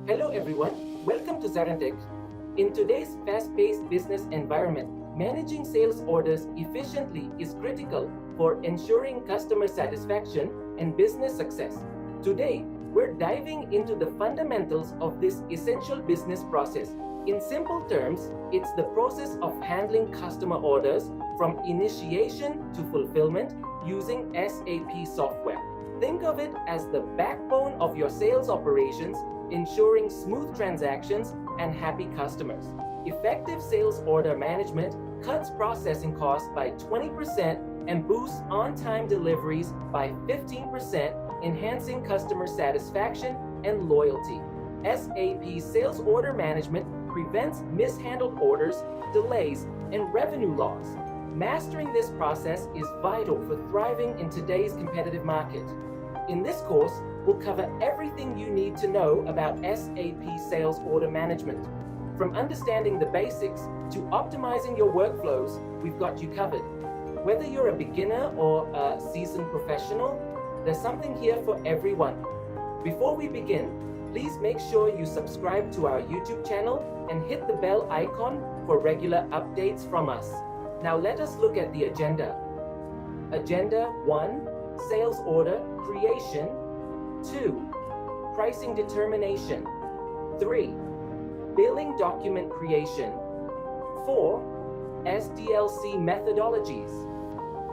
Hello everyone, welcome to ZaranTech. In today's fast-paced business environment, managing sales orders efficiently is critical for ensuring customer satisfaction and business success. Today, we're diving into the fundamentals of this essential business process. In simple terms, it's the process of handling customer orders from initiation to fulfillment using SAP software. Think of it as the backbone of your sales operations, ensuring smooth transactions and happy customers. Effective sales order management cuts processing costs by 20% and boosts on-time deliveries by 15%, enhancing customer satisfaction and loyalty. SAP Sales Order Management prevents mishandled orders, delays, and revenue loss. Mastering this process is vital for thriving in today's competitive market. In this course, we'll cover everything you need to know about SAP Sales Order Management. From understanding the basics to optimizing your workflows, we've got you covered. Whether you're a beginner or a seasoned professional, there's something here for everyone. Before we begin, please make sure you subscribe to our YouTube channel and hit the bell icon for regular updates from us. Now let us look at the agenda. Agenda 1, Sales Order Creation. 2, Pricing Determination. 3, Billing Document Creation. 4, SDLC Methodologies.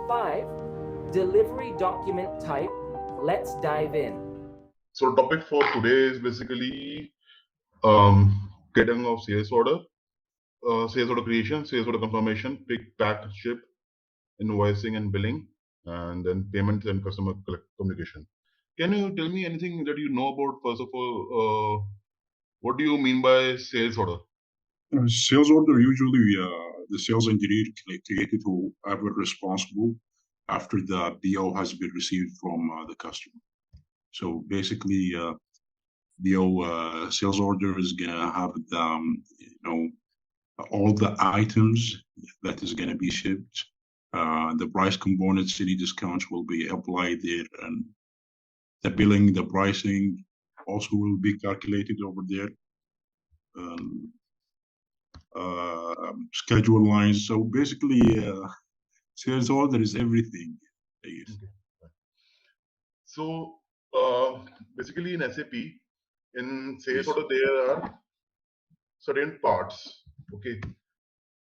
5, Delivery Document Type. Let's dive in. So topic for today is basically getting of sales order creation, sales order confirmation, pick, pack, ship, invoicing and billing, and then payments and customer communication. Can you tell me anything that you know about, first of all, what do you mean by sales order? Sales order, usually the sales engineer created whoever responsible after the BO has been received from the customer. So basically, BO sales order is gonna have the, all the items that is gonna be shipped. The price components, any discounts will be applied there, and the billing, the pricing also will be calculated over there. Schedule lines. So basically, sales order is everything. Okay. So basically in SAP, in sales order, there are certain parts. Okay,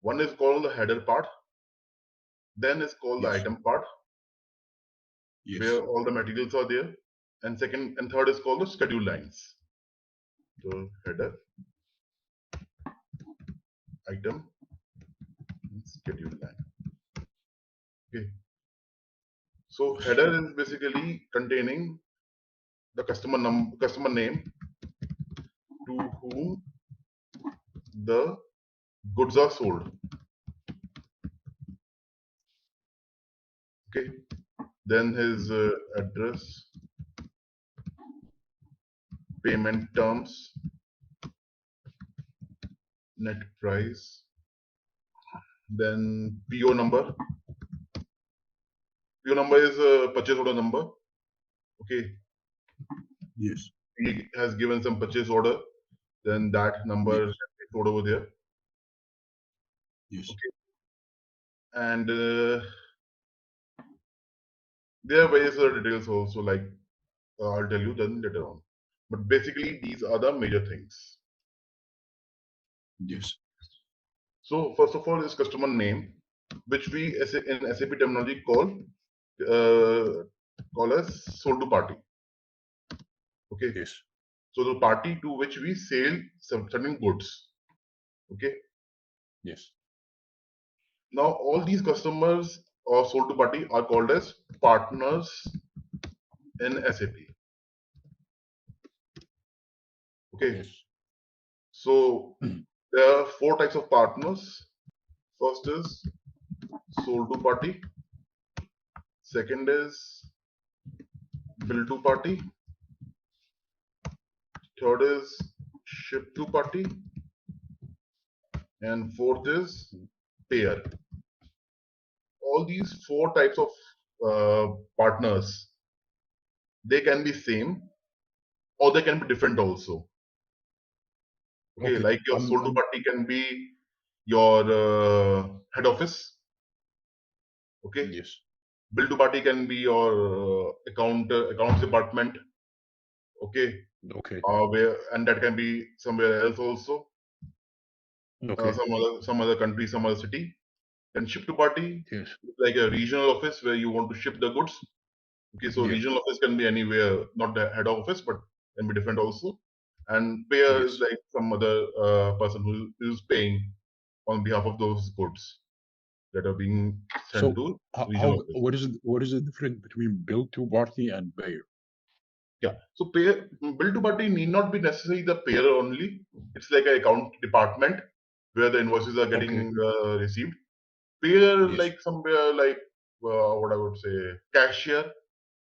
one is called the header part, then is called the item part, where all the materials are there, and second and third is called the schedule lines. So header, item, and schedule line. Okay. So header is basically containing the customer name, to whom the goods are sold. Okay. Then his address, payment terms, net price, then PO number. PO number is a purchase order number. Okay. Yes. He has given some purchase order, then that number is stored over there. Yes. Okay. And there are various other details also, like I'll tell you then later on. But basically, these are the major things. Yes. So first of all is customer name, which we in SAP terminology call as sold to party. Okay. Yes. So the party to which we sell certain goods. Okay. Yes. Now all these customers or sold to party are called as partners in SAP. Okay. Yes. So there are 4 types of partners. First is sold to party. Second is bill to party. Third is ship to party. And fourth is payer. All these 4 types of partners, they can be same or they can be different also. Okay, Okay. like your sold to party can be your head office. Okay, Yes. bill to party can be your accounts department. Okay, Okay. where and that can be somewhere else also, Okay. some other country, some other city. Then ship to party, Yes. like a regional office where you want to ship the goods. Okay, so Yeah. regional office can be anywhere, not the head office, but can be different also. And payer is Yes. like some other person who is paying on behalf of those goods that are being sent So to regional how office. what is the difference between bill to party and payer? Yeah, so payer bill to party need not be necessarily the payer only. It's like an account department where the invoices are getting received. Payer Yes. like somewhere like what I would say cashier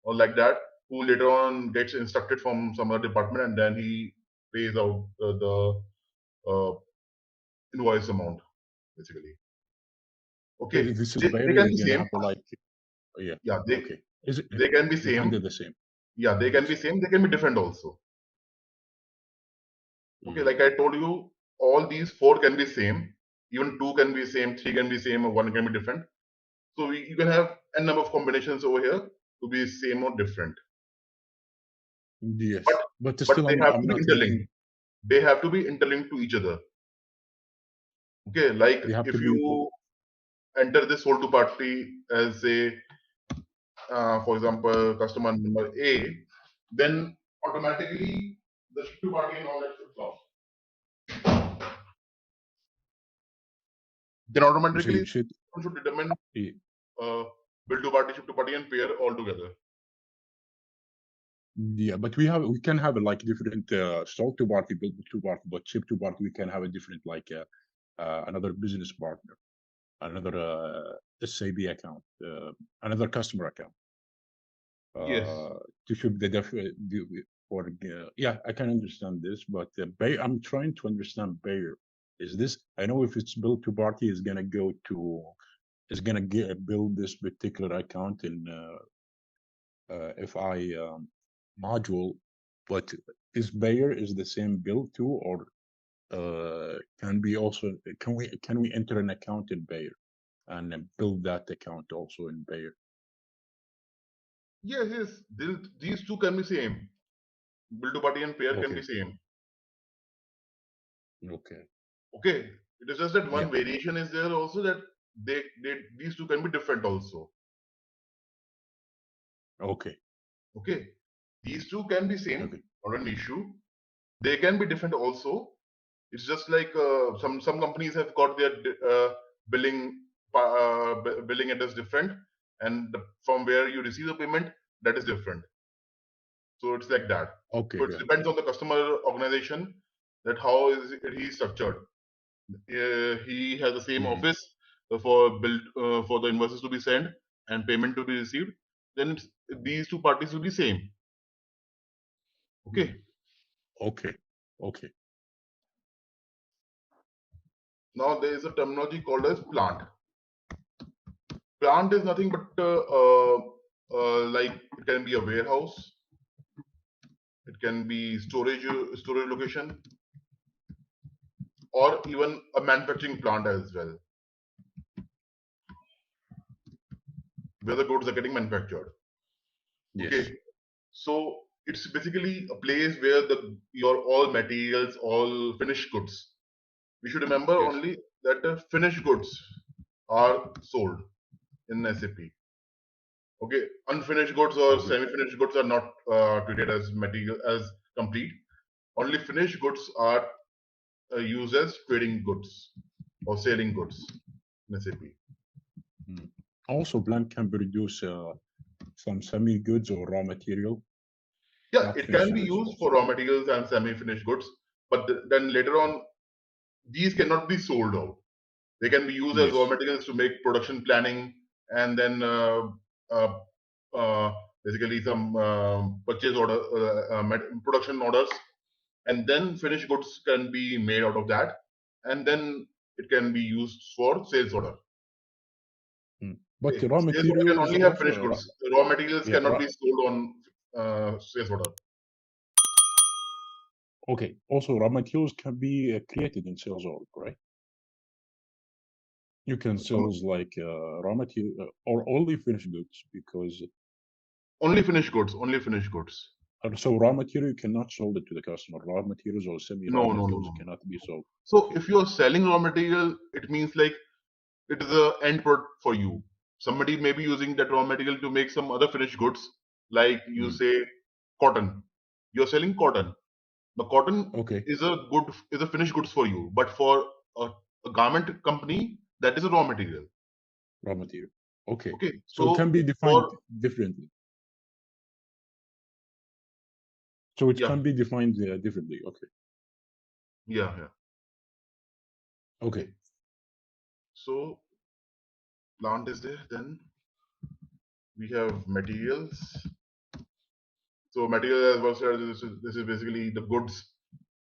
or like that, who later on gets instructed from some other department and then he pays out the invoice amount basically. Okay, If this is they payer, can is be gonna same. have like yeah. Yeah, Okay. Is it they can be they can same. do the same? Yeah, they can Yes. be same. They can be different also. Okay, Mm. like I told you, all these four can be same. Even two can be same, three can be same, or one can be different. So you can have n number of combinations over here to be same or different. Yes. But But but still, they have I'm to be not interlinked. getting. They have to be interlinked to each other. Okay, like They have to if be. you enter this sold to party as a, for example, customer number A, then automatically the ship to party and all that should stop. Then So automatically you should. one should determine Yeah. bill to party, ship to party, and pair all together. Yeah, but we can have like different stock to party, bill to party, but ship to party we can have a different like another business partner, another SAP account, another customer account Yes. to ship the or yeah, I can understand this, but I'm trying to understand Bayer. Is this? I know if it's bill to party, is gonna build this particular account in FI module, but is Bayer is the same build too, or can we enter an account in Bayer and build that account also in Bayer? Yes, yes. These two can be same. Bill to party and pair can be Okay, same. okay, Okay. It is just that yeah, one variation is there also that these two can be different also. okay, Okay. These two can be same, okay, not an issue. They can be different also. It's just like some companies have got their billing address different, and from where you receive the payment that is different. So it's like that. okay, So it yeah. depends on the customer organization that how is he structured. He has the same Mhm, office for the invoices to be sent and payment to be received. Then these two parties will be same. Okay. mhm. Okay, okay, Now there is a terminology called as plant. Plant is nothing but like it can be a warehouse, it can be storage location, or even a manufacturing plant as well, where the goods are getting manufactured. Okay, yes, so it's basically a place where your all materials, all finished goods. We should remember yes, only that the finished goods are sold in SAP. Okay, unfinished goods or okay, semi-finished goods are not treated as material as complete. Only finished goods are used as trading goods or selling goods in SAP. mm. Also, plant can produce some semi goods or raw material, Yeah, not it can finished be goods used for also. raw materials and semi-finished goods, but then later on, these cannot be sold out. They can be used as raw Yes, materials to make production planning and then uh, uh, basically some purchase order, production orders, and then finished goods can be made out of that, and then it can be used for sales order. mm. But Okay. the raw Sales order can materials only have also, finished goods. The raw materials yeah, cannot be sold on sales order. Okay. Also, raw materials can be created in sales order, right? You can sell like raw material or only finished goods because Only finished goods. Only finished goods. so raw material you cannot sell it to the customer. Raw materials or semi-raw No, no, no, materials no. cannot be sold. So if you're selling raw material, it means like it is a end product for you. Somebody may be using that raw material to make some other finished goods, like you say cotton. You're selling cotton. The cotton Okay. is a finished goods for you, but for a garment company, that is a raw material. Raw material. Okay. Okay, So it so can be defined for differently. So it yeah, can be defined differently. Okay. yeah. Okay. So plant is there, then we have materials. So material, as was said, this is basically the goods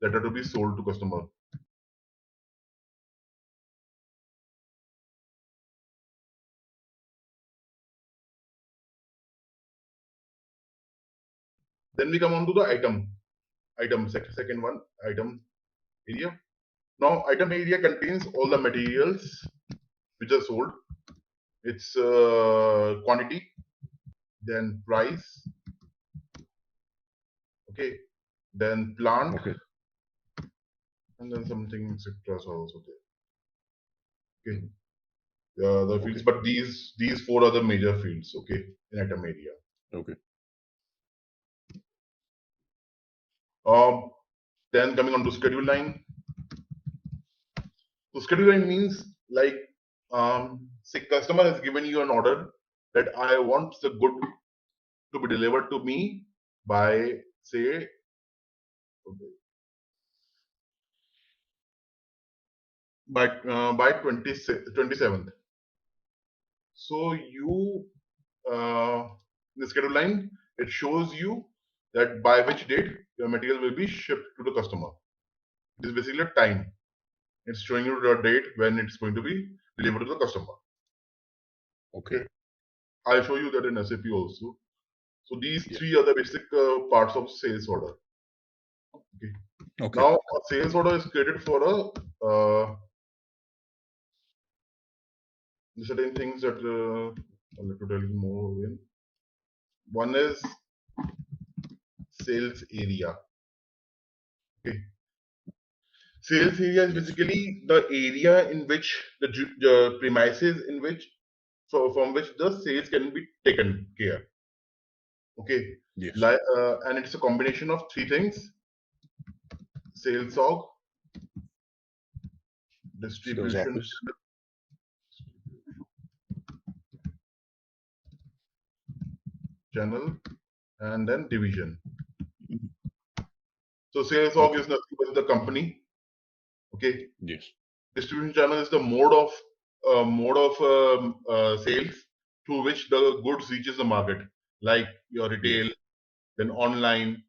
that are to be sold to customer. Then we come on to the second one, item area. Now, item area contains all the materials which are sold. Its quantity, then price, okay, then plant, Okay. and then something etc. are also there. Okay, the fields, Okay. but these four are the major fields. Okay, in item area. Okay. Then coming on to schedule line. So schedule line means like say customer has given you an order that I want the good to be delivered to me by say by 27th. So you in the schedule line, it shows you that by which date your material will be shipped to the customer. It is basically a time. It's showing you the date when it's going to be delivered to the customer. Okay. I'll show you that in SAP also. So these Yeah. three are the basic parts of sales order. Okay. Okay. Now a sales order is created for certain things that I'll have to tell you more again. One is sales area. Okay. Sales area is Yes. basically the area in which the premises in which from which the sales can be taken care. Okay. Yes. And it's a combination of three things: sales org, Sales distribution office. channel, and then division. Mhm. So sales org Okay. is nothing but the company. Okay. Yes. Distribution channel is the mode of sales through which the goods reaches the market, like your retail, Yes. then online,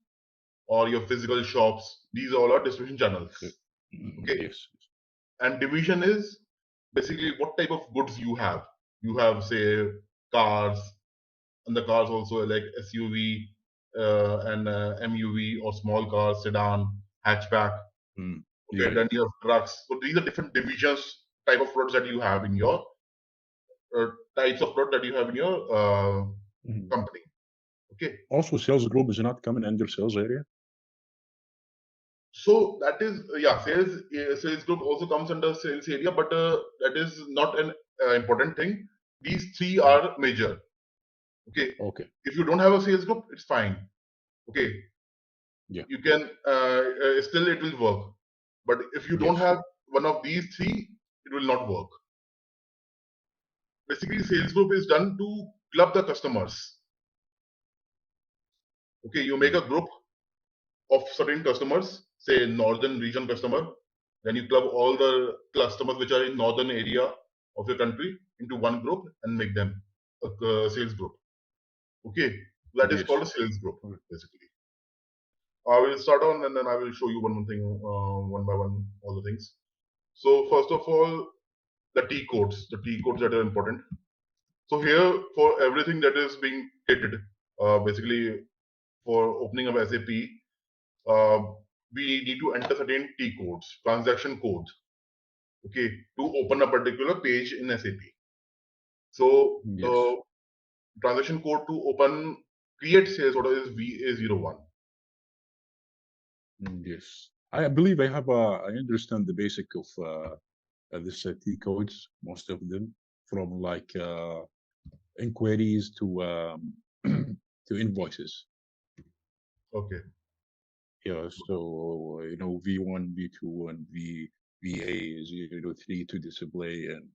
or your physical shops. These all are distribution channels. Okay. Yes. And division is basically what type of goods you have. You have, say, cars, and the cars also like SUV and MUV or small cars, sedan, hatchback. Mm. Okay, Yeah. then you have trucks. So these are different divisions, type of products that you have in your types of product that you have in your Mhm. company. Okay, Also, sales group is not coming under sales area. so that is sales group also comes under sales area, but that is not an important thing. These three are major. Okay, Okay. if you don't have a sales group, it's fine. Okay, Yeah. you can still it will work. But if you don't Yes. have one of these three, it will not work. Basically, sales group is done to club the customers. Okay, you make a group of certain customers, say northern region customer, then you club all the customers which are in northern area of your country into one group and make them a sales group. Okay, that is Yes. called a sales group Okay. basically. I will start on and then I will show you one thing, one by one, all the things. So first of all, the T codes that are important. So here for everything that is being created, basically for opening of SAP, we need to enter certain T codes, transaction codes, okay, to open a particular page in SAP. So Yes. the transaction code to open create sales order is VA01. Yes. I believe I understand the basic of this T codes, most of them, from like inquiries to to invoices. Okay. Yeah, so V1, V2, and VA03 to display, and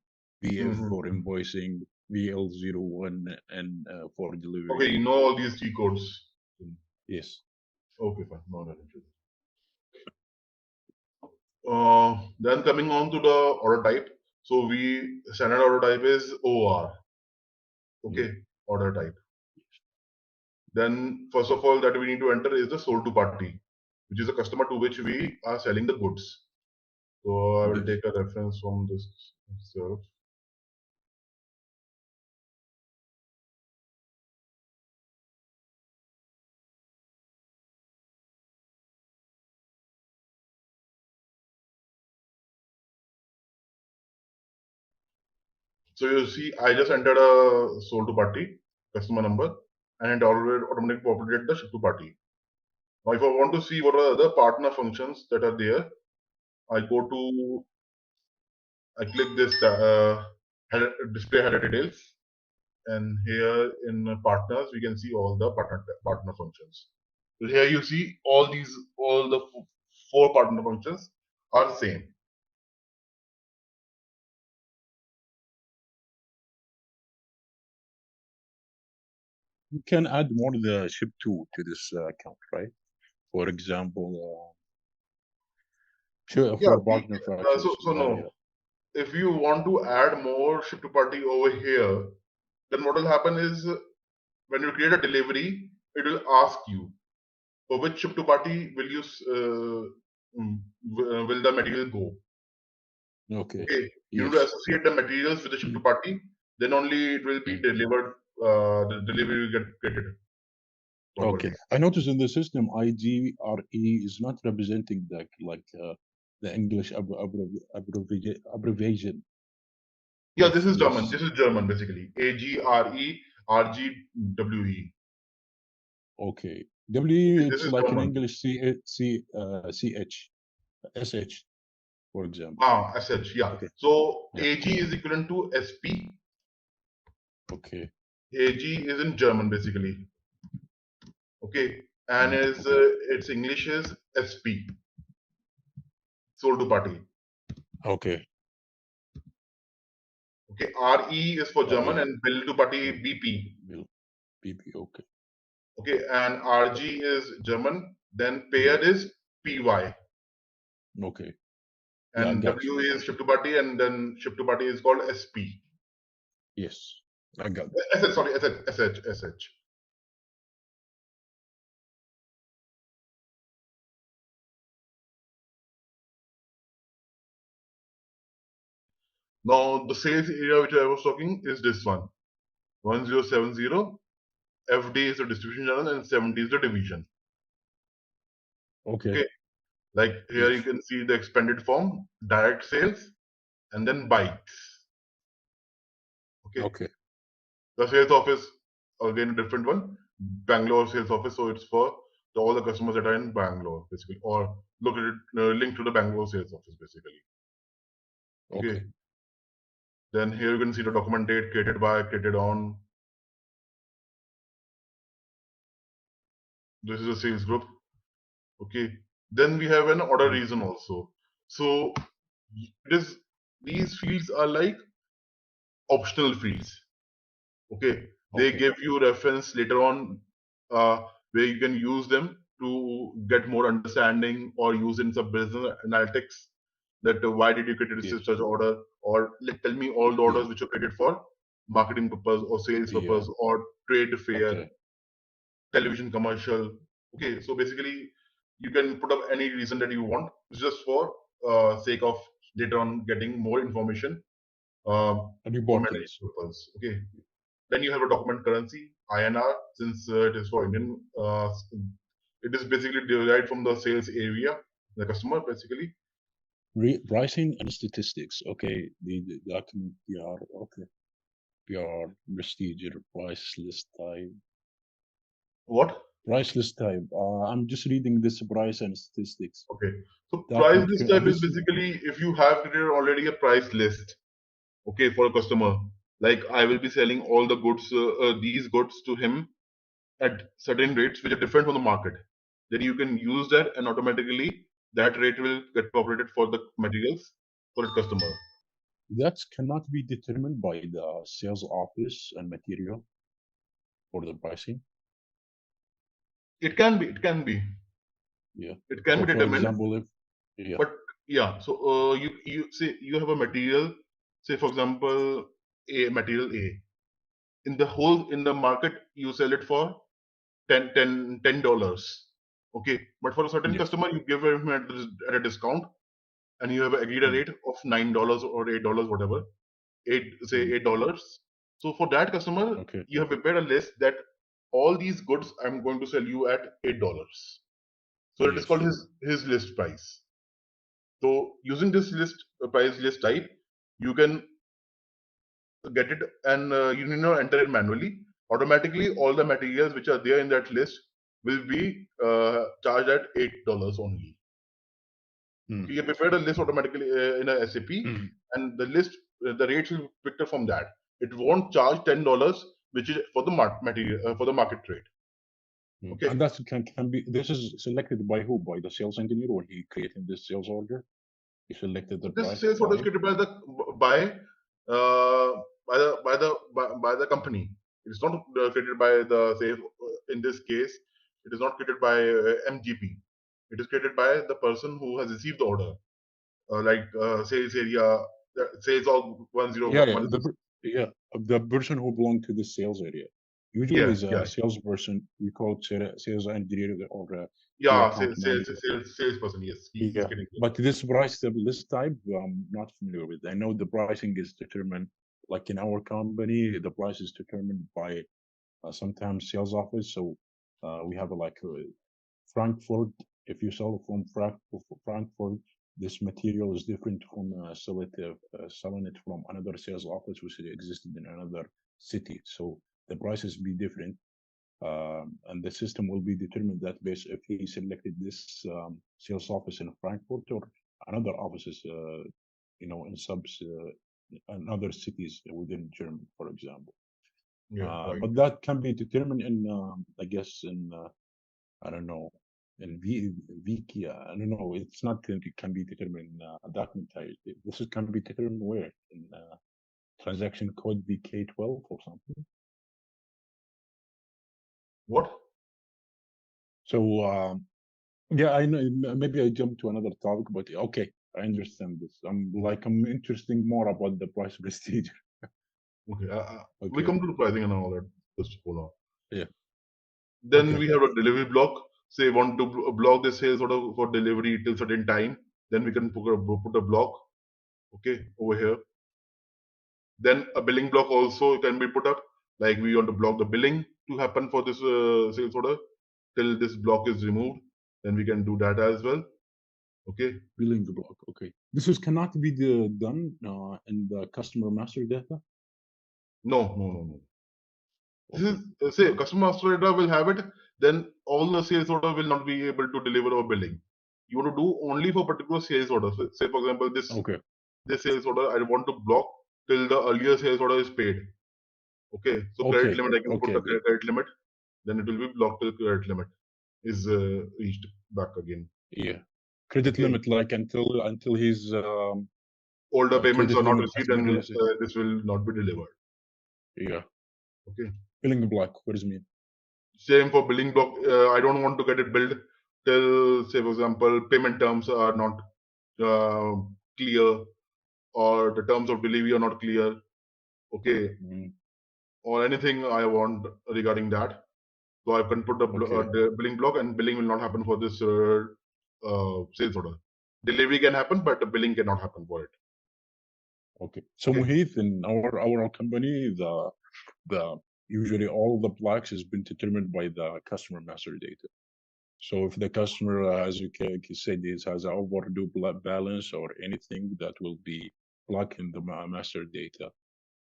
VF for invoicing, VL01 and for delivery. Okay, you know all these T codes. Yes. Okay, fine. No, not interested. Then coming on to the order type. So standard order type is OR. Okay, order type. Then first of all that we need to enter is the sold to party, which is a customer to which we are selling the goods. So I will take a reference from this itself. So you see, I just entered a sold to party customer number, and it already automatically populated the ship to party. Now, if I want to see what are the other partner functions that are there, I click this display header details, and here in partners we can see all the partner functions. So here you see all the four partner functions are same. You can add more the ship to this account, right? For example, for partner functions. No. If you want to add more ship to party over here, then what will happen is when you create a delivery, it will ask you for which ship to party will you will the material go. Okay. You need to associate the materials with the ship to party, then only it will be delivered. The delivery will get created. Okay. I noticed in the system IGRE is not representing the English abbreviation. Yeah, this is German. This is German basically. AGRE RGWE. Okay. W This it's is like German. in English CH SH, for example. SH, yeah. Okay. So AG is equivalent to SP. Okay. AG is in German basically. Okay. And its English is SP. Sold to party. Okay. Okay. RE is for German and bill to party BP. BP, okay. Okay. And RG is German. Then payer is PY. Okay. And W is ship to party, and then ship to party is called SP. Yes, I got it. Sorry, SH. Now, the sales area which I was talking is this one. 1070. FD is the distribution channel and 70 is the division. Okay. Like here you can see the expanded form, direct sales, and then bikes. Okay. The sales office, again a different one. Bangalore sales office, so it's for all the customers that are in Bangalore, basically, or located linked to the Bangalore sales office, basically. Okay. Then here you can see the document date, created by, created on. This is a sales group. Okay. Then we have an order reason also. So these fields are like optional fields. Okay. They give you reference later on where you can use them to get more understanding or use in some business analytics that why did you create this such order, or tell me all the orders which are created for marketing purpose or sales purpose or trade fair, television commercial. Okay, so basically you can put up any reason that you want. It's just for sake of later on getting more information for management purpose. Okay. Then you have a document currency, INR, since it is for Indian. It is basically derived from the sales area. the customer basically. Pricing and statistics. Okay, the document PR. Okay, PR procedure price list type. What? Price list type. I'm just reading this price and statistics. Okay, so Document price list type is this- basically if you have created already a price list, okay, for a customer, like I will be selling all the goods, these goods to him at certain rates which are different from the market. Then you can use that, and automatically that rate will get populated for the materials for the customer. that cannot be determined by the sales office and material for the pricing. It can be. It can be. Yeah. It can So be for determined. example, if yeah. But yeah, so you say you have a material, say for example, a material A. In the market, you sell it for $10. Okay, but for a certain Yes. customer, you give him at a discount, and you have agreed a rate of $9 or $8, whatever. $8. So for that customer, Okay. you have prepared a list that all these goods I'm going to sell you at $8. So it is Yes. called his list price. So using this price list type, you can get it, and you need not enter it manually. Automatically, all the materials which are there in that list will be charged at $8 only. You prepared a list automatically in a SAP, and the list, the rates will be picked up from that. It won't charge $10, which is for the material for the market rate. Okay. And that can be. This is selected by who? By the sales engineer when he created this sales order. He selected the This price. sales order is created by the company. It is not created by the, say, in this case, it is not created by MGP. It is created by the person who has received the order, like sales area, sales all 101. Yeah, the person who belonged to the sales area. Usually, is a Yeah. salesperson. We call it sales engineer or salesperson. Yes. Yeah, but this price list type, I'm not familiar with. I know the pricing is determined, like in our company, the price is determined by sometimes sales office. So we have Frankfurt. If you sell from Frankfurt, this material is different from selling it from another sales office which existed in another city. So the prices be different. And the system will be determined that based if he selected this sales office in Frankfurt or another offices, in in other cities within Germany, for example. Right. But that can be determined in, I guess, in I don't know, in Wiki. I don't know. It's not it can be determined in document type. This can be determined where in transaction code VK12 or something. What? So yeah, I know. Maybe I jumped to another topic, but okay, I understand this. I'm interested more about the price prestige. Okay. We Okay. come to the pricing and all that. Just hold on. Yeah. Then Okay. we have a delivery block. Say want to block the sales order for delivery till certain time. Then we can put a block. Okay, over here. Then a billing block also can be put up. Like we want to block the billing to happen for this sales order till this block is removed. Then we can do that as well. Okay. Billing block. Okay. This cannot be done in the customer master data. No. This is say customer master data will have it. Then all the sales order will not be able to deliver our billing. You want to do only for particular sales order. So, say for example, this sales order I want to block till the earlier sales order is paid. Okay, so credit limit I can put the credit limit. Then it will be blocked till credit limit is reached back again. Yeah, credit limit like until his older payments are not received, and this will not be delivered. Yeah. Okay. Billing block. What does it mean? Same for billing block. I don't want to get it billed till, say, for example, payment terms are not clear, or the terms of delivery are not clear. Okay. Or anything I want regarding that. So I can put the billing block, and billing will not happen for this sales order. Delivery can happen, but the billing cannot happen for it. Okay. So Mohit, in our company, the usually all the blocks has been determined by the customer master data. So if the customer, as you said, it has an overdue balance or anything, that will be blocked in the master data.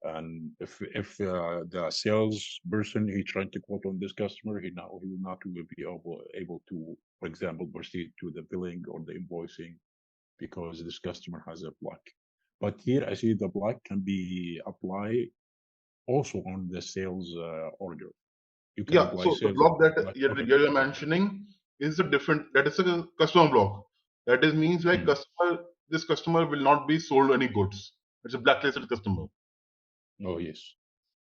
And if the sales person he trying to quote on this customer, he will not will be able to, for example, proceed to the billing or the invoicing because this customer has a block. But here I see the block can be applied also on the sales order. You can Yeah, apply so the sales block that block. Okay. you're mentioning is a different, that is a customer block. That is means like this customer will not be sold any goods. It's a blacklisted customer. Oh yes.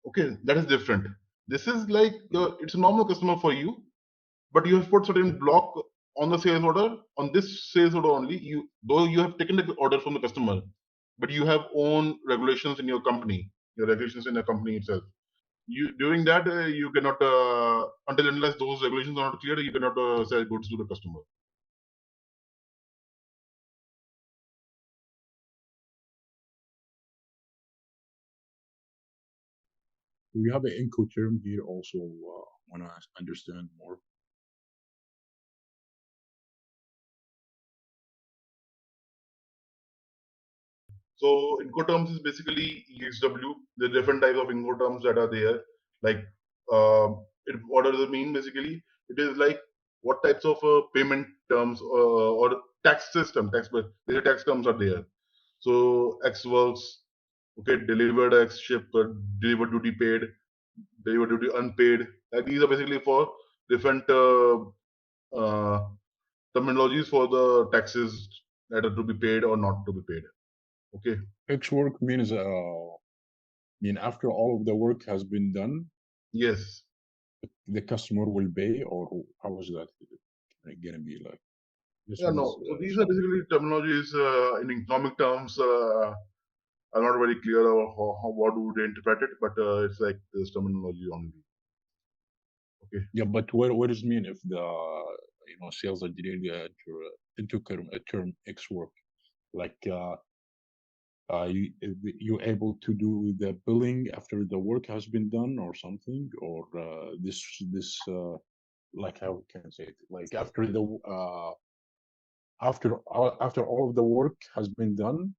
Okay, that is different. This is like it's a normal customer for you, but you have put certain block on the sales order. On this sales order only, though you have taken the order from the customer, but you have own regulations in your company, your regulations in the company itself. During that you cannot until unless those regulations are not clear, you cannot sell goods to the customer. We have an INCO term here also. Want to understand more? So INCO terms is basically EXW. The different types of INCO terms that are there. Like what does it mean? Basically, it is like what types of payment terms or tax system, the tax terms are there. So X works, okay, delivered X, shipped, delivered duty paid, delivered duty unpaid. Like these are basically for different uh, terminologies for the taxes that are to be paid or not to be paid. Okay. X work means after all of the work has been done, Yes. the customer will pay, or how is that gonna be like? This Yeah. one's No. So these are basically terminologies in economic terms. I'm not very clear of what would they interpret it, but it's like this terminology only. Okay. yeah, but what does it mean if the sales engineer into a term X work, like you able to do the billing after the work has been done or something, or this like how can I say it, like after the after all of the work has been done,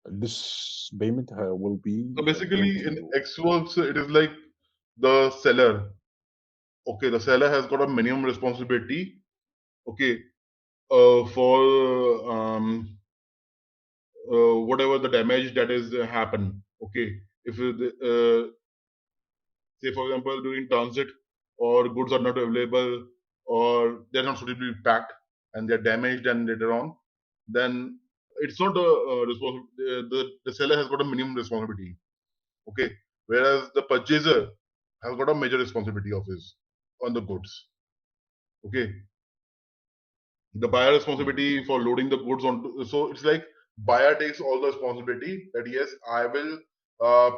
this payment will be So billed basically, to in you. X works, it is like the seller. Okay, the seller has got a minimum responsibility. Okay, for whatever the damage that is happen. Okay, if say for example during transit or goods are not available or they're not suitably packed and they're damaged and later on, then it's not the seller has got a minimum responsibility. Okay, whereas the purchaser has got a major responsibility of his on the goods. Okay, the buyer responsibility for loading the goods onto, so it's like buyer takes all the responsibility that yes, I will uh,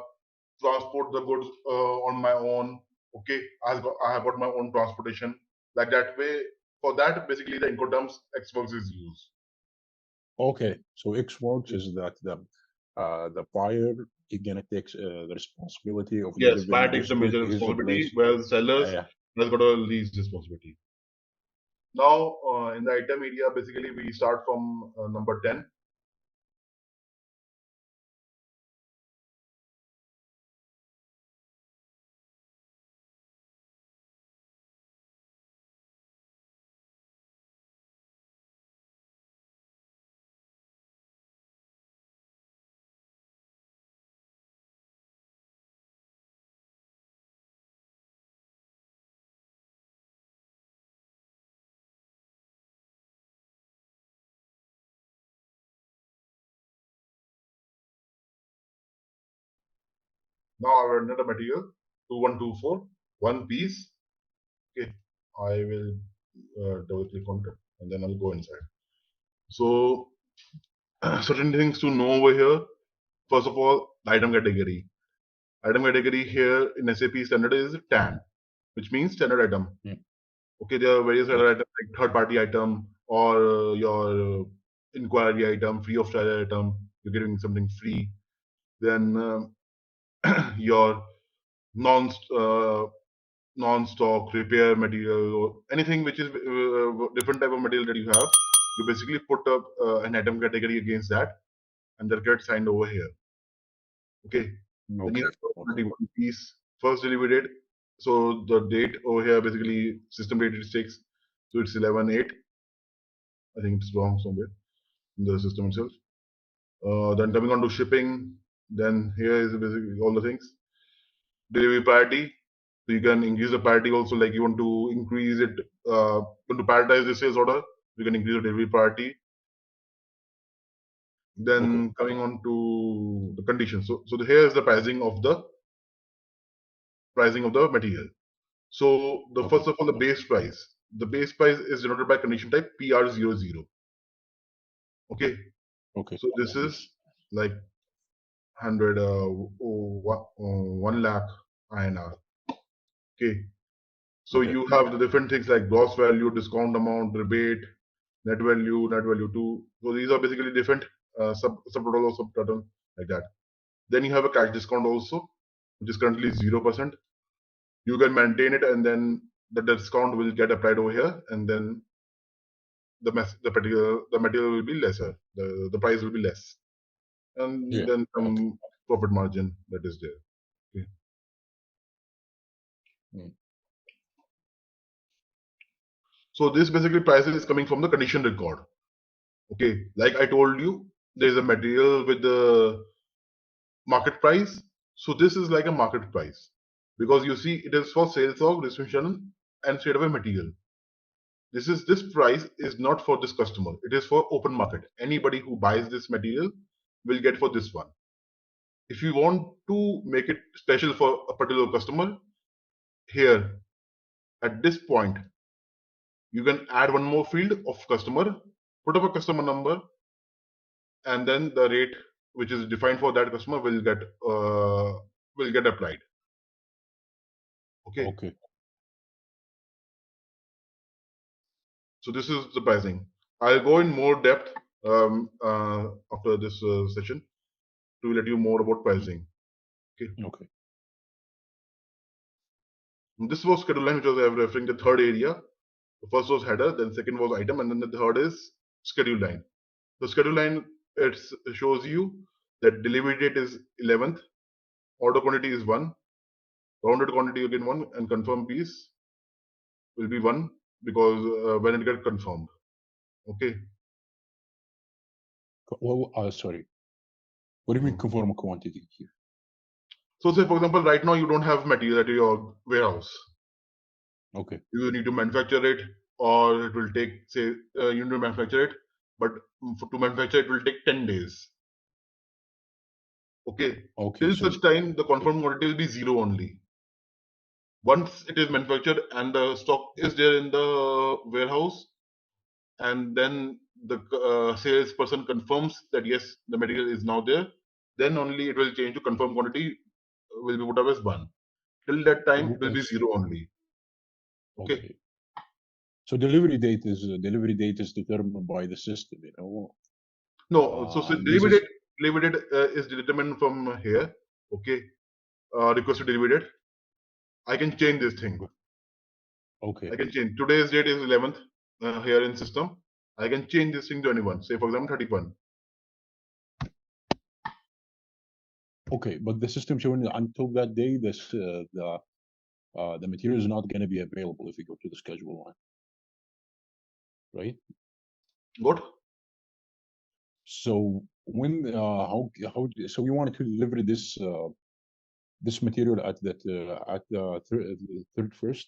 transport the goods on my own. Okay, I have got my own transportation. Like that way, for that, basically the Incoterms Xworks is used. Okay, so X works is that the buyer is gonna take the responsibility of Yes, delivering buyer takes this the good major to his responsibility, place. whereas sellers Uh, has got a least responsibility. Now, in the item area, basically we start from number 10. Now I will enter the material 2124, one piece. Okay, I will double click on it and then I'll go inside. So, certain things to know over here. First of all, item category. Item category here in SAP standard is TAN, which means standard item. Okay, there are various other items like third party item or your inquiry item, free of charge item. You're getting something free. Then your non non-stock, repair material, or anything which is different type of material that you have, you basically put up an item category against that, and that gets signed over here. Okay. Then you Okay. have Okay. one piece, first delivery date. So the date over here, basically system date is 6. So it's 11/8. I think it's wrong somewhere in the system itself. Then coming on to shipping, then here is basically all the things. Delivery priority. So you can increase the priority also, like you want to increase it, want to prioritize the sales order, you can increase the delivery priority. Then coming on to the conditions. So here is the pricing of the material. So the first of all, the base price. The base price is denoted by condition type PR00. Okay. Okay. So this is like 100, 1 lakh INR. Okay. So Okay. you have the different things like gross value, discount amount, rebate, net value 2. So these are basically different subtotal or subtotal like that. Then you have a cash discount also, which is currently 0%. You can maintain it, and then the discount will get applied over here, and then the material will be lesser. The price will be less, and Yeah. then Okay. some profit margin that is there. Okay. Mm. So this basically price is coming from the condition record. Okay, like I told you, there is a material with the market price. So this is like a market price, because you see it is for sales of distribution and straight away material. This price is not for this customer. It is for open market. Anybody who buys this material will get for this one. If you want to make it special for a particular customer, here at this point, you can add one more field of customer, put up a customer number, and then the rate which is defined for that customer will get applied. Okay. Okay. So this is the pricing. I'll go in more depth after this session to let you more about pricing. Okay. Okay. And this was schedule line, which was referring to the third area. The first was header, then second was item, and then the third is schedule line. The schedule line, it shows you that delivery date is 11th, order quantity is 1, rounded quantity again 1, and confirmed piece will be 1 because when it gets confirmed. Okay. Well, sorry. What do you mean confirm quantity here? So say for example, right now you don't have material at your warehouse. Okay. You need to manufacture it, or it will take, say, you need to manufacture it, but to manufacture it will take 10 days. Okay. Okay. Till So such time, the confirmed quantity will be 0 only. Once it is manufactured and the stock is there in the warehouse, and then the salesperson confirms that yes, the material is now there, then only it will change to confirmed quantity will be put up as 1. Till that time, it will be 0 only. Okay. Okay. So delivery date is determined by the system, you know. No, so And this delivery is date is determined from here. Okay. Requested delivery date. I can change this thing. okay. I can change. Today's date is 11th here in system. I can change this thing to anyone. Say for example 31. Okay, but the system showing until that day, this the material is not going to be available if you go to the schedule line, right? What? So when how so we wanted to deliver this this material at the 31st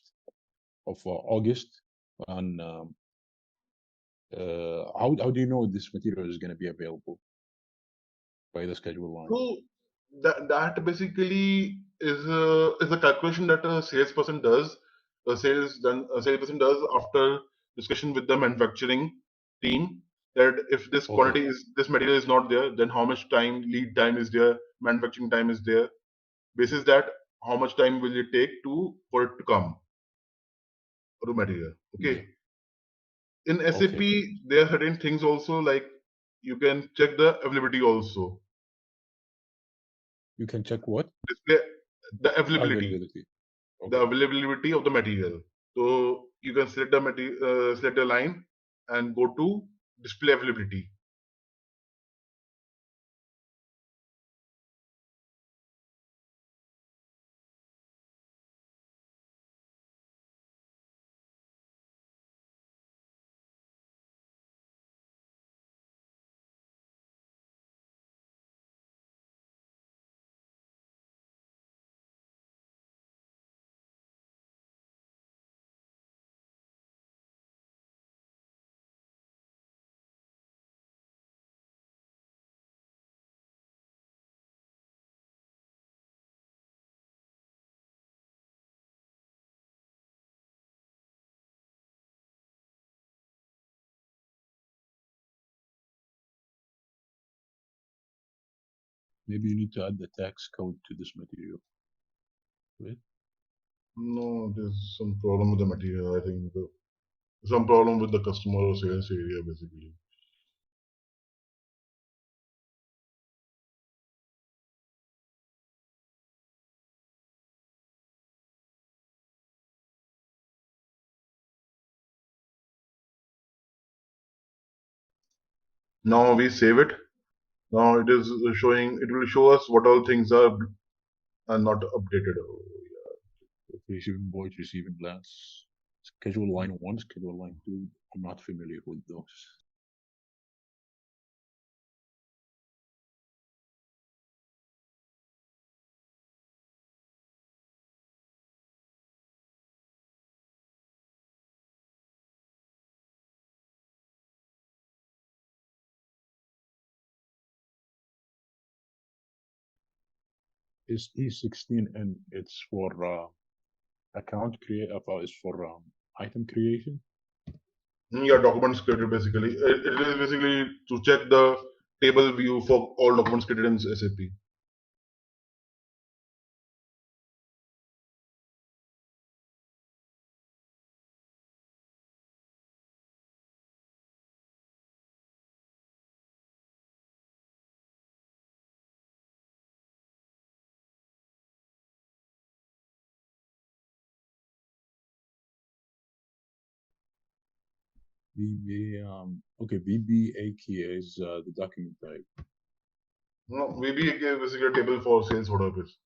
of August, and how do you know this material is going to be available by the schedule line? So that basically is a calculation that a salesperson does. A salesperson does after discussion with the manufacturing team, that if this quantity is this material is not there, then how much time lead time is there, manufacturing time is there. Basis that, how much time will it take for it to come, raw material. Okay. In SAP, there are certain things also, like you can check the availability also. You can check what? Display the availability. the Okay. availability of the material. So you can select the material, select the line, and go to display availability. Maybe you need to add the tax code to this material. Right? No, there's some problem with the material. I think some problem with the customer or sales area basically. Now we save it. Now it is showing. It will show us what all things are not updated. Receive invoice, receiving glance, schedule line 1, schedule line 2. I'm not familiar with those. Is E16 and it's for account create is for item creation. Yeah, documents created basically. It is basically to check the table view for all documents created in SAP. Okay, VBAK is the document type. No, maybe basically a table for sales order base.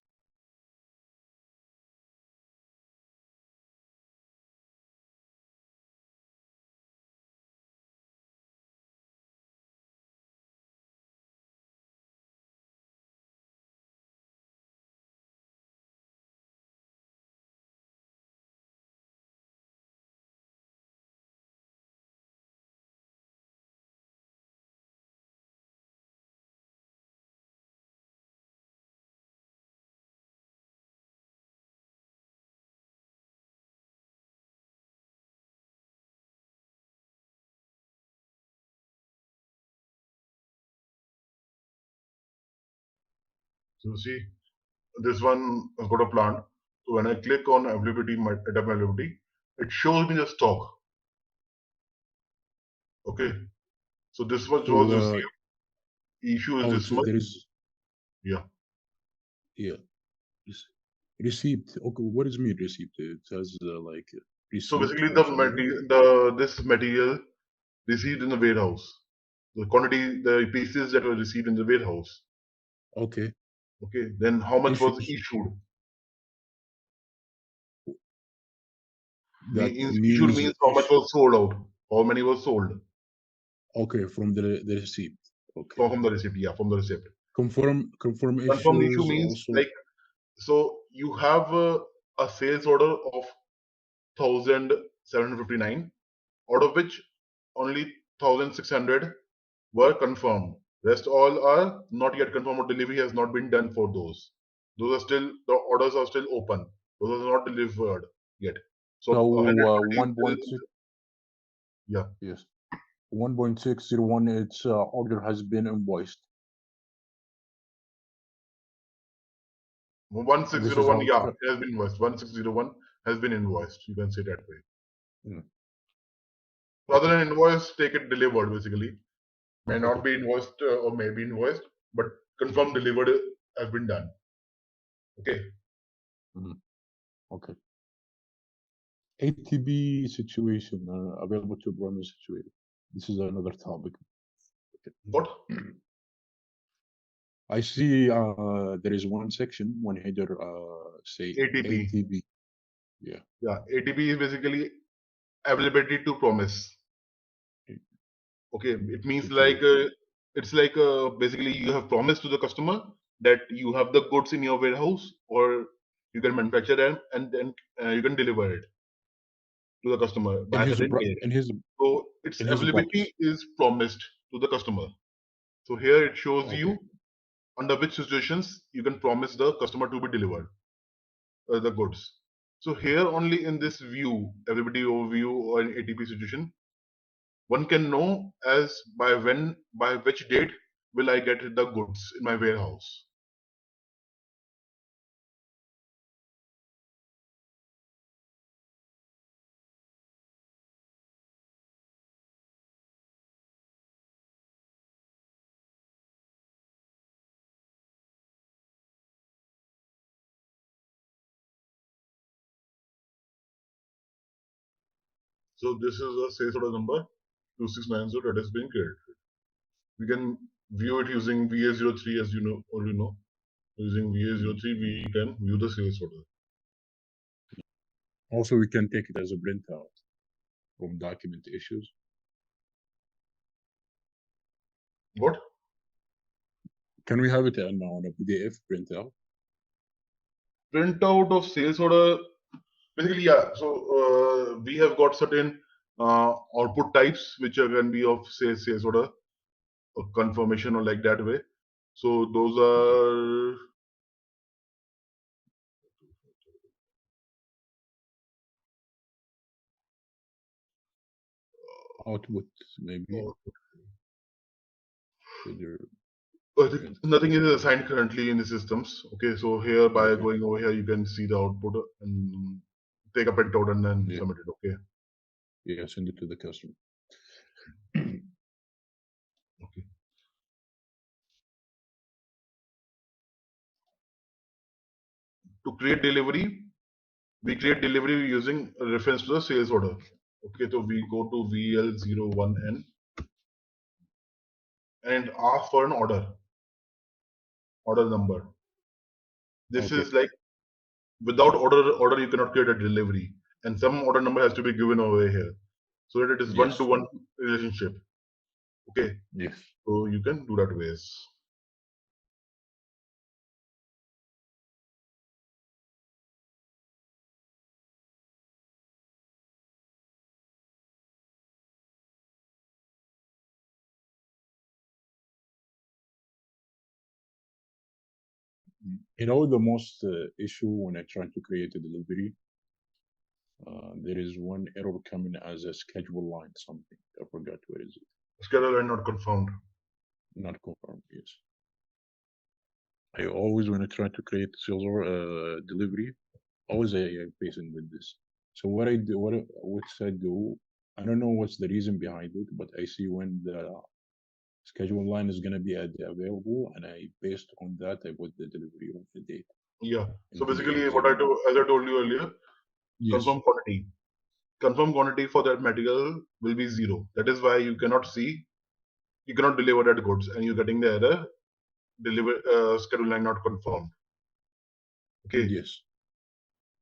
So see, this one has got a plant. So when I click on availability, my item availability, it shows me the stock. Okay. So this was received. Issue is this much. There is Yeah. Receipt. Okay, what does mean receipt? It says like receipt. So basically, from this material received in the warehouse, the quantity, the pieces that were received in the warehouse. Okay. Okay. Then how much was Issues. issued? That Issued means how much was sold out. How many was sold? Okay, from the receipt. Okay. From the receipt, yeah, from the receipt. Confirm Confirm issues issue means also. like, so you have a sales order of 1,759, out of which only 1,600 were confirmed. Rest all are not yet confirmed, or delivery has not been done for those. Those are still, the orders are still open. Those are not delivered yet. So 1.6. Yeah. Yes. 1.601. Its order has been invoiced. 1601, yeah, it has been invoiced. 1601 has been invoiced. You can say that way. Mm. Rather than invoice, take it delivered basically. May not be invoiced or may be invoiced, but confirmed delivered has been done. Okay. Mhm. Okay. ATB situation, available to promise situation. This is another topic. Okay. What? I see there is one section, one header, say ATP. ATB. Yeah. Yeah, ATP is basically availability to promise. Okay, it means like it's like basically you have promised to the customer that you have the goods in your warehouse, or you can manufacture them and then you can deliver it to the customer by a certain date. So its in his availability is promised to the customer. So here it shows you under which situations you can promise the customer to be delivered the goods. So here only in this view, availability overview or an ATP situation, one can know as by which date will I get the goods in my warehouse. So this is a sales order number 2690 that has been created. We can view it using VA03, as you know already know. Using VA03, we can view the sales order. Also, we can take it as a printout from document issues. What? Can we have it on a PDF printout? Printout of sales order, basically, yeah. So we have got certain output types which can be of sales order, or confirmation, or like that way. So those are Output, maybe. I think nothing is assigned currently in the systems. Okay, so here by going over here, you can see the output and take a printout and then submit it. Okay. Yeah, send it to the customer. Okay. To create delivery, we create delivery using a reference to the sales order. Okay, so we go to VL01N and ask for an order number. This is like without order you cannot create a delivery, and some order number has to be given over here so that it is one-to-one relationship. Okay. Yes. So you can do that ways. You know, the most issue when I try to create a delivery, there is one error coming as a schedule line something. I forgot what is it. Schedule line not confirmed. Not confirmed, yes. I always, when I try to create sales or delivery, always I face in with this. So what I do, what I do, I don't know what's the reason behind it, but I see when the schedule line is going to be available, and I based on that I put the delivery of the date. Yeah. So basically, what I do, as I told you earlier, confirm quantity. Confirm quantity for that material will be 0. That is why you cannot deliver that goods, and you're getting the error. Schedule line not confirmed. Okay. Yes.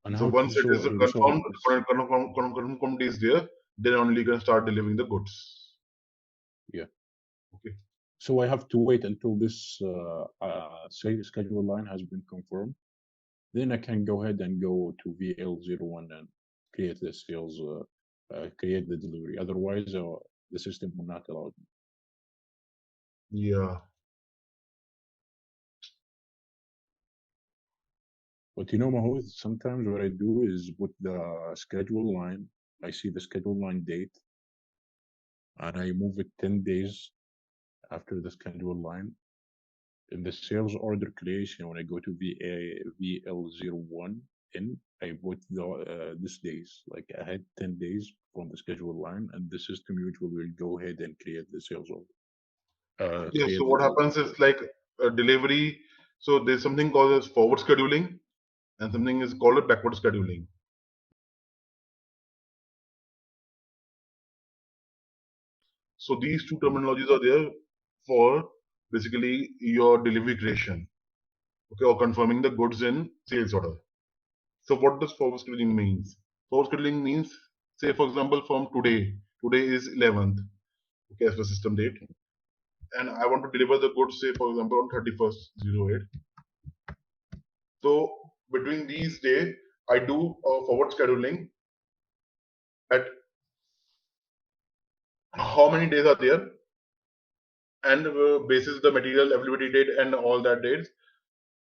And so once it is confirmed, quantity is there, then only you can start delivering the goods. Yeah. Okay. So I have to wait until this schedule line has been confirmed. Then I can go ahead and go to VL01 and create the sales, create the delivery. Otherwise, the system will not allow me. Yeah. But you know, Mahmoud, sometimes what I do is put the schedule line. I see the schedule line date, and I move it 10 days after the schedule line. In the sales order creation, when I go to VL01N, I put this days, like I had 10 days from the schedule line, and the system usually will go ahead and create the sales order. Yeah. So what happens is like a delivery. So there's something called as forward scheduling, and something is called backward scheduling. So these two terminologies are there for basically your delivery creation, okay, or confirming the goods in sales order. So what does forward scheduling means? Forward scheduling means, say for example, from today is 11th, okay, as per system date, and I want to deliver the goods, say for example, on 31st 08. So between these days, I do a forward scheduling at how many days are there, and basis the material availability date and all that dates,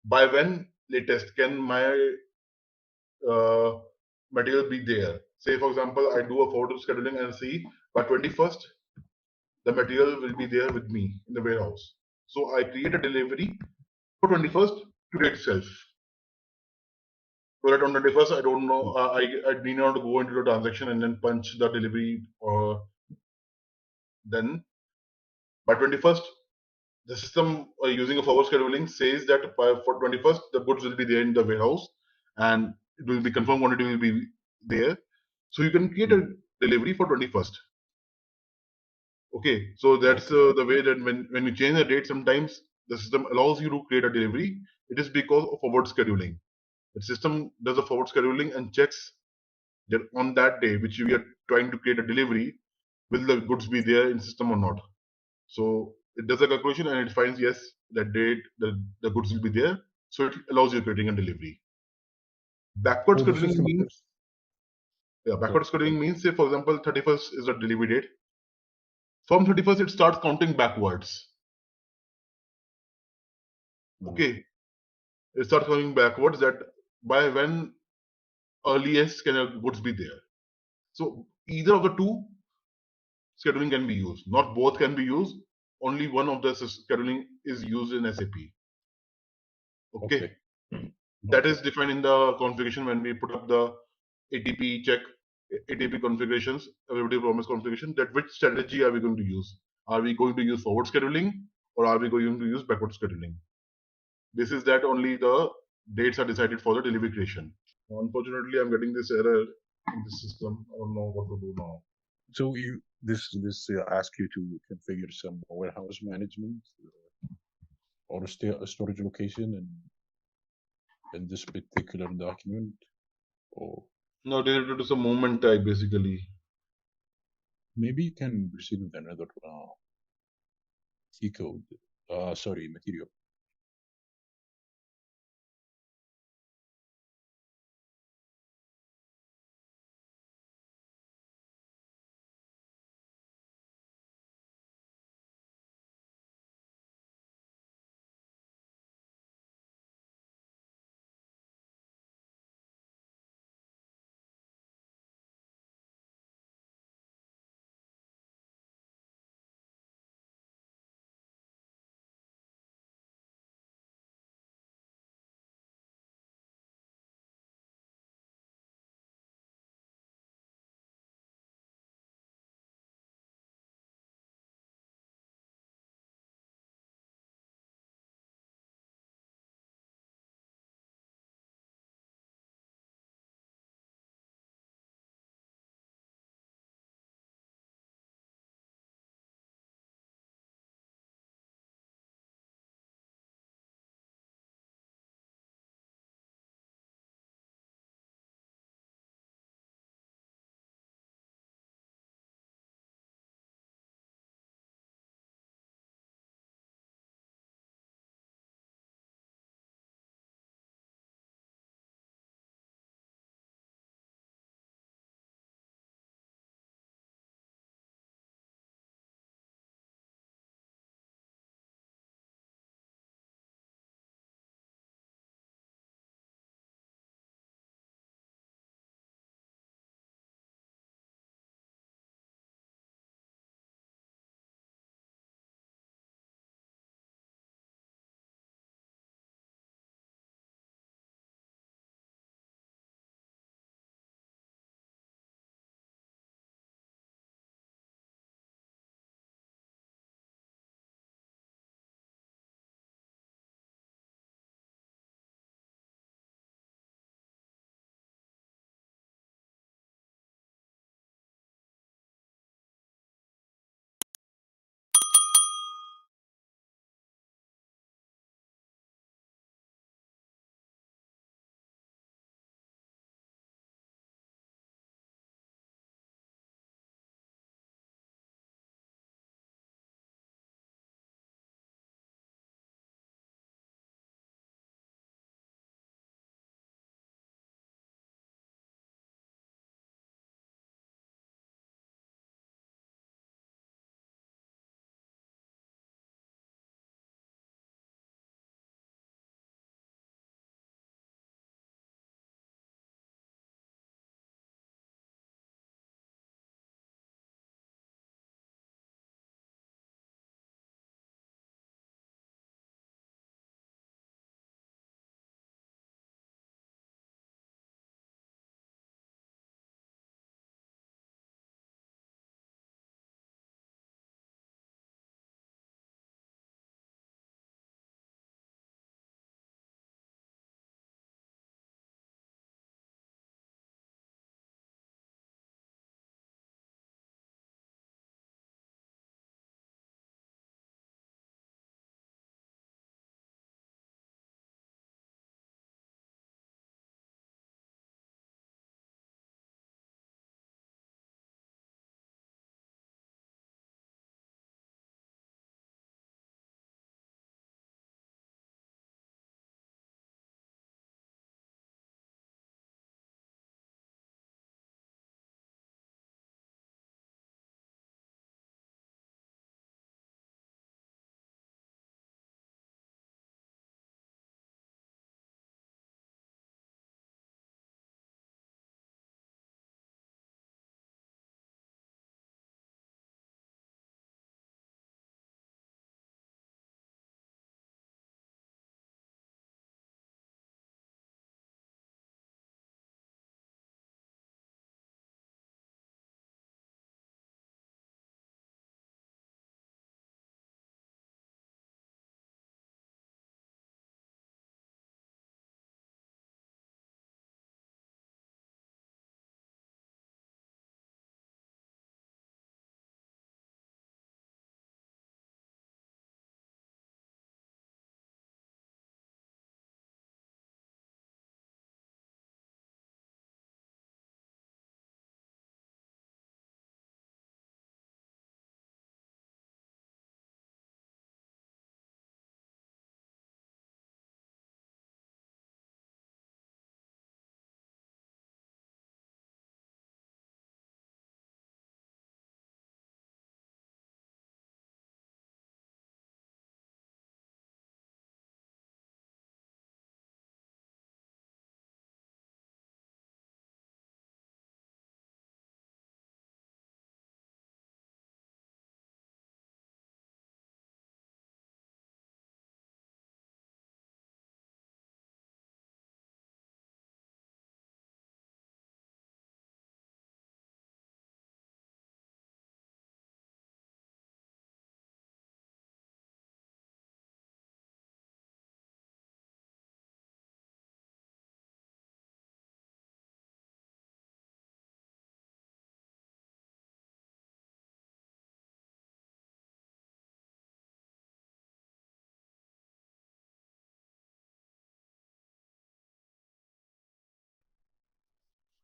by when latest can my material be there. Say for example, I do a forward scheduling and see by 21st the material will be there with me in the warehouse. So I create a delivery for 21st today itself. So that on 21st, I don't know, I need not to go into the transaction and then punch the delivery, or then by 21st, the system using a forward scheduling says that for 21st, the goods will be there in the warehouse and it will be confirmed quantity will be there. So you can create a delivery for 21st. Okay, so that's the way that when you change the date, sometimes the system allows you to create a delivery. It is because of forward scheduling. The system does a forward scheduling and checks that on that day which we are trying to create a delivery, will the goods be there in system or not. So it does a calculation and it finds yes, that date the goods will be there. So it allows you creating a delivery. Backward So the scheduling system means, backward scheduling means, say for example, 31st is the delivery date. From 31st, it starts counting backwards. Okay, it starts counting backwards that by when earliest can your goods be there. So either of the two scheduling can be used. Not both can be used. Only one of the scheduling is used in SAP. Okay. That is defined in the configuration when we put up the ATP check, ATP configurations, availability promise configuration, that which strategy are we going to use? Are we going to use forward scheduling or are we going to use backward scheduling? This is that only the dates are decided for the delivery creation. Unfortunately, I'm getting this error in the system. I don't know what to do now. So this ask you to configure some warehouse management or a storage location in this particular document, or No, related to some movement type basically. maybe you can proceed with another C code. Sorry, material.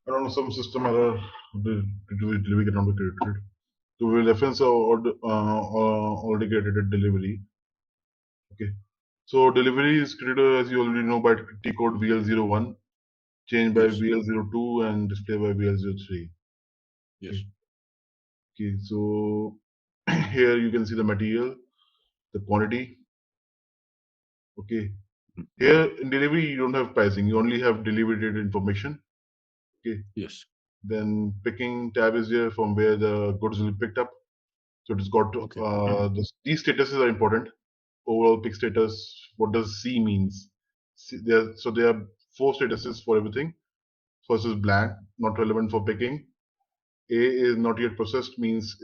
I don't know, some system error, the delivery cannot be created. So we will reference already created a delivery. Okay. So delivery is created, as you already know, by T code VL01, changed by Yes. VL02, and display by VL03. Yes. Okay. So here you can see the material, the quantity. Okay. Mm. Here in delivery, you don't have pricing. You only have delivery date information. Okay. Yes. Then picking tab is there from where the goods will be picked up. So it's got Okay. these statuses are important. Overall pick status. What does C means? So there are 4 statuses for everything. First is blank, not relevant for picking. A is not yet processed, means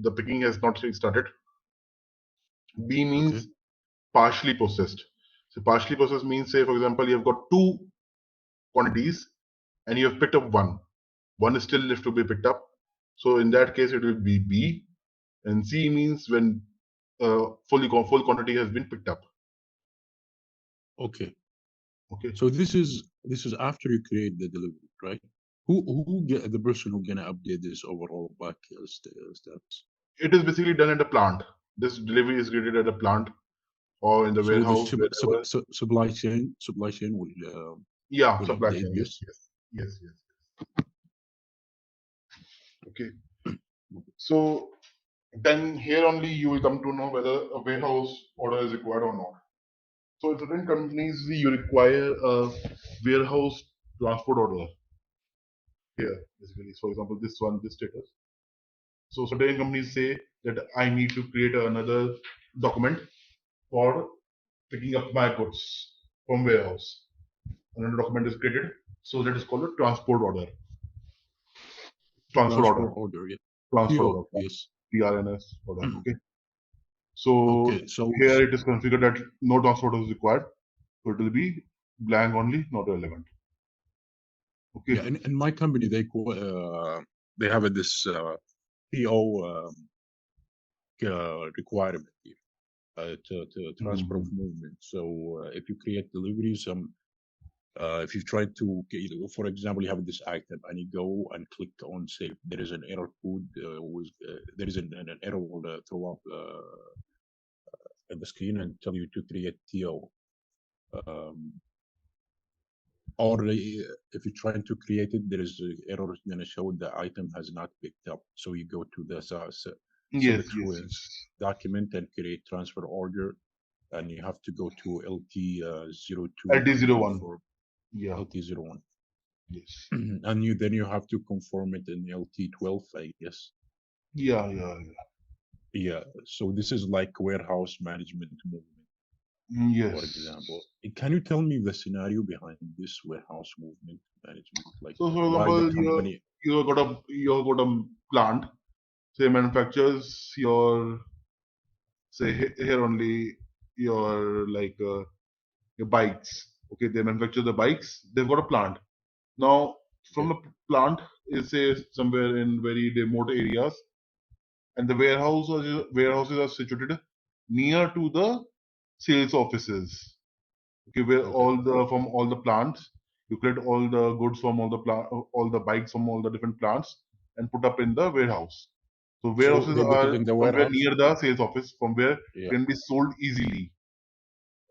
the picking has not yet started. B means Okay. partially processed. So partially processed means, say for example, you have got 2 quantities and you have picked up one. One is still left to be picked up. So in that case, it will be B. And C means when full quantity has been picked up. Okay. Okay. So this is after you create the delivery, right? Who get the person who gonna update this overall back steps? It is basically done at a plant. This delivery is created at a plant or in the So the warehouse, wherever. supply chain Yeah, will supply update chain. Yes, this. yes. Okay. So then here only you will come to know whether a warehouse order is required or not. So in certain companies, you require a warehouse transport order. Here, basically, for example, this one, this status. So certain companies say that I need to create another document for picking up my goods from warehouse. Another document is created. So that is called a transport order. Transfer order. Transport order, yeah. Transfer PO, order. yes. TRNS order. Okay. So Okay, so here it is configured that no transport order is required. So it will be blank only, not relevant. Okay. yeah, in my company they have this PO requirement here to transfer of movement. So if you create deliveries, if you try to, for example, you have this item and you go and click on save, there is an error code. There is an error will throw up at the screen and tell you to create TO. Or if you're trying to create it, there is an error going to show the item has not picked up. So you go to the Yes. document and create transfer order, and you have to go to LT02 LT01. Yeah. LT01. Yes. And then you have to conform it in LT12, I guess. Yeah. Yeah. So this is like warehouse management movement, Yes. for example. Can you tell me the scenario behind this warehouse movement management? Like, So for why the example, company? you got a plant, say manufactures your, say here only your your bikes. Okay, they manufacture the bikes. They've got a plant. Now from Okay. the plant is, say, somewhere in very remote areas, and the warehouses are situated near to the sales offices. Okay, where Okay. from all the plants, you collect all the goods from all the bikes from all the different plants, and put up in the warehouse. So So warehouses they put it are in the somewhere warehouse. near the sales office, from where Yeah. can be sold easily.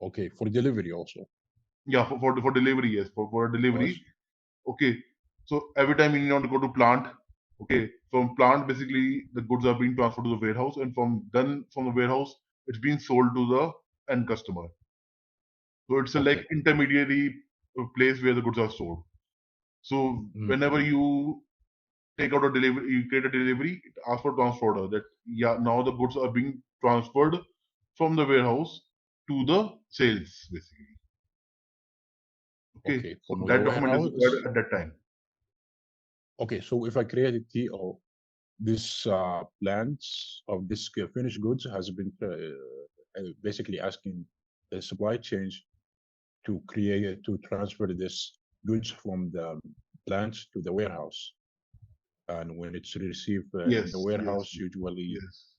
Okay. For delivery also. Yeah, for delivery, yes, for delivery. Yes. Okay, so every time you need to go to plant. Okay, from plant basically the goods are being transferred to the warehouse, and from the warehouse it's being sold to the end customer. So it's a Okay. intermediary place where the goods are sold. So whenever you take out a delivery, you create a delivery, it asks for transfer order that now the goods are being transferred from the warehouse to the sales basically. Okay, Okay. so From the that document is required warehouse. at that time. Okay. So if I create a TO, this plants of this finished goods has been basically asking the supply chain to transfer this goods from the plants to the warehouse. And when it's received in the Yes, warehouse, usually yes.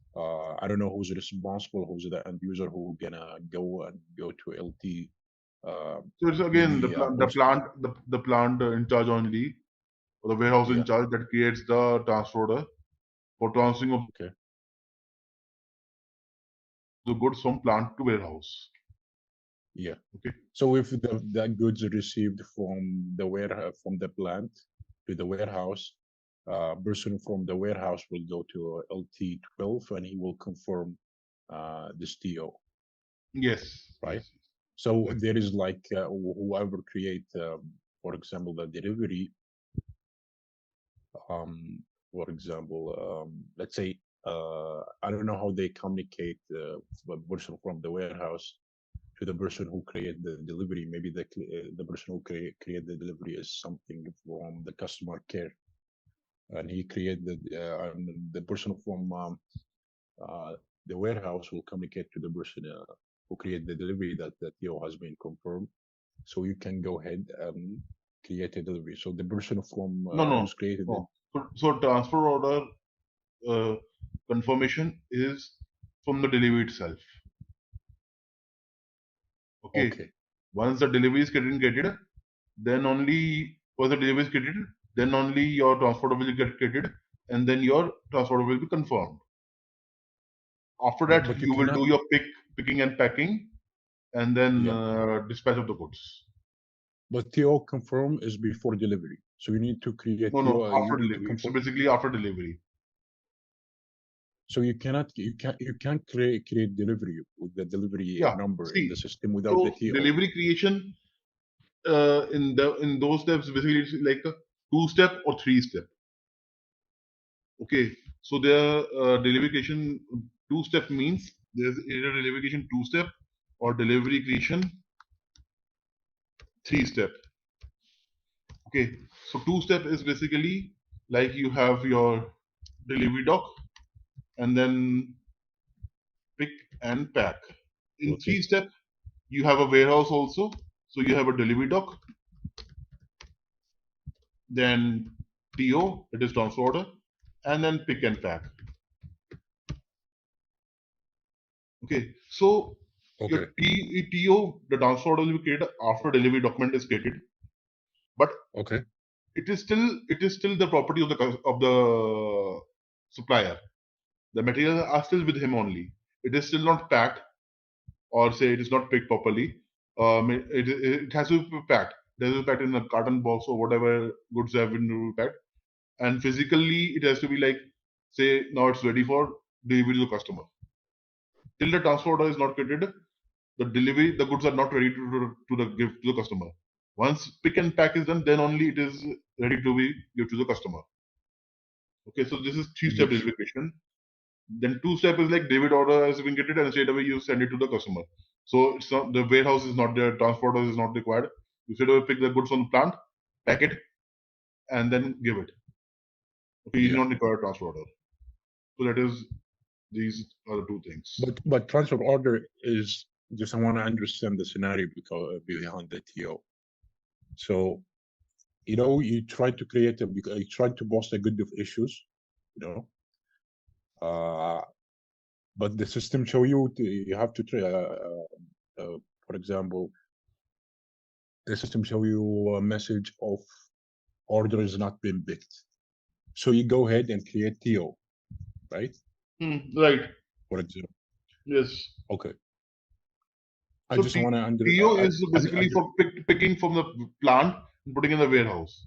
I don't know who's responsible, who's the end user who gonna go to LT. So it's again Maybe the plant in charge only. or the warehouse Yeah. in charge that creates the transfer order for transferring of Okay. the goods from plant to warehouse. Yeah. Okay. So if the goods are received from the from the plant to the warehouse, person from the warehouse will go to LT12 and he will confirm this TO, Yes. right? Yes. So Exactly. there is like whoever create, for example, the delivery. For example, let's say I don't know how they communicate the person from the warehouse to the person who create the delivery. Maybe the person who create the delivery is something from the customer care, and he create and the person from uh, the warehouse will communicate to the person who create the delivery that the TO has been confirmed. So you can go ahead and create a delivery. So the person from No. who's created it. So transfer order confirmation is from the delivery itself. Okay. Okay. Once the delivery is getting created, then only once the delivery is created, then only your transfer order will get created, and then your transfer order will be confirmed. After that, But you you will cannot. do your picking and packing, and then Yeah. dispatch of the goods. But TO confirm is before delivery. So you need to create No, TO. You after need to delivery. So confirm. basically after delivery. So you can't create delivery with the delivery Yeah. number in the See, system without the so TO. delivery creation in those steps basically it's like a 2-step or 3-step. Okay. So the delivery creation 2-step means there's either delivery creation 2-step or delivery creation 3-step. Okay. So 2-step is basically like you have your delivery dock and then pick and pack. In Okay. 3-step, you have a warehouse also. So you have a delivery dock, then TO, it is transfer order, and then pick and pack. Okay. So your Okay. TO, the transfer order will be created after delivery document is created. But Okay. it is still the property of the supplier. The materials are still with him only. It is still not packed, or say it is not picked properly. It has to be packed. It has to be packed in a carton box or whatever goods have been packed. And physically, it has to be like, say, now it's ready for delivery to the customer. Till the transfer order is not created, the goods are not ready to the give to the customer. Once pick and pack is done, then only it is ready to be give to the customer. Okay, so this is 3-step Yes. delivery question. Then 2-step is like delivery order has been created and straight away you send it to the customer. So it's not the warehouse is not there, transporter is not required. You straight away pick the goods from the plant, pack it, and then give it. Okay, you do Yeah. not require a transfer order. So that is these are the two things. But transfer order is just, I want to understand the scenario because behind the TO. So you try to create you try to post a good of issues, but the system show you have to try. For example, the system show you a message of order has not been picked. So you go ahead and create TO, right? Right. For example. Yes. Okay. I So just want to TO is basically for picking from the plant and putting in the warehouse.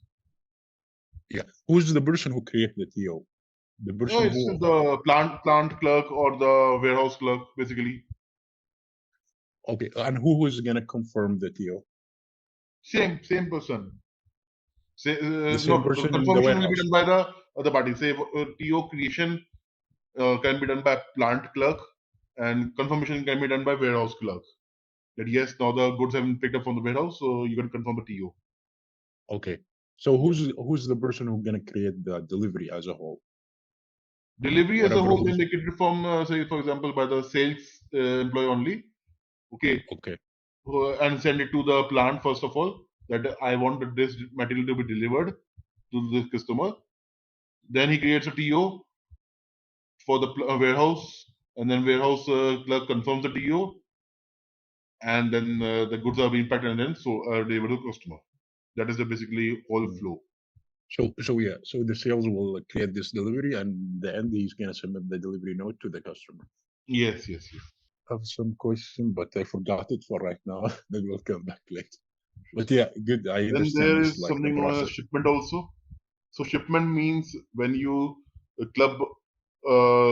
Yeah. Who's the person who created the TO? The person No, it's who. the plant clerk or the warehouse clerk, basically. Okay. And who is gonna confirm the TO? Same person. The No, same person in the confirmation will be warehouse. done by the other party. Say TO creation can be done by plant clerk, and confirmation can be done by warehouse clerk. That yes, now the goods have been picked up from the warehouse, so you can confirm the TO. Okay. So who's the person who's gonna create the delivery as a whole? Delivery as a Whatever whole who's. can be created from, say, for example, by the sales employee only. Okay. Okay. And send it to the plant first of all. That I want this material to be delivered to the customer. Then he creates a TO for the warehouse, and then warehouse clerk confirms the TO, and then the goods are being packed and then delivered to the customer. That is the basically whole Mm. flow. So yeah, so the sales will create this delivery, and the end he's gonna submit the delivery note to the customer. Yes. I have some question, but I forgot it for right now. Then we'll come back later. But yeah, good. I Then understand there this, is like the something known as process. shipment also. So shipment means when you club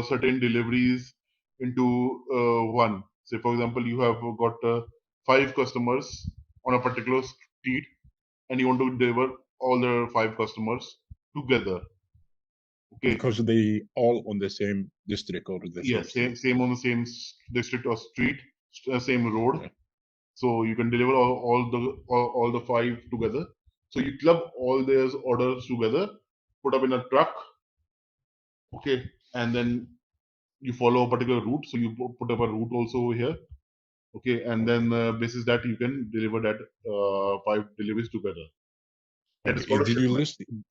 certain deliveries into one. Say for example, you have got 5 customers on a particular street, and you want to deliver all the 5 customers together. Okay. Because they all on the same district or the same Yes, street. same on the same district or street, same road. Yeah. So you can deliver all the 5 together. So you club all those orders together, put up in a truck, okay, and then you follow a particular route. So you put up a route also over here, okay, and then basis that you can deliver that 5 deliveries together. That is Okay. called a shipment.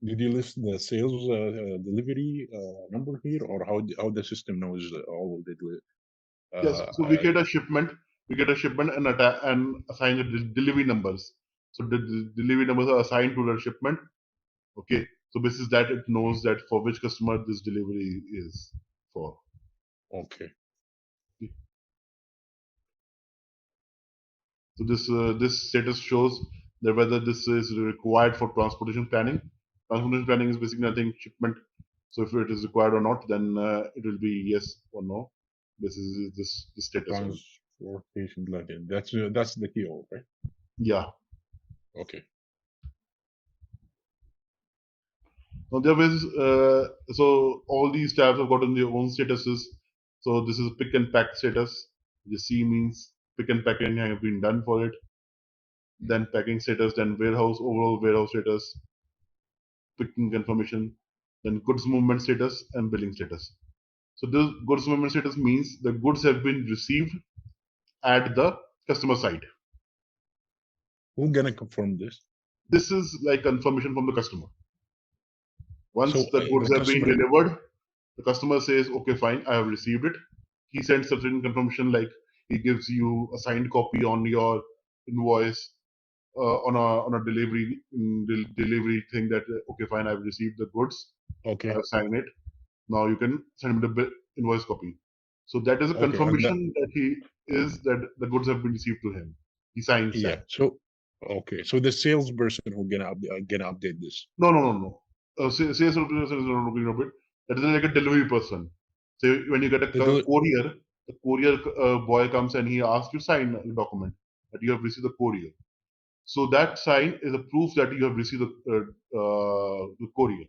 Did you list the sales delivery number here, or how the system knows all the Yes. So we get a shipment. We get a shipment and assign the delivery numbers. So the delivery numbers are assigned to the shipment. Okay. So this is that it knows that for which customer this delivery is for. okay. So this status shows that whether this is required for transportation planning. Transportation planning is basically nothing shipment. So if it is required or not, then it will be yes or no. This is this status. Transportation planning. That's the TO, right? Yeah. Okay. Now there is so all these tabs have gotten their own statuses. So this is pick and pack status. The C means pick and packing have been done for it. Then packing status, then warehouse, overall warehouse status, picking confirmation, then goods movement status and billing status. So this goods movement status means the goods have been received at the customer side. Who's gonna confirm this? This is like confirmation from the customer. Once So the goods the have been customer. delivered, the customer says, okay, fine, I have received it. He sends certain confirmation like he gives you a signed copy on your invoice on a delivery thing that okay, fine, I've received the goods. Okay. I've signed it. Now you can send me the invoice copy. So that is a Okay. And confirmation that the goods have been received to him. He signs yeah. that. So okay. So the salesperson who gonna update this. No. Sales representative is not looking at it. That is like a delivery person. So when you get a courier, the courier boy comes and he asks you sign a document that you have received the courier. So that sign is a proof that you have received the courier.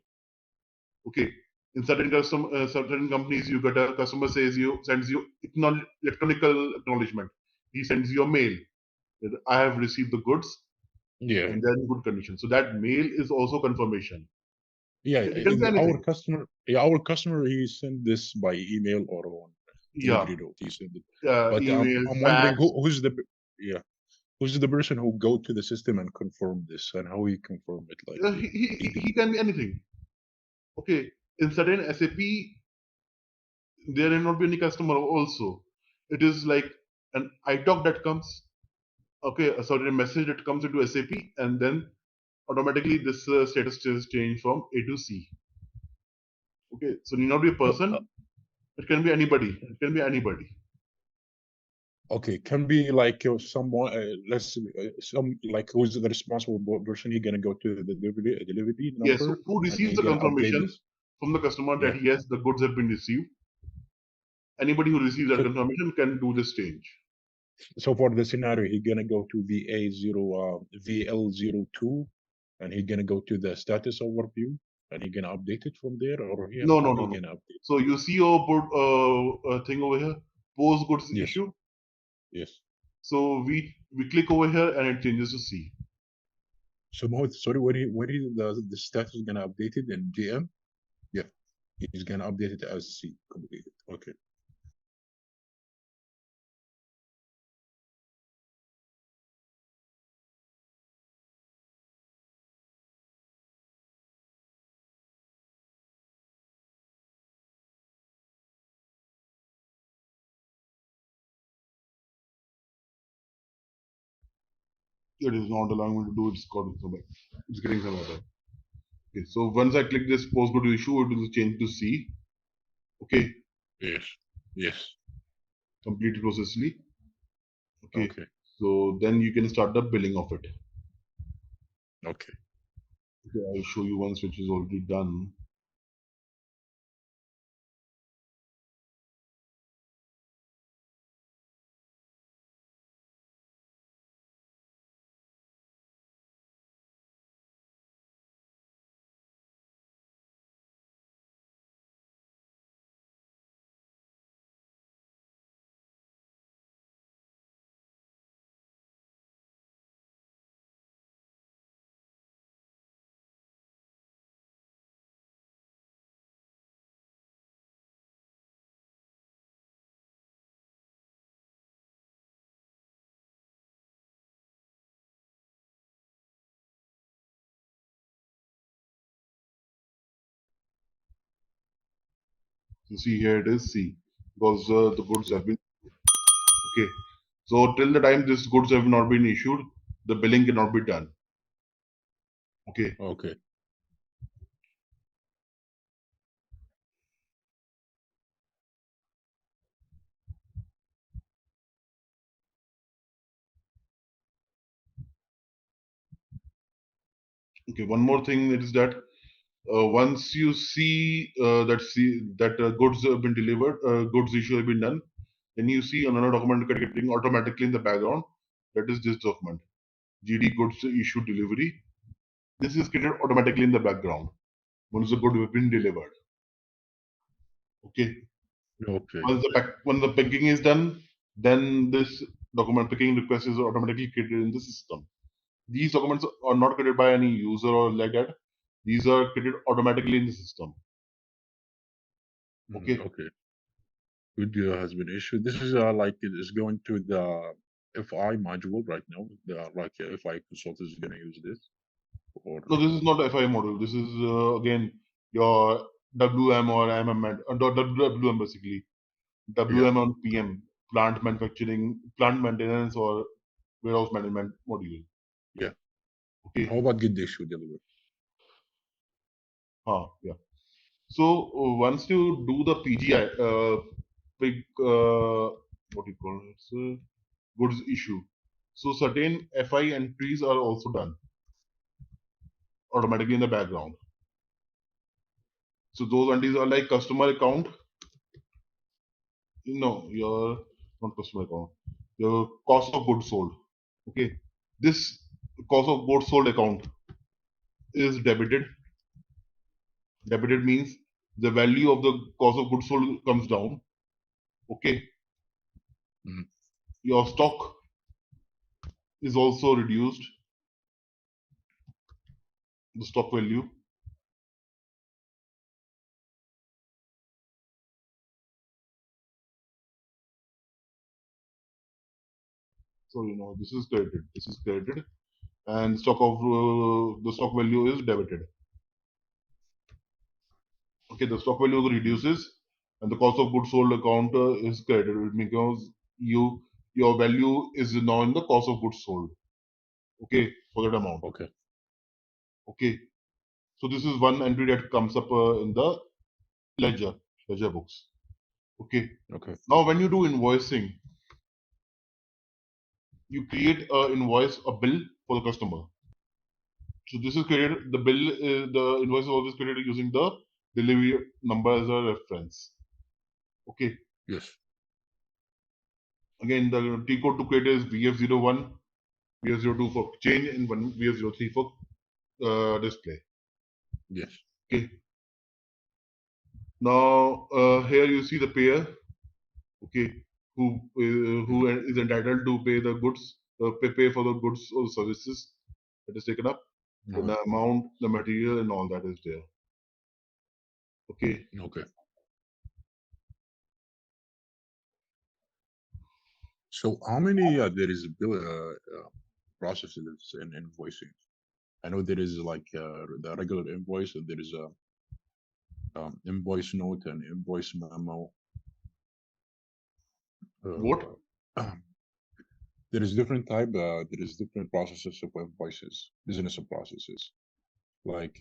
Okay. In certain companies, you get a customer sends you electronical acknowledgement. He sends you a mail that I have received the goods Yeah. and they're in good condition. So that mail is also confirmation. Yeah. It can be anything. Our customer, he sent this by email or on delivery note. He sent it. But Email, I'm wondering fax. who's the person who go to the system and confirm this, and how he confirm it? Like He can be anything. Okay. In certain SAP, there may not be any customer also. It is like an iTalk that comes. Okay, a certain message that comes into SAP, and then automatically this status is changed from A to C. Okay, so need not be a person. It can be anybody. It can be anybody. okay, can be like someone. Some like who's the responsible person? He gonna go to the delivery number. Yes. So who and he receives the gonna update confirmation this? from the customer Yeah. that yes, the goods have been received? Anybody who receives that So confirmation can do this change. so for the scenario, he gonna go to VL02, and he gonna go to the status overview, and he gonna update it from there, or No. how he gonna update? So you see your thing over here, post goods Yes. issue. Yes. So we click over here and it changes to C. So Mohit, sorry, when he the status gonna update it in GM? Yeah, he's gonna update it as C completed. Okay. It is not allowing me to do its coding. So it's getting some error. Okay, so once I click this post go to issue, it will change to C. Okay, Yes. Yes. complete processly. Okay, Okay. so then you can start the billing of it. Okay. Okay, I'll show you once which is already done. So see here it is C because the goods have been okay. So till the time these goods have not been issued, the billing cannot be done. Okay. Okay. Okay. One more thing is that once you see that goods have been delivered, goods issue have been done, then you see another document getting automatically in the background. That is this document, GD goods issue delivery. This is created automatically in the background once the good have been delivered. Okay. Okay. When the picking is done, then this document picking request is automatically created in the system. These documents are not created by any user or like that. These are created automatically in the system. Okay. Okay. Good has been issued. This is like it is going to the FI module right now. The like FI consultant is going to use this, or No, this is not FI model. This is again your WM or MM, WM basically. yeah. WM on PM, plant manufacturing, plant maintenance or warehouse management module. Yeah. Okay. How about get the issue delivered? Yeah. So once you do the PGI, big what do you call it? It's a goods issue. So certain FI entries are also done automatically in the background. So those entries are like customer account. No, your not customer account. Your cost of goods sold. Okay. This cost of goods sold account is debited. Debited means the value of the cost of goods sold comes down. Okay. Mhm. Your stock is also reduced. The stock value. So this is credited. This is credited, and the stock value is debited. Okay, the stock value reduces, and the cost of goods sold account is credited because your value is now in the cost of goods sold. Okay, for that amount. Okay. Okay, so this is one entry that comes up in the ledger books. Okay, Okay. now when you do invoicing, you create a invoice, a bill for the customer. So this is created, the invoice is always created using the delivery number as a reference. Okay. Yes. Again, the T code to create is VF01, VF02 for change, and one VF03 for display. Yes. Okay. Now here you see the payer. Okay, who is entitled to pay the goods, pay for the goods or services that is taken up. Then Okay. the amount, the material, and all that is there. Okay. Okay. So how many there is bill processes in invoicing? I know there is like the regular invoice, and there is a invoice note and invoice memo. What? There is different type. There is different processes of invoices, business processes. Like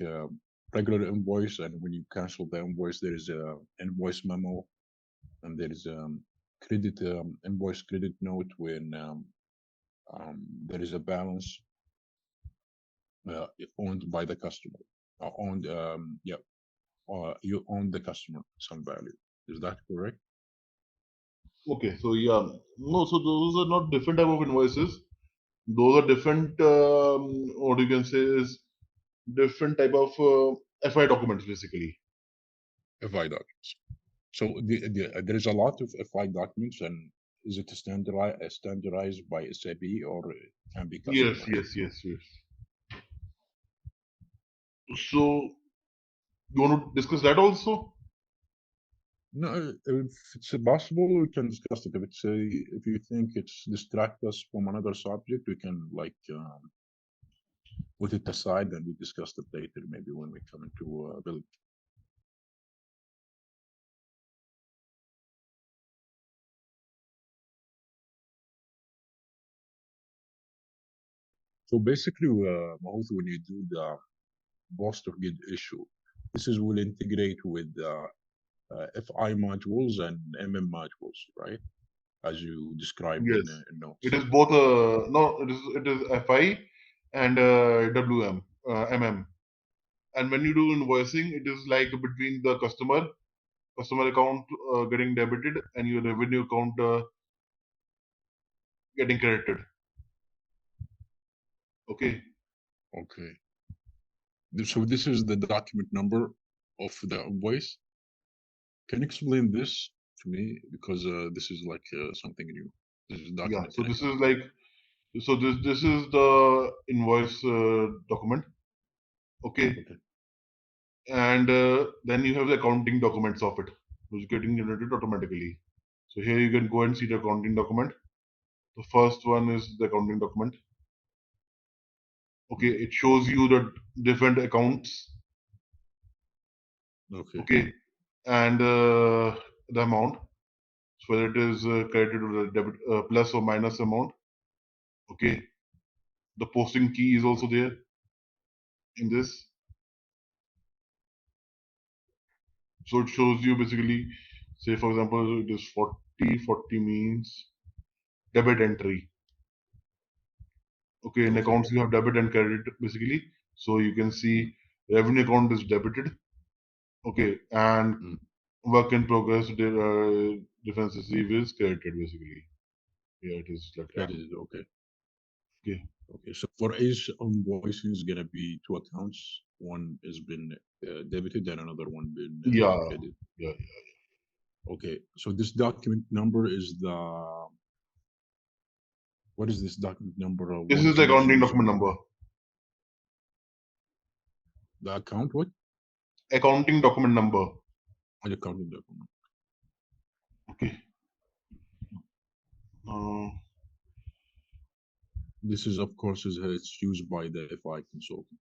regular invoice, and when you cancel the invoice, there is a invoice memo, and there is credit invoice credit note when there is a balance owned by the customer, owned you own the customer some value. Is that correct? Okay, so yeah, no, so those are not different type of invoices. Those are different, what you can say is different type of FI documents basically. FI documents. So there is a lot of FI documents, and is it standardized by SAP or it can be Yes, customized? yes. So you want to discuss that also? No, if it's possible, we can discuss it. If it's if you think it's distract us from another subject, we can like put it aside and we discuss it later, maybe when we come into build. So basically, Mahout, when you do the post or git issue, this is will integrate with FI modules and MM modules, right? As you described Yes. in notes. It is both. No, it is FI and WM, MM. And when you do invoicing, it is like between the customer account getting debited and your revenue account getting credited. Okay. Okay. So this is the document number of the invoice. Can you explain this to me? Because this is like something new. This is Yeah. document. So this is like, so this is the invoice document. Okay. And then you have the accounting documents of it, which is getting generated automatically. So here you can go and see the accounting document. The first one is the accounting document. Okay, it shows you the different accounts. Okay. Okay, and the amount, so whether it is credited or debit, plus or minus amount. Okay, the posting key is also there in this. So it shows you basically, say for example, it is 40 means debit entry. Okay, in Okay. accounts you have debit and credit basically. So you can see revenue account is debited. Okay, and work in progress, difference received is credited basically. Yeah, it is like That that. is okay. Okay. Okay. So for each invoice is gonna be two accounts. One has been debited and another one been Yeah. credited. Yeah. Okay. So this document number is the what is this document number? This is the accounting 100? document number. The account what? Accounting document number. The accounting document. Okay. This is of course is it's used by the FI consultant.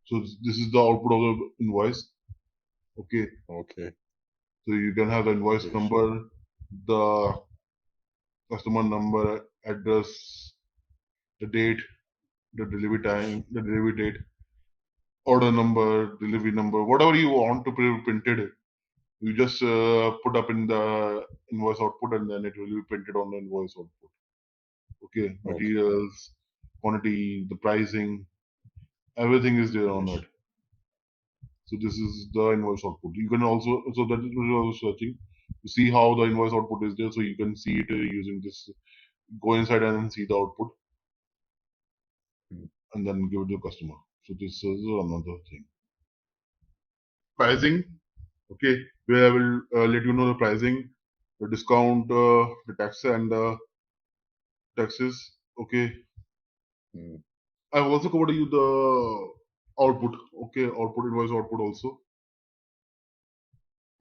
So this is the output of the invoice. Okay. Okay. So you can have the invoice Yes. number, the customer number, address, the date, the delivery time, the delivery date, order number, delivery number, whatever you want to printed. You just put up in the invoice output and then it will be printed on the invoice output. Okay, materials, quantity, the pricing, everything is there on it. So this is the invoice output. You can also, so that is what I was searching to see how the invoice output is there. So you can see it using this, go inside and then see the output and then give it to the customer. So this is another thing. Pricing. Okay, where I will let you know the pricing, the discount, the tax and the taxes. Okay. I've also covered you the output. Okay, output invoice output also.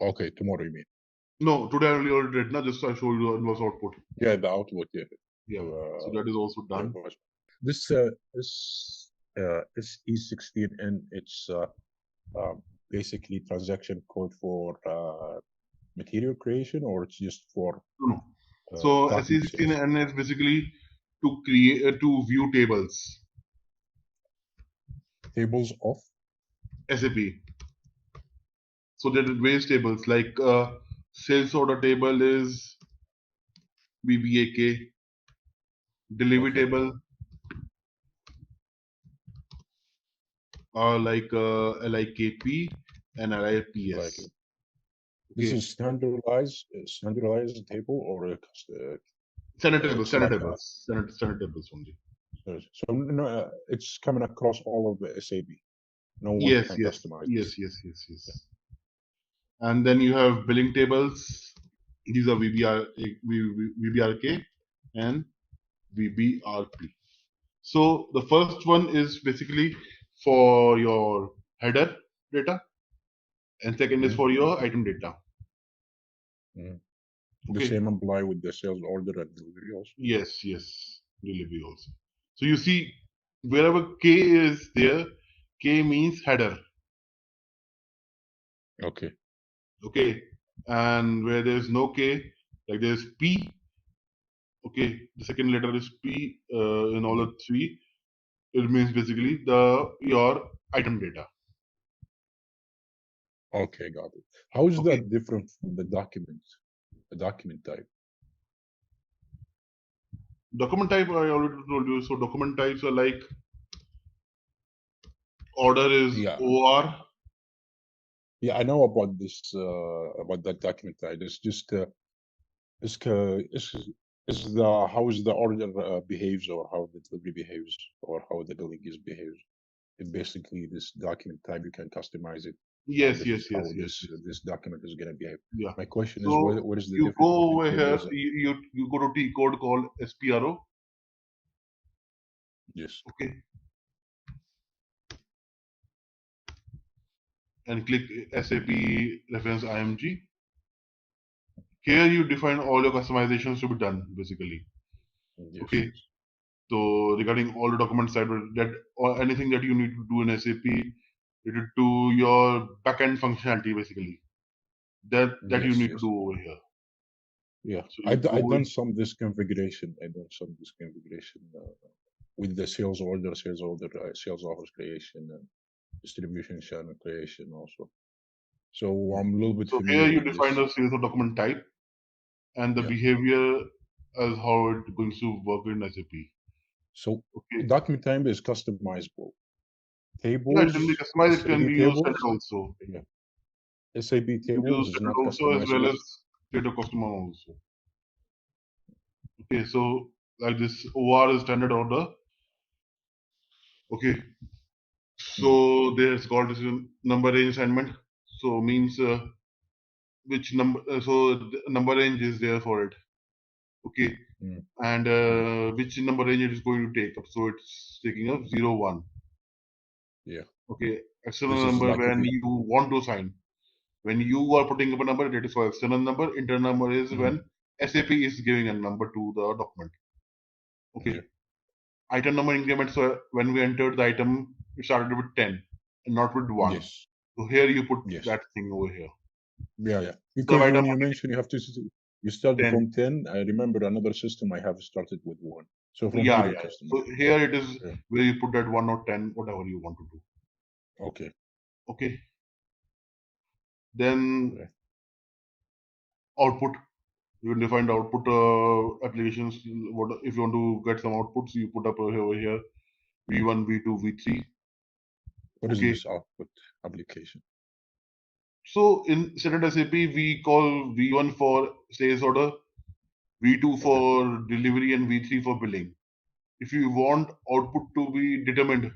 Okay, tomorrow you mean? No, today I already did. Not just I showed you the invoice output. Yeah, the output. Yeah. Yeah. So that is also done. this E16, and it's basically transaction code for material creation, or it's just for No. So document sales? SE16N is basically to create to view tables. Tables of SAP. So there are various tables like sales order table is VBAK, delivery Okay. table are like LIKP and LIPS. Like this is standardized table, or standard tables, it's standard like tables, standard tables only. so no, it's coming across all of the SAP. No one Yes, can yes, customize yes, this. yes, yes, yes. And then you have billing tables. These are VBRK and VBRP. So the first one is basically for your header data, and second is for your item data. The same apply with the sales order and delivery also. Yes, yes, delivery also. So you see, wherever K is there, K means header. Okay. Okay, and where there is no K, like there is P. Okay, the second letter is P in all the three. It means basically your item data. Okay, got it. How is Okay. that different from the document type? Document type, I already told you. So document types are like order is OR. Yeah, I know about this about that document type. It's just is the how is the order behaves, or how the delivery behaves, or how the billing is behaves. It basically this document type you can customize it. Yes, this yes, is yes, how yes. this document is going to behave. Yeah. My question So is, what is the you difference go between over here, tables? you go to T code called SPRO. Yes. Okay. And click SAP reference IMG. Here you define all your customizations to be done, basically. Yes. Okay. So regarding all the documents that or anything that you need to do in SAP related to your backend functionality, basically. That you need to do over here. Yeah, So I done some this configuration. I done some this configuration with the sales order, sales offers creation, and distribution channel creation also. So I'm a little bit so familiar here you with define this. the sales of document type and the behavior as how it's going to work in SAP. So document type is customizable. Tables, yeah, it can be customized. It can be used standard also. Yeah. SAP tables is not also as well customizable. as data customer also. Okay, so like this OR is standard order. Okay, so there's called this number range assignment. So means which number. So the number range is there for it. Okay, and which number range it is going to take up. So it's taking up 0, 1. Yeah. Okay, external number when you want to assign. When you are putting up a number, it is for external number. Internal number is when SAP is giving a number to the document. Okay. Item number increments. So when we entered the item, it started with 10 and not with 1. Yes. So here you put that thing over here. Yeah. Because when you mention you have to, you started from 10. I remember another system I have started with 1. So from here, So here it is where you put that 1 or 10, whatever you want to do. Okay. Okay. Then output. You can define the output applications. What if you want to get some outputs, you put up over here V1, V2, V3. What is this output application? So in standard SAP, we call V1 for sales order, V2 for delivery, and V3 for billing. If you want output to be determined,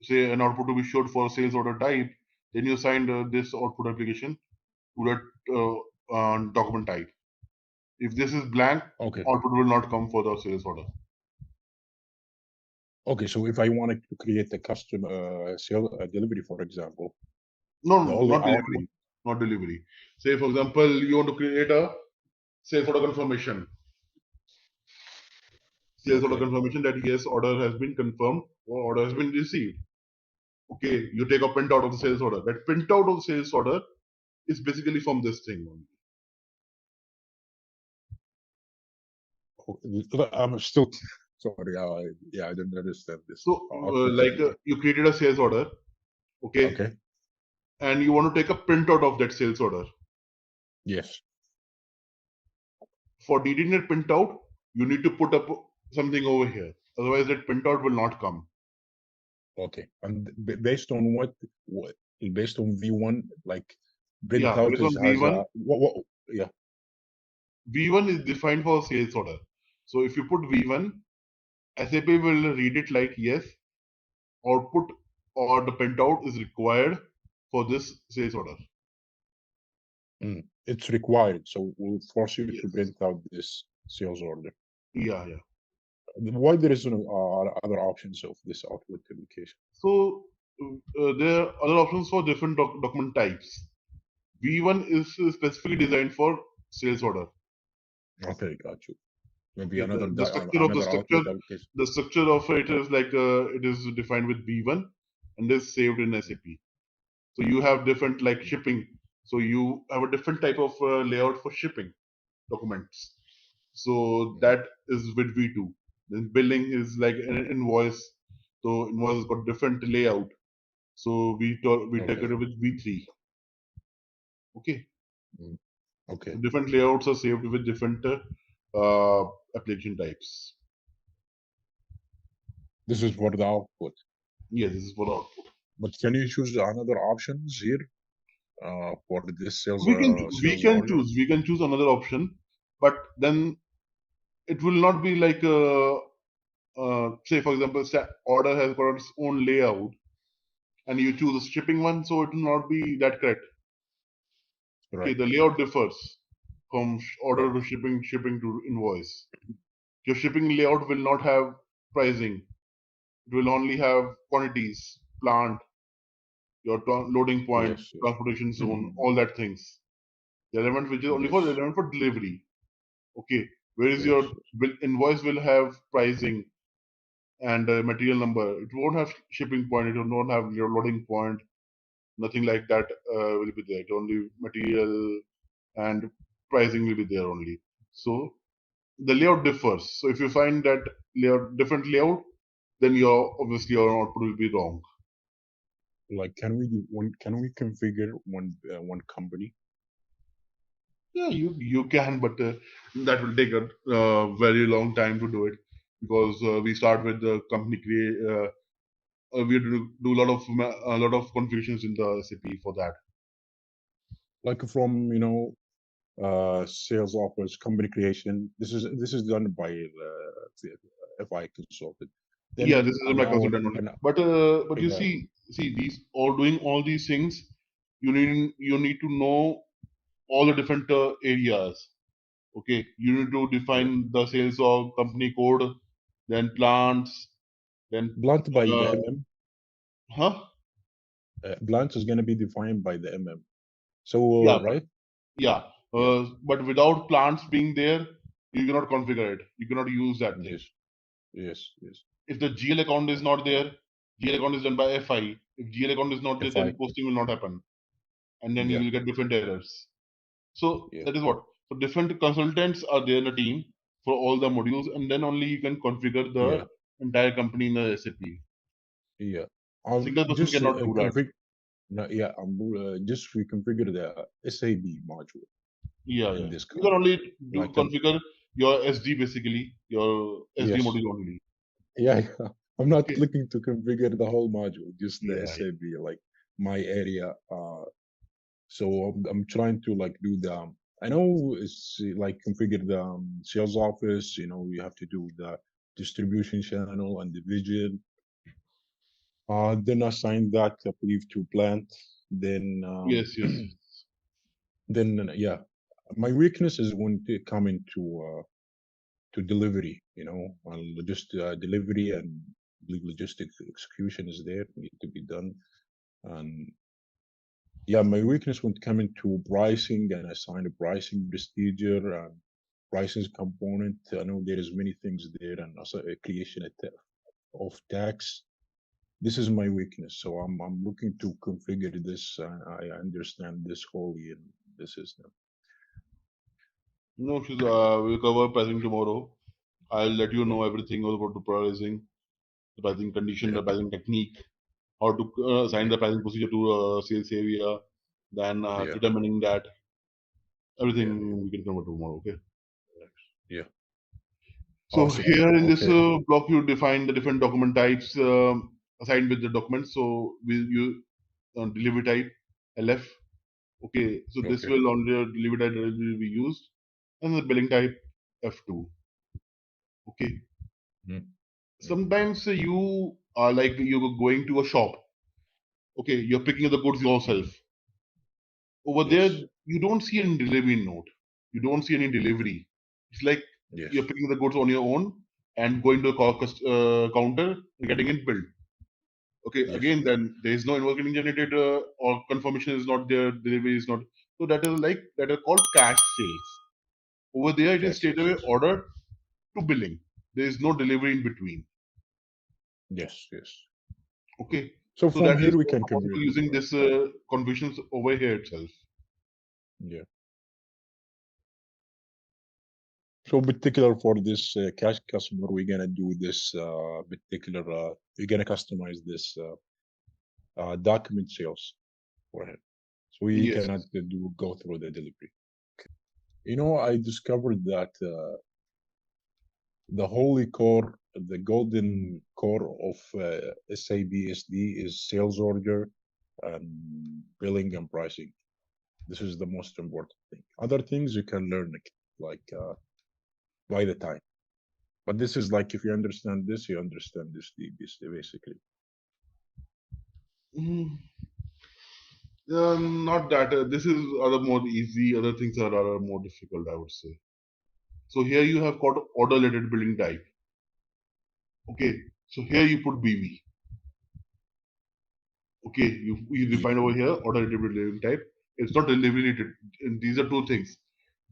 say an output to be showed for sales order type, then you assign this output application to that document type. If this is blank, output will not come for the sales order. Okay, so if I wanted to create a custom delivery, for example. No, not delivery. Not delivery. Say, for example, you want to create a sales order confirmation. sales order Okay. confirmation that yes, order has been confirmed or order has been received. Okay, you take a printout of the sales order. That printout of the sales order is basically from this thing only. I'm still sorry. I don't understand this. So, like Continue. you created a sales order, okay, Okay. and you want to take a printout of that sales order. Yes. For reading that printout, you need to put up something over here. Otherwise, that printout will not come. Okay. And based on what? Based on V1, like Yeah, printout based on has V1, a what? Yeah. V1 is defined for sales order. So if you put V1, SAP will read it like yes, output or the printout is required for this sales order. It's required, so we'll force you to Yes. print out this sales order. Yeah. Why there is no other options of this output communication? So there are other options for different document types. V1 is specifically designed for sales order. Okay, got you. Maybe Okay, another the structure of the another structure, output application. the structure of it is like it is defined with V1 and is saved in SAP. So you have different like shipping. So you have a different type of layout for shipping documents. So that is with V2. Then billing is like an invoice. So invoice has got different layout. So we take Okay. it with V3. Okay. Mm, okay. So different layouts are saved with different application types. This is for the output. Yes, this is for output. But can you choose another options here for this sales We can sales order? we can choose another option, but then it will not be like say for example, order has got its own layout, and you choose a shipping one, so it will not be that correct. Okay, Right. the layout differs from order Right. to shipping to invoice. Your shipping layout will not have pricing. It will only have quantities, plant, your loading point, Yes. Yes. transportation zone, all that things. The element which is only for Yes. relevant for delivery. Okay, whereas Yes. your invoice will have pricing and material number. It won't have shipping point. It will not have your loading point. Nothing like that will be there. It only material and pricing will be there only. So the layout differs. So if you find that different layout, then obviously your output will be wrong. Like, can we configure one company? Yeah, you can, but that will take a very long time to do it because we start with the company create. We do a lot of configurations in the SAP for that. Like from sales offers, company creation. This is done by the FI consultant. Yeah, this Then is my now consultant only. and But you yeah, see these all doing all these things, you need to know all the different areas. Okay, you need to yeah. define the sales of company code, then plants, then Blunt by the uh, MM. huh? Blunt is going to be defined by the MM. So Yeah, right? yeah. Yeah. But without plants being there, you cannot configure it. You cannot use that thing. Yes. Yes. Yes. If the GL account is not there, GL account is done by FI. If GL account is not there, FI. then posting will not happen, and then you Yeah. will get different errors. So Yeah. that is what. So different consultants are there in the team for all the modules, and then only you can configure the Yeah. entire company in the SAP. Yeah. Single person Just cannot do that. config. No, yeah. Just reconfigure the SAB module Yeah. in this You can company. only do Like configure your SD basically, your SD yes. module only. Yeah. I'm not Okay. looking to configure the whole module, just the Yeah. SAB, like my area. So I'm trying to like do the. I know it's like configure the sales office. You have to do the distribution channel and division. Then assign that, I believe, to plant. Then Yes. then yeah, my weakness is when it coming to delivery. Just delivery and logistics execution is there, need to be done. And yeah, my weakness when coming to pricing and assign a pricing procedure. prices component. I know there is many things there, and also a creation of tax. This is my weakness, so I'm looking to configure this. I understand this wholly in the system. No, we'll cover pricing tomorrow. I'll let you know everything about the pricing, the pricing condition, the pricing technique, how to assign the pricing procedure to sales area, then determining that everything we can cover tomorrow. Okay. Yeah. So Awesome. here in this Okay. block, you define the different document types assigned with the documents. So we'll use delivery type LF. Okay, so this Okay. will only delivery type will be used, and the billing type F2. Okay. Sometimes you are like you're going to a shop. Okay, you're picking up the goods yourself. Over there, Yes. you don't see any delivery note. You don't see any delivery. It's like Yes. you're picking the goods on your own and going to the counter and getting it billed. Okay, Yes. again, then there is no invoice getting generated or confirmation is not there, delivery is not. So that is like that are called cash sales. Over there, it is Cash straight away sales. order to billing. There is no delivery in between. Yes. Yes. Okay, So so from that here is we can how convert. using this configurations over here itself. Yeah. So particular for this cash customer, we're gonna do this particular. We're gonna customize this document sales for him, so we Yes. cannot go through the delivery. You know, I discovered that the holy core, the golden core of SAP SD is sales order and billing and pricing. This is the most important thing. Other things you can learn like by the time. But this is like if you understand this, you understand this basically. Not that. This is other more easy. Other things are more difficult, I would say. So here you have got order related billing type. Okay. So here you put BV. Okay. You define over here order related billing type. It's not delivery related. And these are two things: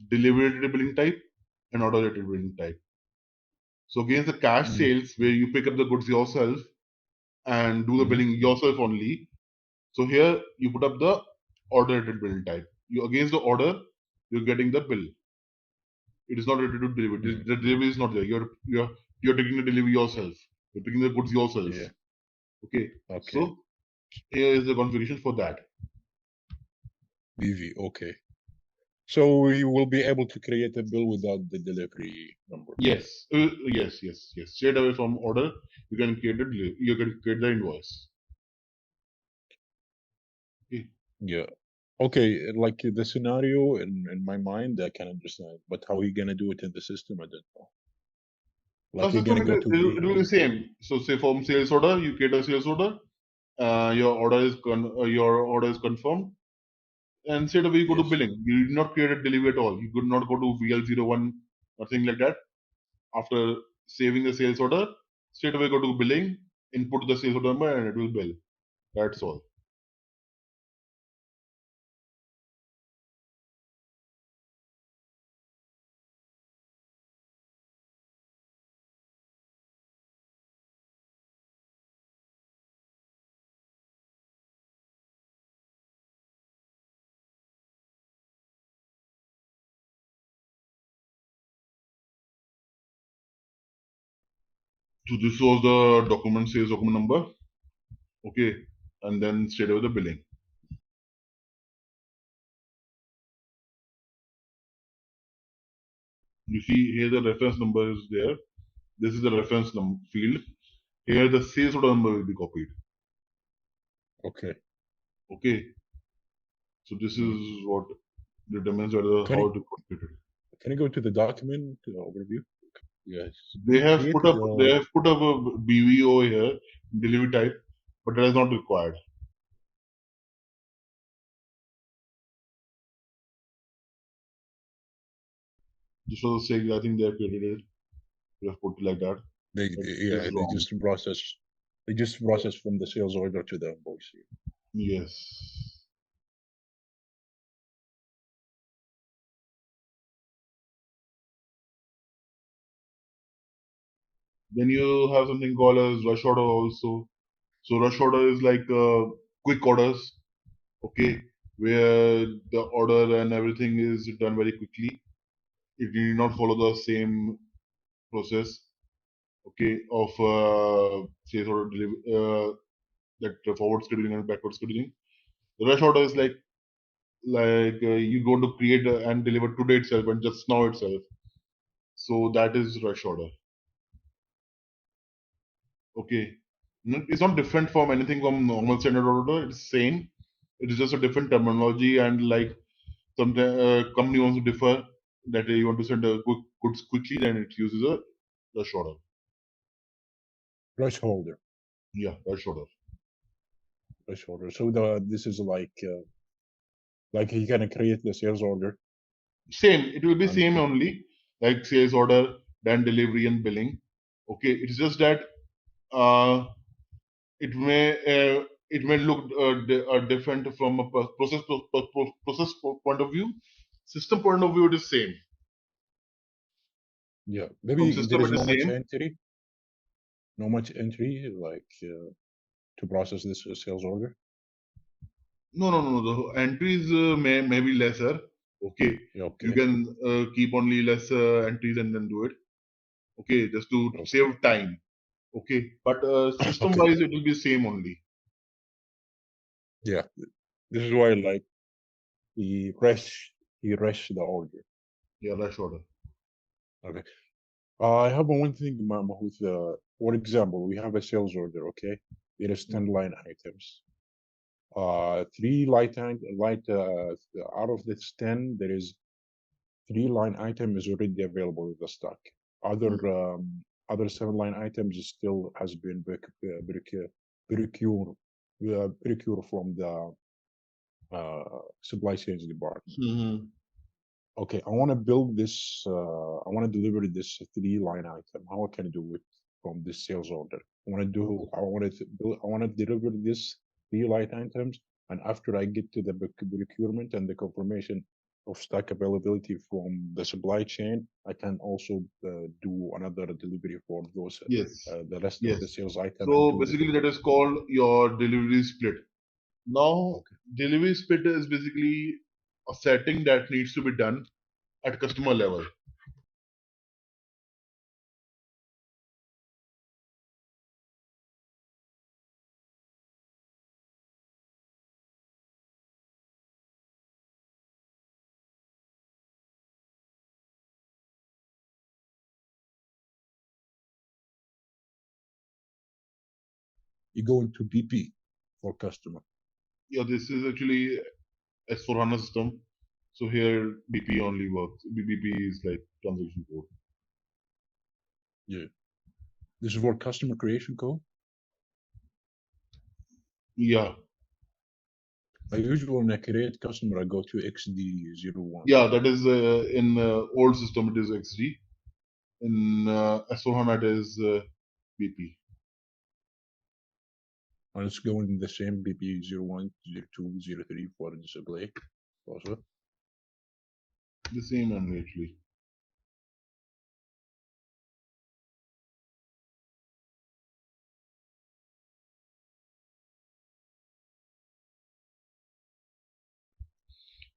delivery related billing type and order related billing type. So against the cash sales where you pick up the goods yourself and do the billing yourself only. So here you put up the order related billing type. You against the order, you're getting the bill. It is not related to delivery. The delivery is not there. You're taking the delivery yourself. You're taking the goods yourself. Yeah. Okay. Okay. So here is the configuration for that. BV. Okay. So we will be able to create a bill without the delivery number. Yes. Yes. Straight away from order, you can create you can create the invoice. Okay. Yeah. Okay, like the scenario in my mind, I can understand, but how are you gonna do it in the system? I don't know. Like you're gonna go to It will be the same. So say from sales order, you create a sales order. Your order is confirmed. And straight away you go to yes. billing. You did not create a delivery at all. You could not go to VL01 or thing like that. After saving the sales order, straight away go to billing, input the sales order number, and it will bill. That's all. So this was the document sales document number. Okay, and then straight away the billing. You see here the reference number is there. This is the reference field. Here the sales order number will be copied. Okay. Okay. So this is what determines whether Can how you to complete it. can you go to the document overview? Yes. They We have put created up a BVO here, delivery type, but that is not required. Just for the sake, I think they have created it. They have put it like that. they But this yeah is they wrong. just process from the sales order to the invoice. Yes. Then you have something called as rush order also. So rush order is like quick orders, okay, where the order and everything is done very quickly. It need not follow the same process, okay, of sales order that forward scheduling and backward scheduling. The rush order is like you're going to create and deliver today itself and just now itself. So that is rush order. Okay. It's not different from anything from normal standard order. It's same. It is just a different terminology, and like some company wants to differ that you want to send a goods quickly, then it uses a rush order. Rush order. Yeah, rush order. Rush order. So this is like you can create the sales order. Same. It will be And- same only like sales order, then delivery and billing. Okay. It's just that uh, it may look different from a process point of view. System point of view, it is same. Yeah, From maybe system, there is it is no much same. entry. No much entry like to process this sales order. No. The entries may be lesser. Okay. Yeah, You okay. can keep only less entries and then do it. Okay, just to Okay. save time. Okay, but system Okay. wise, it will be same only. Yeah, this is why like he rush the order. Yeah, rush order. Okay. I have one thing, with for example, we have a sales order. Okay, it is 10 line items. 3 out of this 10, there is 3 line item is already available in the stock. Other 7 line items still has been procured from the supply chain department. Mm-hmm. Okay, I want to build this. I want to deliver this 3 line item. How I can do it from this sales order? I want to do. I want to build. I want to deliver this 3 line items, and after I get to the procurement and the confirmation of stock availability from the supply chain, I can also do another delivery for those Yes. the rest of Yes. the sales item. So basically, that is called your delivery split. Now, Okay. delivery split is basically a setting that needs to be done at customer level. You go into BP for customer. Yeah, this is actually S/4HANA system. So here BP only works. BP is like transaction code. Yeah. This is for customer creation code. Yeah. I usually when I create customer, I go to XD01. Yeah, that is in old system it is XD. In S/4HANA it is BP. And it's going in the same BP 01, 02, 03 for display also. The same only actually.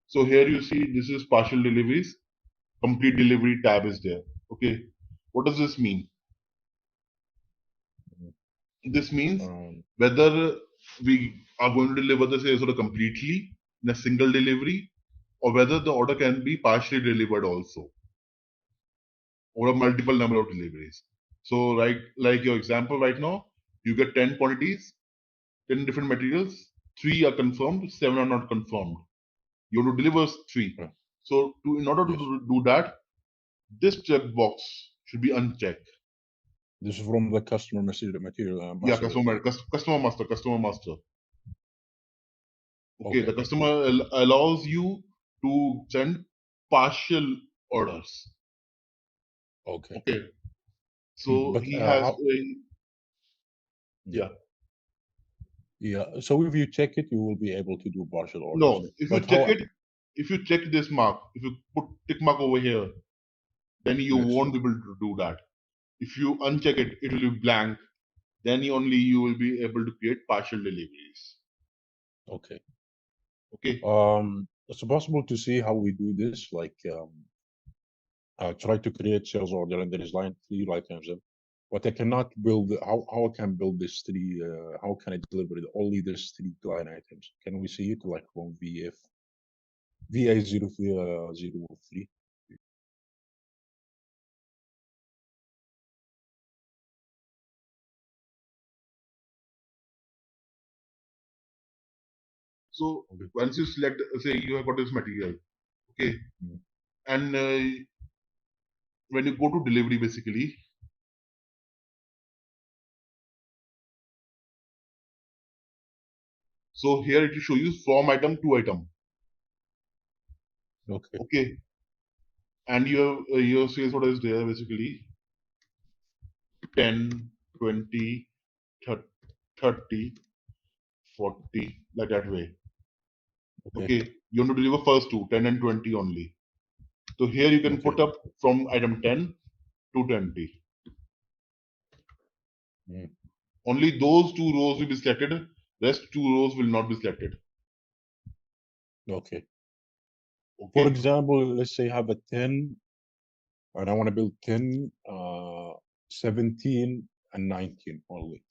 So here you see this is partial deliveries. Complete delivery tab is there. Okay. What does this mean? This means whether we are going to deliver the sales order completely in a single delivery or whether the order can be partially delivered also or a multiple number of deliveries. So like your example right now, you get 10 quantities, 10 different materials, 3 are confirmed, 7 are not confirmed. You have to deliver 3. Yeah. So in order to do that, this checkbox should be unchecked. This is from the customer material. Yeah, customer master. Okay, the customer allows you to send partial orders. Okay. Okay, so But he has yeah. So if you check it, you will be able to do partial orders. No, if you check this mark, if you put tick mark over here, then you won't be able to do that. If you uncheck it, it will be blank. Then only you will be able to create partial deliveries. Okay. Okay. It's possible to see how we do this. Like, try to create sales order and there is line 3 items, but I cannot build. How I can build this 3? How can I deliver it? Only this 3 line items. Can we see it like from VA03? So Okay. once you select, say you have got this material, okay, and when you go to delivery, basically, so here it will show you from item to item. Okay. Okay, and your sales order is there basically 10, 20, 30, 40, like that way. Okay, you want to deliver first two, 10 and 20 only. So here you can put up from item 10 to 20. Only those 2 rows will be selected. Rest 2 rows will not be selected. Okay. Okay. For example, let's say I have a 10 and I want to build 10, 17, and 19 only.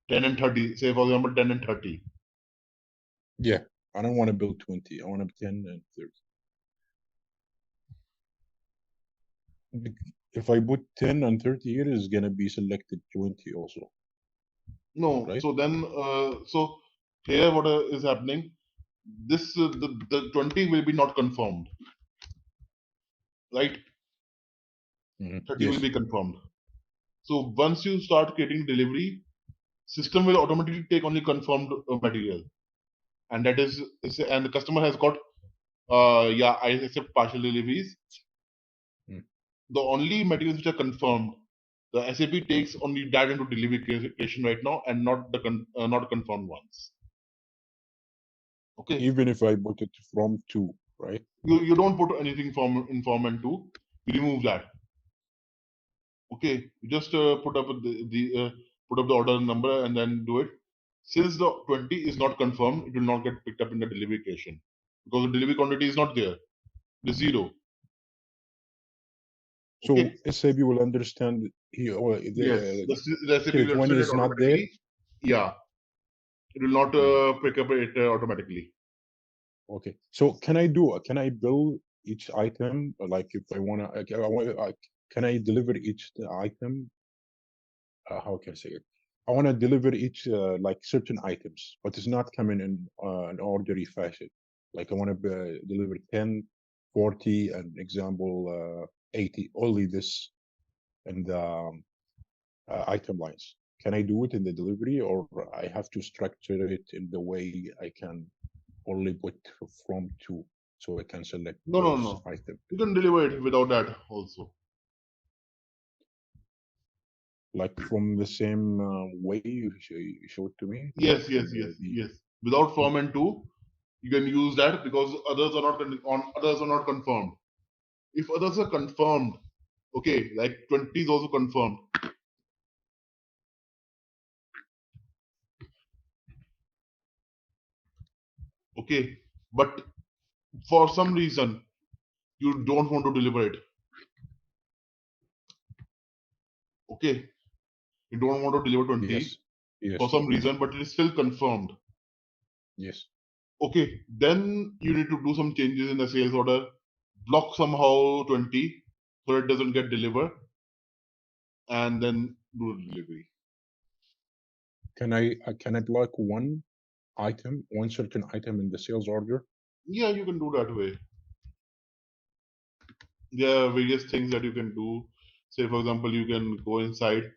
10 and 30. Say for example 10 and 30. Yeah, I don't want to build 20. I want to be 10 and 30. If I put 10 and 30 here, it's gonna be selected 20 also. No, right? so then so here what is happening? This the 20 will be not confirmed, right? 30 Yes. will be confirmed. So once you start creating delivery, system will automatically take only confirmed material, and that is and the customer has got yeah, I accept partial deliveries. The only materials which are confirmed, the SAP takes only that into delivery creation right now, and not the not confirmed ones. Okay. Even if I put it from 2, right? You don't put anything from inform and 2. You remove that. Okay. You just put up the order number and then do it. Since the 20 is not confirmed, it will not get picked up in the delivery creation because the delivery quantity is not there. It is 0. So Okay. SAP will understand here. Yes, the SAP will when understand it's it not there. automatically. Yeah, it will not pick up it automatically. Okay. So can I build each item? Like if I wanna, can I deliver each item? How can I say it? I want to deliver each like certain items, but it's not coming in an orderly fashion. Like I want to deliver 10, 40, and example 80. Only this and item lines. Can I do it in the delivery, or I have to structure it in the way I can only put from 2, so I can select No. item? You can deliver it without that also. Like from the same way you showed to me? Yes, Like yes. Without form and 2, you can use that because others are not confirmed. If others are confirmed, okay, like 20 is also confirmed. Okay, but for some reason you don't want to deliver it. Okay, you don't want to deliver 20 for some reason, but it is still confirmed. Yes. Okay, then you need to do some changes in the sales order, block somehow 20 so it doesn't get delivered, and then do the delivery. Can I block one certain item in the sales order? Yeah, you can do that way. There are various things that you can do. Say, for example, you can go inside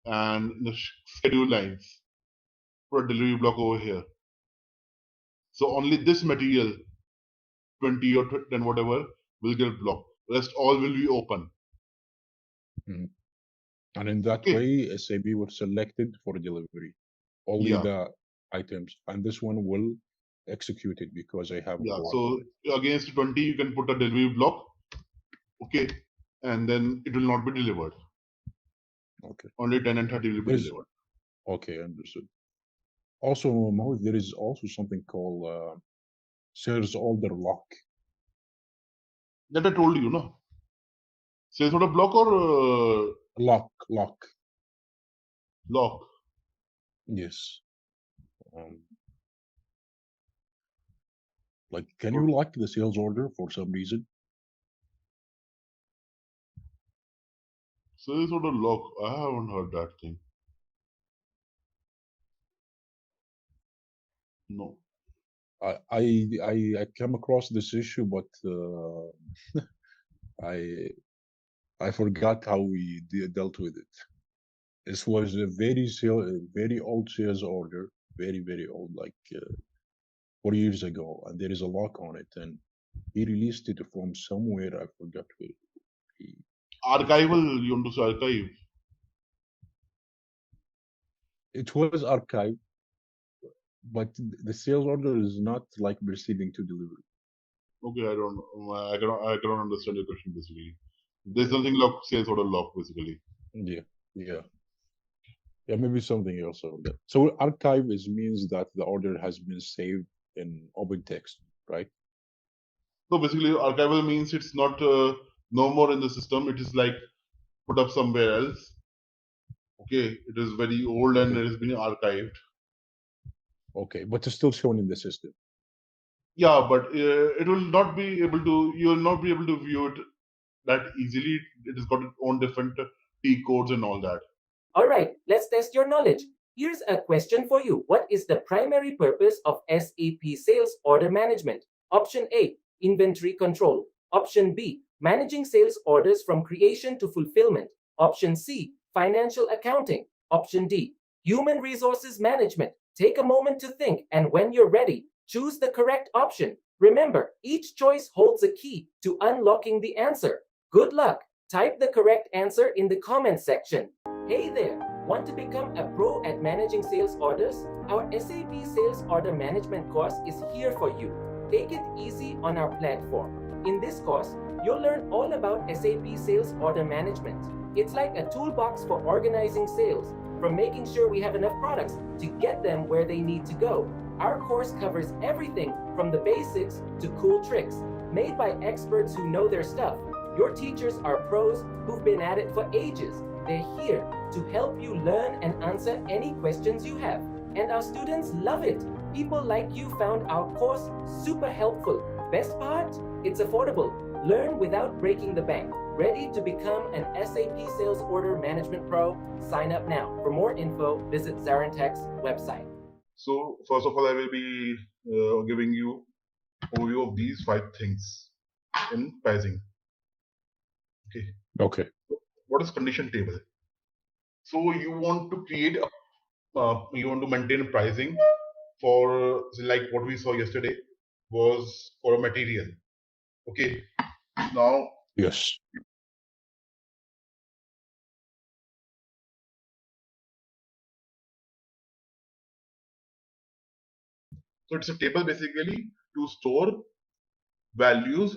and the schedule lines, put a delivery block over here. So only this material, 20 or 10, whatever, will get blocked. Rest all will be open. And in that way, SAP will select it for delivery. Only the items, and this one will execute it because I have. Yeah. So against 20, you can put a delivery block. Okay, and then it will not be delivered. Okay. Only 10 and 30 will be There's- delivered. Okay, understood. Also, Mahmoud, there is also something called sales order lock. That I told you, no? Sales order block or Lock. lock? Yes. Like, can you lock the sales order for some reason? Sales order lock. I haven't heard that thing. No. I came across this issue, but I forgot how we dealt with it. This was a very old sales order, very old, like 4 years ago, and there is a lock on it, and he released it from somewhere. I forgot where. Archival, you want to say archive? It was archived, but the sales order is not like proceeding to delivery. Okay, I cannot understand your question basically. There's something lock, sales order lock basically. Yeah, maybe something else on that. So archive means that the order has been saved in open text, right? So basically, archival means it's not no more in the system. It is like put up somewhere else. Okay, it is very old and Okay. it has been archived. Okay, but it's still shown in the system. Yeah, but it will not be able to. You will not be able to view it that easily. It has got its own different T codes and all that. All right, let's test your knowledge. Here's a question for you. What is the primary purpose of SAP Sales Order Management? Option A, inventory control. Option B, managing sales orders from creation to fulfillment. Option C, financial accounting. Option D, human resources management. Take a moment to think, and when you're ready, choose the correct option. Remember, each choice holds a key to unlocking the answer. Good luck. Type the correct answer in the comment section. Hey there! Want to become a pro at managing sales orders? Our SAP Sales Order Management course is here for you. Take it easy on our platform. In this course, you'll learn all about SAP Sales Order Management. It's like a toolbox for organizing sales, from making sure we have enough products to get them where they need to go. Our course covers everything from the basics to cool tricks, made by experts who know their stuff. Your teachers are pros who've been at it for ages. They're here to help you learn and answer any questions you have. And our students love it. People like you found our course super helpful. Best part? It's affordable. Learn without breaking the bank. Ready to become an SAP Sales Order Management Pro? Sign up now. For more info, visit ZaranTech's website. So first of all, I will be giving you overview of these 5 things in pricing. Okay. What is condition table? So you want to create you want to maintain pricing for like what we saw yesterday was for a material. Okay. Now Yes. so it's a table basically to store values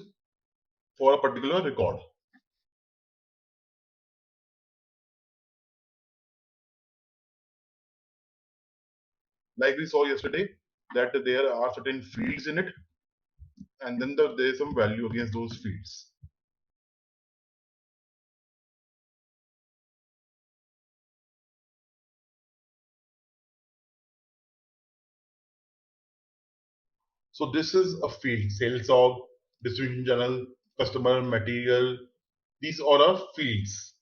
for a particular record. Like we saw yesterday, that there are certain fields in it, and then there is some value against those fields. So this is a field: sales org, distribution channel, customer, material. These all are fields.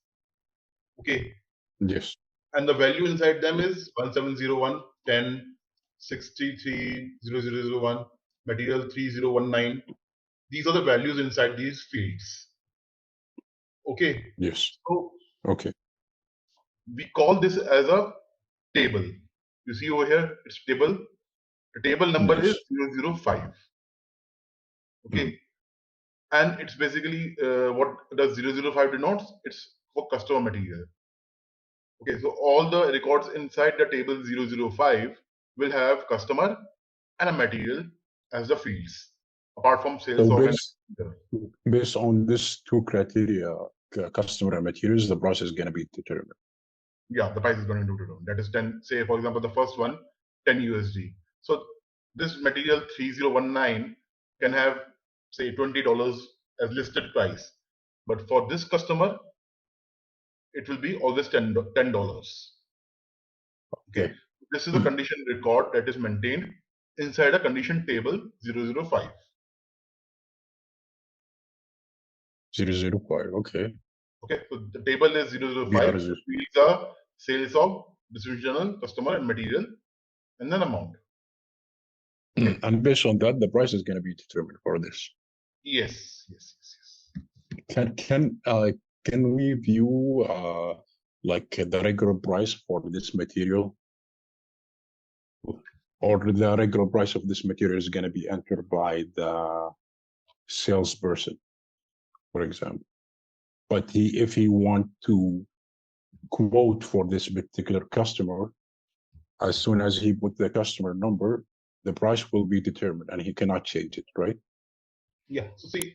Okay. Yes. And the value inside them is 1701, 10, 63, 0001, material 3019. These are the values inside these fields. Okay. Yes. So Okay. we call this as a table. You see over here, it's table. The table number Yes. is 005. Okay. And it's basically what does 005 denotes? It's for customer material. Okay, so all the records inside the table 005 will have customer and a material as the fields, apart from sales So org. based on these 2 criteria, customer and materials, the price is going to be determined. Yeah, the price is going to be down. That is 10. Say for example, the first one, 10 USD. So this material 3019 can have say $20 as listed price, but for this customer, it will be always $10. Okay. This is a condition record that is maintained inside a condition table 005. 005. Okay. Okay, so the table is 005. BRZ. The fields are sales of distribution channel, customer, and material, and then amount. Okay. And based on that, the price is going to be determined for this. Yes. Can we view like the regular price for this material, or the regular price of this material is going to be entered by the salesperson, for example? But if he want to quote for this particular customer, as soon as he put the customer number, the price will be determined and he cannot change it, right? Yeah. So see,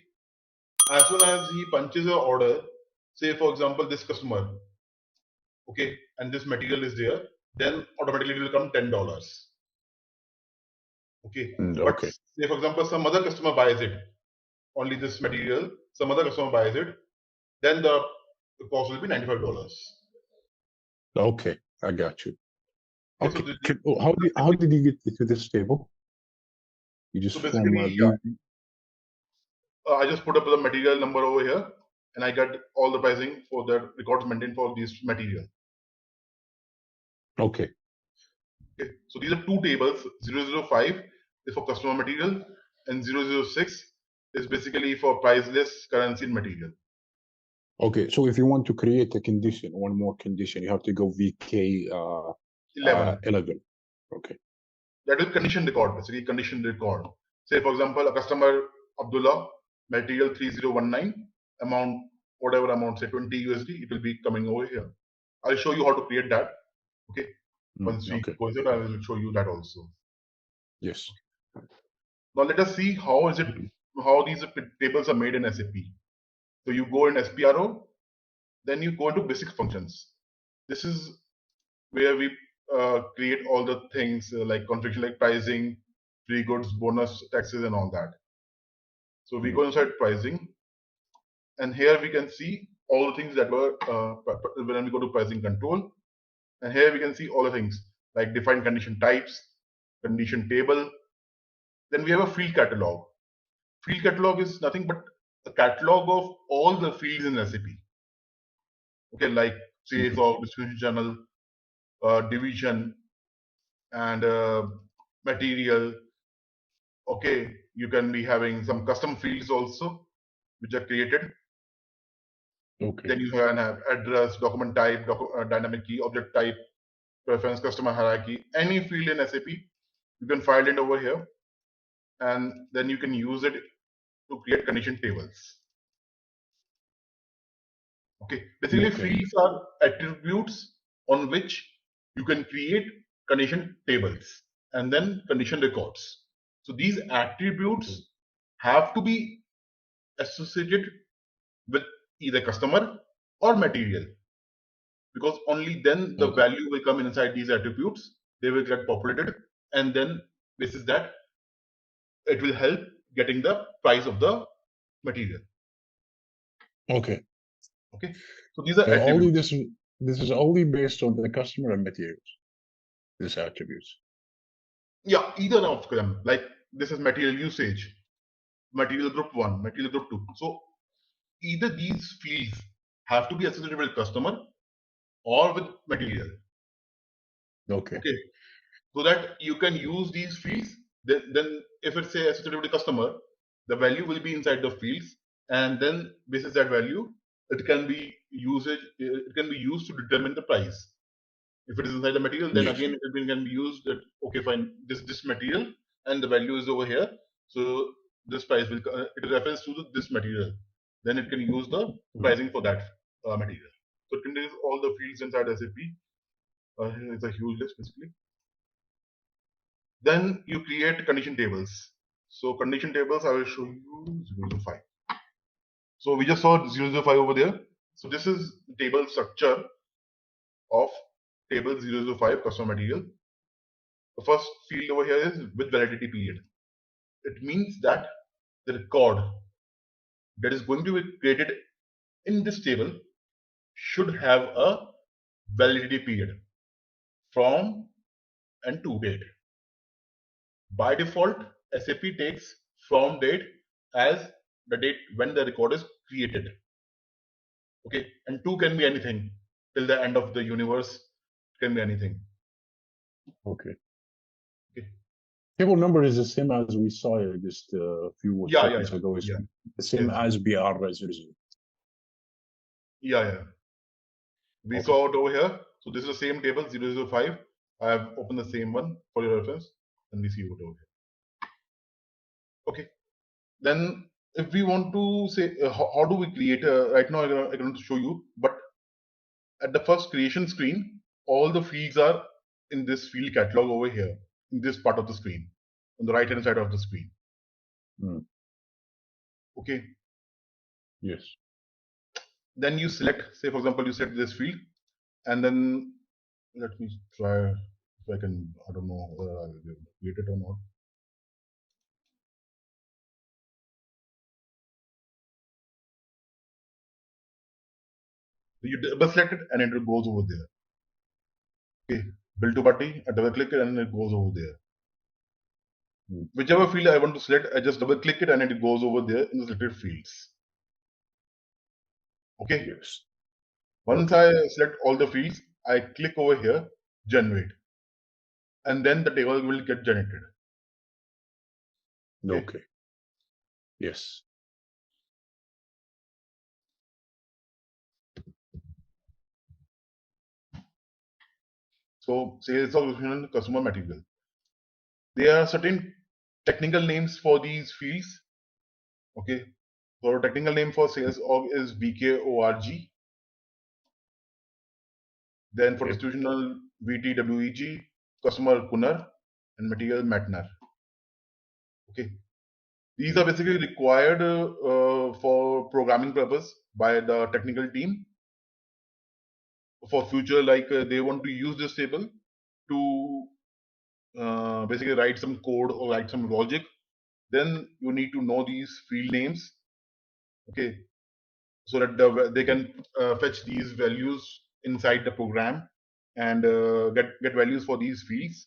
as soon as he punches an order, say for example, this customer, okay, and this material is there, then automatically it will come $10. Okay. But Okay. say for example, some other customer buys it, only this material, some other customer buys it, then the cost will be $95. Okay, I got you. Okay, Okay, so how did you get to this table? You just so basically, I just put up the material number over here, and I got all the pricing for the records maintained for this material. Okay. Okay, so these are two tables. 005 is for customer material, and 006 is basically for priceless currency and material. Okay, so if you want to create a condition, one more condition, you have to go VK 11. Okay. That is condition record, basically condition record. Say for example, a customer Abdullah, material 3019, amount, whatever amount, say 20 USD, it will be coming over here. I'll show you how to create that. Okay. Once we go there, I will show you that also. Yes. Now let us see how these tables are made in SAP. So you go in SPRO, then you go into basic functions. This is where we create all the things like configuration, like pricing, free goods, bonus, taxes, and all that. So we go inside pricing, and here we can see all the things that were when we go to pricing control, and here we can see all the things like define condition types, condition table. Then we have a field catalog. Field catalog is nothing but a catalog of all the fields in SAP. Okay, like sales or distribution channel, division, and material. Okay, you can be having some custom fields also, which are created. Okay. Then you can have address, document type, dynamic key, object type, preference, customer hierarchy, any field in SAP, you can file it over here, and then you can use it to create condition tables. Okay, basically fields are attributes on which you can create condition tables and then condition records. So these attributes have to be associated with either customer or material, because only then the value will come inside these attributes. They will get populated, and then this is that it will help getting the price of the material. Okay. So these are So attributes. this is only based on the customer and materials. These attributes. Yeah, either of them. Like this is material usage, material group 1, material group 2. So either these fields have to be associated with customer or with material. Okay. So that you can use these fields. Then if it's say associated with the customer, the value will be inside the fields, and then this is that value. It can be used to determine the price. If it is inside the material, then again it can be used that okay, fine, this material and the value is over here. So this price will it refers to this material. Then it can use the pricing for that material. So it contains all the fields inside SAP. It's a huge list basically. Then you create condition tables. So condition tables, I will show you 005. So we just saw 005 over there. So this is the table structure of table 005 customer material. The first field over here is with validity period. It means that the record that is going to be created in this table should have a validity period from and to date. By default, SAP takes from date as the date when the record is created. Okay, and to can be anything till the end of the universe. It can be anything. Okay. Okay. Table number is the same as we saw just a few seconds ago. It's the same as BR00. Yeah. We saw it over here. So this is the same table 005. I have opened the same one for your reference, and we see it over here. Okay. Then if we want to say how do we create right now I'm going to show you, but at the first creation screen, all the fields are in this field catalog over here, in this part of the screen, on the right hand side of the screen. Okay. Yes. Then you select, say for example, you select this field, and then let me try if I can, I don't know whether I'll be able to create it or not. You double select it and it goes over there. Okay, build to party, I double click it and it goes over there. Whichever field I want to select, I just double click it and it goes over there in the selected fields. Okay. Yes. Once I select all the fields, I click over here, generate, and then the table will get generated. Okay. Yes. So sales order customer material. There are certain technical names for these fields. Okay. So technical name for sales org is BKORG. Then for distributional VTWEG, customer Kunar, and material Matner. Okay. These are basically required for programming purpose by the technical team. For future, like they want to use this table to basically write some code or write some logic, then you need to know these field names, okay, so that they can fetch these values inside the program and get values for these fields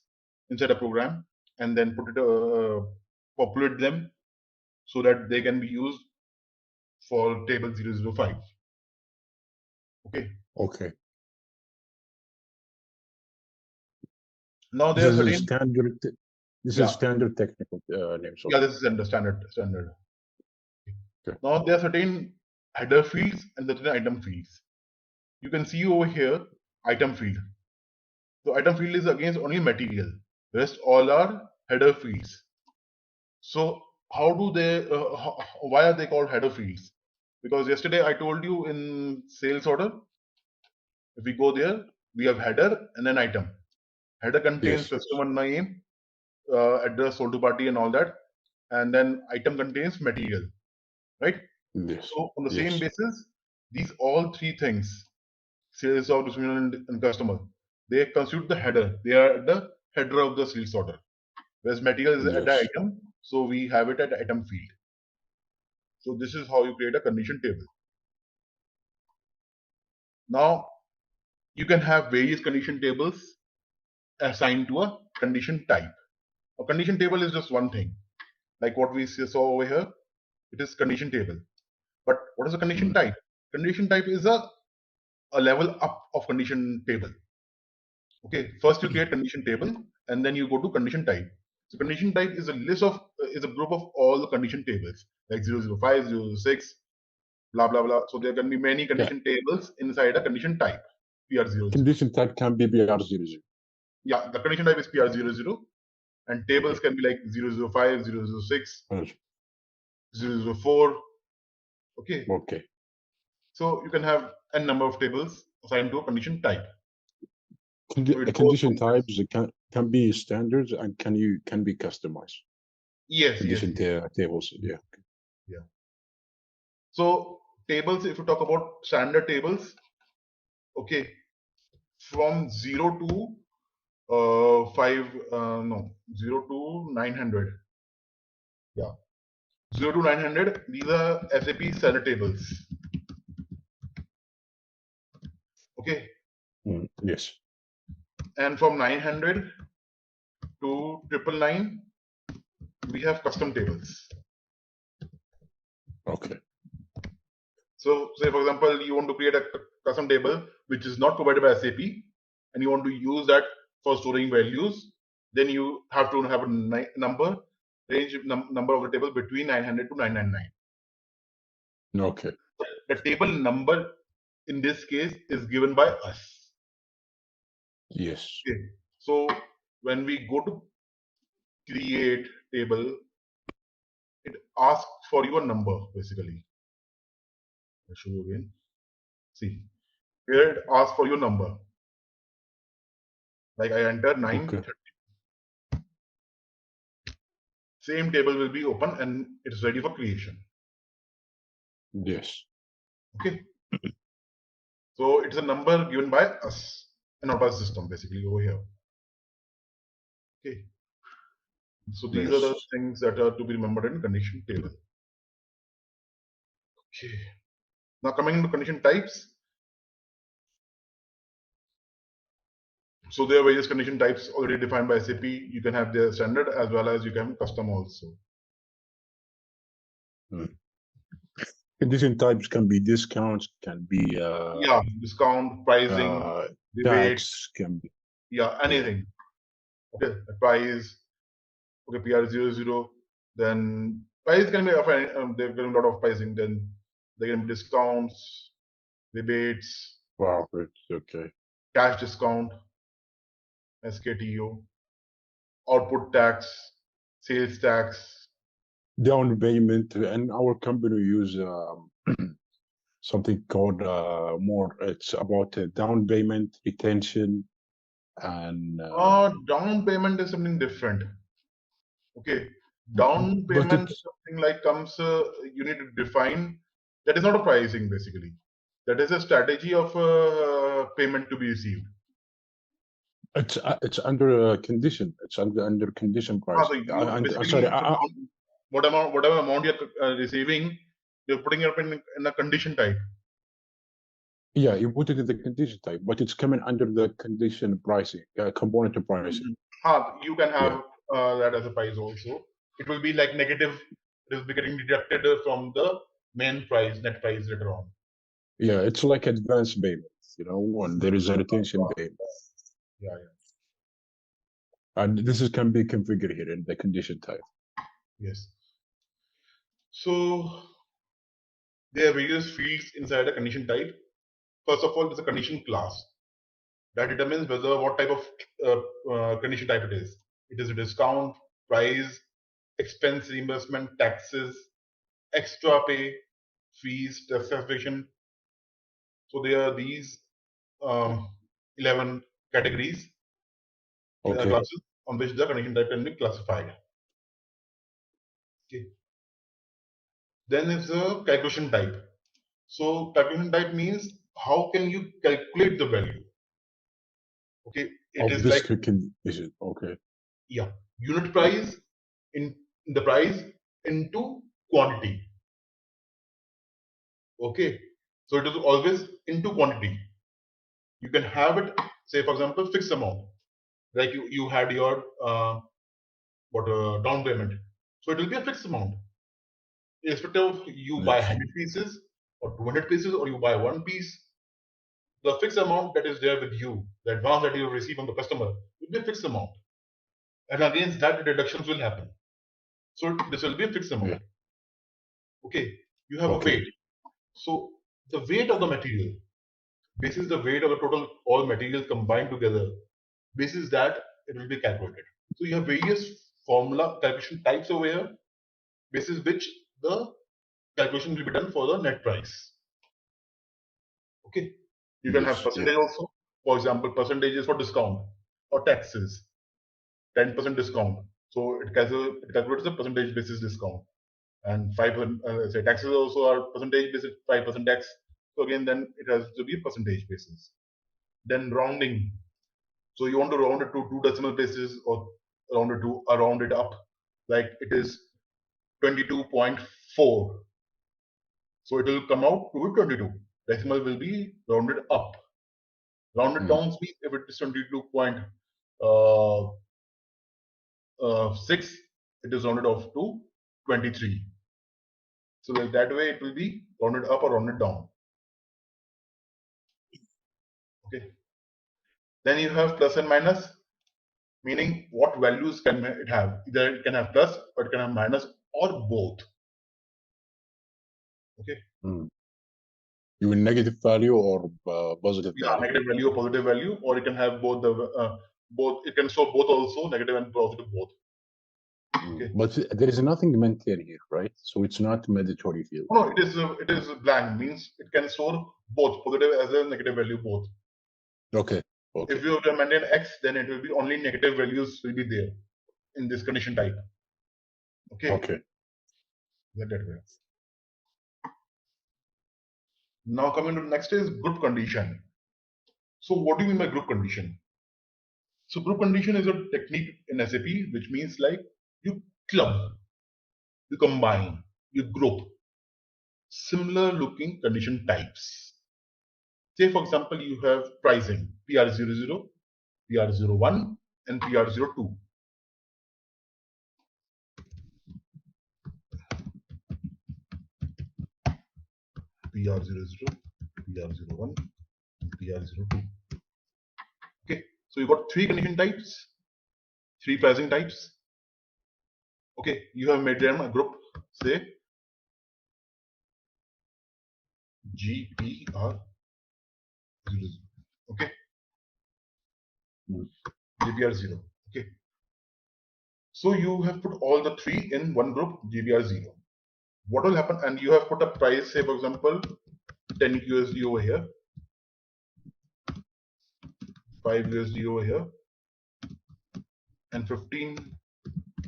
inside the program, and then put it populate them so that they can be used for table 005. Okay. Okay. Now there are certain standard. This is standard technical names. Yeah, this is standard. Okay. Now there are certain header fields and certain item fields. You can see over here item field. So item field is against only material. Rest all are header fields. So how do they? Why are they called header fields? Because yesterday I told you in sales order, if we go there, we have header and an item. Header contains customer name, address, sold to party, and all that, and then item contains material, right? Yes. So on the same basis, these all three things, sales order, distribution, and customer, they constitute the header. They are the header of the sales order. Whereas material is at the item, so we have it at the item field. So this is how you create a condition table. Now you can have various condition tables assigned to a condition type. A condition table is just one thing, like what we saw over here. It is condition table. But what is a condition type? Condition type is a level up of condition table. Okay, first you create condition table and then you go to condition type. So condition type is a list of is a group of all the condition tables like 005, 006, blah blah blah. So there can be many condition tables inside a condition type. PR00. Condition type can be PR00. Yeah, the condition type is PR00, and tables can be like 005, 006, 004. Okay. Okay. So you can have n number of tables assigned to a condition type. Condition types can be standards and can be customized. Yes. Condition tables. Yeah. Yeah. So tables, if you talk about standard tables, okay, from 0 to 0 to 900. Yeah, 0 to 900. These are SAP seller tables. Okay, Yes. and from 900 to 999, we have custom tables. Okay. So, say for example, you want to create a custom table which is not provided by SAP, and you want to use that for storing values. Then you have to have a number number of the table between 900 to 999. Okay. The table number in this case is given by us. Yes. Okay. So when we go to create table, it asks for your number basically. I'll show you again. See, here it asks for your number. Like I enter 930. Okay. Same table will be open and it's ready for creation. Yes. Okay. So it's a number given by us and not by system basically over here. Okay. So these are the Yes. things that are to be remembered in condition table. Okay. Now coming into condition types. So there are various condition types already defined by SAP. You can have their standard as well as you can custom also. Condition types can be discounts, can be Yeah, discount, pricing, rebate, tax, can be yeah, anything. Okay, the price, okay, PR00, then price can be there can be a lot of pricing, then there can be discounts, rebates, wow, it's okay. cash discount, SKTO, output tax, sales tax. Down payment, and our company use something called more. It's about down payment, retention, and Down payment is something different. Okay, down but payment is it's something like comes, you need to define, that is not a pricing basically. That is a strategy of payment to be received. it's under a condition. It's under condition So pricing. you I'm basically, sorry. whatever amount you're receiving, you're putting it up in a condition type. Yeah, you put it in the condition type, but it's coming under the condition pricing, component of pricing. You can have that as a price also. It will be like negative. It will be getting deducted from the main price, net price later on. Yeah, it's like advance payments, when there is a retention payment. Yeah. And this can be configured here in the condition type. Yes. So there are various fields inside a condition type. First of all, there's a condition class that determines what type of condition type it is. It is a discount, price, expense reimbursement, taxes, extra pay, fees, taxation. So there are these 11 categories, Okay. classes on which the condition type can be classified. Okay. Then is a calculation type. So calculation type means how can you calculate the value? Okay, it Of is this like, condition. Okay. yeah, unit price in the price into quantity. Okay, so it is always into quantity. You can have it, say for example, fixed amount, like you had your down payment. So it will be a fixed amount, irrespective of you buy Yes. 100 pieces or 200 pieces or you buy one piece. The fixed amount that is there with you, the advance that you receive from the customer, will be a fixed amount, and against that the deductions will happen. So this will be a fixed amount. Yeah. Okay, you have a Okay. weight. So the weight of the material, this is the weight of the total all materials combined together. This is that it will be calculated. So you have various formula calculation types over here, basis which the calculation will be done for the net price. Okay, you can have Yes. percentage also. For example, percentages for discount or taxes, 10% discount. So it calculates the percentage basis discount, and 5% say taxes also are percentage basis, 5% tax. So again, then it has to be percentage basis. Then rounding. So you want to round it to 2 decimal places or round it up, like it is 22.4. So it will come out to be 22. Decimal will be rounded up. Rounded down means if it is 22.6, it is rounded off to 23. So that way it will be rounded up or rounded down. Okay. Then you have plus and minus, meaning what values can it have? Either it can have plus or it can have minus or both. Okay. You mean negative value or positive value? Negative value or positive value, or it can have both the both. It can show both also, negative and positive both. Okay. But there is nothing maintained here, right? So it's not mandatory field. No, it is blank, means it can store both positive as well as negative value both. Okay. If you maintain X, then it will be only negative values will be there in this condition type. Okay. That way. Now coming to the next is group condition. So what do you mean by group condition? So group condition is a technique in SAP which means like you club, you combine, you group similar looking condition types. Say for example, you have pricing PR00, PR01 and PR02. PR00, PR01 and PR02. Okay, so you got 3 condition types, 3 pricing types. Okay, you have made them a group, say GPR00. Okay, GPR0. Okay, so you have put all the 3 in one group, GPR0. What will happen? And you have put a price, say for example, 10 USD over here, 5 USD over here, and 15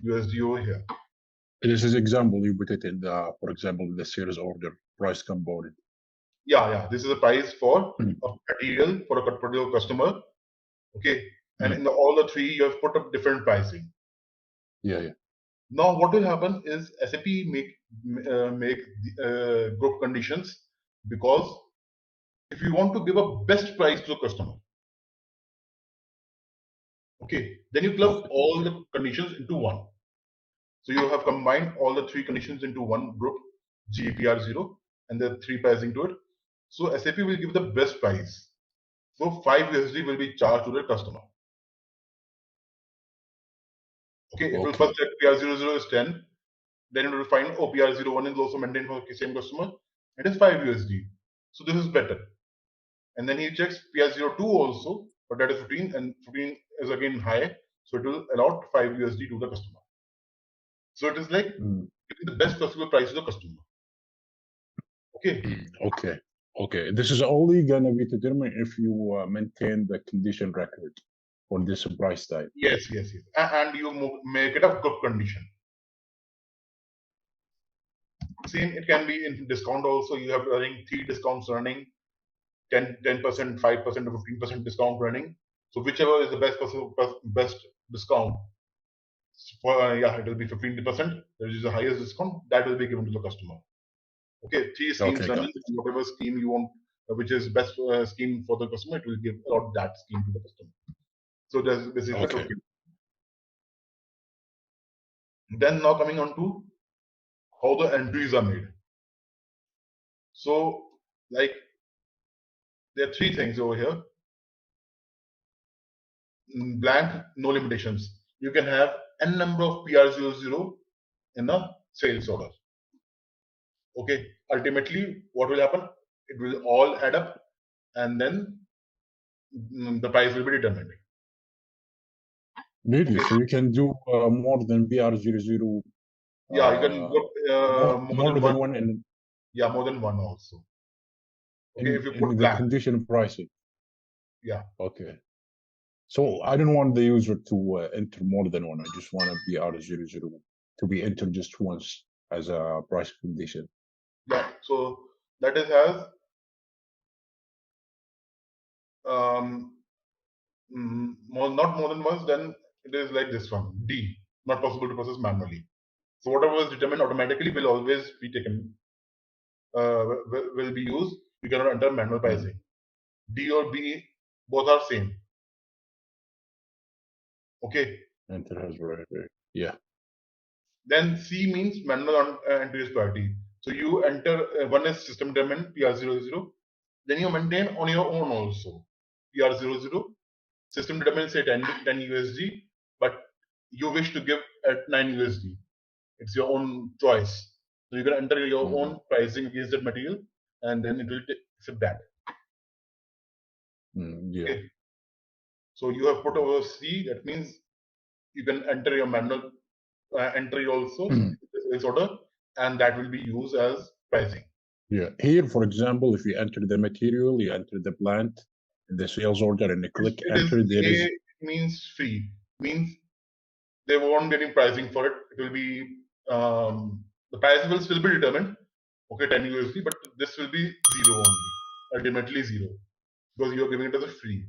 USD over here. This is example you put it in the, for example, the sales order price component. Yeah. This is a price for a material for a particular customer. Okay, and in all the 3 you have put up different pricing. Yeah. Now what will happen is SAP make group conditions, because if you want to give a best price to the customer, okay, then you club all the conditions into one. So you have combined all the 3 conditions into one group, GPR0, and the 3 pricing to it. So SAP will give the best price. So 5 USD will be charged to the customer. Okay, it will first check PR00 is 10, then it will find PR01 is also maintained for the same customer. It is 5 USD. So this is better. And then he checks PR02 also, but that is 15, and 15 is again high. So it will allow 5 USD to the customer. So it is like giving the best possible price to the customer. Okay. Okay. This is only gonna be determined if you maintain the condition record for this price type. Yes. And you make it a group condition. Same, it can be in discount also. You have running 3 discounts running, 10%, 5%, or 15% discount running. So whichever is the best discount, for it will be 15%. There is the highest discount that will be given to the customer. Okay, 3 schemes running. Whatever scheme you want, which is best scheme for the customer, it will give out that scheme to the customer. So this is the group. Then now coming on to how the entries are made. So like there are 3 things over here. Blank, no limitations. You can have n number of PR00 in a sales order. Okay, ultimately what will happen? It will all add up, and then the price will be determined. Really? So you can do more than PR00. Yeah, you can go more than one. Yeah, more than one also. Okay, if you put in the condition pricing. Yeah. Okay. So I don't want the user to enter more than one. I just want PR00 to be entered just once as a price condition. Yeah. So that is as not more than once, then it is like this one. D, not possible to process manually. So whatever is determined automatically will always be taken, will be used. You cannot enter manual pricing. D or B, both are same. Okay. Enter has right. Yeah. Then C means manual entry is priority. So you enter, one is system determined, PR00. Then you maintain on your own also. PR00. System determined say 10 USD, but you wish to give at 9 USD. It's your own choice. So you can enter your own pricing against that material, and then it will accept that. Yeah. Okay. So you have put over C. That means you can enter your manual entry also in the sales order, and that will be used as pricing. Yeah. Here, for example, if you enter the material, you enter the plant, the sales order, and you click enter. It means free. Means they won't get any pricing for it. It will be the price will still be determined. Okay, 10 USD, but this will be zero only. Ultimately zero, because you are giving it as a free.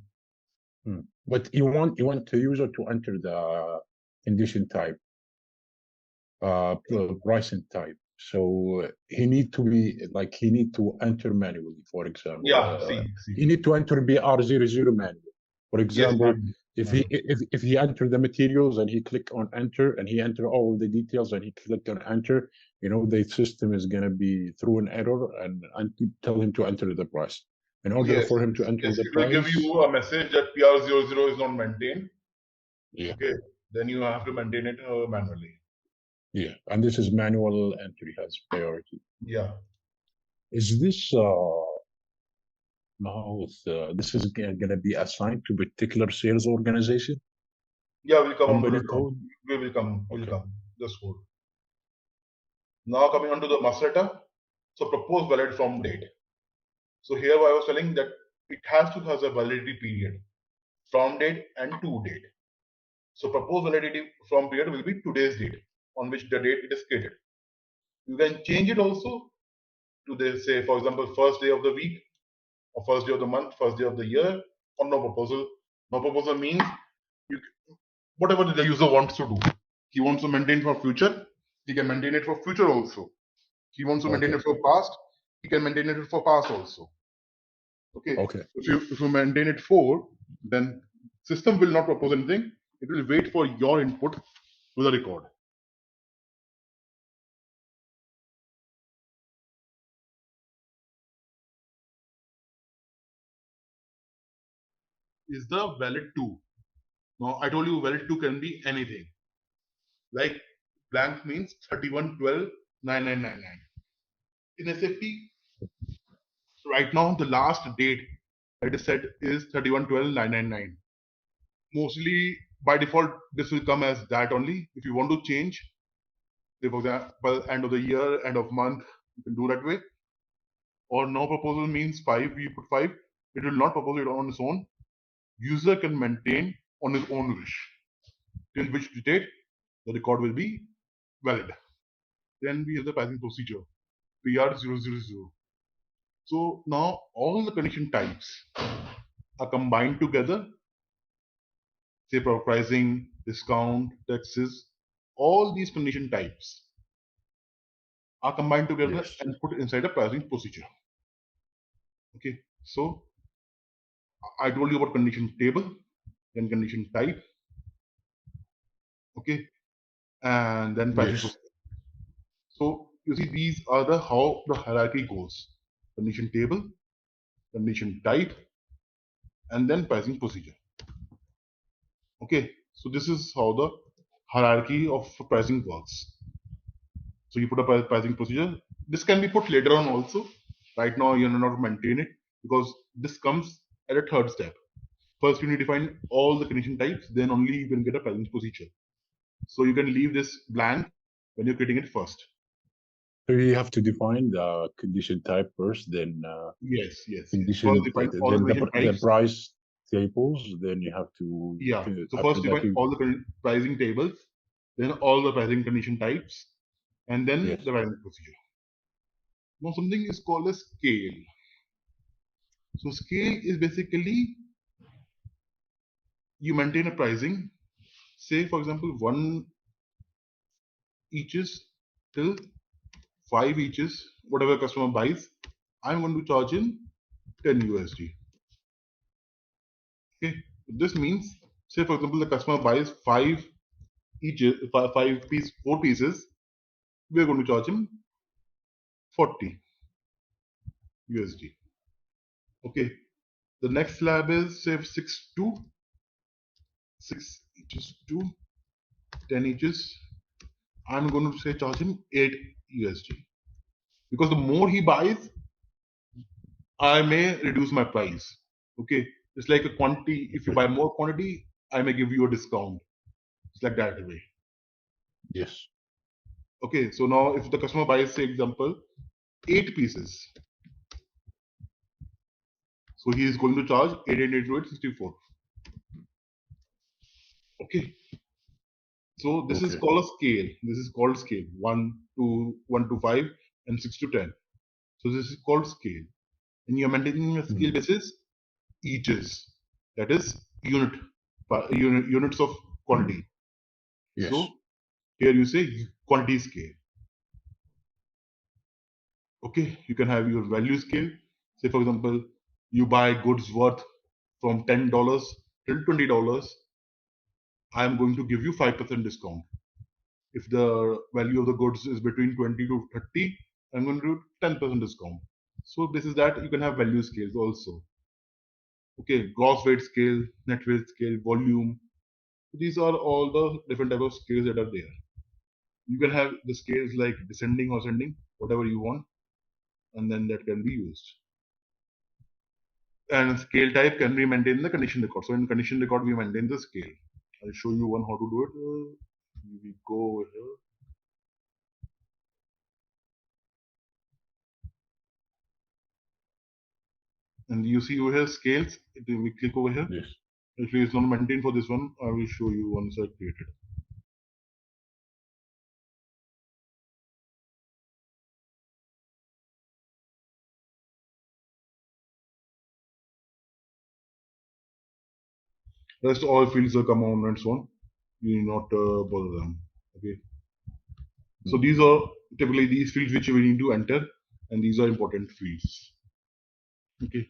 But you want the user to enter the condition type, pricing type. So he need to enter manually, for example. Yeah, he need to enter BR00 manually. For example, yes, if he enter the materials and he click on enter and he enter all the details and he click on enter, the system is gonna be through an error and tell him to enter the price. In order for him to enter the price, it will give you a message that PR00 is not maintained. Yeah. Okay, then you have to maintain it manually. Yeah, and this is manual entry has priority. Yeah. Is this now this is gonna be assigned to particular sales organization? Yeah, we'll come on to Company that. code? We will come. We'll come. This code. Now coming on to the master data. So propose valid from date. So here I was telling that it has to have a validity period from date and to date. So proposed validity from period will be today's date on which the date it is created. You can change it also to the, say for example, first day of the week or first day of the month, first day of the year, or no proposal. No proposal means whatever the user wants to do. He wants to maintain for future, he can maintain it for future also. He wants to maintain it for past, he can maintain it for past also. Okay. If you maintain it for, then system will not propose anything. It will wait for your input to the record. Is the valid to? Now I told you valid to can be anything. Like blank means 31/12/9999. In SAP, right now the last date that is set is 31/12/999. Mostly by default this will come as that only. If you want to change, say for example end of the year, end of month, you can do that way. Or no proposal means 5, we put 5, it will not propose it on its own. User can maintain on his own wish. Till which date the record will be valid. Then we have the pricing procedure, PR000. So now all the condition types are combined together. Say for pricing, discount, taxes, all these condition types are combined together and put inside a pricing procedure. Okay, so I told you about condition table, then condition type, okay, and then pricing procedure. So you see, these are how the hierarchy goes: condition table, condition type, and then pricing procedure. Okay, so this is how the hierarchy of pricing works. So you put a pricing procedure. This can be put later on also. Right now you are not maintain it because this comes at a third step. First you need to define all the condition types, then only you can get a pricing procedure. So you can leave this blank when you're creating it first. So you have to define the condition type first, then yes. Condition, first define all then the price tables, then you have to so first define all the pricing tables, then all the pricing condition types, and then the pricing procedure. Now something is called a scale. So scale is basically you maintain a pricing. Say, for example, 1 eaches till 5 eaches, whatever customer buys, I'm going to charge in 10 USD. Okay, this means, say for example, the customer buys 5 eaches, 4 pieces, we are going to charge him 40 USD. Okay, the next slab is say 6 eaches to 10 eaches. I'm going to say charge him 8 USD, because the more he buys, I may reduce my price. Okay, it's like a quantity. If you buy more quantity, I may give you a discount. It's like that way. Yes. Okay, so now if the customer buys, say example, 8 pieces, so he is going to charge 8 into 8, 64. Okay, so this is called a scale. This is called scale 1 to 5 and 6 to 10. So this is called scale, and you're maintaining a scale basis eaches, that is units of quantity. Yes. So here you say quantity scale. Okay, you can have your value scale. Say for example, you buy goods worth from $10 till $20. I am going to give you 5% discount. If the value of the goods is between 20 to 30, I'm going to do 10% discount. So this is that you can have value scales also. Okay, gross weight scale, net weight scale, volume. These are all the different type of scales that are there. You can have the scales like descending or ascending, whatever you want, and then that can be used. And scale type can be maintained in the condition record. So in condition record, we maintain the scale. I'll show you one how to do it. We go over here. And you see over here scales. We click over here. Yes. If it is not maintained for this one, I will show you once I create it. Rest all fields are come on and so on. You need not bother them. Okay. So these are typically these fields which we need to enter, and these are important fields. Okay.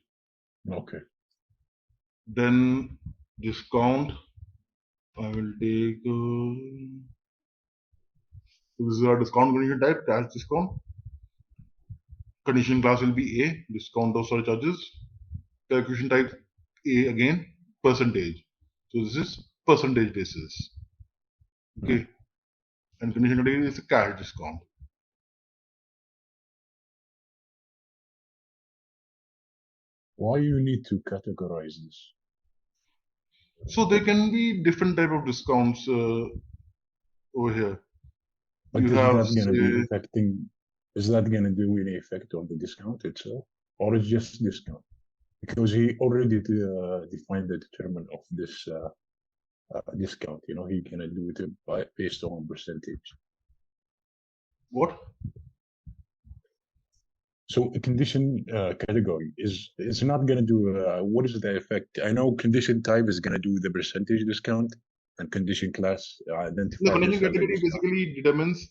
Okay. Then discount. I will take. This is our discount condition type, cash discount. Condition class will be A, discount of surcharges. Calculation type A again, percentage. So this is percentage basis. Okay. And condition type is a cash discount. Why you need to categorize this? So there can be different type of discounts over here. But You is have, that going to be say, affecting? Is that going to do any effect on the discount itself, or it's just discount? Because he already defined the determinant of this discount. You know, he going to do it based on percentage. what? So a condition category is not going to do. What is the effect? I know condition type is going to do the percentage discount, and condition class identify. The condition category basically determines.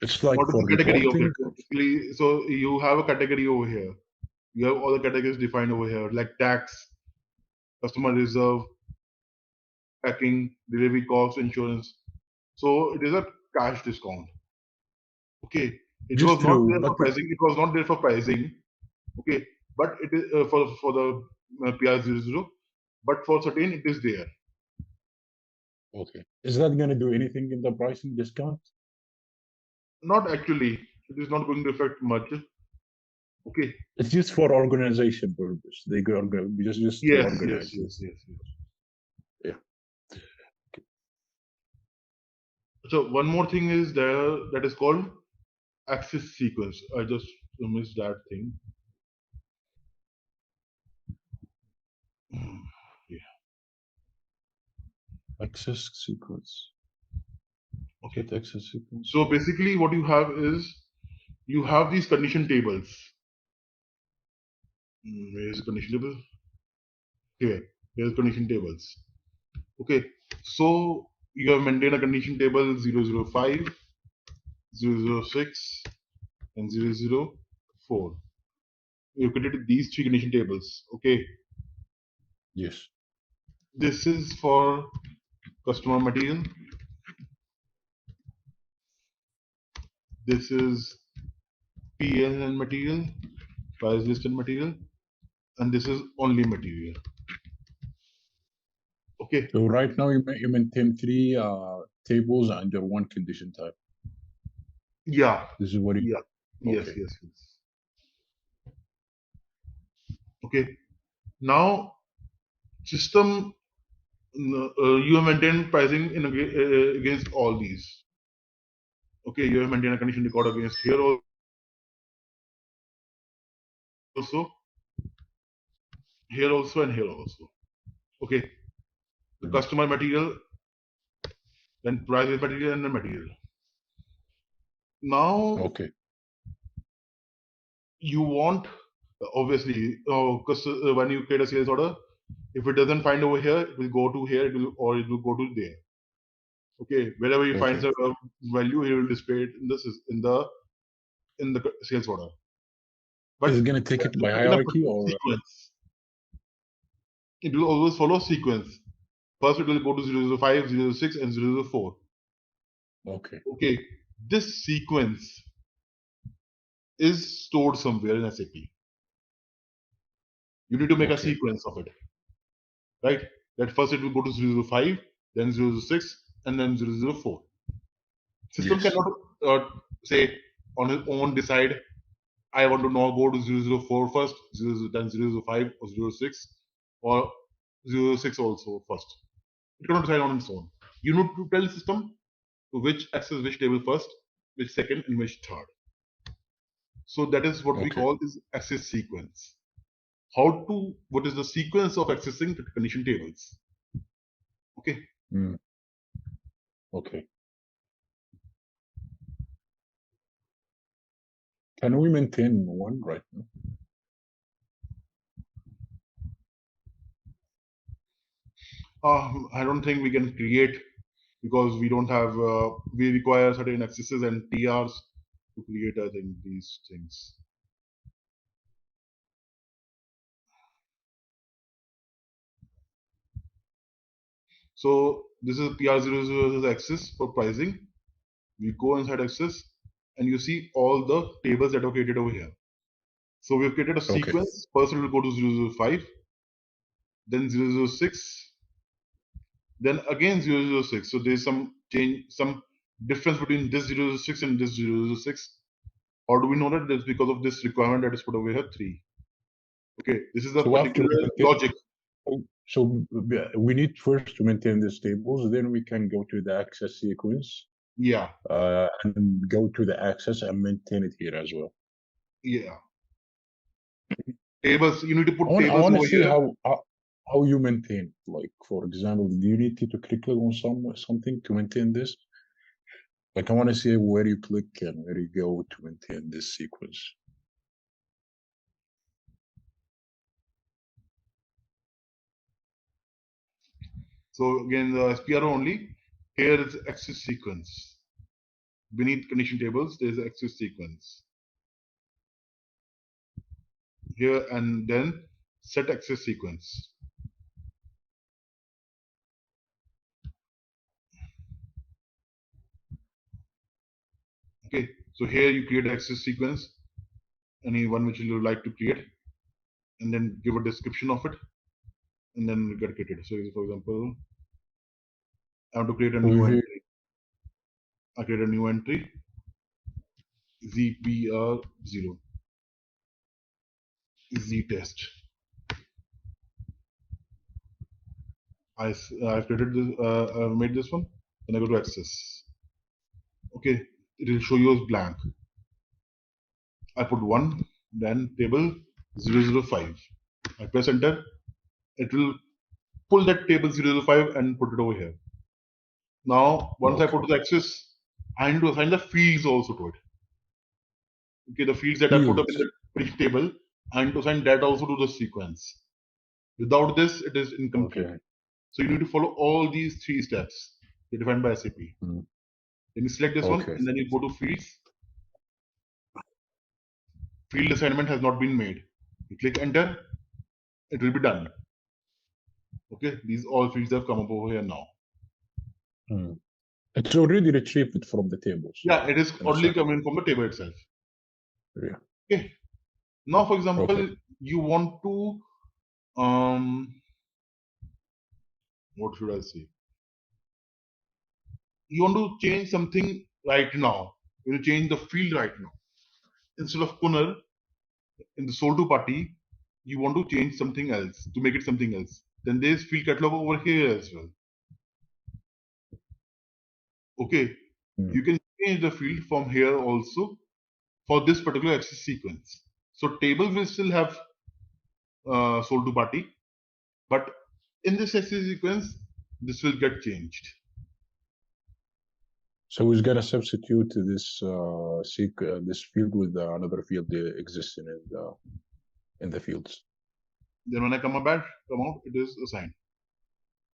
It's like what is for the category of reporting. it? So you have a category over here. You have all the categories defined over here, like tax, customer reserve, packing, delivery cost, insurance. So it is a cash discount. Okay, it Just was not true, there for but pricing. It was not there for pricing. Okay, but it is for the PR00. But for certain, it is there. okay, is that going to do anything in the pricing discount? Not actually. It is not going to affect much. Okay. It's just for organization purpose. They go just to Yes. organize. Yes. Yeah. Okay. So one more thing is there that is called access sequence. I just missed that thing. Yeah. Access sequence. Okay. Get access sequence. So basically, what you have is you have these condition tables. Here's the condition table. Here's condition tables. Okay, so you have maintained a condition table 005, 006, and 004. You created these three condition tables. Okay, Yes. this is for customer material. This is PL and material, price list and material, and this is only material. Okay. So right now you maintain three tables under one condition type. Yeah. This is what you. Yeah. Okay. Yes. Okay. Now, system, you have maintained pricing in against all these. Okay, you have maintained a condition record against here also, here also, and here also. Okay, the customer material, then price material, and the material. Now, okay, you want obviously because when you create a sales order, if it doesn't find over here, it will go to here, or it will go to there. Okay, wherever you find the value, he will display it in the sales order. But is it going to take it by hierarchy or sequence? It will always follow sequence. First, it will go to 005, 006, and 004. Okay. Okay, this sequence is stored somewhere in SAP. You need to make a sequence of it, right? That first it will go to 005, then 006, and then 004. System cannot say on its own decide, I want to now go to 004 first, then 005 or 06, or 06 also first. It cannot decide on its own. You need to tell the system to which access which table first, which second, and which third. So that is what we call this access sequence. What is the sequence of accessing the condition tables? Okay. Okay. Can we maintain one right now? I don't think we can create, because we don't have, we require certain accesses and TRs to create, I think, these things. So this is PR00 access for pricing. We go inside access and you see all the tables that are created over here. So we've created a sequence. First it will go to 005, then 006, then again 006. So there's some change, some difference between this 006 and this 006. Or do we know that that's because of this requirement that is put over here 3? Okay, this is the particular logic. So we need first to maintain these tables, then we can go to the access sequence. Yeah. And go to the access and maintain it here as well. Yeah. Tables, you need to put tables I want to over see here. how you maintain. Like, for example, do you need to click on something to maintain this? Like, I want to see where you click and where you go to maintain this sequence. So again, the SPR only. Here is access sequence. Beneath condition tables, there is access sequence. Here and then set access sequence. Okay, so here you create access sequence, any one which you would like to create, and then give a description of it, and then get created. So, for example, I want to create a new entry. I create a new entry, ZPR0, Z test. I created this, I made this one, then I go to access. Okay, it will show you as blank. I put 1, then table 005. I press enter. It will pull that table 005 and put it over here. Now, once I put the access, I need to assign the fields also to it. Okay, the fields that I put up in the table, and to assign that also to the sequence. Without this, it is incomplete. Okay. So you need to follow all these 3 steps defined by SAP. Mm. Then you select this one, Okay. and then you go to fields. Field assignment has not been made. You click enter, it will be done. Okay, these all fields have come up over here now. Mm. It's already retrieved from the table. So Yeah, it is in a already second. coming from the table itself. Yeah. Okay. Now, for example, Okay. you want to what should I say? You want to change something right now. You want to change the field right now. Instead of Punar in the sold to party, you want to change something else to make it something else. Then there's field catalog over here as well. Okay, Mm. you can change the field from here also for this particular access sequence. So table will still have sold to party, but in this access sequence, this will get changed. So we're gonna substitute this this field with another field existing in the fields. Then when I come out, it is assigned.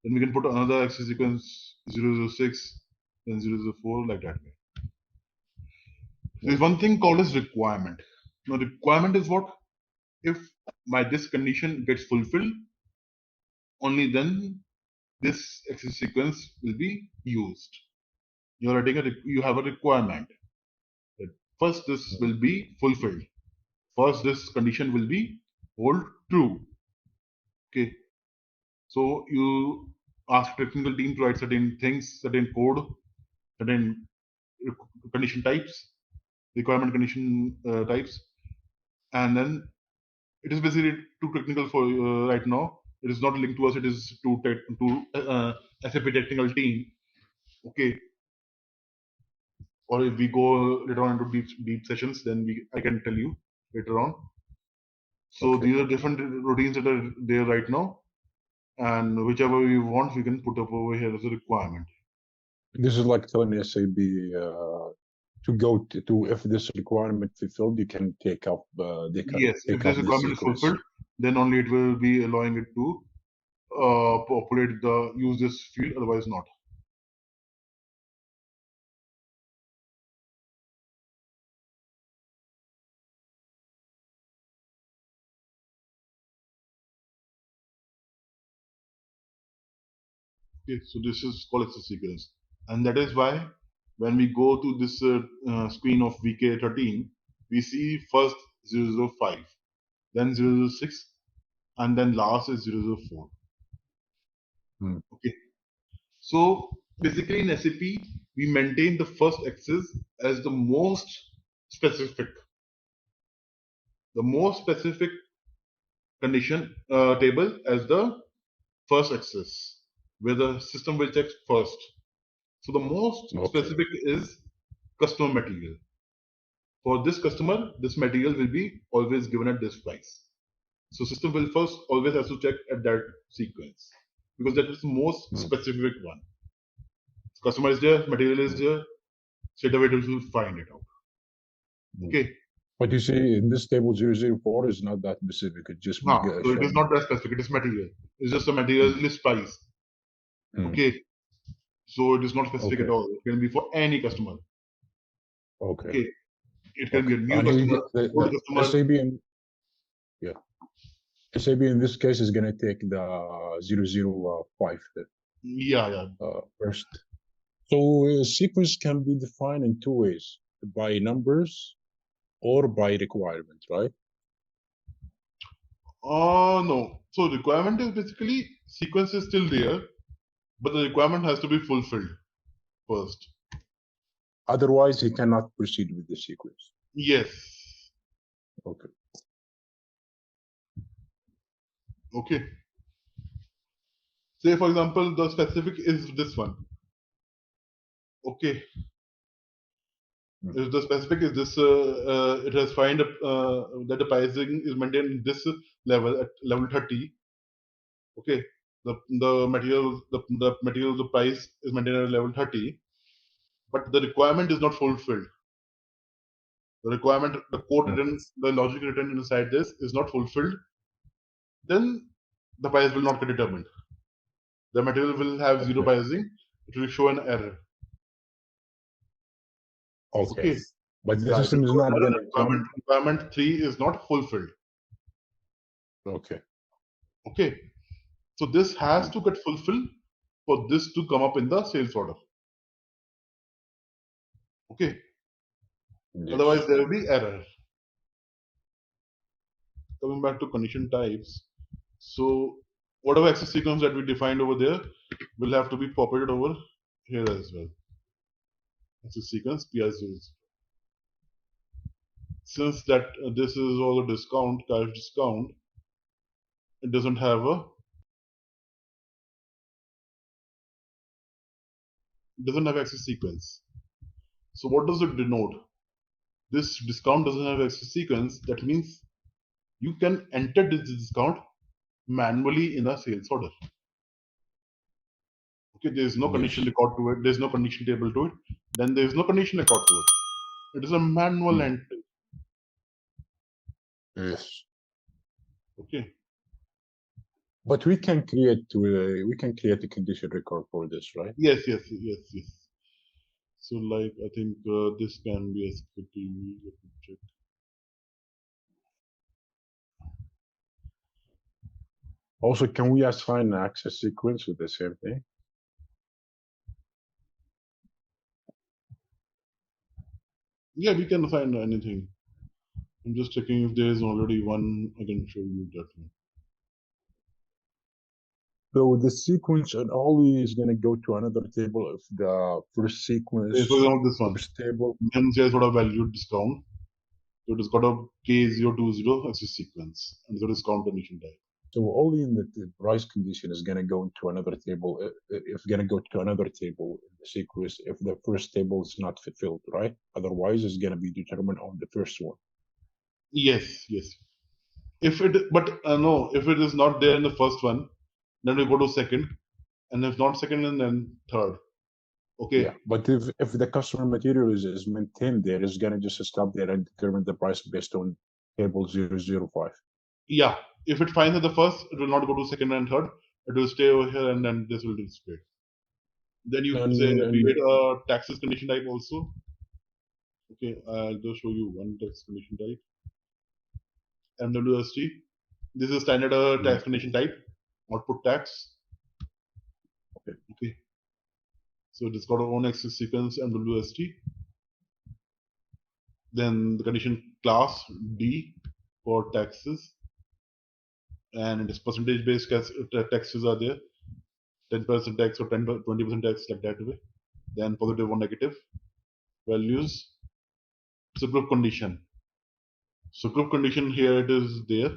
Then we can put another access sequence 006, then 004, like that way. There's one thing called as requirement. Now, requirement is what? If my this condition gets fulfilled, only then this access sequence will be used. You are writing you have a requirement that first this will be fulfilled. First, this condition will be hold true. Okay. So you ask technical team to write certain things, certain code, certain condition types, requirement condition types, and then it is basically too technical for right now. It is not linked to us. It is to SAP technical team. Okay. Or if we go later on into deep sessions, then I can tell you later on. So Okay. these are different routines that are there right now, and whichever we want, we can put up over here as a requirement. This is like telling SAP to go to if this requirement fulfilled, you can take up. They can Yes, take if this up the requirement is sequence. fulfilled, then only it will be allowing it to populate the use this field. Otherwise, not. Okay, so this is called as a sequence, and that is why when we go to this screen of VK13, we see first 005, then 006, and then last is 004. Hmm. Okay, so basically in SAP we maintain the first axis as the most specific, condition table as the first axis, where the system will check first. So the most Okay. specific is customer material. For this customer, this material will be always given at this price. So system will first always has to check at that sequence because that is the most specific one. Customer is there, material is there, straight away it will find it out. Okay. But you see, in this table 004 is not that specific. It just So it is showing. not that specific, it is material. It's just a material list price. Okay. So it is not specific Okay. at all. It can be for any customer. Okay. It can be a new And customer, old the customer. SAP SAP in this case is gonna take the 005 Yeah. first. So a sequence can be defined in two ways: by numbers or by requirement, right? No. So requirement is basically sequence is still there, but the requirement has to be fulfilled first. Otherwise, he cannot proceed with the sequence. Yes. Okay. Okay. Say for example, the specific is this one. Okay. If the specific is this, it has find that the pricing is maintained in this level at level 30. Okay. The material the price is maintained at level 30, but the requirement is not fulfilled. the requirement, the code written, the logic written inside this is not fulfilled, then the price will not get determined. The material will have zero pricing. It will show an error. Okay. Okay. But the Yeah, system is not going to requirement, come. requirement 3 is not fulfilled. Okay. Okay. So this has to get fulfilled for this to come up in the sales order. Okay. Yes. Otherwise, there will be error. Coming back to condition types. So whatever access sequence that we defined over there will have to be populated over here as well. Access sequence PI0. Since that this is all a discount, cash discount, it doesn't have access sequence. So what does it denote? This discount doesn't have access sequence. That means you can enter this discount manually in a sales order. Okay, there is no condition record to it. There is no condition table to it. Then there is no condition record to it. It is a manual entry. Yes. Okay. But we can create a condition record for this, right? Yes. So like I think this can be SPTV. Let me check. Also, can we assign an access sequence with the same thing? Yeah, we can assign anything. I'm just checking if there is already one. I can show you that one. So the sequence and only is going to go to another table if the first sequence. For example, this one. First table. Then there's got a value discount. So it has got a K020 access sequence and the discount condition type. So only in the price condition is going to go into another table. If going to go to another table in the sequence if the first table is not fulfilled, right? Otherwise, it's going to be determined on the first one. Yes. If it, but no, if it is not there in the first one, then we go to second, and if not second, and then third. Okay. Yeah, but if the customer material is maintained there, it's gonna just stop there and determine the price based on table 005. Yeah, if it finds at the first, it will not go to second and third. It will stay over here, and then this will display. Then you create a taxes condition type also. Okay, I'll just show you one tax condition type. MWST. This is standard tax condition type, output tax. Okay. So it has got our own access sequence MWST. Then the condition class D for taxes. And it is percentage based taxes are there. 10% tax or 20% tax like that way. Then positive or negative values. So group condition. So group condition here it is there.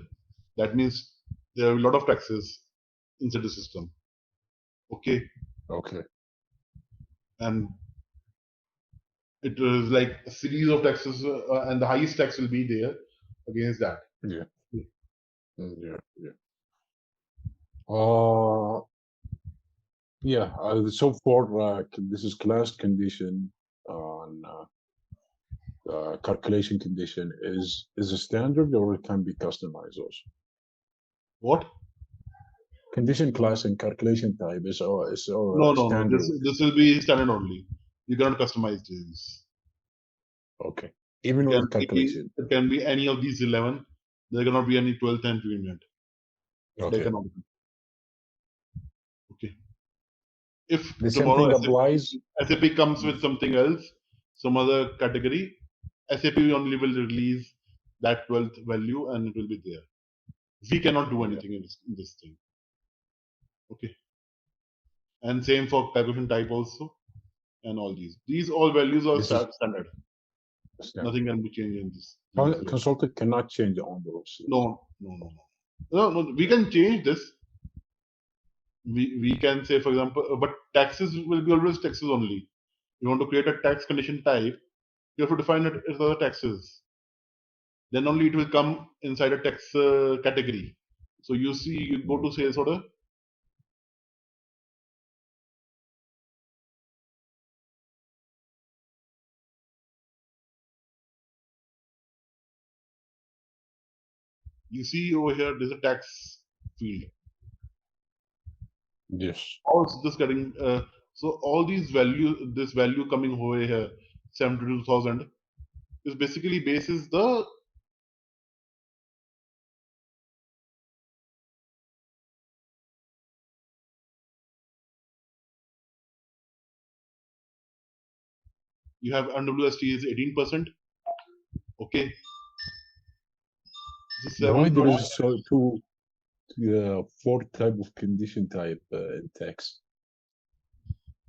That means there are a lot of taxes inside the system. Okay. And it is like a series of taxes, and the highest tax will be there against that. Yeah. So for this is class condition on calculation condition is a standard or it can be customized also. What? Condition class and calculation type is no. standard. This will be standard only. You cannot customize this. Okay. Even with calculation. It can be any of these 11. There cannot be any 12th entry in it. Okay. They cannot be. Okay. If the tomorrow same thing applies. SAP comes with something else, some other category, SAP only will release that 12th value and it will be there. We cannot do anything in this thing. Okay. And same for calculation type also, and all these. These all values are standard. Nothing can be changed in this. Consultant cannot change on those. No. We can change this. We can say, for example, but taxes will be always taxes only. You want to create a tax condition type, you have to define it as other taxes. Then only it will come inside a tax category. So you see, you go to sales order. you see over here, there's a tax field. Yes. How is this getting? So all these value, this value coming over here, 72,000, is basically basis the you have NWST is 18%. Okay, this is Why 7. there is so four type of condition type in tax?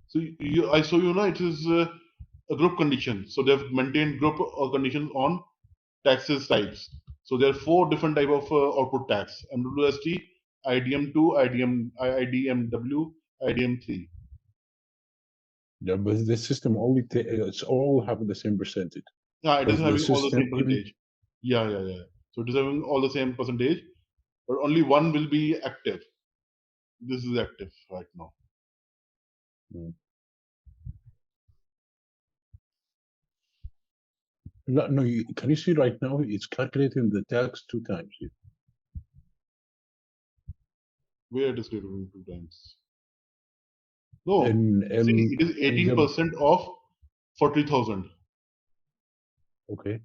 So it is a group condition. So they've maintained group conditions on taxes types. So there are 4 different type of output tax: MWST, IDM2, IDMW, IDM3. Yeah, but the system only it's all have the same percentage. Yeah, it is Because the having all the same system, percentage. Yeah. So it is having all the same percentage, but only one will be active. This is active right now. no, can you see right now it's calculating the tax 2 times. Where it is calculating 2 times. No, And see, it is 18% of 40,000. okay.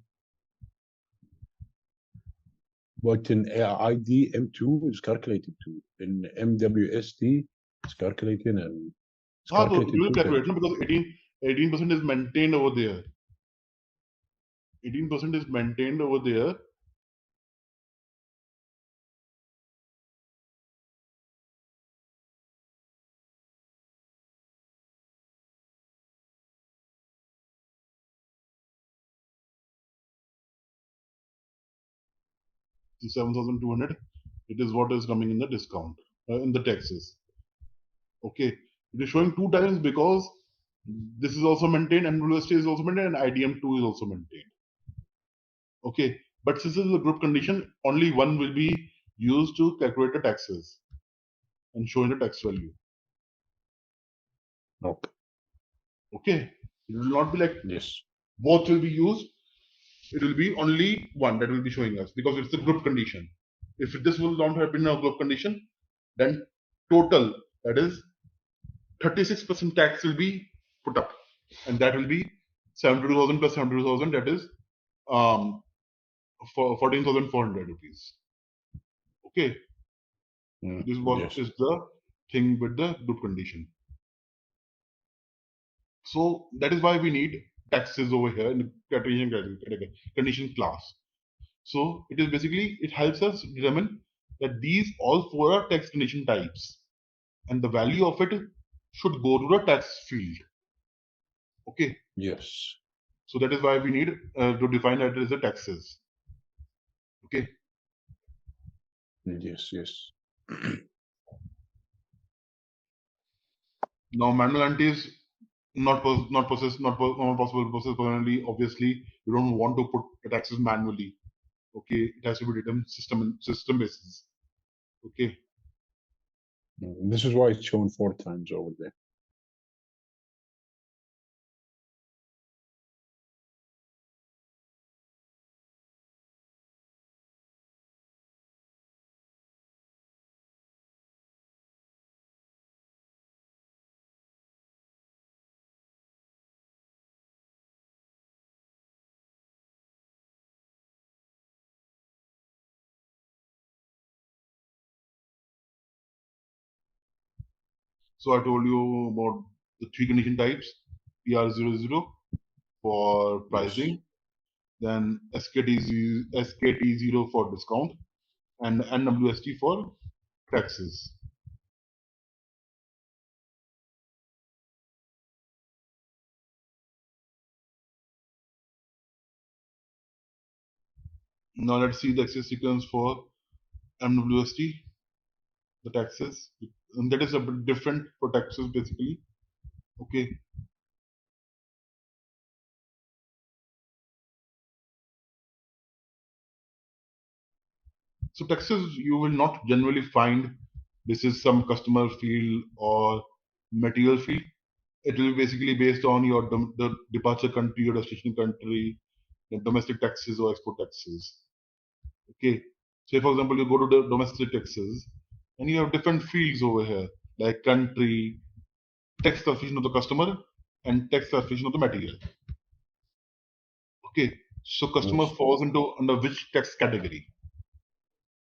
But in ID M2 is calculated too. In MWST it's calculating and it's So calculated you will 2 calculate times. no, because 18% is maintained over there. 18% is maintained over there. To 7,200. It is what is coming in the discount in the taxes. Okay, it is showing 2 times because this is also maintained, and university is also maintained, and IDM2 is also maintained. Okay, but since this is a group condition, only one will be used to calculate the taxes and show in the tax value. Okay. Okay, it will not be like Yes. both will be used. It will be only one that will be showing us because it's a group condition. If this will not have been a group condition, then total, that is 36% tax will be put up, and that will be 72,000 plus 72,000, that is for 14,400 rupees. Okay, this is what Yes. is the thing with the group condition. So that is why we need taxes over here in the condition class. So it is basically, it helps us determine that these all 4 are tax condition types, and the value of it should go to the tax field. Okay. Yes. So that is why we need to define that as the taxes. Okay. Yes. Now manual entry is not possible process permanently. Obviously, you don't want to put the taxes manually. Okay, it has to be written system basis. Okay. This is why it's shown 4 times over there. So I told you about the 3 condition types: PR00 for pricing, Yes. then SKT0 for discount, and NWST for taxes. Now let's see the access sequence for MWST, the taxes, and that is a bit different for taxes basically. Okay. So taxes you will not generally find this is some customer field or material field. It will be basically based on your the departure country or destination country, the domestic taxes or export taxes. Okay. Say, for example, you go to the domestic taxes and you have different fields over here, like country, tax classification of the customer, and tax classification of the material. Okay, so customer Yes. falls into under which tax category?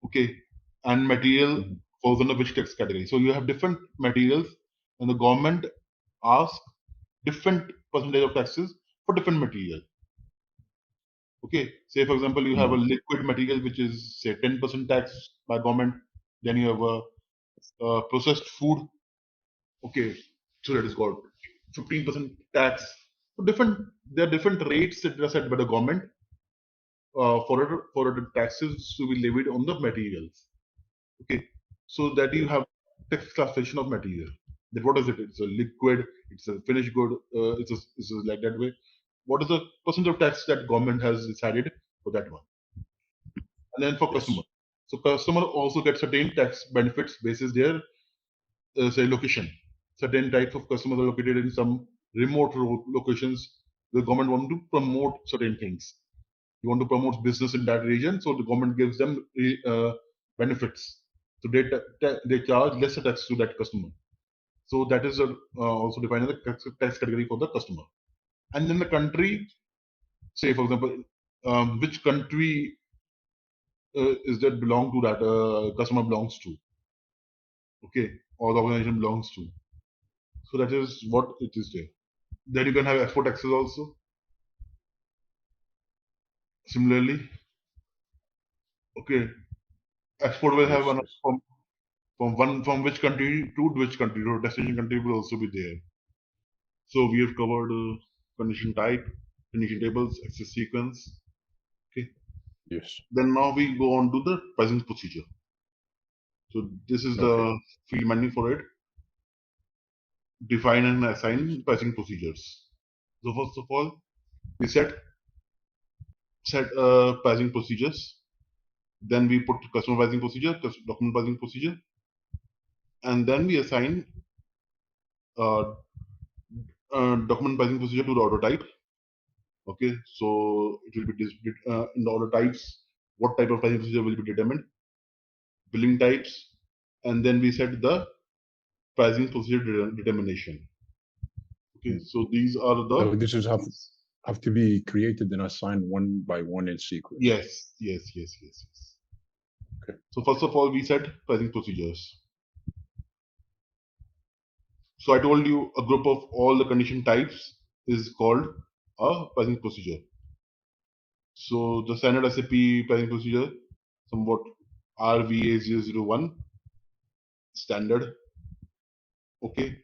Okay, and material falls under which tax category? So you have different materials, and the government asks different percentage of taxes for different material. Okay, say for example, you have a liquid material which is say 10% tax by government. Then you have a processed food. Okay, so that is called 15% tax. So there are different rates that are set by the government for the taxes to be levied on the materials. Okay, so that you have tax classification of material. That what is it? It's a liquid. It's a finished good. It's like that way. What is the percentage of tax that government has decided for that one? And then for Yes. customer. So customer also gets certain tax benefits basis their say location. Certain types of customers are located in some remote locations. The government want to promote certain things. You want to promote business in that region, so the government gives them benefits. So they charge lesser tax to that customer. So that is also defined as a tax category for the customer. And then the country, say for example, which country is that belong to that customer belongs to? Okay, or the organization belongs to. So that is what it is there. Then you can have export taxes also. Similarly, okay, export will have Yes. an from which country to which country. So destination country will also be there. So we have covered condition type, condition tables, access sequence. Okay. Yes. Then now we go on to the pricing procedure. So this is the field menu for it. Define and assign pricing procedures. So first of all, we set pricing procedures. Then we put customer pricing procedure, document pricing procedure, and then we assign uh, document pricing procedure to the order type. Okay, so it will be in the order types. What type of pricing procedure will be determined? Billing types, and then we set the pricing procedure determination. Okay, so these are the So this is have to be created and assigned one by one in sequence. yes. Okay. So first of all, we set pricing procedures. So I told you a group of all the condition types is called a pricing procedure. So the standard SAP pricing procedure, somewhat RVA001 standard. Okay,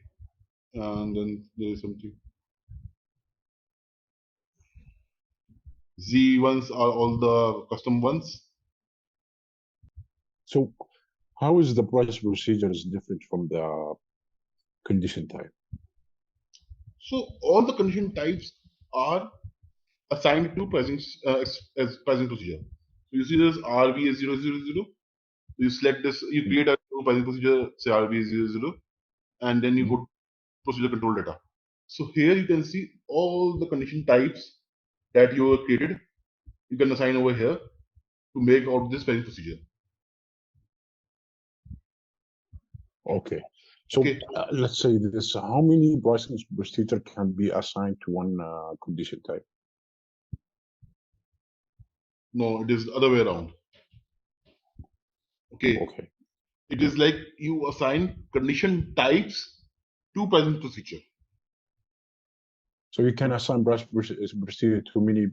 and then there is something. Z ones are all the custom ones. So how is the price procedure is different from the condition type? So all the condition types are assigned to pricing as pricing procedure. So you see this RVA000. You select this, you create a new pricing procedure, say RVA00, and then you go to procedure control data. So here you can see all the condition types that you have created. You can assign over here to make out this pricing procedure. Okay. So Okay. let's say this: how many pricing procedure can be assigned to one condition type? No, it is the other way around. Okay. Okay. It is like you assign condition types to pricing procedure. So you can assign price procedure to many.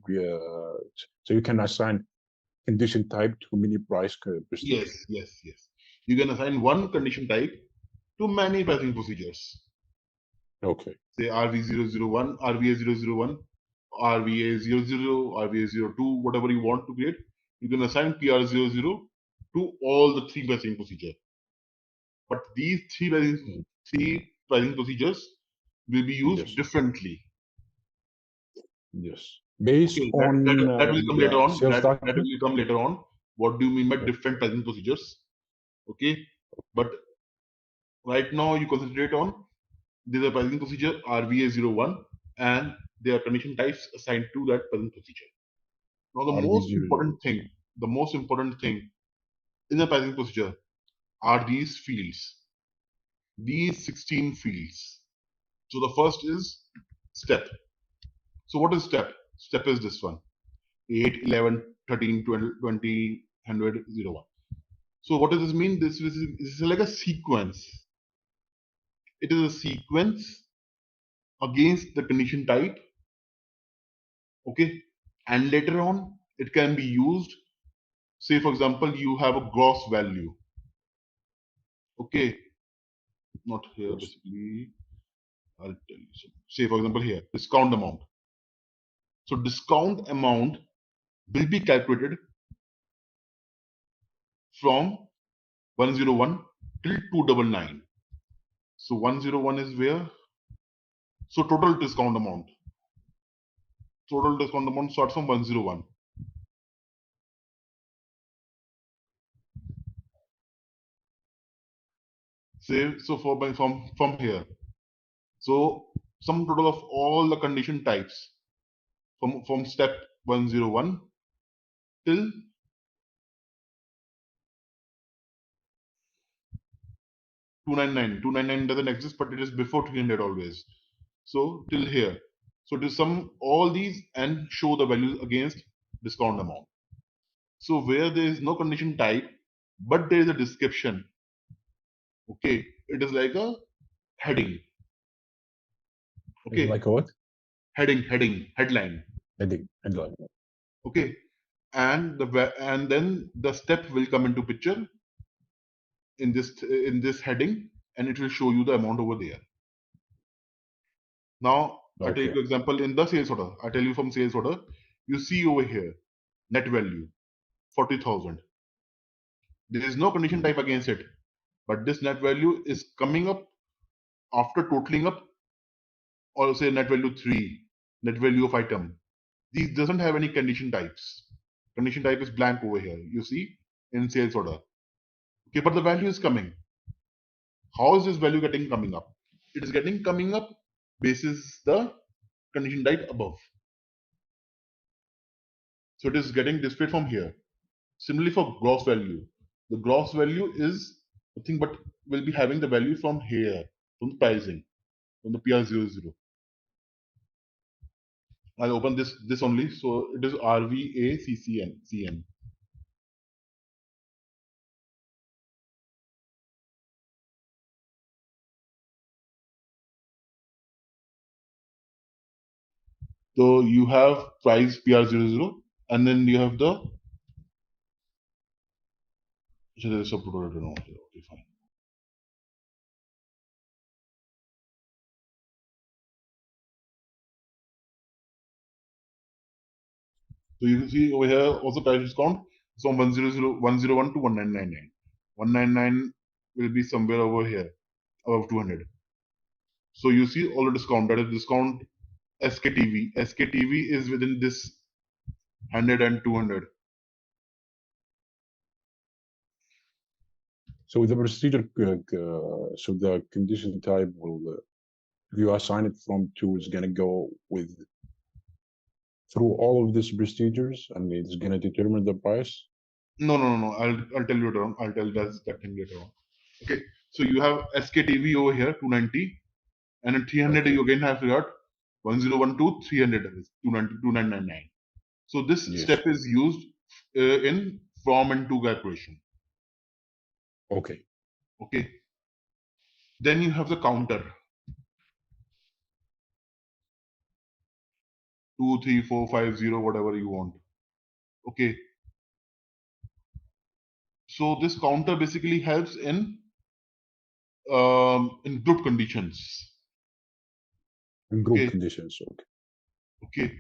So you can assign condition type to many price procedure. Yes. You can assign one condition type to many pricing procedures. Okay. Say RV001, RVA001, RVA00, RVA02, whatever you want to create. You can assign PR00 to all the three pricing procedure. But these three pricing procedures will be used differently. Yes. Based on that will come later on. sales That document? will come later on. What do you mean by different pricing procedures? Okay, but right now you concentrate on there's a pricing procedure RVA01 and there are condition types assigned to that pricing procedure. Now the most RV0. important thing in the pricing procedure are these fields, these 16 fields. So the first is step. So what is step? Step is this one, 8, 11, 13, 20, 100, 01. So what does this mean? This is like a sequence. It is a sequence against the condition type. Okay. And later on, it can be used. Say, for example, you have a gross value. Okay. Not here, basically. I'll tell you. So, say, for example, here, discount amount. So discount amount will be calculated from 101 till 299. So 101 is where? So total discount amount. Total discount amount starts from 101. Say, so from here. So sum total of all the condition types from step 101 till 299. 299 doesn't exist, but it is before 300 always. So till here. So to sum all these and show the values against discount amount. So where there is no condition type, but there is a description. Okay, it is like a heading. Okay, Like a what? heading, headline. Headline. Okay, and then the step will come into picture in this heading, and it will show you the amount over there. Now I take Okay. example in the sales order. I tell you from sales order, you see over here net value 40,000. There is no condition type against it, but this net value is coming up after totaling up, or say net value 3, net value of item. These doesn't have any condition types. Condition type is blank over here. You see in sales order. Okay, but the value is coming. How is this value getting coming up? It is getting coming up basis the condition type above. So it is getting displayed from here. Similarly for gross value, the gross value is nothing but will be having the value from here, from the pricing, from the PR00. I'll open this only. So it is RVACCN. So you have price PR00, and then you have the there is a subtotal no. Okay, fine. So you can see over here also price discount from 101 to 1999. 199 will be somewhere over here above 200. So you see all the discount, that is discount SKTV. SKTV is within this 100 and 200. So the procedure, so the condition type will, if you assign it from two, is gonna go with through all of these procedures, and it's gonna determine the price. No. I'll tell you later on. I'll tell that thing later on. Okay. So you have SKTV over here 290, and in 300 Okay. you again have got 1012 300 is 290 2999. So this Yes. step is used in from and to calculation. Okay. Okay. Then you have the counter. 2, 3, 4, 5, 0, whatever you want. Okay. So this counter basically helps in group conditions. In group Okay. conditions. Okay. Okay.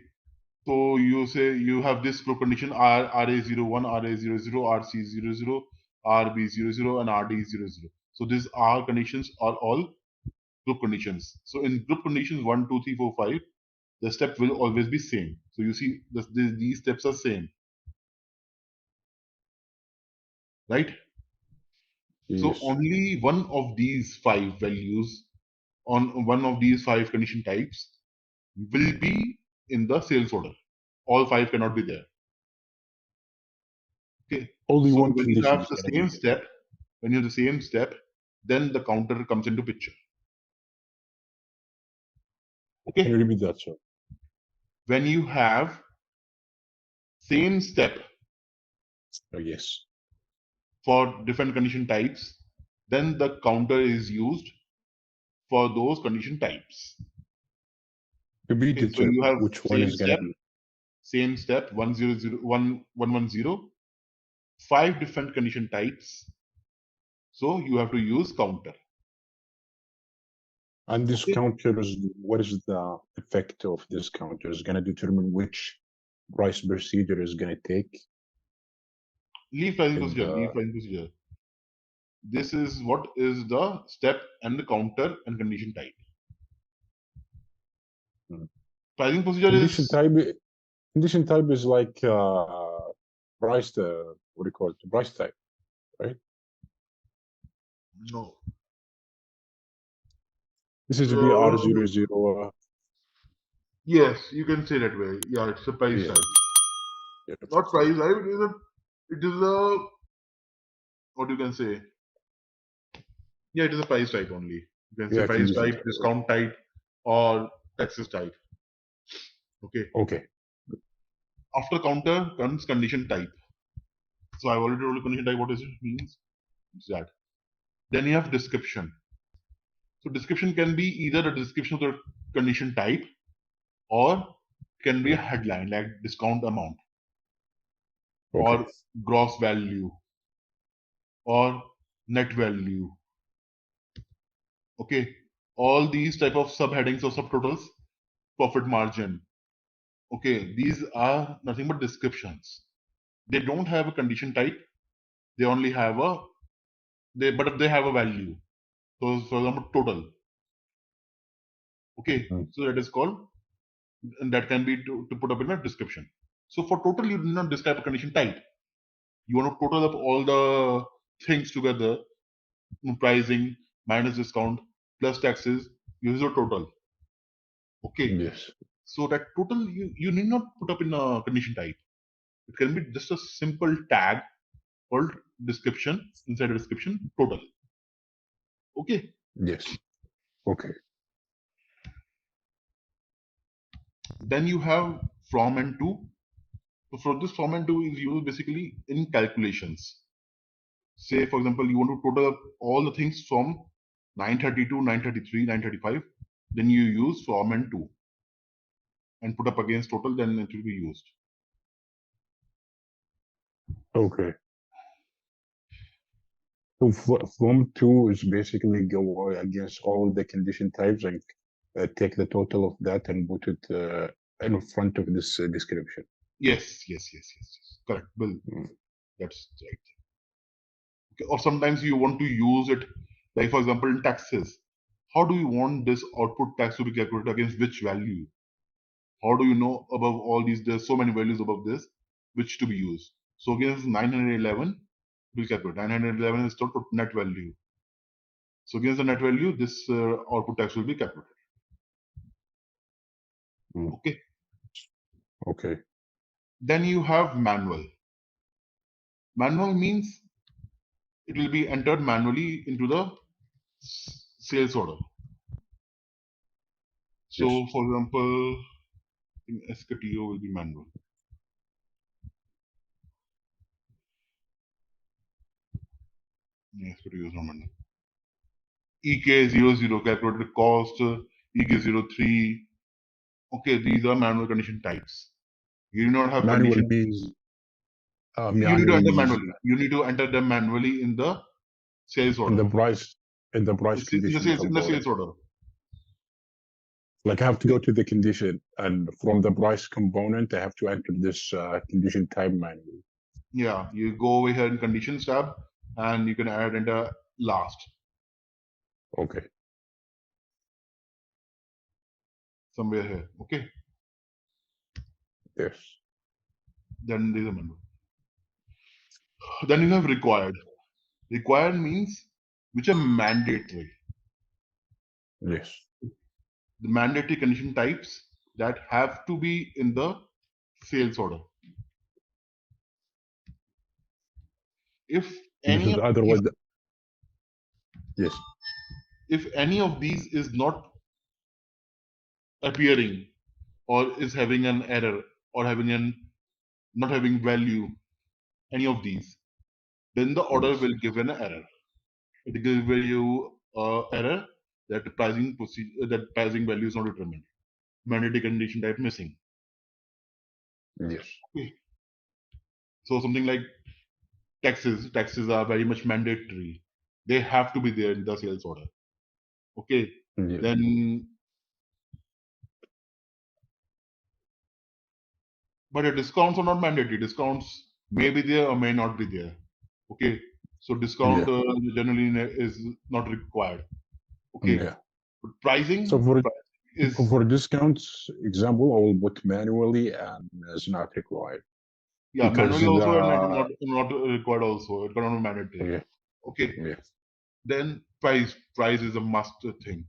So you say you have this group condition RA01, RA00, RC00, RB00, and RD00. So these R conditions are all group conditions. So in group conditions 1, 2, 3, 4, 5, the step will always be same. So you see these steps are same, right? Yes. So only one of these 5 values on one of these 5 condition types will be in the sales order. All 5 cannot be there. Okay. Only So one when you condition have is the gonna same be step, then the counter comes into picture. there. Can Okay. you repeat that, sir? When you have same step Yes. for different condition types, then the counter is used for those condition types. Repeat Okay, it, so sir. you have Which one is gonna be? same step 110, 5 different condition types. So you have to use counter. And this Okay. counter is, what is the effect of this counter? Is gonna determine which price procedure is gonna take. Leave pricing And procedure. This is what is the step and the counter and condition type. Pricing procedure condition is type. Condition type is like price. What do you call it? Price type, right? no. This is BR00. Yes, you can say that way. Yeah, it's a price Yeah. type. Yeah. Not price type. It is a what you can say. Yeah, it is a price type only. You can say Yeah, price condition type, type. discount type, or taxes type. Okay. Okay. After counter comes condition type. So I've already told you condition type what is it means. It's that. Then you have description. So description can be either a description of the condition type or can be a headline like discount amount Okay. or gross value or net value. Okay. All these type of subheadings or subtotals, profit margin. Okay. These are nothing but descriptions. They don't have a condition type. They only have but they have a value. So for example, total. Okay. So that is called, and that can be to put up in a description. So for total, you do not describe a condition type. You want to total up all the things together, pricing minus discount plus taxes, use your total. Okay. Yes. So that total you need not put up in a condition type. It can be just a simple tag called description, inside the description total. Okay. Yes. Okay. Then you have from and to. So for this from and to is used basically in calculations. Say for example, you want to total up all the things from 932, 933, 935. Then you use from and to and put up against total, then it will be used. Okay. So from to is basically go against all the condition types and take the total of that and put it in front of this description. Yes. Correct. Bill. That's right. Okay. Or sometimes you want to use it, like for example, in taxes. How do you want this output tax to be calculated against which value? How do you know above all these? There's so many values above this, which to be used. So against 911, we'll calculate. 911 is total net value. So against the net value, this output tax will be calculated. Okay. Okay. Then you have manual. Manual means it will be entered manually into the sales order. So, Yes. for example, in SKTO will be manual. SKTO is not manual. EK00 calculated cost, EK03. Okay, these are manual condition types. You do not have Manual condition. means You need to manual enter means manually. You need to enter them manually in the sales order. in the price condition In the component. sales order. Like I have to go to the condition, and from the price component, I have to enter this condition type manually. Yeah, you go over here in conditions tab, and you can add enter last. Okay. Somewhere here. Okay. Yes. Then there's a manual. Then you have required. Required means which are mandatory. Yes. The mandatory condition types that have to be in the sales order. If any Because of otherwise, these, yes, if any of these is not appearing or is having an error or having an not having value, any of these, then the order yes, will give an error. It will give you error that pricing procedure that pricing value is not determined. Mandatory condition type missing. yes, Okay. So something like taxes are very much mandatory. They have to be there in the sales order. Okay. yes, Then, but the discounts are not mandatory. Discounts may be there or may not be there. Okay. So discount yeah, generally is not required. Okay. yeah. But pricing So is, for discounts example, I will put manually and is not required yeah, because manually also and it is the not required also. It cannot be mandatory. yeah, Okay. yeah. Then price is a must thing.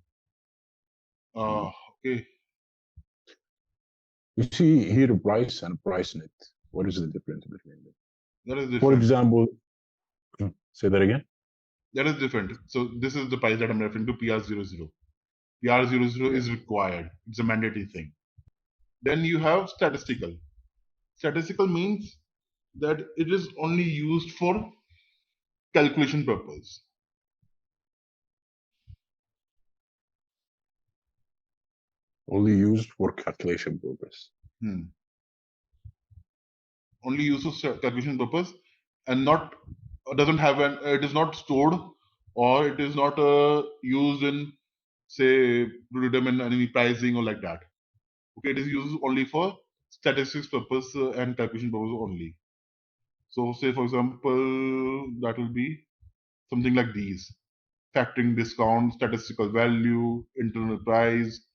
Mm. Okay. You see here price and price net. What is the difference between them? That is For different. example, say that again. That is different. So this is the price that I'm referring to, PR00. PR00 Yeah. is required. It's a mandatory thing. Then you have statistical. Statistical means that it is only used for calculation purpose. Only used for calculation purpose. Only used for calculation purpose, and not doesn't have an. It is not stored, or it is not used in, say, to determine any pricing or like that. Okay, it is used only for statistics purpose and calculation purpose only. So, say for example, that will be something like these: factoring discount, statistical value, internal price,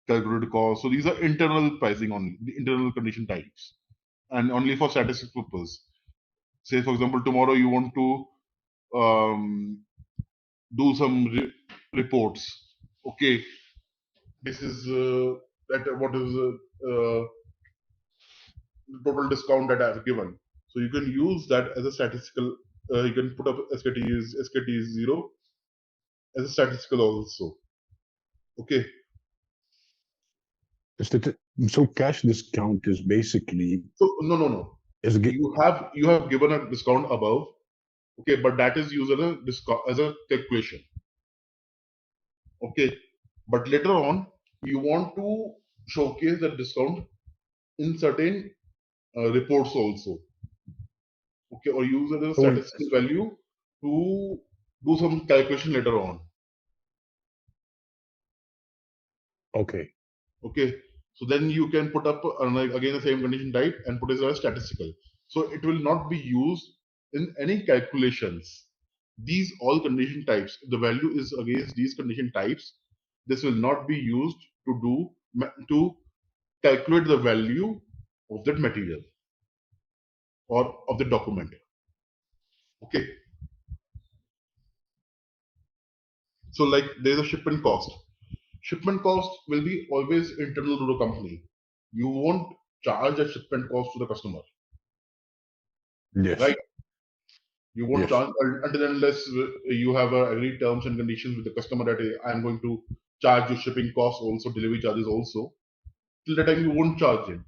calculated cost. So these are internal pricing only, the internal condition types, and only for statistics purpose. Say for example, tomorrow you want to do some reports. Okay, this is that what is total discount that I have given. So you can use that as a statistical. You can put up SKT is 0 as a statistical also. Okay. So cash discount is basically So no. is You have given a discount above. Okay, but that is used as a discount as a calculation. Okay, but later on you want to showcase that discount in certain reports also. Okay, or use it as a so statistical value to do some calculation later on. okay. Okay, so then you can put up again the same condition type and put it as statistical. So it will not be used in any calculations. These all condition types, the value is against these condition types. This will not be used to calculate the value of that material or of the document. Okay, so like there's a shipment cost. Shipment cost will be always internal to the company. You won't charge a shipment cost to the customer, Yes, right? You won't yes, charge until unless you have agreed terms and conditions with the customer that I'm going to charge you shipping costs also, delivery charges also. Till that time, you won't charge it.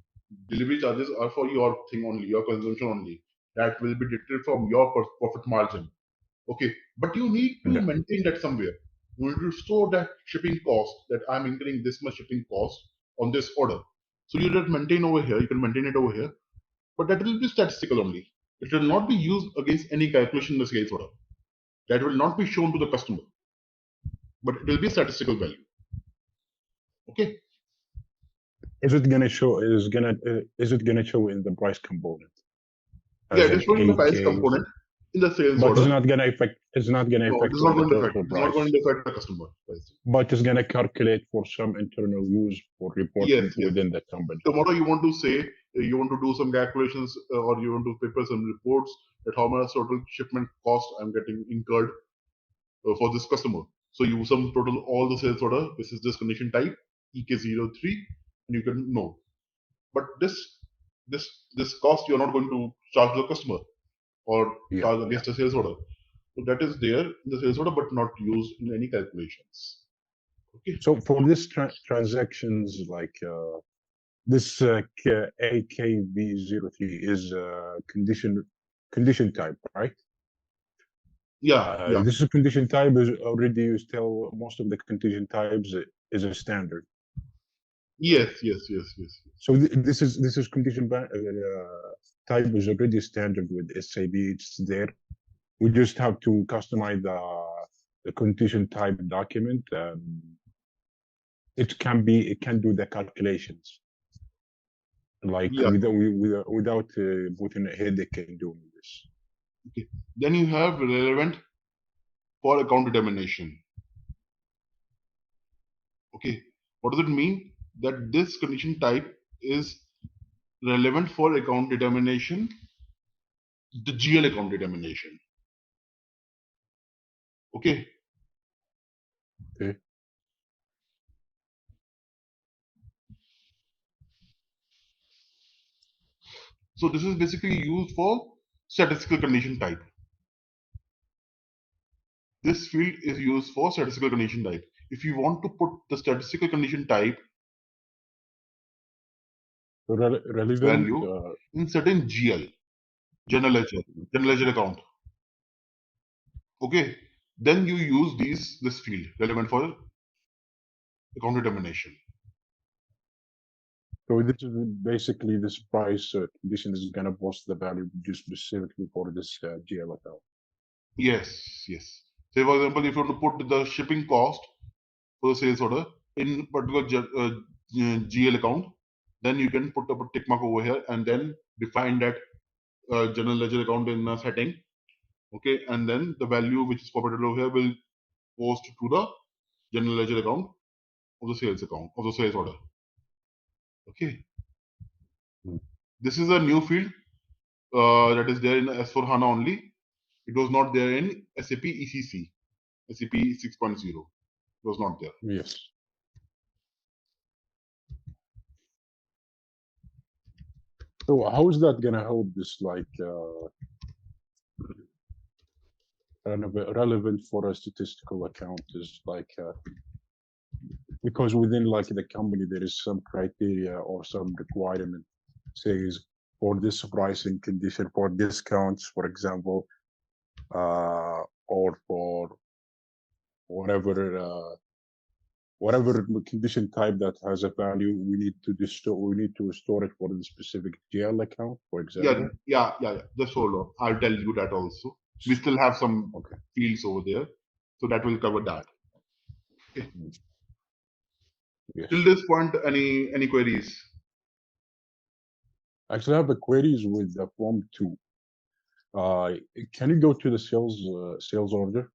Delivery charges are for your thing only, your consumption only. That will be deducted from your profit margin. Okay, but you need to yeah. maintain that somewhere. You need to store that shipping cost that I'm incurring this much shipping cost on this order. So you just maintain over here. You can maintain it over here, but that will be statistical only. It will not be used against any calculation in the sales order. That will not be shown to the customer, but it will be a statistical value. Okay. Is it gonna show? Is it gonna show in the price component Yeah, as it is an showing the price AK? component in the sales But it's order. not gonna affect. It's not gonna No, it affect is on not the going to affect. total It is not going price. to affect the customer price. But it's gonna calculate for some internal use for Yes, reporting yes. within the company. Tomorrow you want to say you want to do some calculations or you want to prepare some reports that how much total shipment cost I'm getting incurred for this customer. So you sum total all the sales order. This is this condition type EK03, and you can know. But this cost you're not going to charge the customer. or Yeah. charge against a sales order. So that is there in the sales order, but not used in any calculations. Okay. So for this transactions, like this AKV03 is condition type, right? Yeah. This is condition type is already used. Tell most of the condition types is a standard. Yes. So this is condition type is already standard with SAP. It's there. We just have to customize the condition type document. It can do the calculations like Yeah. without putting a headache in doing this. Okay. Then you have relevant for account determination. Okay. What does it mean? That this condition type is relevant for account determination, the GL account determination. Okay. Okay. So this is basically used for statistical condition type. This field is used for statistical condition type. If you want to put the statistical condition type Relevant value in certain GL, general ledger account. Okay, then you use this field relevant for account determination. So this is basically this price condition is gonna post the value just specifically for this GL account. Yes. Say for example, if you want to put the shipping cost for the sales order in particular GL account, then you can put up a tick mark over here and then define that general ledger account in a setting. Okay, and then the value which is populated over here will post to the general ledger account of the sales account of the sales order. Okay. This is a new field that is there in S4HANA only. It was not there in SAP ECC, SAP 6.0. It was not there. Yes. So how is that gonna help this like relevant for a statistical account is like because within like the company there is some criteria or some requirement says for this pricing condition for discounts, for example, or for whatever condition type that has a value, we need to store it for the specific GL account, for example. Yeah. Just hold on. I'll tell you that also. We still have some fields over there, so that will cover that. Okay. Yes. Till this point, any queries? Actually, I have a queries with the form 2. Can you go to the sales order?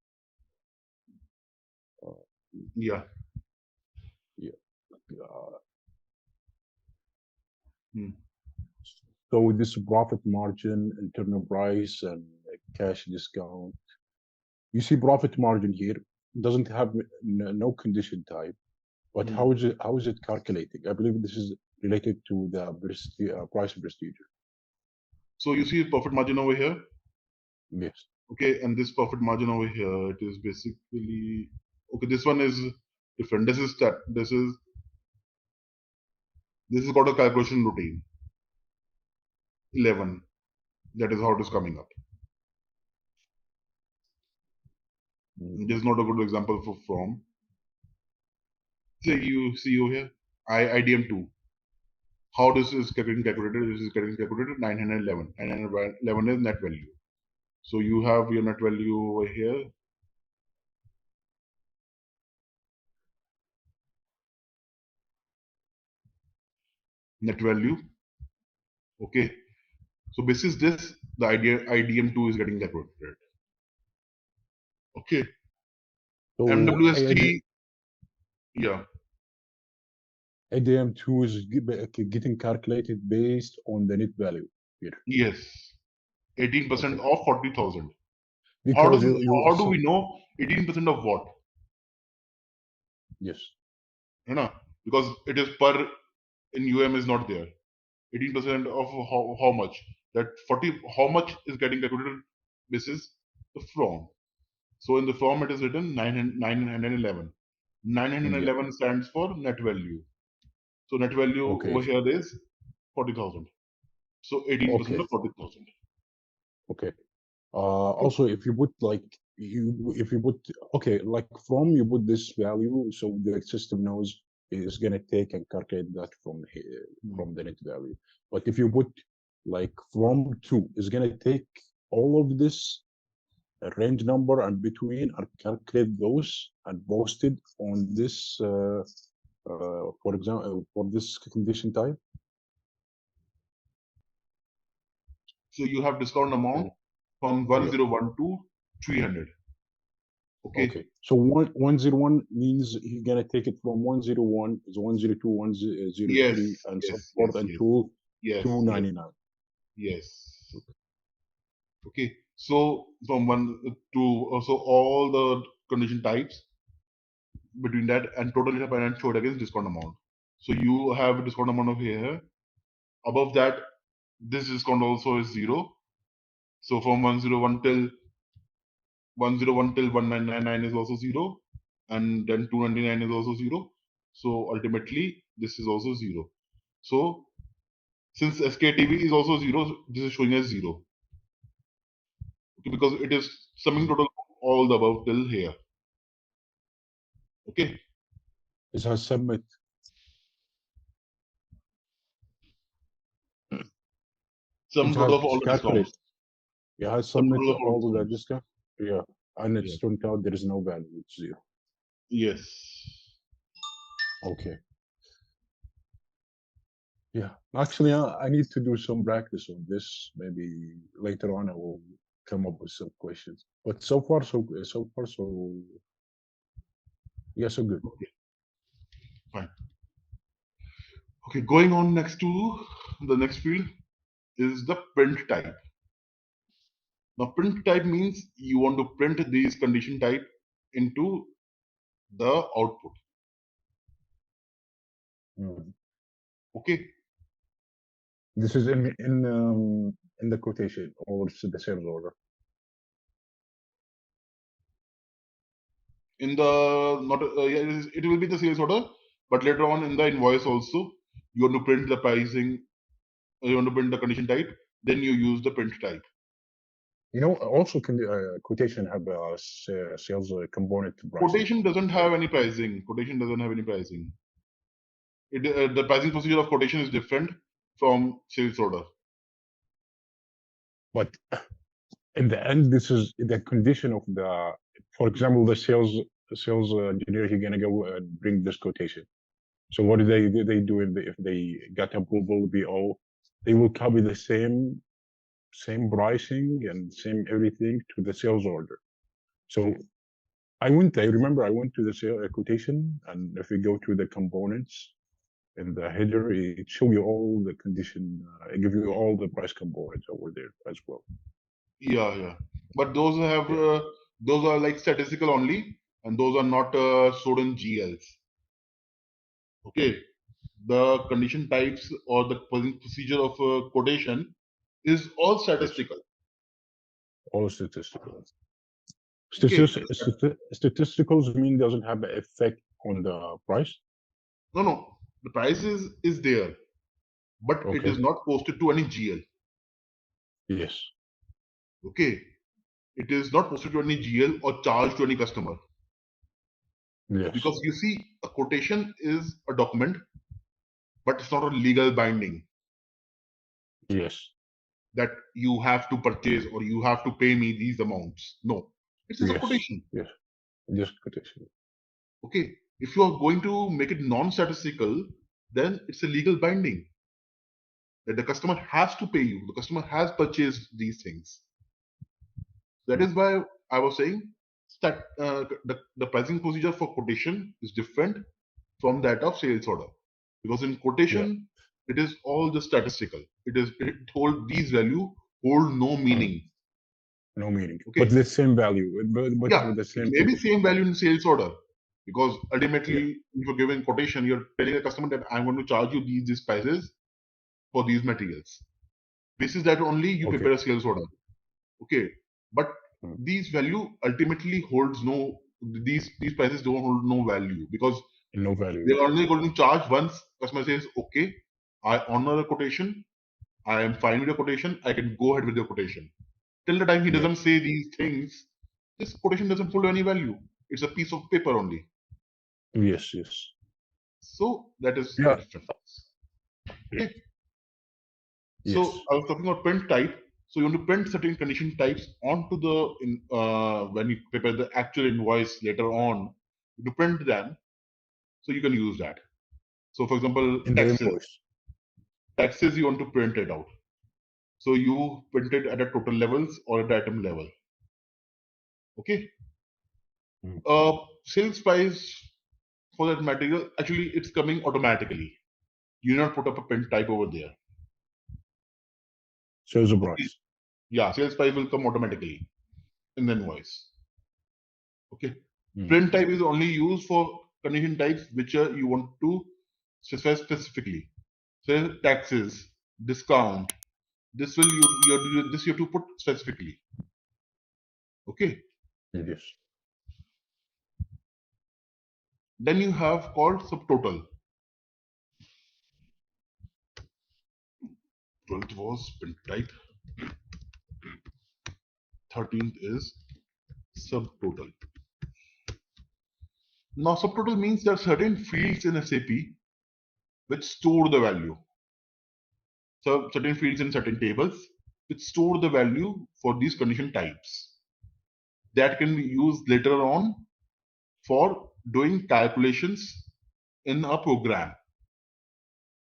Yeah. So with this profit margin, internal price, and cash discount, you see profit margin here doesn't have no condition type, but how is it calculating? I believe this is related to the price procedure. So you see profit margin over here. Yes. Okay, and this profit margin over here, it is basically okay. This one is different. This is got a calculation routine. 11. That is how it is coming up. This is not a good example from. Say you see over here, IDM2. How this is getting calculated? This is getting calculated 911. 911 is net value. So you have your net value over here. Net value. Okay. So basis this, the IDM2 is getting calculated. Okay. So MWST. Yeah. IDM2 is getting calculated based on the net value here. Yes. 18% of 40,000. Because how do we know 18% of what? Yes. You know, because it is per in UM is not there. 18% of how much? that 40, how much is getting calculated? This is the from. So in the from it is written 911. 911 stands for net value. So net value over here is 40,000. So 18% of 40,000. Okay. Also, if you put like if you put like from, you put this value, so the system knows it's gonna take and calculate that from here, from the net value. But if you put like from to, it's gonna take all of this range number and between and calculate those and post it on this, for example, for this condition type. So you have discount amount from 101 to 300. Okay. So 101 means you're gonna take it from 101 is 102, 103, and so forth until 299. Yes. Okay. So from 1 to so all the condition types between that and total data finance showed against discount amount. So you have a discount amount of here. Above that, this discount also is 0. So from 101 till 1999 is also 0, and then 299 is also 0. So ultimately, this is also 0. So since SKTV is also 0, this is showing as 0. Okay, because it is summing total all the above till here. Okay. It has submit. Sum total of all the discounts. Yeah, has submit all of that discount. Yeah, and it's turned out there is no value. It's 0. Yes. Okay. Yeah, actually, I need to do some practice on this. Maybe later on I will come up with some questions. But so far, so yeah, so good. Okay. Fine. Okay, going on next to the next field is the print type. Now, print type means you want to print these condition type into the output. Okay. This is in the quotation or the sales order. In the not it will be the sales order, but later on in the invoice also you want to print the pricing. You want to print the condition type. Then you use the print type. You know, also quotation have a sales component pricing. Quotation doesn't have any pricing. Quotation doesn't have any pricing. The pricing procedure of quotation is different from sales order. But in the end, this is the condition of the, for example, the sales engineer, he's gonna go and bring this quotation. So what do they do if they got approval BO? They will copy the same pricing and same everything to the sales order. So I remember I went to the sales quotation, and if you go to the components in the header, it show you all the condition, it give you all the price components over there as well. Yeah. But those have those are like statistical only, and those are not stored in GLs. Okay, the condition types or the procedure of quotation is all statistical. All statistical. Statisticals mean doesn't have an effect on the price? No. The price is there, but it is not posted to any GL. Yes. Okay. It is not posted to any GL or charged to any customer. Yes. Because you see, a quotation is a document, but it's not a legal binding. Yes. That you have to purchase or you have to pay me these amounts. No. It's just a quotation. Yes. Just quotation. Okay. If you are going to make it non-statistical, then it's a legal binding. That the customer has to pay you. The customer has purchased these things. That is why I was saying that the pricing procedure for quotation is different from that of sales order. Because in quotation, it is all just statistical. It hold these value hold no meaning. No meaning. Okay. But the same value. But with the same maybe same value in sales order. Because ultimately, if you're giving quotation, you're telling a customer that I'm going to charge you these prices for these materials. Basis that only you Okay. prepare a sales order. Okay, but Mm. these value ultimately holds no. These prices don't hold no value because No value. they're only going to charge once customer says, okay, I honor the quotation, I am fine with the quotation, I can go ahead with the quotation. Till the time he doesn't Yes. say these things, this quotation doesn't hold any value. It's a piece of paper only. Yes. Yes. So that is the Yeah. difference. Okay. Yes. So I was talking about print type. So you want to print certain condition types onto the when you prepare the actual invoice later on, to print them, so you can use that. So for example, In the invoice. taxes you want to print it out. So you print it at a total levels or at the item level. Okay. Mm. Sales price for that material, actually it's coming automatically. You not put up a print type over there. Sales Okay. price. Yeah, sales price will come automatically in the invoice. Okay. Mm. Print type is only used for condition types which you want to specify specifically. So taxes, discount. This will you have to put specifically. Okay. Yes. Then you have called subtotal. 12th was print type. 13th is subtotal. Now subtotal means there are certain fields in SAP which store the value. So certain fields in certain tables which store the value for these condition types that can be used later on for doing calculations in a program.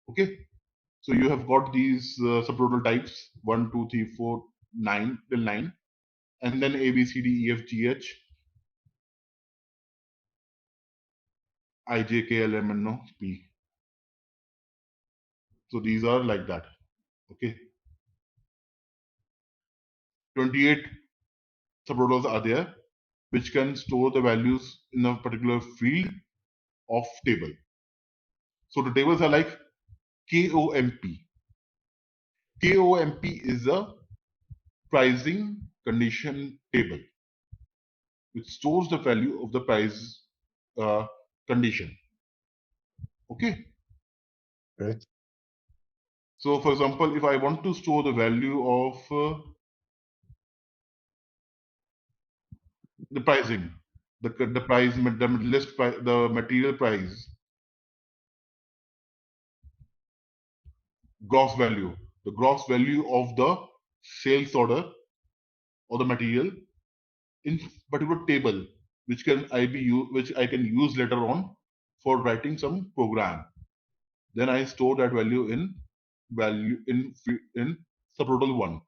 Okay, so you have got these subtotal types 1, 2, 3, 4, 9 till 9, and then A, B, C, D, E, F, G, H, I, J, K, L, M, N, O, P. So these are like that. Okay, 28 subtotals are there which can store the values in a particular field of table. So the tables are like KOMP. KOMP is a pricing condition table which stores the value of the price condition. Okay. Right. So, for example, if I want to store the value of the pricing, the price, the list price, the material price, gross value, the gross value of the sales order or the material in particular table, which I can use later on for writing some program. Then I store that value in subtotal one.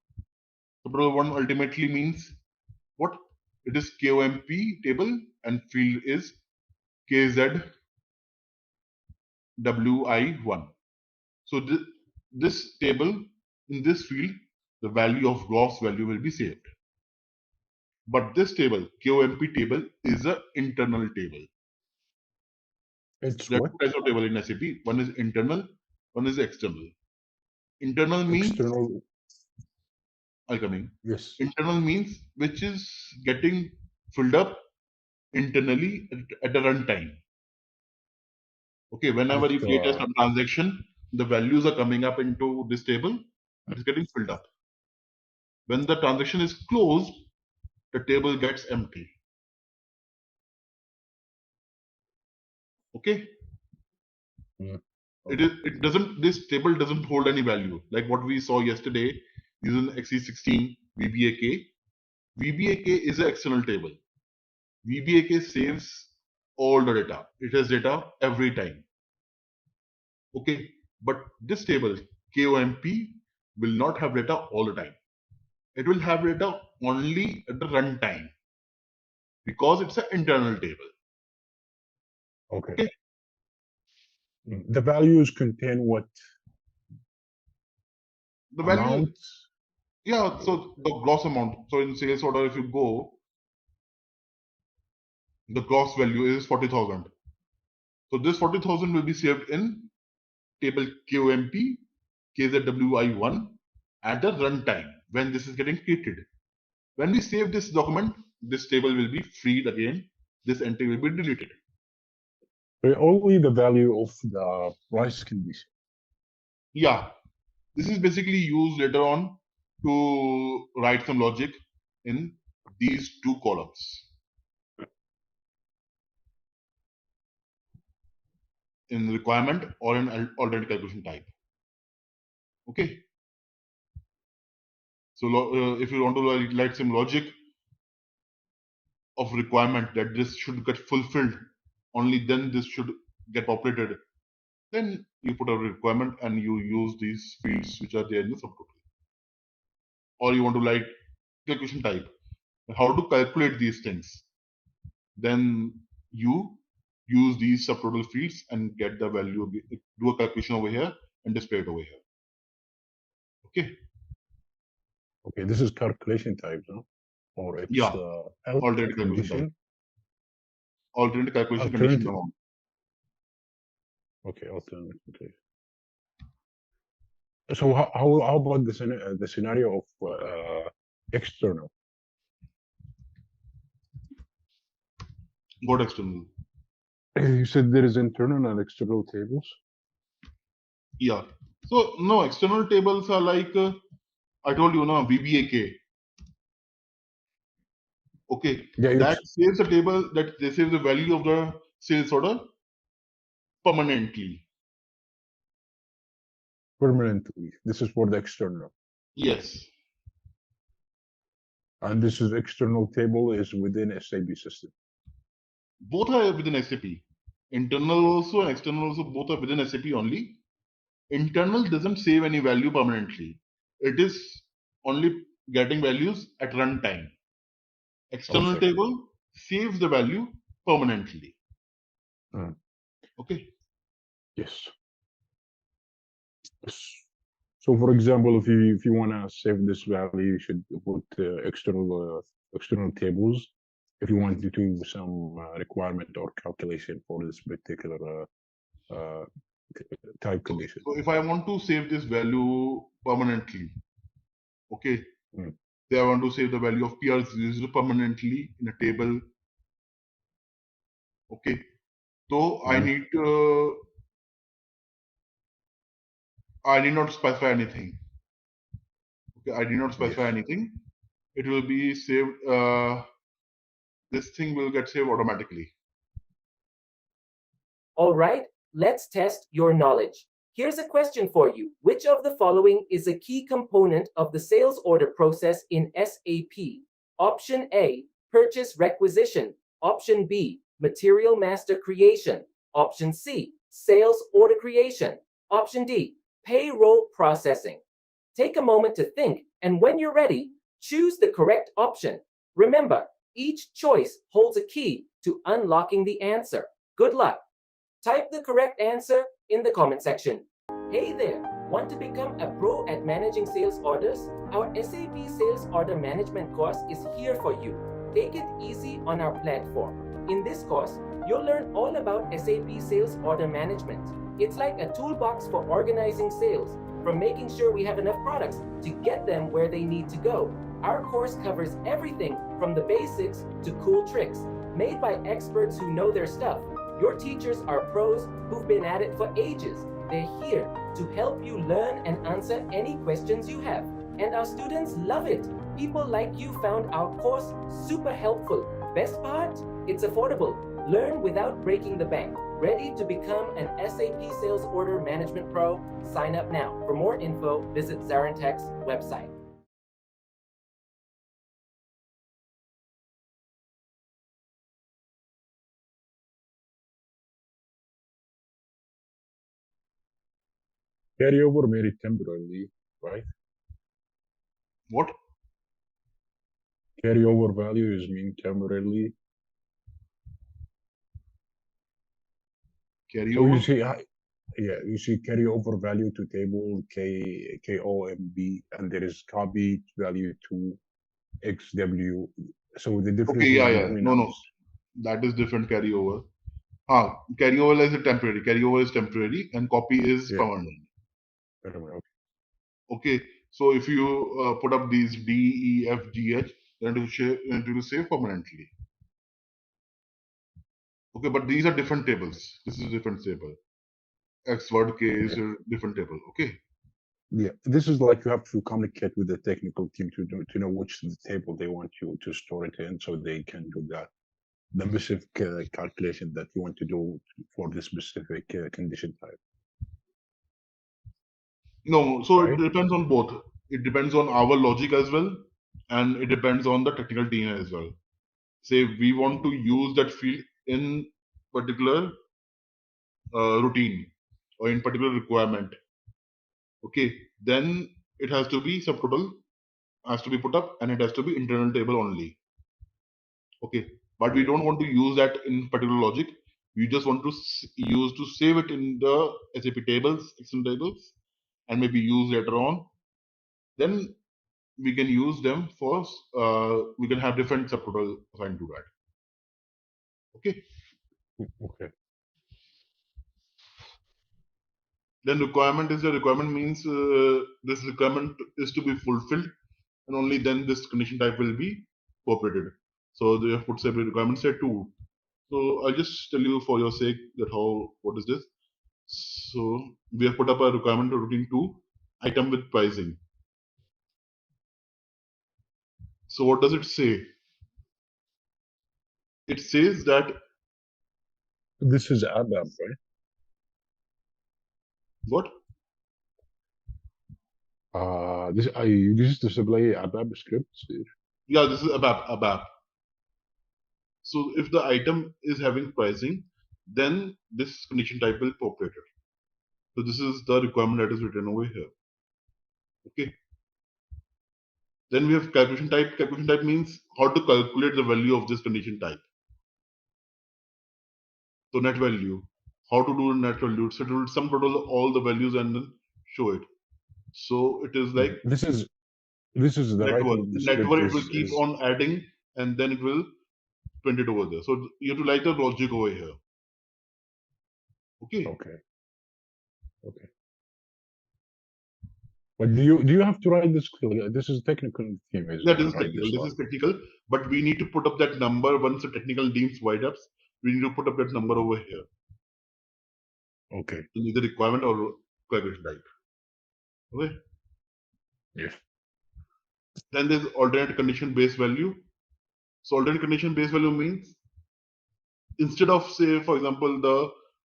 Subtotal one ultimately means what? It is KOMP table and field is KZWI1. So this table, in this field, the value of gross value will be saved. But this table, KOMP table, is an internal table. It's There are what? two types of table in SAP. One is internal, one is external. Internal means, External. I'll come in. Yes. Internal means which is getting filled up internally at the runtime. Okay, whenever you create a transaction, the values are coming up into this table. It is getting filled up. When the transaction is closed, the table gets empty. Okay. Mm. This table doesn't hold any value. Like what we saw yesterday using XE16 VBAK. VBAK is an external table. VBAK saves all the data. It has data every time. Okay. But this table, KOMP, will not have data all the time. It will have data only at the runtime because it's an internal table. Okay. The values contain what? The value, Amount? yeah, so the gross amount. So in sales order, if you go, the gross value is 40,000. So this 40,000 will be saved in table KOMP, KZWI1, at the runtime when this is getting created. When we save this document, this table will be freed again. This entry will be deleted. So only the value of the price condition. Yeah, this is basically used later on to write some logic in these two columns. In requirement or in alternate calculation type. Okay. So if you want to write some logic of requirement that this should get fulfilled, only then this should get populated. Then you put a requirement and you use these fields which are there in the subtotal. Or you want to write calculation type, how to calculate these things. Then you use these subtotal fields and get the value, do a calculation over here and display it over here. Okay. Okay, this is calculation type, no? Or it's Yeah. Alternate calculation type. Alternate calculation condition amount. Okay, alternate. Okay. So how about the scenario of external? What external? You said there is internal and external tables. Yeah. So no, external tables are like I told you now, VBAK. Okay. Yeah, that saves the table, that they save the value of the sales order permanently. Permanently. This is for the external. Yes. And this is external table is within SAP system. Both are within SAP. Internal also and external also, both are within SAP only. Internal doesn't save any value permanently. It is only getting values at runtime. External table saves the value permanently. Okay. Yes. So, for example, if you want to save this value, you should put external tables. If you want to do some requirement or calculation for this particular type condition. So if I want to save this value permanently, okay, say I want to save the value of PR0 permanently in a table, okay, so I need not specify anything. Okay, I did not specify anything. It will be saved. This thing will get saved automatically. All right, let's test your knowledge. Here's a question for you. Which of the following is a key component of the sales order process in SAP? Option A, purchase requisition. Option B, material master creation. Option C, sales order creation. Option D, payroll processing. Take a moment to think, and when you're ready, choose the correct option. Remember, each choice holds a key to unlocking the answer. Good luck. Type the correct answer in the comment section. Hey there, want to become a pro at managing sales orders? Our SAP Sales Order Management course is here for you. Take it easy on our platform. In this course, you'll learn all about SAP Sales Order Management. It's like a toolbox for organizing sales, from making sure we have enough products to get them where they need to go. Our course covers everything from the basics to cool tricks, made by experts who know their stuff. Your teachers are pros who've been at it for ages. They're here to help you learn and answer any questions you have. And our students love it. People like you found our course super helpful. Best part? It's affordable. Learn without breaking the bank. Ready to become an SAP Sales Order Management Pro? Sign up now. For more info, visit ZaranTech's website. Carryover made it temporarily, right? What? Carryover value is mean temporarily. Carryover. So you see, you see carryover value to table KOMB, and there is copy value to XW. So the difference. Okay, no, that is different carryover. Carryover is a temporary. Carryover is temporary, and copy is permanent. Okay. Okay, So if you put up these D, E, F, G, H, then it will save permanently. Okay, but these are different tables. This is a different table. X word K is a different table. Okay. Yeah, this is like you have to communicate with the technical team to know which table they want you to store it in, so they can do that the specific calculation that you want to do for this specific condition type. No, so Right. it depends on both. It depends on our logic as well, and it depends on the technical team as well. Say we want to use that field in particular routine or in particular requirement. Okay, then it has to be subtotal, has to be put up, and it has to be internal table only. Okay, but we don't want to use that in particular logic. We just want to use to save it in the SAP tables, external tables, and maybe use later on. Then we can use them for we can have different subtotal assigned to that. Okay. Okay. Then requirement is the requirement means this requirement is to be fulfilled, and only then this condition type will be cooperated. So they have put separate requirements say 2. So I'll just tell you for your sake that what is this. So we have put up a requirement to routine 2 item with pricing. So what does it say? It says that This is ABAP, right? what? This you use to display ABAP scripts. Yeah, this is ABAP. So if the item is having pricing, then this condition type will populate it. So this is the requirement that is written over here. Okay. Then we have calculation type. Calculation type means how to calculate the value of this condition type. So net value. How to do net value? So it will sum total all the values and then show it. So it is like This is the network. writing of the script Network it will keep is on adding and then it will print it over there. So you have to write the logic over here. Okay. okay. Okay. But do you have to write this? This is technical team. Yeah, this is technical. This is technical, but we need to put up that number once the technical teams write ups. We need to put up that number over here. Okay. In either requirement or calculation type. Okay. Yes. Then there's alternate condition based value. So alternate condition based value means instead of say, for example, the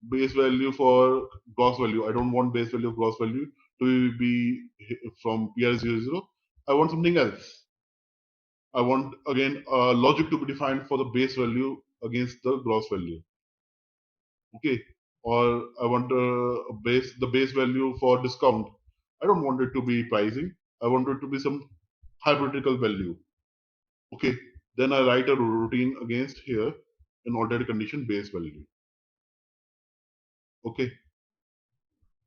base value for gross value, I don't want base value of gross value to be from PR00. I want something else. I want again logic to be defined for the base value against the gross value. Okay, or I want the base value for discount. I don't want it to be pricing. I want it to be some hypothetical value. Okay, then I write a routine against here an alternate condition base value. Okay.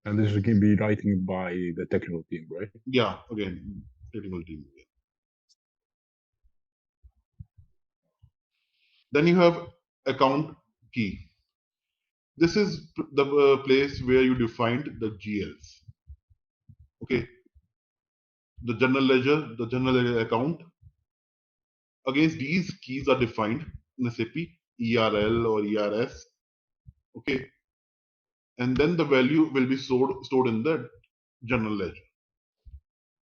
And this can be writing by the technical team, right? Yeah, again, technical team. Then you have account key. This is the place where you defined the GLs. Okay. The general ledger account. Against these keys are defined in SAP ERL or ERS. Okay. And then the value will be stored in the general ledger.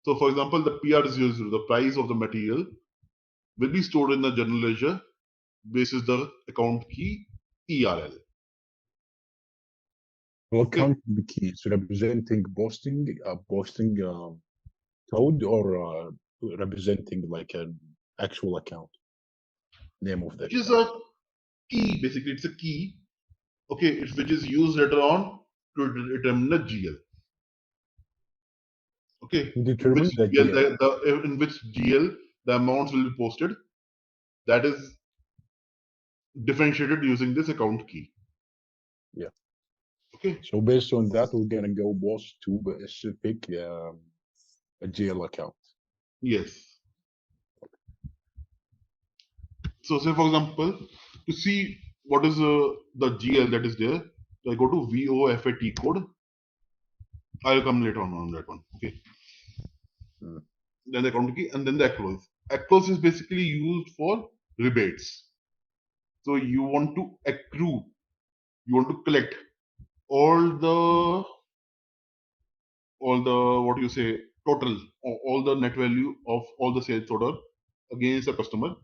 So for example, the PR00, the price of the material, will be stored in the general ledger basis the account key ERL. Well, account keys representing posting code or representing like an actual account name of that. Which is a key, basically it's a key, okay, which is used later on to determine the GL. Okay, Determine the GL. in which GL the amounts will be posted. That is differentiated using this account key. Yeah. Okay. So based on that, we're gonna go both to a specific a GL account. Yes. So say for example, to see what is the GL that is there, so I go to VOFAT code. I'll come later on that one. Okay. then the account key, and then the accruals. Accruals is basically used for rebates. So you want to accrue, you want to collect all the what do you say, total, all the net value of all the sales order against the customer.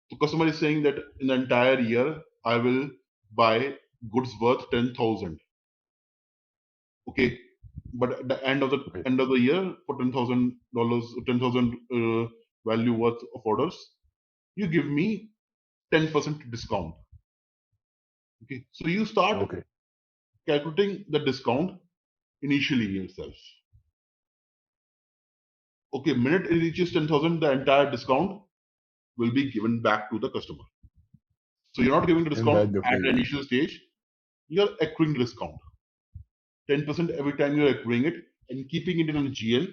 The customer is saying that in the entire year I will buy goods worth 10,000. Okay, but at the end of the year, for $10,000, 10,000 value worth of orders, you give me 10% discount. Okay, so you start calculating the discount initially yourself. Okay, minute it reaches 10,000, the entire discount will be given back to the customer. So you're not giving the discount at the initial stage, you're accruing the discount. 10% every time you're accruing it and keeping it in a GL,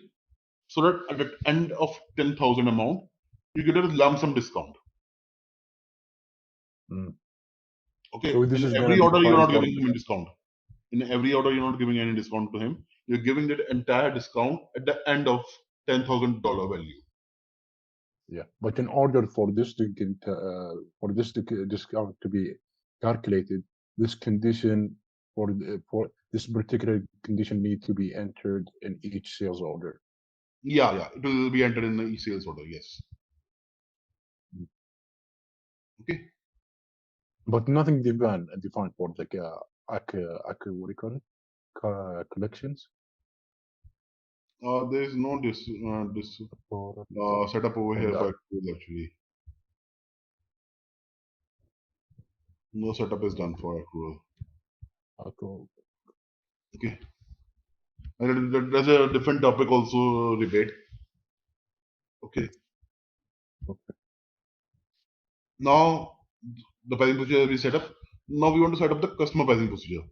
so that at the end of 10,000 amount, you get a lump sum discount. Okay, So this in is every order you're not giving him a discount. In every order you're not giving any discount to him. You're giving that entire discount at the end of $10,000 value. Yeah, but in order for this to get, discount to be calculated, this condition for this particular condition need to be entered in each sales order. Yeah, it will be entered in the sales order. Yes. Okay. But nothing defined for like what do you call it? Collections. There is no setup over here for accrual actually. No setup is done for accrual. Okay. And there's a different topic also, rebate. Okay. Now the pricing procedure we set up. Now we want to set up the customer pricing procedure.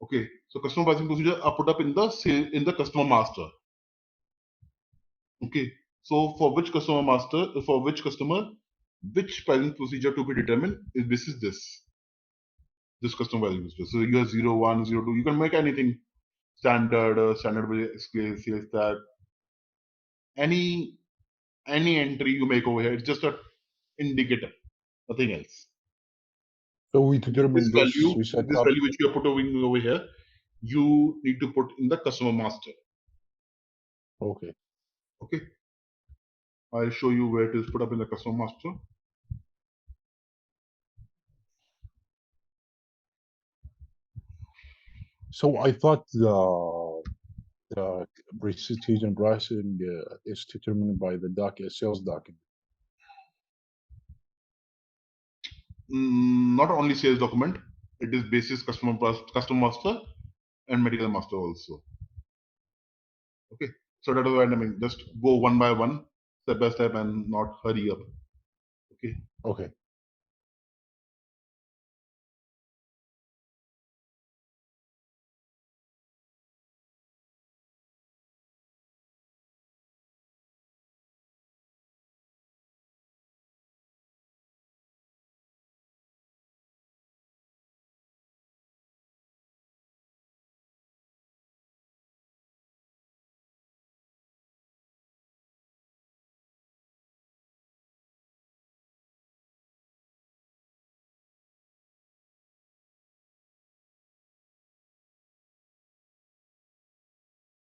Okay, so customer pricing procedure are put up in the customer master. Okay, so for which customer, which pricing procedure to be determined is this customer pricing procedure. So you have 0, 1, 0, 2. You can make anything standard, standard scale, sales tag. Any entry you make over here, it's just an indicator, nothing else. So we determine this value which you are putting over here, you need to put in the customer master. Okay. I'll show you where it is put up in the customer master. So I thought the prestige and pricing is determined by the sales document. Not only sales document, it is basis customer master and material master also. Okay, so that is why I mean, just go one by one, step by step, and not hurry up. Okay.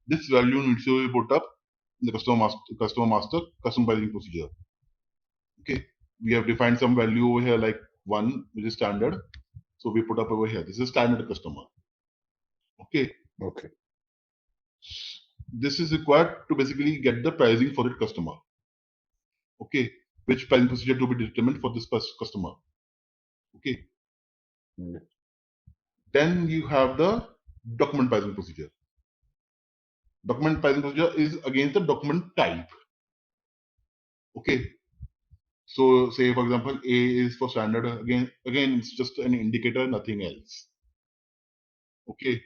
This value needs to be put up in the customer master, custom pricing procedure. Okay, we have defined some value over here like 1, which is standard. So we put up over here. This is standard customer. Okay. This is required to basically get the pricing for that customer. Okay, which pricing procedure to be determined for this customer. Okay. Then you have the document pricing procedure. Document pricing procedure is against the document type. Okay. So say for example, A is for standard. Again, it's just an indicator, nothing else. Okay.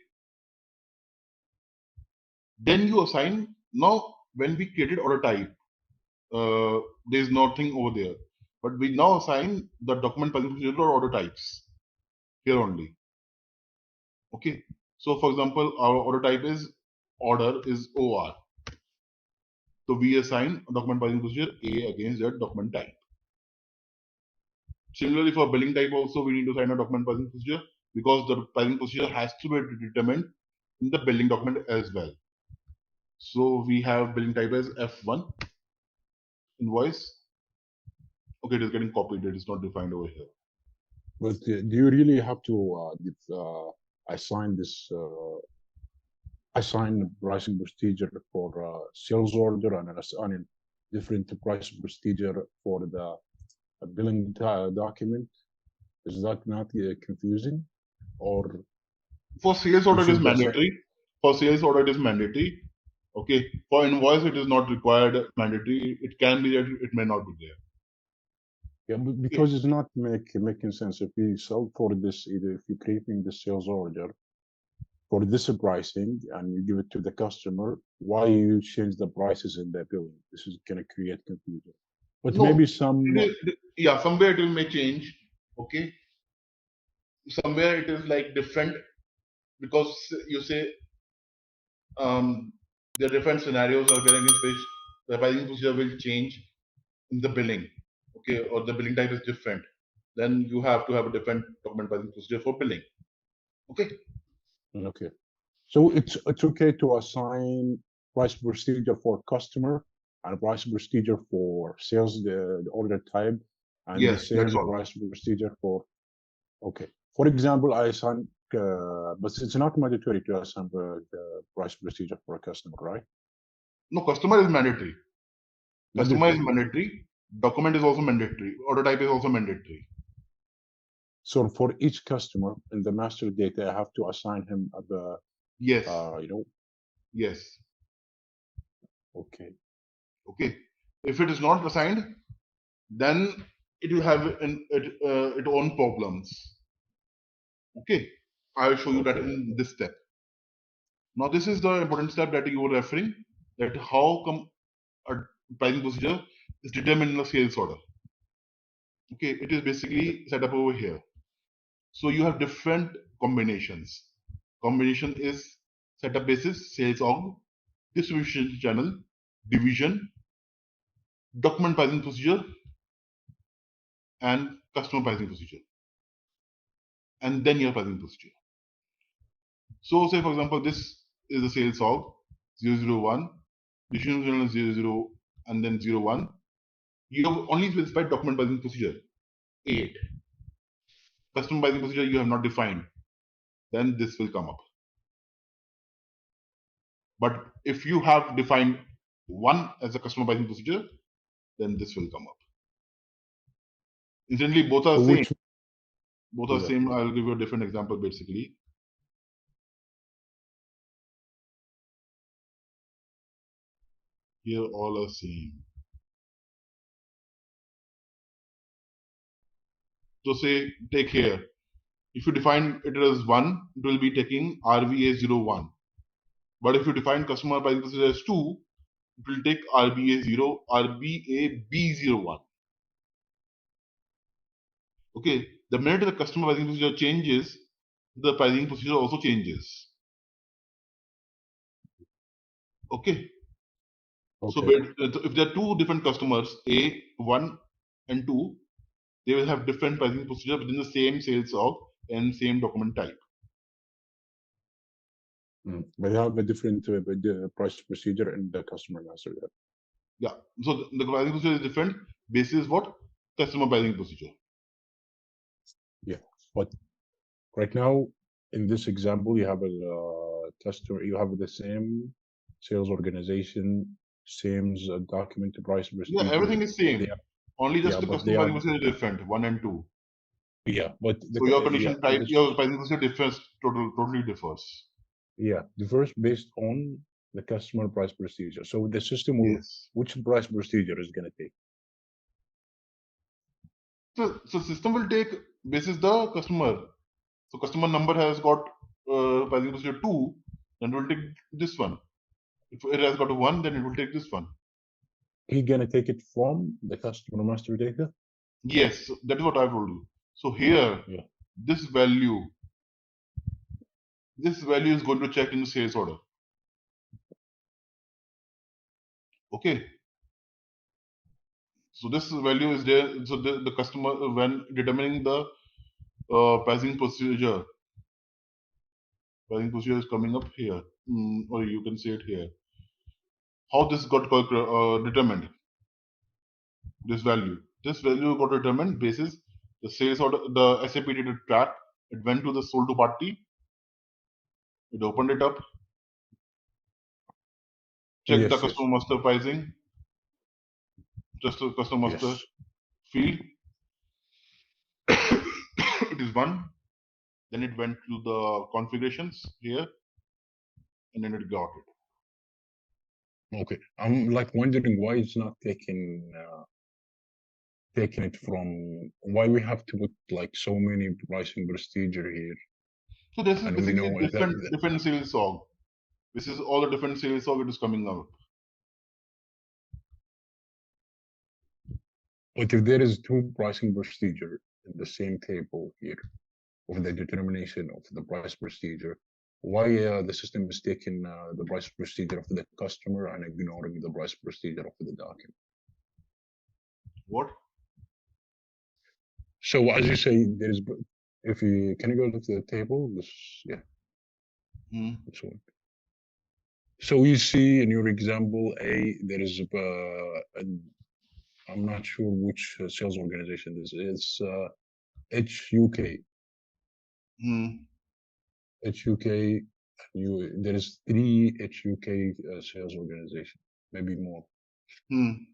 Then you assign, now when we created order type, there is nothing over there. But we now assign the document pricing procedure or order types here only. Okay. So for example, our order type is order is OR. So we assign document pricing procedure A against that document type. Similarly, for billing type also, we need to assign a document pricing procedure because the pricing procedure has to be determined in the billing document as well. So we have billing type as F1 invoice. Okay, it is getting copied. It is not defined over here. But do you really have to assign this assign pricing procedure for sales order and assign a different pricing procedure for the billing document? Is that not confusing? Or for sales order, it is should assign- mandatory. For sales order, it is mandatory. Okay. For invoice, it is not required mandatory. It can be that it may not be there. Yeah, because it's not making sense. If you sell for this, either if you're creating the sales order for this pricing and you give it to the customer, why you change the prices in the billing? This is going to create confusion. But No, maybe some yeah, somewhere it may change. Okay. Somewhere it is like different because you say there are different scenarios or in which the pricing procedure will change in the billing. Okay, or the billing type is different. Then you have to have a different document pricing procedure for billing. Okay. okay. So it's okay to assign price procedure for customer and price procedure for sales the order type and the Yes, same that's all. price procedure for okay. For example, I assign but it's not mandatory to assign the price procedure for a customer, right? No, customer is mandatory. Customer is mandatory. Document is also mandatory. Order type is also mandatory. So for each customer in the master data, I have to assign him the Yes. Yes. Okay. Okay. If it is not assigned, then it will have its own problems. Okay. I will show you that in this step. Now, this is the important step that you were referring, that how come a pricing procedure is determined in the sales order. Okay, it is basically set up over here. So you have different combinations. Combination is setup basis, sales org, distribution channel, division, document pricing procedure, and customer pricing procedure. And then your pricing procedure. So say for example, this is the sales org 001, distribution channel 00, and then 01. You have only specified document pricing procedure 8. Customer pricing procedure you have not defined. Then this will come up. But if you have defined 1 as a customer pricing procedure, then this will come up. Incidentally, both are same. Both are same. I'll give you a different example basically. Here all are same. So say take here. If you define it as 1, it will be taking RVA01. But if you define customer pricing procedure as 2, it will take RBA0, RBAB01. Okay, the minute the customer pricing procedure changes, the pricing procedure also changes. Okay. So if there are 2 different customers, A, 1 and 2, they will have different pricing procedure within the same sales org and same document type. But they have a different price procedure in the customer master. Yeah. So the pricing procedure is different. Basis what? Customer pricing procedure. Yeah. But right now, in this example, you have a customer, you have the same sales organization, same document price procedure. Yeah, everything is same. Only just the customer pricing procedure is different, 1 and 2. Yeah, but so your condition type, your pricing procedure differs, totally differs. Yeah, differs based on the customer price procedure. So the system will, which price procedure is going to take? So system will take basis the customer. So customer number has got pricing procedure 2, then it will take this one. If it has got a 1, then it will take this one. He's going to take it from the customer master data? Yes, that is what I told you. So here, this value is going to check in the sales order. Okay. So this value is there. So the customer, when determining the pricing procedure is coming up here, or you can say it here. How this got determined? This value got determined basis the sales order. The SAP did a track. It went to the sold to party. It opened it up. Check the Yes, yes, customer master pricing. Just the customer master yes. field. It is one. Then it went to the configurations here, and then it got it. Okay. I'm like wondering why it's not taking it from, why we have to put like so many pricing procedure here. So this is And we basically know that different sales org. This is all the different sales org it is coming out. but if there is two pricing procedure in the same table here of the determination of the price procedure, why the system is taking the price procedure of the customer and ignoring the price procedure of the document? What? So as you say, there is, if you can you go to the table, this, yeah, this one. So you see in your example A, there is I'm not sure which sales organization this is. It's HUK. HUK. There is 3 HUK sales organization, maybe more.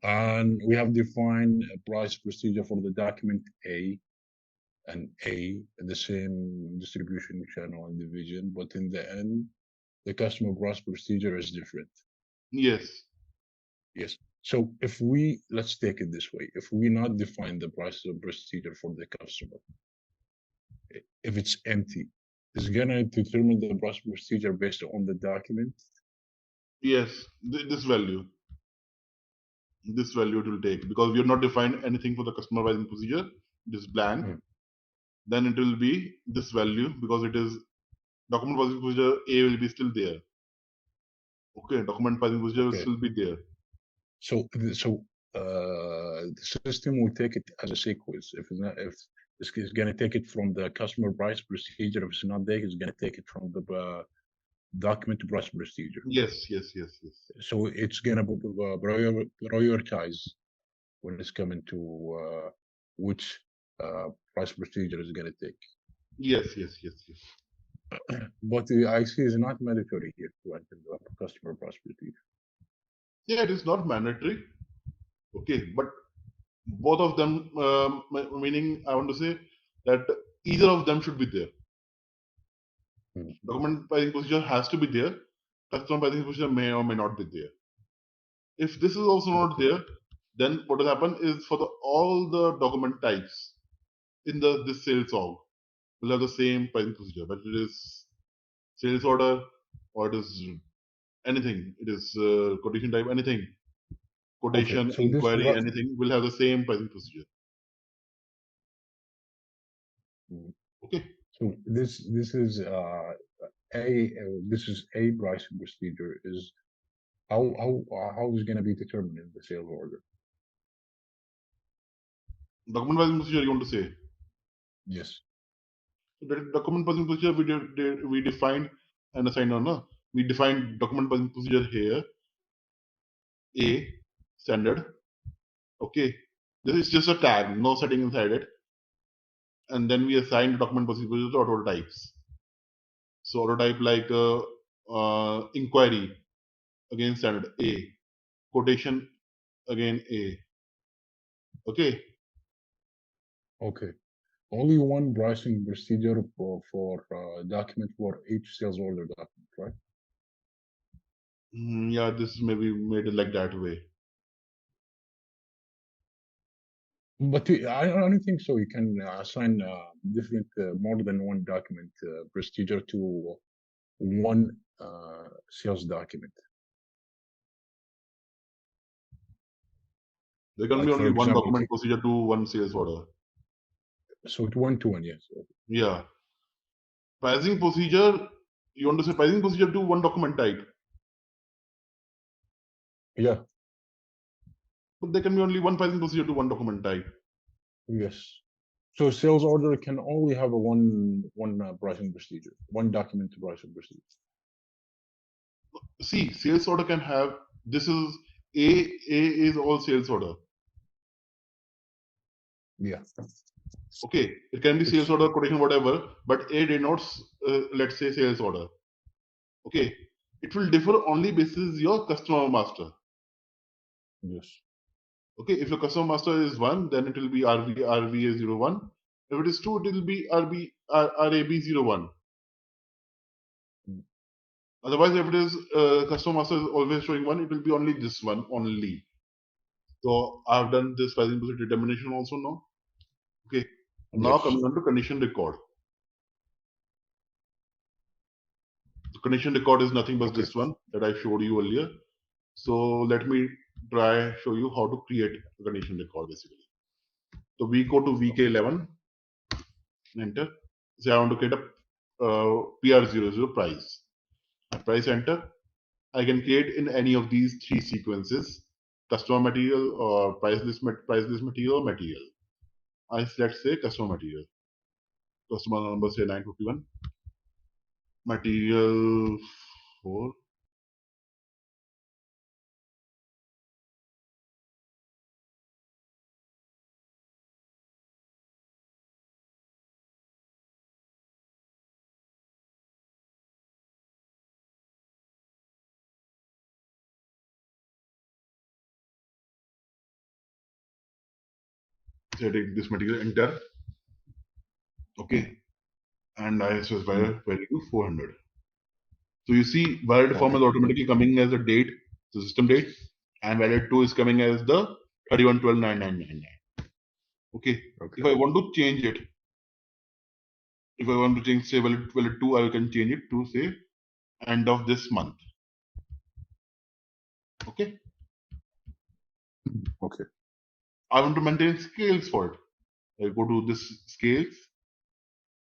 And we have defined a price procedure for the document A and A, the same distribution channel and division, but in the end, the customer price procedure is different. Yes. Yes. So if we, let's take it this way, if we not define the price procedure for the customer, if it's empty, it's gonna determine the price procedure based on the document. Yes, this value it will take, because we have not defined anything for the customer pricing procedure. It is blank. Then it will be this value, because it is document pricing procedure A will be still there. Okay, document pricing procedure will still be there. So the system will take it as a sequence. If it's gonna take it from the customer price procedure, if it's not there, it's gonna take it from the document price procedure. Yes. So it's gonna prioritize when it's coming to which price procedure is gonna take. Yes. But the IC is not mandatory here to enter the customer price procedure. Yeah, it is not mandatory. Okay, but both of them, meaning I want to say that either of them should be there. Document pricing procedure has to be there. Customer pricing procedure may or may not be there. If this is also not there, then what will happen is for all the document types in this sales org will have the same pricing procedure, but it is sales order or it is anything. It is quotation type, anything. Quotation, so inquiry, anything will have the same pricing procedure. Okay. So this is a pricing procedure is how is going to be determined in the sales order? Document pricing procedure, you want to say? Yes. So that document pricing procedure we defined and assigned on. No? We defined document pricing procedure here. A standard. Okay. This is just a tag, no setting inside it. And then we assign document pricing procedure to auto types. So auto type like inquiry, again standard A. Quotation, again A. Okay. Okay. Only one pricing procedure for document for each sales order document, right? Yeah, this may be made like that way. But I don't think so. You can assign different, more than one document procedure to one sales document. There can be only one document procedure to one sales order. So it's 1-to-1, yes. Yeah. Pricing procedure, you want to say pricing procedure to one document type? Yeah. But there can be only one pricing procedure to one document type. Yes. So sales order can only have a one pricing procedure, one document pricing procedure. See, sales order can have, this is A is all sales order. Yeah. Okay, it can be It's- sales order, quotation, whatever, but A denotes, let's say, sales order. Okay, it will differ only basis your customer master. Yes. Okay, if your customer master is 1, then it will be RVA01. If it is 2, it will be RAB01. Mm. Otherwise, if it is customer master is always showing 1, it will be only this one only. So I've done this pricing procedure determination also now. Okay, now Yes. coming on to condition record. The condition record is nothing but Okay. this one that I showed you earlier. So let me try show you how to create a condition record basically. So we go to VK11, enter. Say I want to create a PR00 price. I price enter. I can create in any of these 3 sequences: customer material or price list material or material. I select say customer material. Customer number say 951. Material 4. Say take this material, enter. Okay. And I specify value to 400. So you see, valid form is automatically coming as a date, the system date, and valid 2 is coming as the 31/12/9999. Okay. If I want to change it, if I want to change say valid 2, I can change it to say end of this month. Okay. Okay. I want to maintain scales for it. I go to this scales.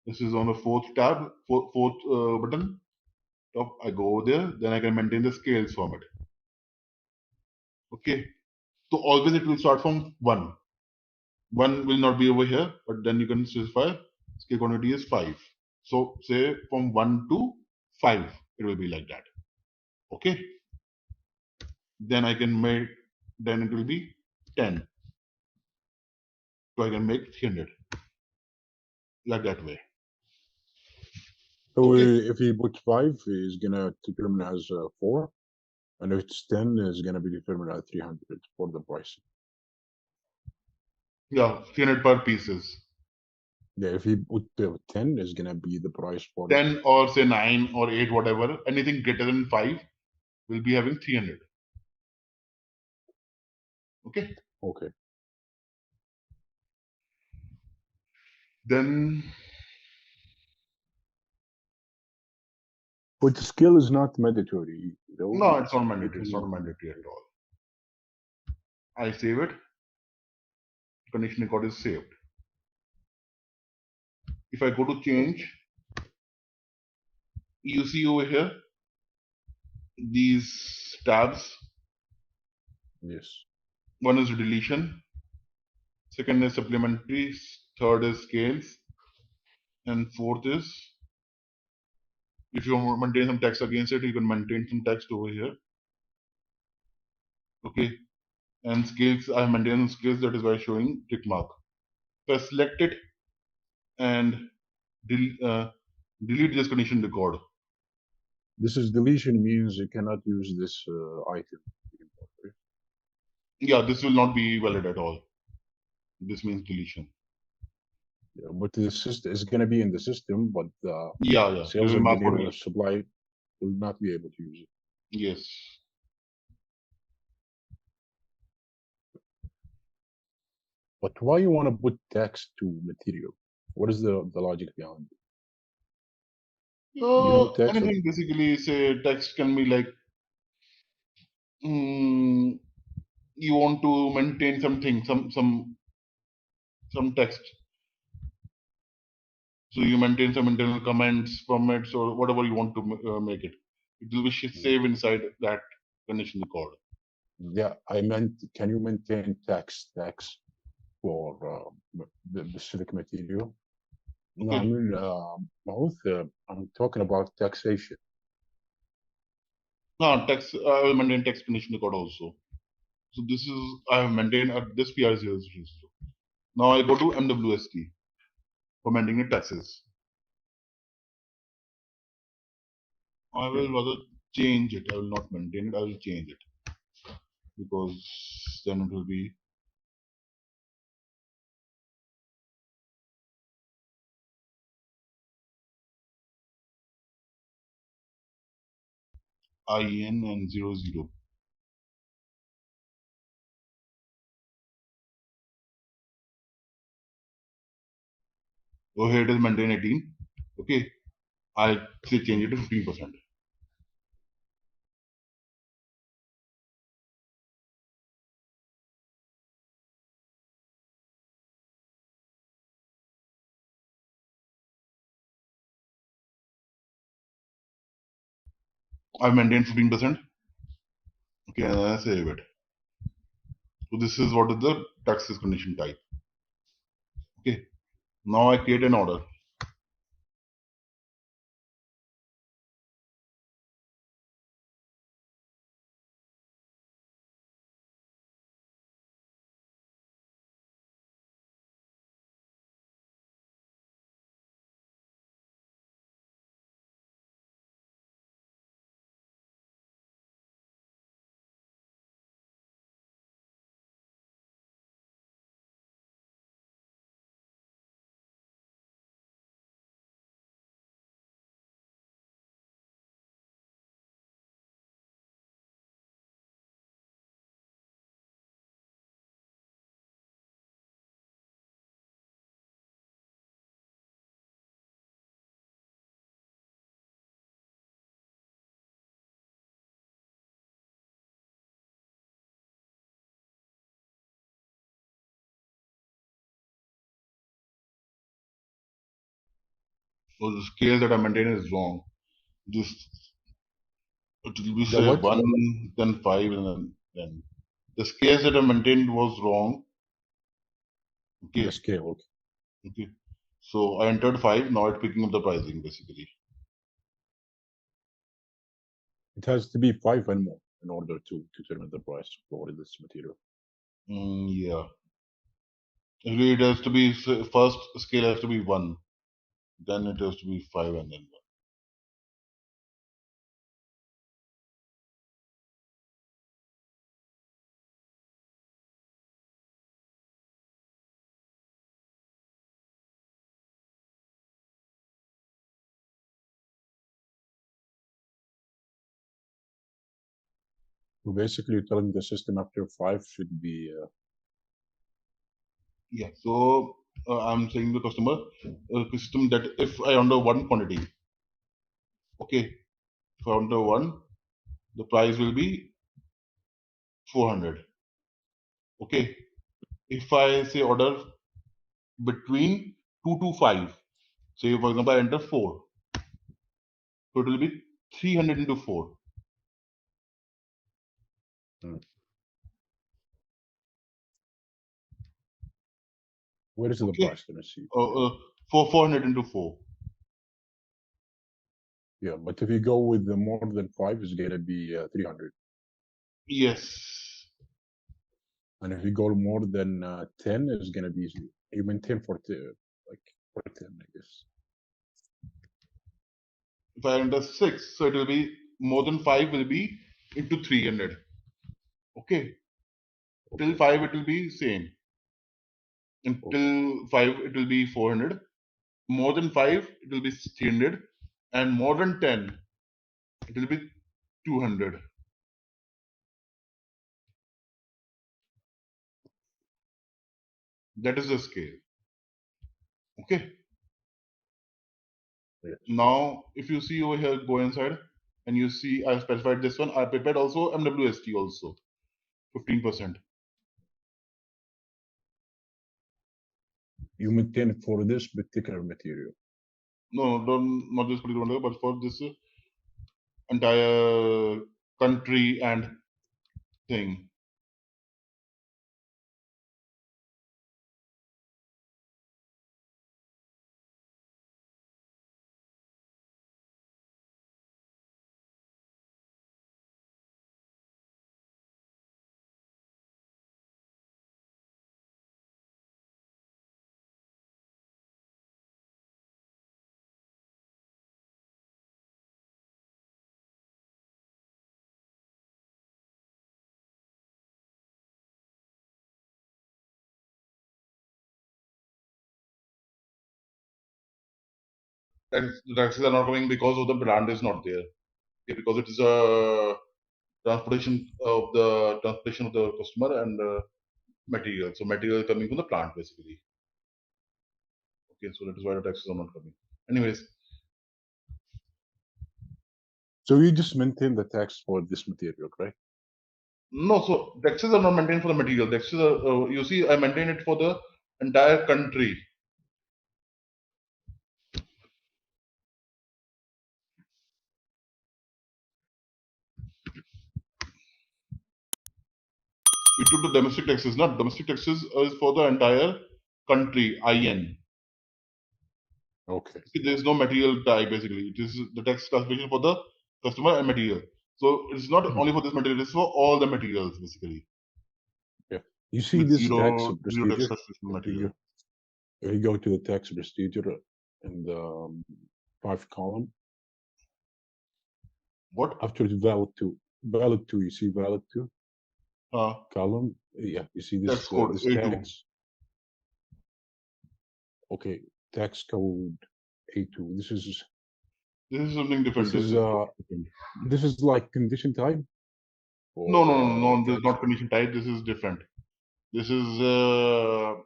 This is on the fourth tab, fourth button. Top. I go over there. Then I can maintain the scales format. Okay. So always it will start from 1. 1 will not be over here, but then you can specify scale quantity is 5. So say from 1 to 5, it will be like that. Okay. Then I can make, then it will be 10. So I can make 300. Like that way. So Okay. if you put 5, is gonna determine as 4, and if it's 10, is gonna be determined as 300 for the price. Yeah, 300 per pieces. Yeah, if you put 10, is gonna be the price for 10 or say 9 or 8, whatever. Anything greater than 5 will be having 300. Okay. Okay. Then But the skill is not mandatory, though. no, it's not You mandatory. It's can- not mandatory at all. I save it. Condition record is saved. If I go to change, you see over here these tabs. Yes. One is deletion, second is supplementary, third is scales, and fourth is if you want to maintain some text against it, you can maintain some text over here. Okay. And scales, I have maintained scales, that is why showing tick mark. So I select it and delete this condition record. This is deletion means you cannot use this item. Yeah, this will not be valid at all. This means deletion. Yeah, but the system is gonna be in the system, but the Yeah. sales It will mark engineer for or supply will not be able to use it. yes. But why you want to put text to material? What is the logic behind it? Text. Anything basically, say text can be like you want to maintain something, some text. So you maintain some internal comments, formats, or whatever you want to make it. It will be saved inside that condition record. Yeah, I meant, can you maintain tax for the specific material? No, I Okay. mean, I'm talking about taxation. No, tax, I will maintain tax condition record also. So this is, I have maintained at this PR0. Now I go to MWST for maintaining taxes. I will rather change it. I will not maintain it. I will change it because then it will be IN and 00. So here it is maintain 18. Okay. I'll change it to 15%. I've maintained 15%. Okay, and I save it. So this is what is the taxes condition type. Okay. Now I create an order. So the scale that I maintain is wrong. This it will be The say what? 1, then 5, and then the scales that I maintained was wrong. Okay. The scale, okay. Okay. So I entered 5. Now it's picking up the pricing basically. It has to be 5 and more in order to determine the price for this material. Yeah. Actually, it has to be first scale has to be 1, then it has to be 5, and then 1. So basically, you're telling the system after 5 should be Yeah. So I'm saying to the customer system that if I order one quantity, okay, if I order 1, the price will be 400. Okay. If I say order between 2 to 5, say for example I enter 4, so it will be 300 into 4. Where is the Okay. price? Let me see. 400 into 4. Yeah, but if you go with the more than 5, it's gonna be 300. Yes. And if you go more than 10, it's gonna be even 10 for like for 10, I guess. If I enter 6, so it will be more than 5 will be into 300. Okay. Till 5 it will be same. Until 5 it will be 400. More than 5 it will be 300, and more than 10 it will be 200. That is the scale. Okay. Yes. Now, if you see over here, go inside, and you see I specified this one. I prepared also MWST also, 15%. You maintain it for this particular material. No, not this particular one, but for this entire country and thing. the taxes are not coming because of the brand is not there. Okay, because it is a transportation of the customer and material. So material coming from the plant basically. Okay, so that is why the taxes are not coming. Anyways, So you just maintain the tax for this material, right? no, so taxes are not maintained for the material. Taxes are, you see, I maintain it for the entire country. We took the domestic taxes, not domestic taxes is for the entire country, IN. Okay. See, there is no material type basically. It is the tax classification for the customer and material. So it's not only for this material, it's for all the materials basically. Yeah. You see With this tax zero procedure. tax classification material. If you go to the tax procedure in the 5 column, What? after the valid 2, you see valid 2 Uh, column. Yeah, you see this tax code this A2. tax. Okay, tax code A2. This is Something different. this is like condition type. No. This is not condition type. This is different. This is a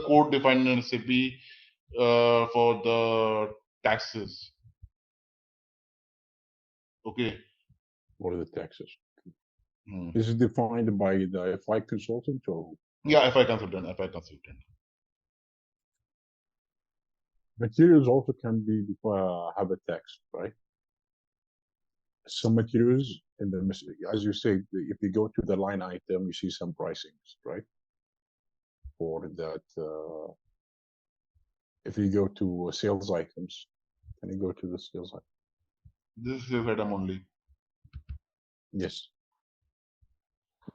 code defined in SAP for the taxes. Okay. What are the taxes? Hmm. This is defined by the FI consultant or? Yeah, FI consultant. Materials also can be have a tax, right? Some materials in the, as you say, if you go to the line item, you see some pricings, right? For that, if you go to sales items, can you go to the sales item? This is sales item only. Yes.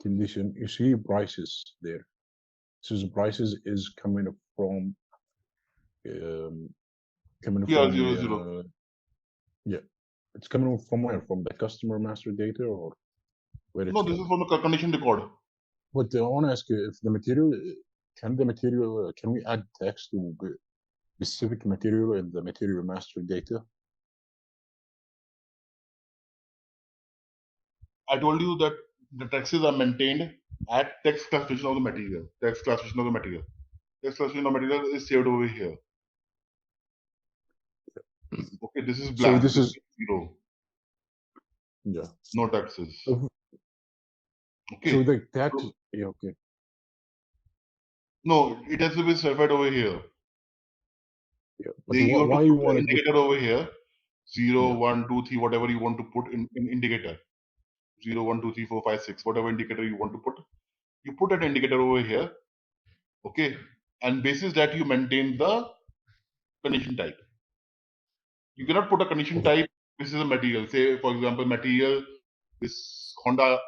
Condition, you see prices there. So prices is coming from PR00. Yeah, it's coming from where? From the customer master data or where? No, this is from the condition record. But I want to ask you if the material can we add text to specific material in the material master data? I told you that the taxes are maintained at tax classification of the material. Tax classification of the material. Tax classification of material is saved over here. Okay, this is blank. So this is 0. Yeah. No taxes. Okay. So the tax, yeah, okay. No, it has to be certified over here. Yeah. But why you want to indicator over here? 0, 1, 2, 3, whatever you want to put in indicator. 0, 1, 2, 3, 4, 5, 6, whatever indicator you want to put. You put an indicator over here. Okay. And basis that you maintain the condition type. You cannot put a condition type. This is a material. Say, for example, material is Honda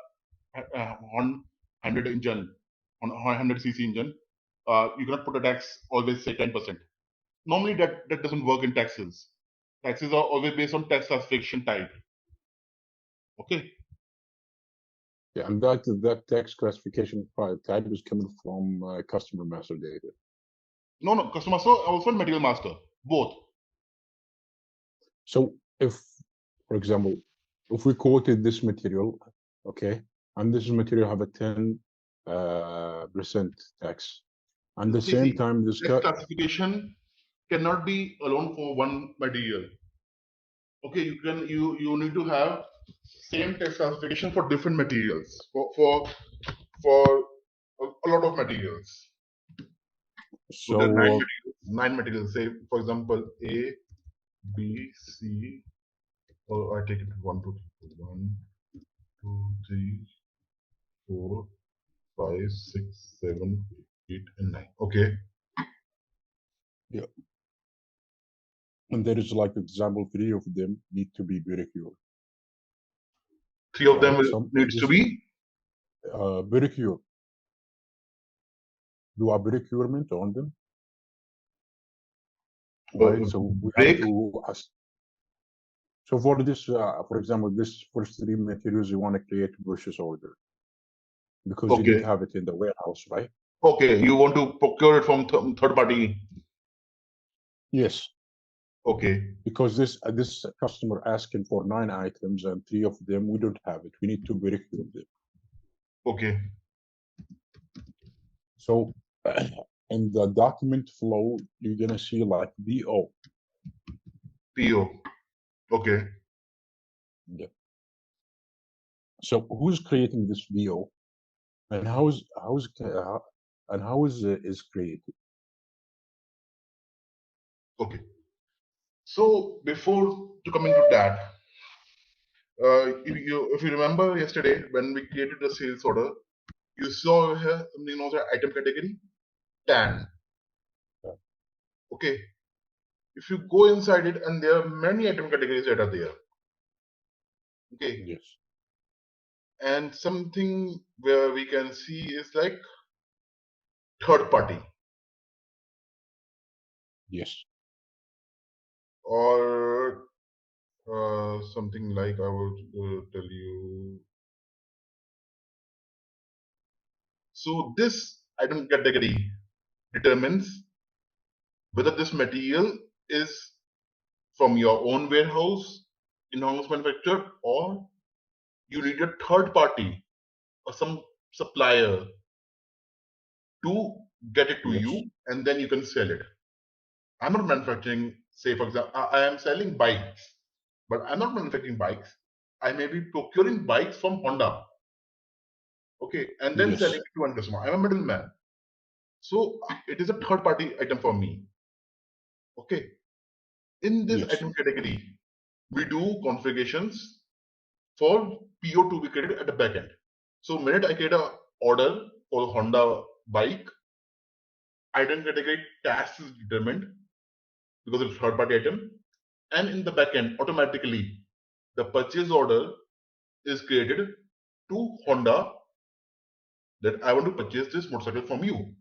100 engine, 100cc engine. You cannot put a tax, always say 10%. Normally that doesn't work in taxes. Taxes are always based on tax classification type. Okay. Yeah, and that tax classification type is coming from customer master data. No, customer master also material master, both. So if, for example, if we quoted this material, okay, and this material have a 10% tax, and the same time this tax classification cannot be alone for one material. Okay, you need to have same tax classification for different materials for a lot of materials. So there are 9 materials. Say for example A, B, C, or I take it 1, 2, 3, 1, 2, 3, 4, 5, 6, 7, 8, and 9. Okay. Yeah. And there is like example 3 of them need to be very pure. 3 of them needs to be very pure. Do a procurement on them. Right. So we have to ask. So for this, for example, this first 3 materials, you want to create a purchase order because you didn't have it in the warehouse, right? Okay, you want to procure it from third party. Yes. Okay. Because this customer asking for 9 items and 3 of them we don't have it. We need to procure them. Okay. So in the document flow, you're gonna see like BO. PO. Okay. Yeah. So who's creating this BO, and how is created? Okay. So before to coming to that, if you remember yesterday when we created the sales order, you saw here something known as item category TAN. Okay. If you go inside it, and there are many item categories that are there. Okay. Yes. And something where we can see is like third party, Yes. or something like I will tell you. So this item category determines whether this material is from your own warehouse, in-house manufacturer, or you need a third party or some supplier to get it to Yes. you, and then you can sell it. I'm not manufacturing, say for example, I am selling bikes, but I'm not manufacturing bikes. I may be procuring bikes from Honda, okay, and then Yes. selling it to one customer. I'm a middleman. So it is a third party item for me. Okay. In this Yes. item category, we do configurations for PO to be created at the back end. So minute I create a order for the Honda bike, item category task is determined because it's a third party item, and in the back end automatically the purchase order is created to Honda that I want to purchase this motorcycle from you,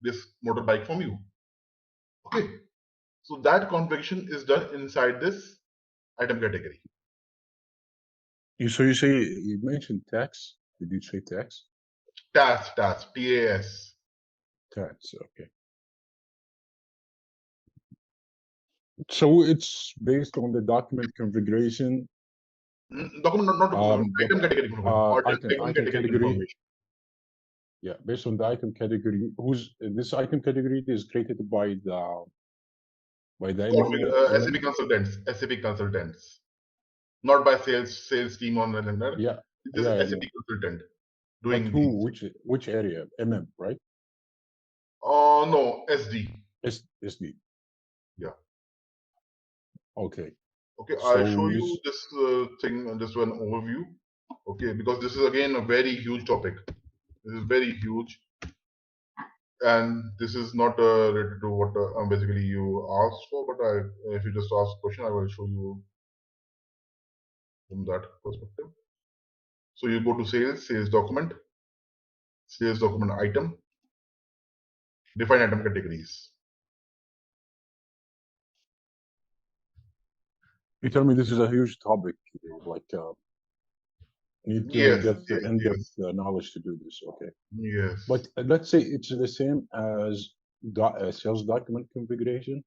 this motorbike from you. Okay. So that configuration is done inside this item category. So you say you mentioned tax. Did you say tax? TAS, TAS. Tax. Okay. So it's based on the document configuration. Document, not item category information. Item category. Information. Yeah, based on the item category. This item category is created by the SAP consultants. SAP consultants. Not by sales team or anything like that. Yeah. This Yeah, is SAP consultant doing but who? Which area? MM, right? No, SD. SD. Yeah. Okay. Okay, So I'll show you this thing, just one overview. Okay, because this is again a very huge topic. This is very huge, and this is not related to what basically you asked for. But if you just ask a question, I will show you from that perspective. So you go to sales document item, define item categories. you tell me this is a huge topic. Like need to get in-depth knowledge to do this. Okay. Yes. But let's say it's the same as sales document configuration.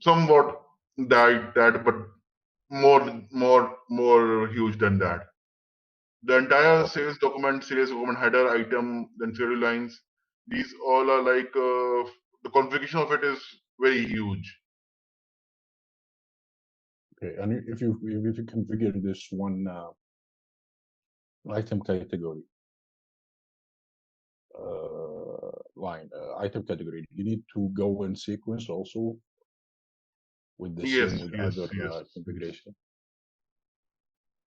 Somewhat that, but more huge than that. The entire sales document header item, then serial lines, these all are like the configuration of it is very huge. Okay, and if you configure this one item category item category, you need to go in sequence also with the same with other configuration.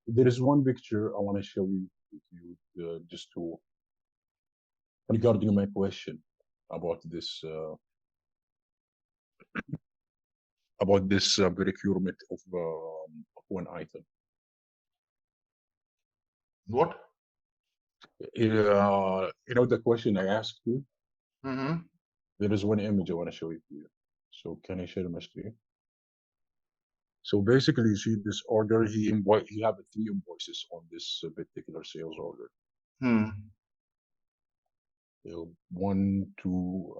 There is one picture I want to show you just to regarding my question about this procurement of one item. What? You know the question I asked you? Mm-hmm. There is one image I want to show you. So can I share my screen? So basically, you see this order. He have 3 invoices on this particular sales order. 1, 2,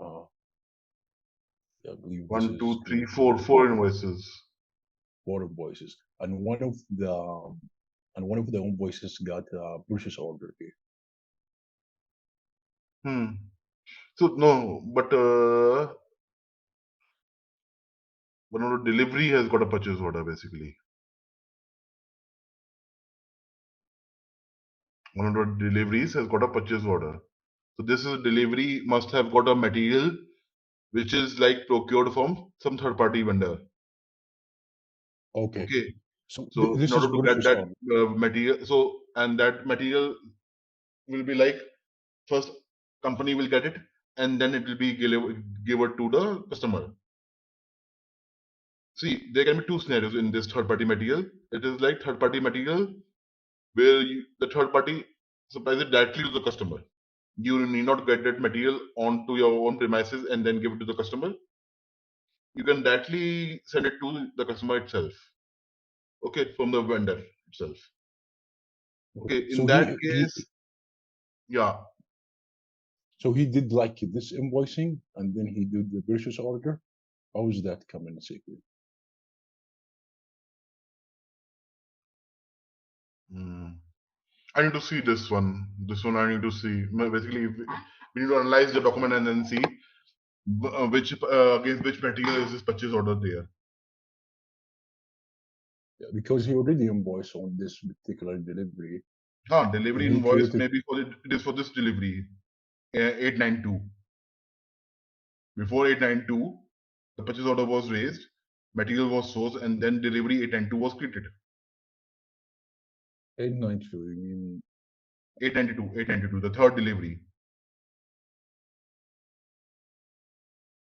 I believe this 1, is 2, 3, going to 4, be 4 invoices. 4 invoices, and one of the invoices got a purchase order here. So no, but one of the delivery has got a purchase order basically. One of the deliveries has got a purchase order. So this is delivery must have got a material which is like procured from some third party vendor. Okay. Okay. So So in this is order to get purchase that order. material, so and that material will be like first company will get it and then it will be given to the customer. See, there can be two scenarios in this third party material. It is like third party material where the third party supplies it directly to the customer. You need not get that material onto your own premises and then give it to the customer. You can directly send it to the customer itself. Okay, from the vendor itself. Okay, in So that case, yeah. So he did like this invoicing, and then he did the purchase order. How is that coming secret? I need to see this one. This one I need to see. Basically, we need to analyze the document and then see which against which material is this purchase order there. Yeah, because he already invoiced on this particular delivery. Delivery He invoice created, maybe for it is for this delivery 892. Before 892, the purchase order was raised, material was sourced, and then delivery 892 was created. 892. You mean 892, the third delivery.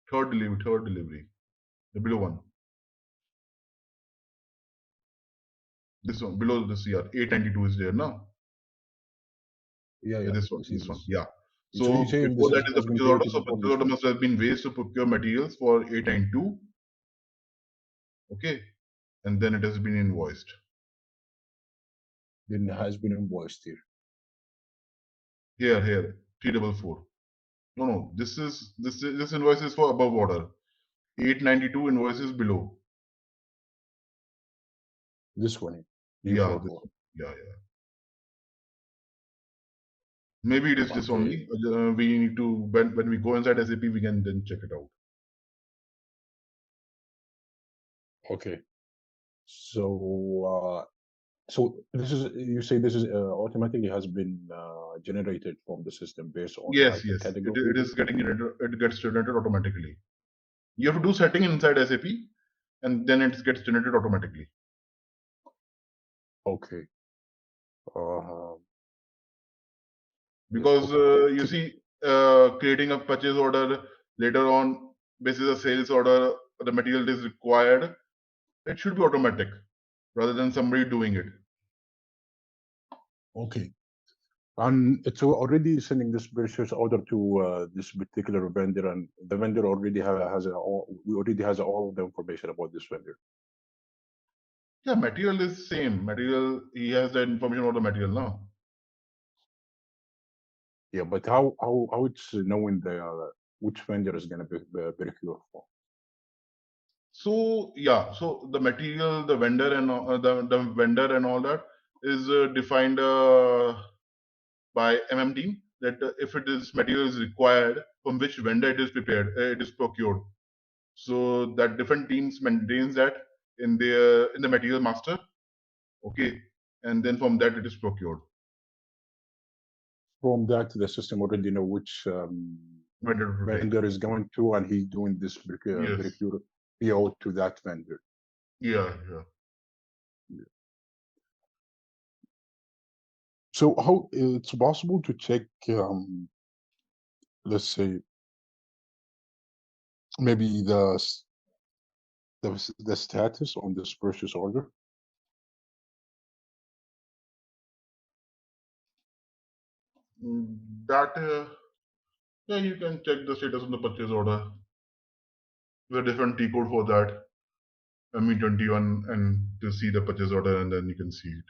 Third delivery. The below one. This one, below this year, 892 is there now. yeah, This I one, see this one, this. yeah. So So you're saying before this that is the has been purchase order. created So before purchase this order one. must have been raised to procure materials for 892. Okay, and then it has been invoiced. Then it has been invoiced here. Here, 344. No, this invoice is for above order. 892 invoices below. This one, Yeah, D44. yeah. Maybe it is this only. We need to when we go inside SAP, we can then check it out. Okay. So so this is, you say this is automatically has been generated from the system based on Yes. like a category. It is getting generated. It gets generated automatically. You have to do setting inside SAP, and then it gets generated automatically. Okay. Uh, Because okay. you see, creating a purchase order later on, basis a sales order, the material is required. It should be automatic rather than somebody doing it. Okay. And it's already sending this purchase order to this particular vendor, and the vendor already we already has all the information about this vendor. Yeah, material is same. Material, he has the information about the material now. Yeah, but how it's knowing the which vendor is going to be procured for? So yeah, so the material, the vendor, and the vendor and all that is defined by team. That if it is material is required, from which vendor it is prepared, it is procured. So that different teams maintains that in the material master. Okay, and then from that it is procured. From that, the system already know which Vendor to take. vendor is going to, and he's doing this Yes. procure PO to that vendor. Yeah. So how it's possible to check, let's say, maybe the status on this purchase order? That yeah, you can check the status of the purchase order. There's a different T code for that. ME21 and to see the purchase order, and then you can see it.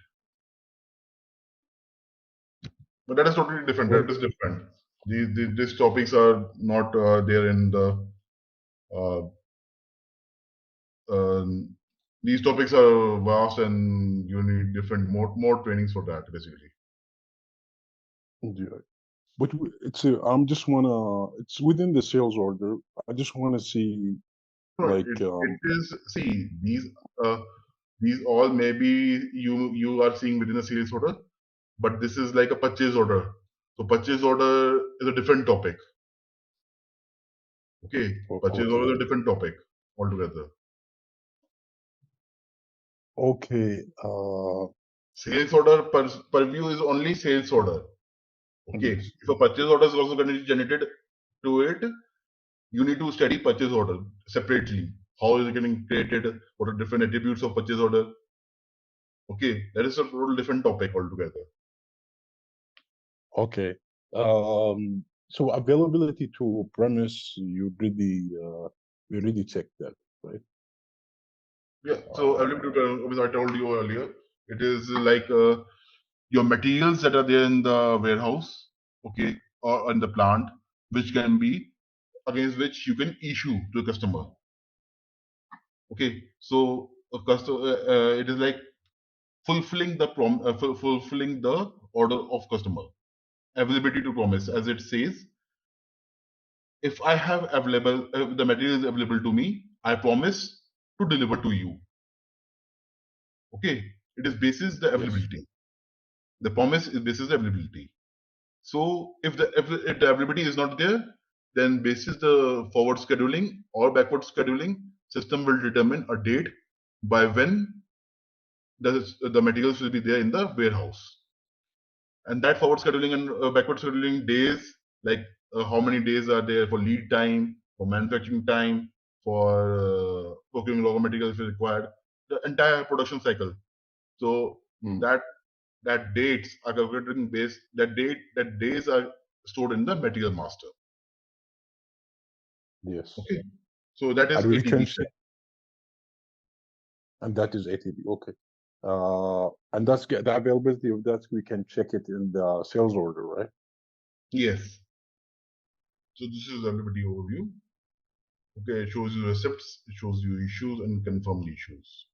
But that is totally different. Well, That is different. These topics are not there in the uh, these topics are vast and you need different more trainings for that basically. Yeah. But it's I'm just wanna it's within the sales order. I just wanna see like It is, see, these all maybe you are seeing within a sales order, but this is like a purchase order. So purchase order is a different topic. Okay, purchase order okay. is a different topic altogether. Okay. Sales order purview is only sales order. Okay, Yes. if a purchase order is also going to be generated to it, you need to study purchase order separately. How is it getting created? What are different attributes of purchase order? Okay, that is a total different topic altogether. Okay. So availability to premise, you already checked that, right? Yeah, so as I told you earlier, it is like your materials that are there in the warehouse, okay, or in the plant, which can be against which you can issue to the customer. Okay, so a customer, it is like fulfilling the fulfilling the order of customer, availability to promise, as it says. If I have available, if the material is available to me, I promise to deliver to you. Okay, it is basis the Yes. availability. The promise is basis the availability. So if the availability is not there, then basis the forward scheduling or backward scheduling, system will determine a date by when the materials will be there in the warehouse. And that forward scheduling and backward scheduling days, like how many days are there for lead time, for manufacturing time, for procuring raw materials if required, the entire production cycle. So Mm, that dates are calculated based that days are stored in the material master. yes. Okay, so that is And we can ATB. check, and that is ATB. Okay. And that's the availability of that we can check it in the sales order, right? Yes. So this is the availability overview. Okay, it shows you receipts, it shows you issues and confirmed issues.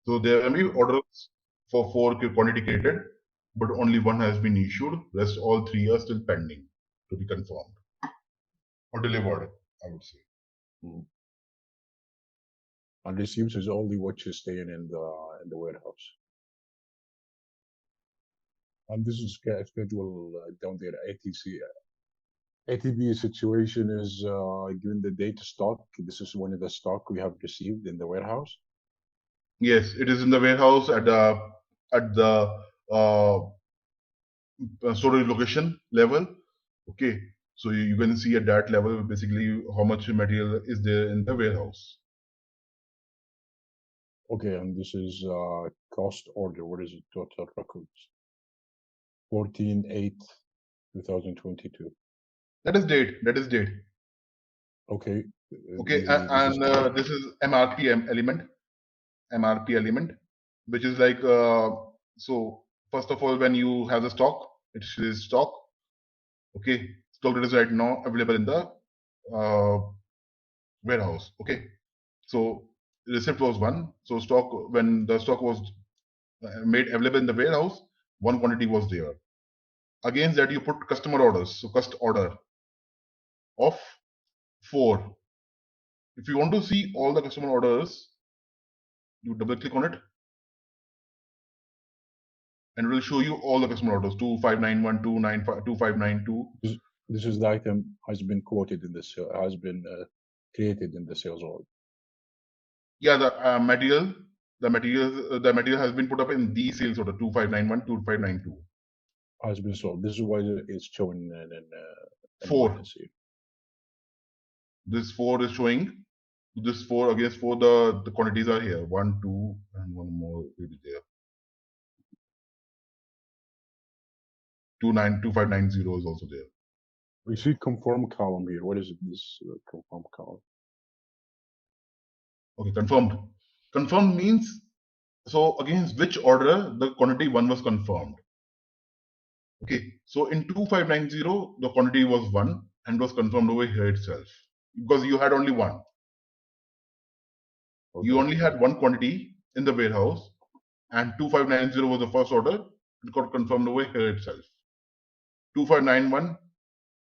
So there are many orders for 4 quantity created, but only one has been issued. Rest all 3 are still pending to be confirmed or delivered, I would say. Mm. And receipts is only what you're staying in the warehouse. And this is schedule down there, ATC. ATB situation is given the data stock. This is one of the stock we have received in the warehouse. Yes, it is in the warehouse at the uh, storage location level. Okay, so you can see at that level basically how much material is there in the warehouse. Okay, and this is cost order. What is it? Total records. 14/8/2022. That is date. That is date. Okay. Okay, This is and this is element, MRP element, which is like so. First of all, when you have the stock, it is stock. Okay, stock that is right now available in the uh, warehouse. Okay, so receipt was one. So stock, when the stock was made available in the warehouse, one quantity was there. Against that, you put customer orders. So cost order of 4. If you want to see all the customer orders, you double click on it and it will show you all the customer orders 2591, 2592. this is the item has been quoted in this has been created in the sales order. Yeah, the material has been put up in the sales order 2591, 2592. Has been sold. This is why it's showing in 4. minus here. This 4 is showing. This 4 against 4, the quantities are here. 1, 2, and one more will be there. 2590 is also there. We see confirm column here. What is it? This confirm column. Okay, confirmed. Confirmed means, so against which order the quantity 1 was confirmed. Okay, so in 2590, the quantity was 1 and was confirmed over here itself because you had only one. You Okay. only had one quantity in the warehouse, and 2590 was the first order. It got confirmed over here itself. 2591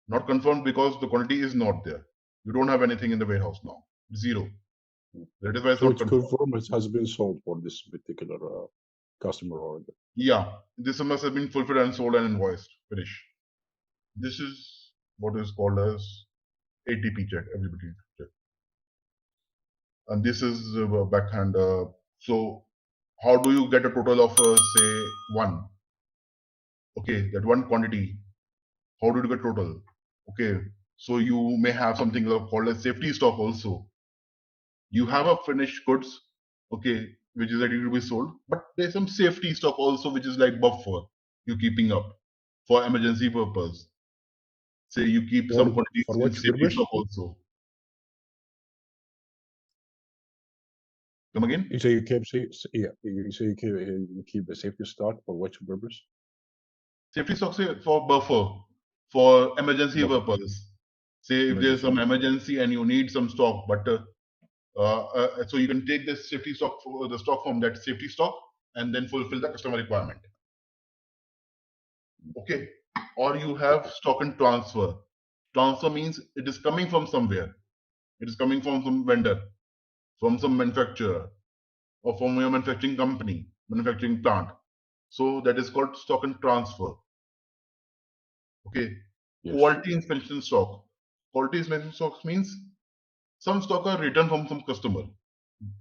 not confirmed because the quantity is not there. You don't have anything in the warehouse now. Zero. That is why it's So not it's confirmed. confirmed it has been sold for this particular customer order. Yeah, this must have been fulfilled and sold and invoiced. Finish. This is what is called as ATP check, everybody check. And this is backhand. So how do you get a total of say 1? Okay, that one quantity. How do you get total? Okay, so you may have something called as safety stock also. You have a finished goods, okay, which is ready to be sold, but there's some safety stock also, which is like buffer you're keeping up for emergency purpose. Say you keep some quantities For in which safety purpose? stock also. Come again? You say you keep you keep a safety stock for which purpose? Safety stock say for buffer, for emergency Buffer. purpose. Say if there's Emergency some buffer. emergency and you need some stock, but so you can take this safety stock for the stock from that safety stock and then fulfill the customer requirement. Okay, or you have stock and transfer. Transfer means it is coming from somewhere. It is coming from some vendor, from some manufacturer, or from your manufacturing company, manufacturing plant. So that is called stock and transfer. Okay, Yes. quality inspection stock. Quality inspection stock means some stock are returned from some customer.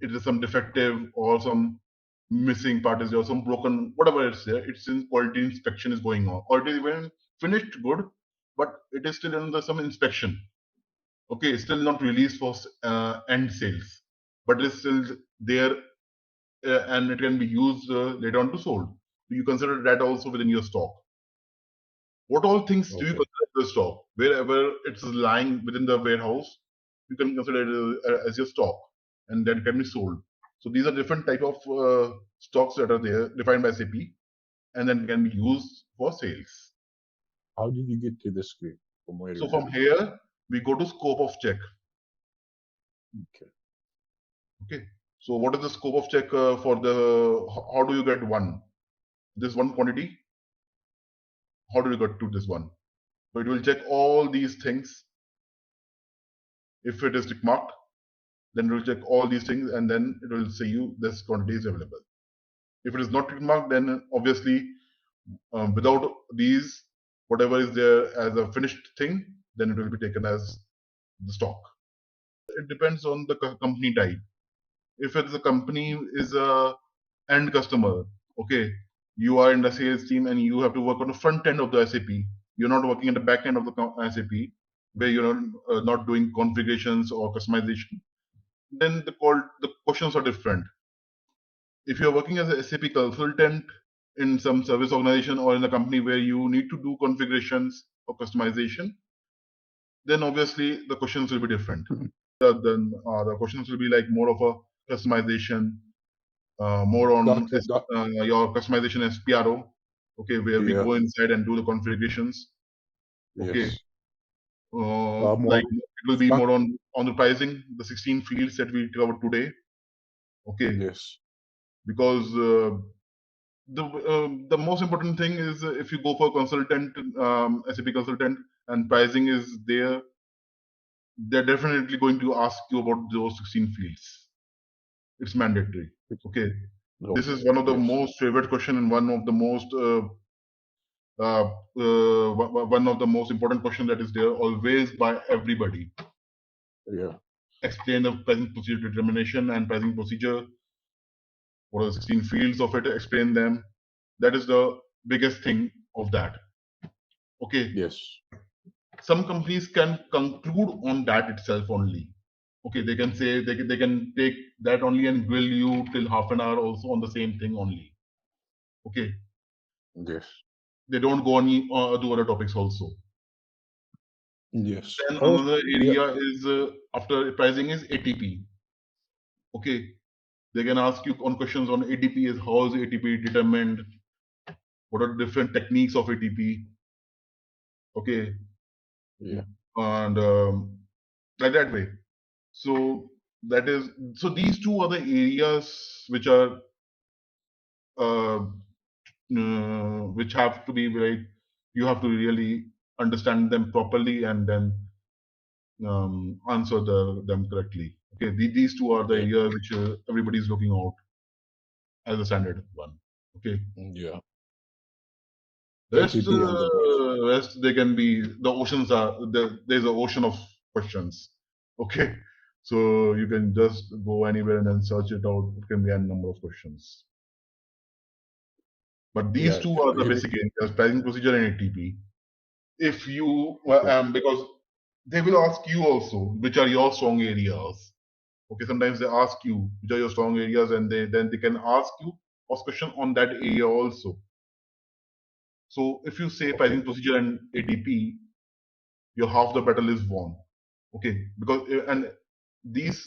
It is some defective or some missing part is there, some broken, whatever it's there. It's in quality inspection is going on. Quality is even finished good, but it is still under some inspection. Okay, still not released for end sales, but it's still there and it can be used later on to sold. You consider that also within your stock. What all things do you Okay. consider the stock? Wherever it's lying within the warehouse, you can consider it as your stock, and that can be sold. So these are different type of stocks that are there defined by SAP, and then can be used for sales. How did you get to this screen? From where So you from did it? here we go to scope of check. Okay. Okay. So what is the scope of check for the? How do you get one? This one quantity. How do you get to this one? So it will check all these things. If it is tick marked, then it will check all these things and then it will say you this quantity is available. If it is not tick marked, then obviously without these, whatever is there as a finished thing, then it will be taken as the stock. It depends on the company type. If it's a company is a end customer, okay, you are in the sales team and you have to work on the front end of the SAP. You're not working at the back end of the SAP where you're not doing configurations or customization. Then the questions are different. If you're working as a SAP consultant in some service organization or in a company where you need to do configurations or customization, then obviously the questions will be different. Then the questions will be like more of a customization, more on your customization as PRO, okay, where we Yeah. go inside and do the configurations. Okay, Yes. like More it will be stock. more on the pricing, the 16 fields that we covered today. Okay, Yes. because the most important thing is if you go for consultant, SAP consultant, and pricing is there, they're definitely going to ask you about those 16 fields. It's mandatory. Okay, this is one of the Yes. most favorite question and one of the most one of the most important question that is there always by everybody. Yeah. Explain the pricing procedure determination and pricing procedure. What are the 16 fields of it? Explain them. That is the biggest thing of that. Okay. Yes. Some companies can conclude on that itself only. Okay, they can say they can take that only and grill you till half an hour also on the same thing only. Okay, Yes. they don't go on to other topics also. Yes. Then Also, another yeah. area is after pricing is ATP. Okay, they can ask you on questions on ATP is how is ATP determined? what are the different techniques of ATP, okay, Yeah. and like that way. So these two are the areas which are which have to be you have to really understand them properly and then answer them correctly. Okay, these two are the Yeah. areas which everybody is looking out as a standard one. Okay, Yeah. rest ATP and invoice. rest they can be the oceans are there's an ocean of questions. Okay, so you can just go anywhere and then search it out. It can be a number of questions. But these Yeah. two are the Maybe. basic areas: pricing procedure and ATP. If you Okay. because they will ask you also which are your strong areas. Okay, sometimes they ask you which are your strong areas, and then they can ask question on that area also. So if you say Okay. pricing procedure and ATP, your half the battle is won. Okay, because and these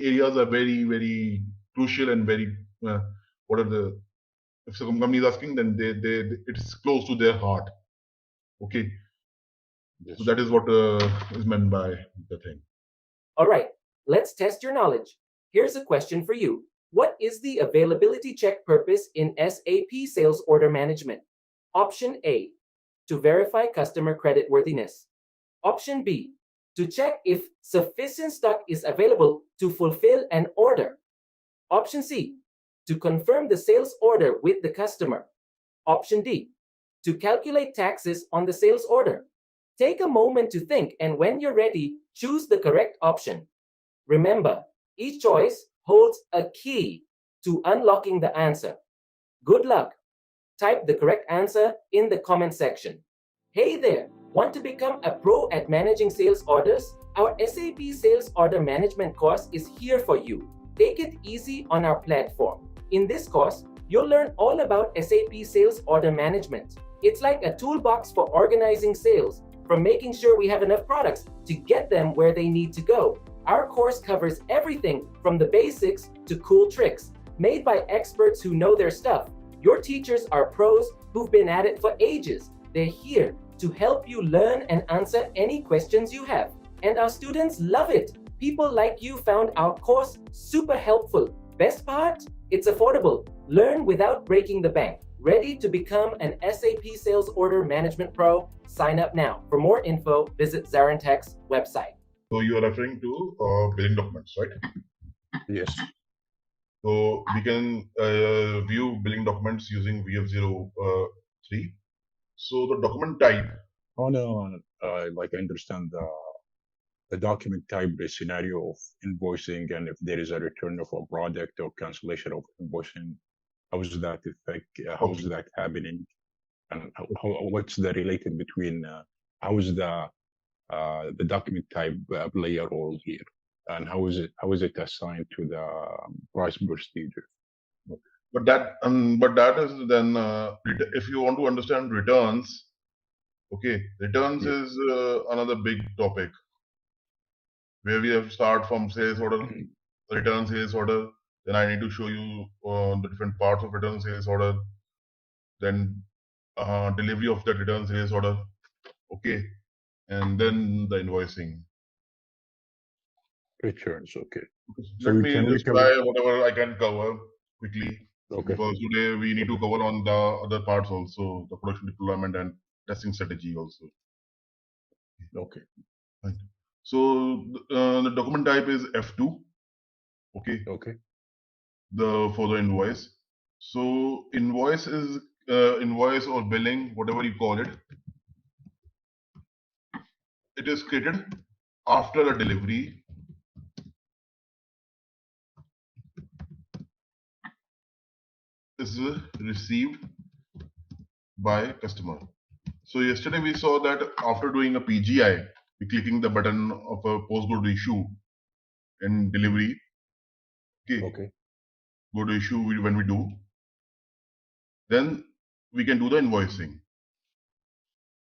areas are very crucial and very what are the if some company is asking, then they it's close to their heart. Okay, so Yes. that is what is meant by the thing. All right, let's test your knowledge. Here's a question for you. What is the availability check purpose in SAP Sales Order Management? Option A, to verify customer creditworthiness. Option B, to check if sufficient stock is available to fulfill an order. Option C, to confirm the sales order with the customer. Option D, to calculate taxes on the sales order. Take a moment to think, and when you're ready, choose the correct option. Remember, each choice holds a key to unlocking the answer. Good luck. Type the correct answer in the comment section. Hey there, want to become a pro at managing sales orders? Our SAP Sales Order Management course is here for you. Take it easy on our platform. In this course, you'll learn all about SAP Sales Order Management. It's like a toolbox for organizing sales, from making sure we have enough products to get them where they need to go. Our course covers everything from the basics to cool tricks, made by experts who know their stuff. Your teachers are pros who've been at it for ages. They're here to help you learn and answer any questions you have. And our students love it. People like you found our course super helpful. Best part? It's affordable. Learn without breaking the bank. Ready to become an SAP Sales Order Management Pro? Sign up now. For more info, visit ZaranTech's website. So you are referring to billing documents, right? Yes. So we can view billing documents using VF03. So the document type. Oh no. Like I understand the document type, the scenario of invoicing, and if there is a return of a product or cancellation of invoicing, how is that effect? How is that happening? And what's the related between how is the document type play a role here, and how is it assigned to the price procedure? But that is then if you want to understand returns, okay, returns Yeah. is another big topic where we have to start from sales order, return sales order. Then I need to show you the different parts of return sales order. Then delivery of that return sales order, okay, and then the invoicing. Returns, okay. So Let we me can just recover. try whatever I can cover quickly. Okay. Because today we need to cover on the other parts also, the production deployment and testing strategy also. Okay. Right. So the document type is F2. Okay. Okay. For the invoice. So invoice is invoice or billing, whatever you call it. It is created after a delivery. Is received by customer. So yesterday we saw that after doing a PGI, we clicking the button of a post go to issue and delivery. Okay. Okay. Go to issue when we do, then we can do the invoicing.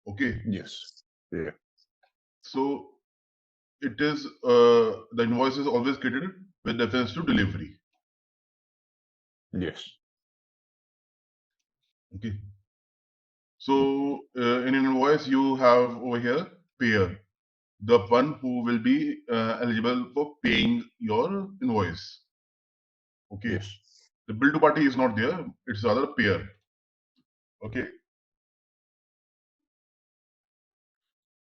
Okay. Yes. Yeah. So it is the invoice is always created with reference to delivery. Yes. Okay. So in an invoice, you have over here payer, the one who will be eligible for paying your invoice. Okay. Yes. The bill to party is not there. It's rather payer. Okay.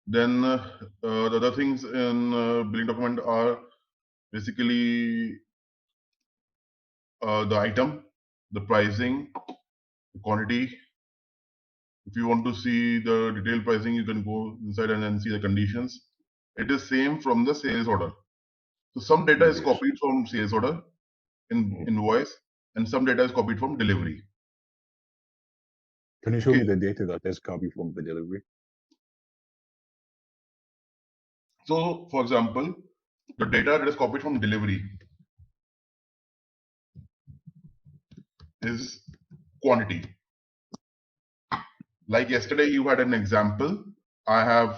Then the other things in billing document are basically the item, the pricing, the quantity. If you want to see the detailed pricing, you can go inside and then see the conditions. It is same from the sales order. So some data is Yes. copied from sales order in invoice, and some data is copied from delivery. Can you show Okay. me the data that is copied from the delivery? So, for example, the data that is copied from delivery is quantity. Like yesterday, you had an example. I have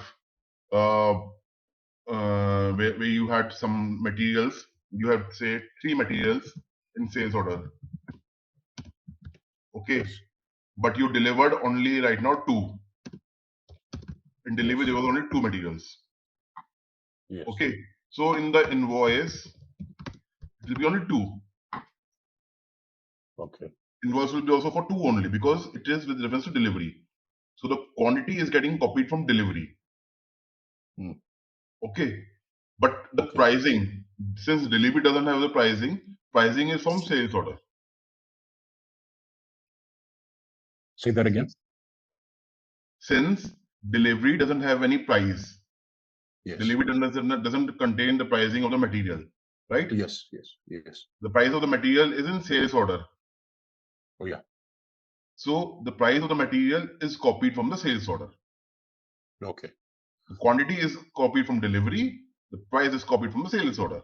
where you had some materials. You have say 3 materials in sales order. Okay, Yes. but you delivered only right now 2. In delivery, Yes. there was only 2 materials. Yes. Okay, so in the invoice, it will be only 2. Okay. Invoice will be also for 2 only because it is with reference to delivery. So the quantity is getting copied from delivery. Okay, but the Okay. pricing, since delivery doesn't have the pricing is from sales order. Say that again. Since delivery doesn't have any price, Yes. delivery doesn't contain the pricing of the material, right? Yes. Yes. Yes. The price of the material is in sales order. Oh yeah. So the price of the material is copied from the sales order. Okay. The quantity is copied from delivery. The price is copied from the sales order.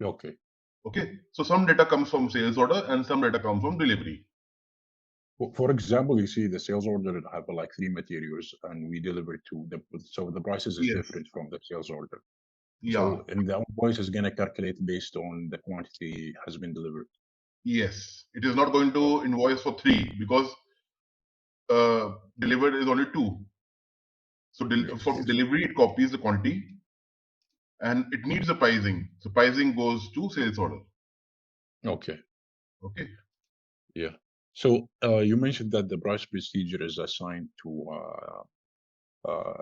Okay. Okay. So some data comes from sales order and some data comes from delivery. For example, you see the sales order have like 3 materials and we deliver 2. So the prices is Yes. different from the sales order. Yeah. So and the invoice is gonna calculate based on the quantity has been delivered. Yes. It is not going to invoice for 3 because delivered is only 2. So Yes. for delivery, it copies the quantity and it needs the pricing. So pricing goes to sales order. Okay. Okay. Yeah. So you mentioned that the price procedure is assigned to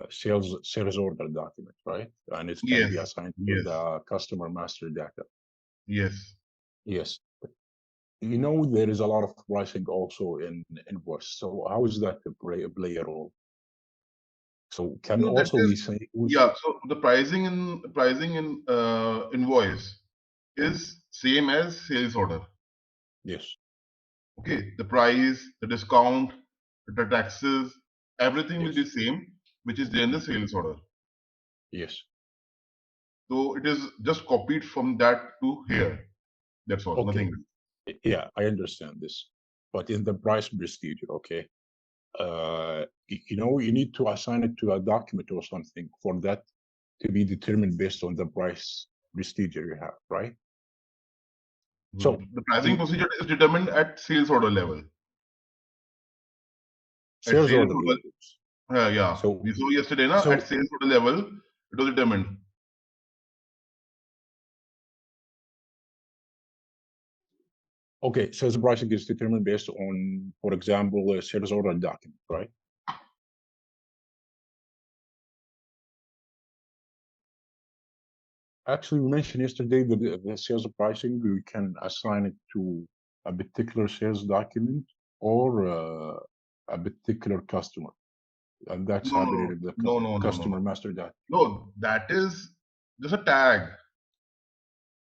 sales order document, right? And it can Yes. be assigned to Yes. the customer master data. Yes. Yes. You know, there is a lot of pricing also in invoice. So how is that to play a role? So can No, that also we is say yeah. So the pricing in invoice is same as sales order. yes. Okay, the price, the discount, the taxes, everything will Yes. be same, which is there in the sales order. Yes. So it is just copied from that to here. That's all. Okay. Nothing. Yeah, I understand this. But in the price procedure, okay, you know, you need to assign it to a document or something for that to be determined based on the price procedure you have, right? So The pricing in procedure is determined at sales order level. At sales sales order order, levels. yeah. So We saw yesterday, na, at so sales order level, it was determined. okay, sales pricing is determined based on, for example, a sales order document, right? Actually, we mentioned yesterday that the sales pricing, we can assign it to a particular sales document or a particular customer. And that's No, happening in the customer no. master data. No, that is just a tag.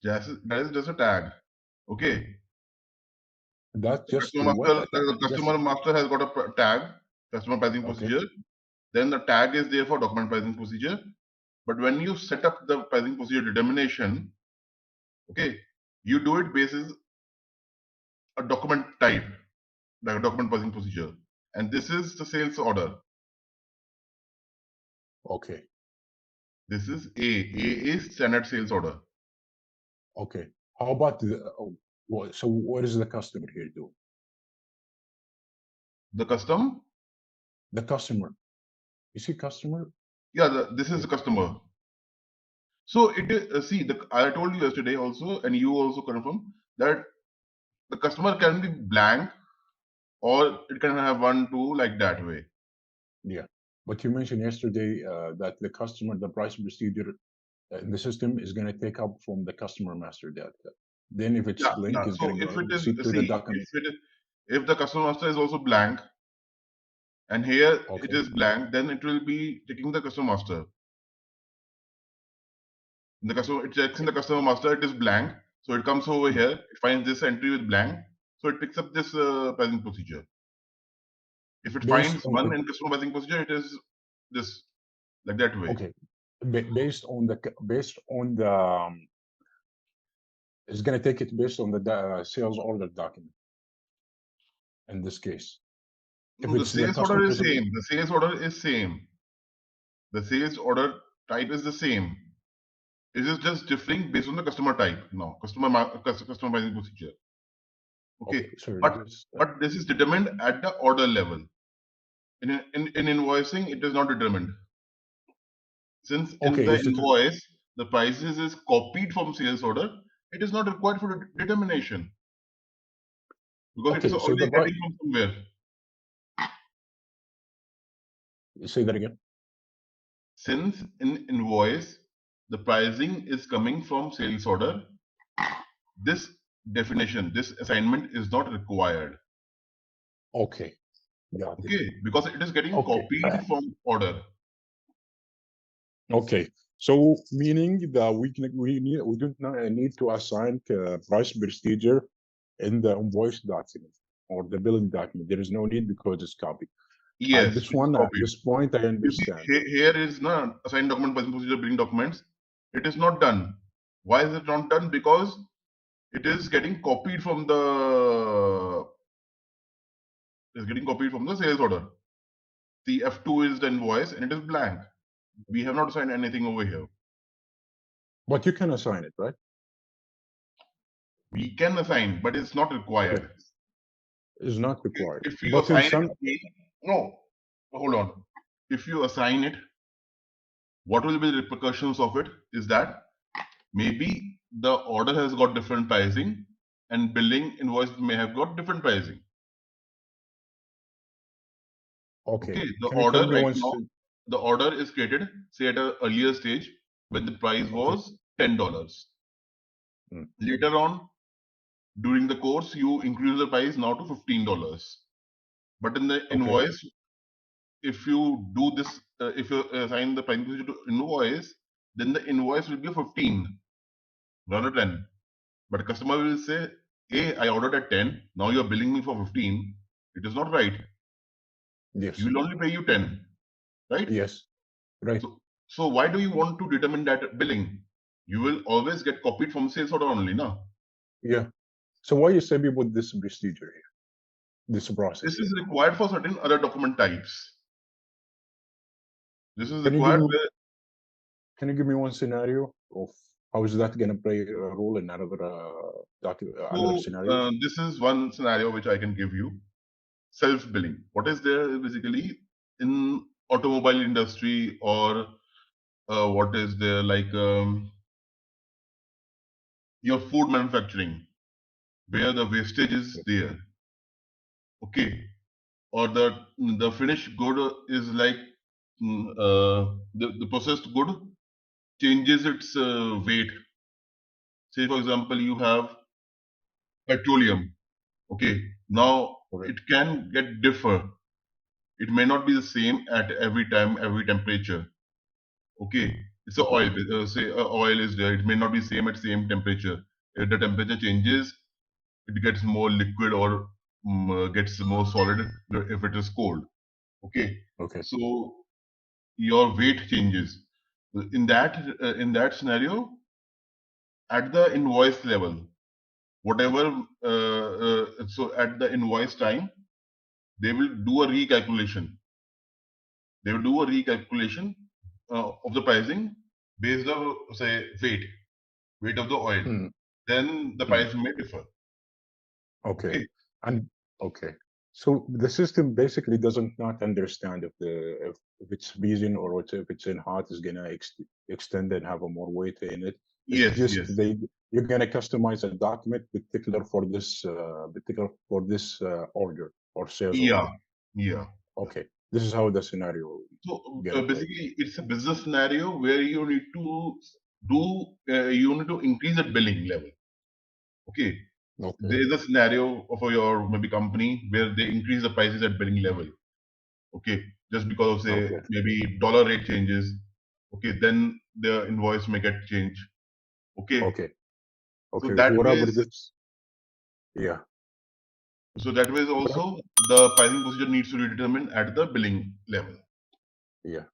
That is just a tag. Okay. That's The just what? Just, customer master has got a tag, customer pricing okay. procedure. Then the tag is there for document pricing procedure. But when you set up the pricing procedure determination, okay, you do it basis a document type, like a document pricing procedure. And this is the sales order. Okay. This is A. A is standard sales order. Okay. How about so what is the customer here doing? The custom The customer. You see customer? Yeah, this is the customer. So it is, see, I told you yesterday also, and you also confirmed that the customer can be blank or it can have 1, 2 like that way. Yeah. But you mentioned yesterday that the customer, the price procedure in the system is going to take up from the customer master data. Then if it's blank, Yeah. it's So going to if go it proceed is, to the see, document. if the customer master is also blank, and here Okay. it is blank, then it will be taking the customer master. It checks in the customer master, it is blank. So it comes over here, it finds this entry with blank. So it picks up this pricing procedure. If it Based finds on one in customer pricing procedure, it is this, like that way. okay, based on the it's going to take it based on the sales order document. In this case, if No, the it's the sales order is customer's same. The sales order is same. The sales order type is the same. It is just differing based on the customer type now, customer pricing procedure. Okay, sorry, but this is determined at the order level. In invoicing, it is not determined. Since in the invoice, the prices is copied from sales order, it is not required for determination. Because it is already getting from somewhere. Say that again. Since in invoice, the pricing is coming from sales order, this definition, this assignment is not required. Okay. Got it. Okay, because it is getting copied from order. Okay. So meaning that we don't need to assign price procedure in the invoice document or the billing document. There is no need because it's copied. Yes, this one, at this point, I understand. Here is not assigned document pricing procedure billing documents. It is not done. Why is it not done? Because it is getting copied from the sales order. The F2 is the invoice and it is blank. We have not assigned anything over here. But you can assign it, right? We can assign, but it's not required. It's not required. If you assign it, no, hold on. If you assign it, what will be the repercussions of it is that maybe the order has got different pricing and billing invoice may have got different pricing. Okay, the order right now, the order is created, say at an earlier stage when the price was $10. Later on, during the course, you increase the price now to $15. But in the invoice, if you do this, if you assign the pricing procedure to invoice, then the invoice will be 15 rather than 10. But customer will say, hey, I ordered at 10, now you're billing me for 15. It is not right. Yes. You will only pay you 10, right? Yes, right. So why do you want to determine that billing? You will always get copied from sales order only, no? Yeah. So why you say we put this procedure here? This process. This is required for certain other document types. This is required. Can you give me one scenario of how is that going to play a role in another scenario? This is one scenario which I can give you. Self-billing. What is there basically in automobile industry or what is there like your food manufacturing, where the wastage is there. Okay. Or the finished good is like the processed good changes its weight. Say for example, you have petroleum. Okay, now it can get differ. It may not be the same at every time, every temperature. Okay, it's a oil. Say oil is there. It may not be same at same temperature. If the temperature changes, it gets more liquid or gets more solid if it is cold. Okay. So your weight changes. In that scenario, at the invoice level, whatever so at the invoice time, they will do a recalculation. They will do a recalculation of the pricing based on say weight of the oil. Then the price may differ. Okay. And So the system basically doesn't not understand if it's freezing or if it's in hot is gonna extend and have a more weight in it. It's Yes, just yes. you're gonna customize a document particular for this order or sales Yeah, order. yeah. Okay, this is how the scenario So gonna play. basically, it's a business scenario where you need to do you need to increase the billing level. Okay, Okay, there is a scenario for your maybe company where they increase the prices at billing level. Okay, just because of say okay, maybe dollar rate changes. Okay, then the invoice may get changed. Okay, okay, so okay. that Whatever ways this, yeah. also the pricing procedure needs to be determined at the billing level. Yeah.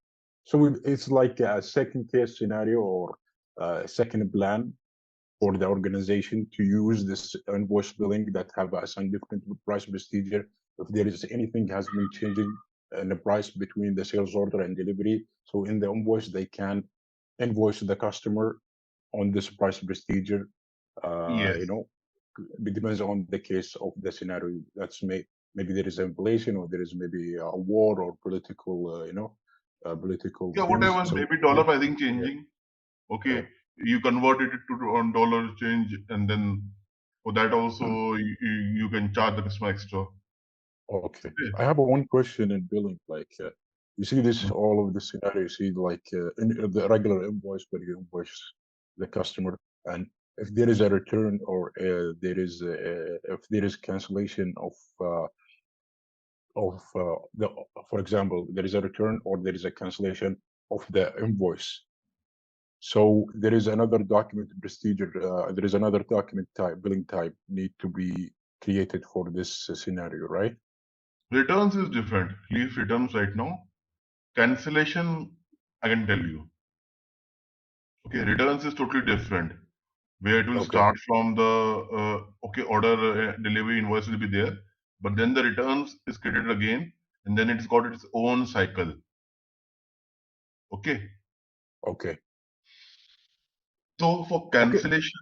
So it's like a second case scenario or a second plan for the organization to use this invoice billing that have a some different price procedure. If there is anything has been changing in the price between the sales order and delivery, so in the invoice they can invoice the customer on this price procedure. Yes. You know, it depends on the case of the scenario. Maybe there is inflation or there is maybe a war or political, political Yeah, things. whatever, So maybe dollar pricing yeah, changing. Okay, yeah. you converted it to on dollar change, and then for that also you can charge the customer extra. Okay. Okay. I have one question in billing. Like, you see this all of the scenario. You see, like, in the regular invoice where you invoice the customer, and if there is a return or if there is cancellation of for example, there is a return or there is a cancellation of the invoice. So there is another document procedure. There is another document type, billing type, need to be created for this scenario, right? Returns is different. Leave returns right now. Cancellation, I can tell you. Okay, returns is totally different. Where it will Okay. start from the okay order delivery invoice will be there, but then the returns is created again, and then it's got its own cycle. Okay. Okay. So for Okay. cancellation,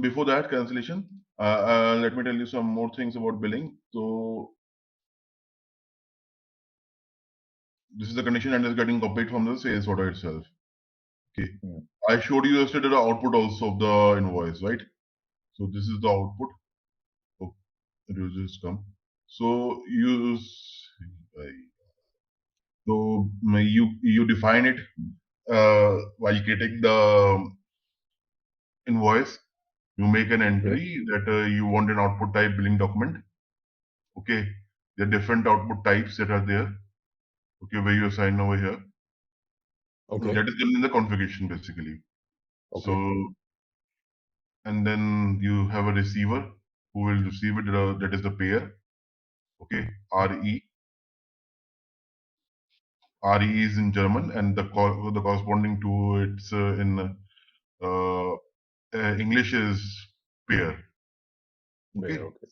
before that cancellation, let me tell you some more things about billing. So this is the condition and is getting copied from the sales order itself. Okay. Mm. I showed you yesterday the output also of the invoice, right? So this is the output. Oh, it will just come. So you define it while creating the invoice. You make an Okay. entry that you want an output type billing document. Okay, there are different output types that are there. Okay, where you assign over here. Okay. That is given in the configuration basically. So, Okay. and then you have a receiver who will receive it. That is the payer. Okay, RE. RE is in German, and the corresponding to it's in English is payer. Yeah. Okay. Okay.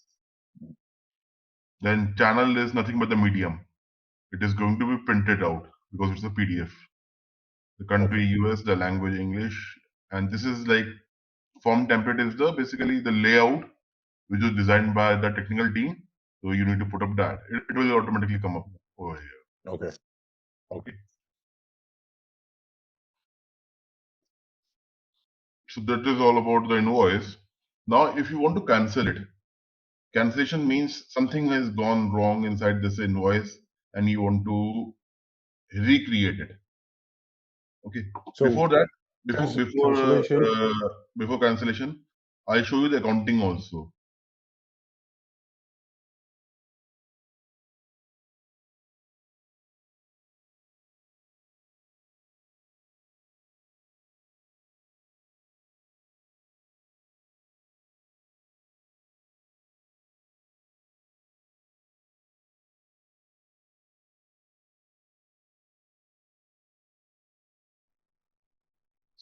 Then channel is nothing but the medium. It is going to be printed out because it's a PDF. The country Okay. US, the language English, and this is like form template is the basically the layout which is designed by the technical team. So you need to put up that. It will automatically come up over here. Okay. Okay. Okay. So that is all about the invoice. Now, if you want to cancel it, cancellation means something has gone wrong inside this invoice and you want to recreate it. Okay. So Before that, before before cancellation. before cancellation, I'll show you the accounting also.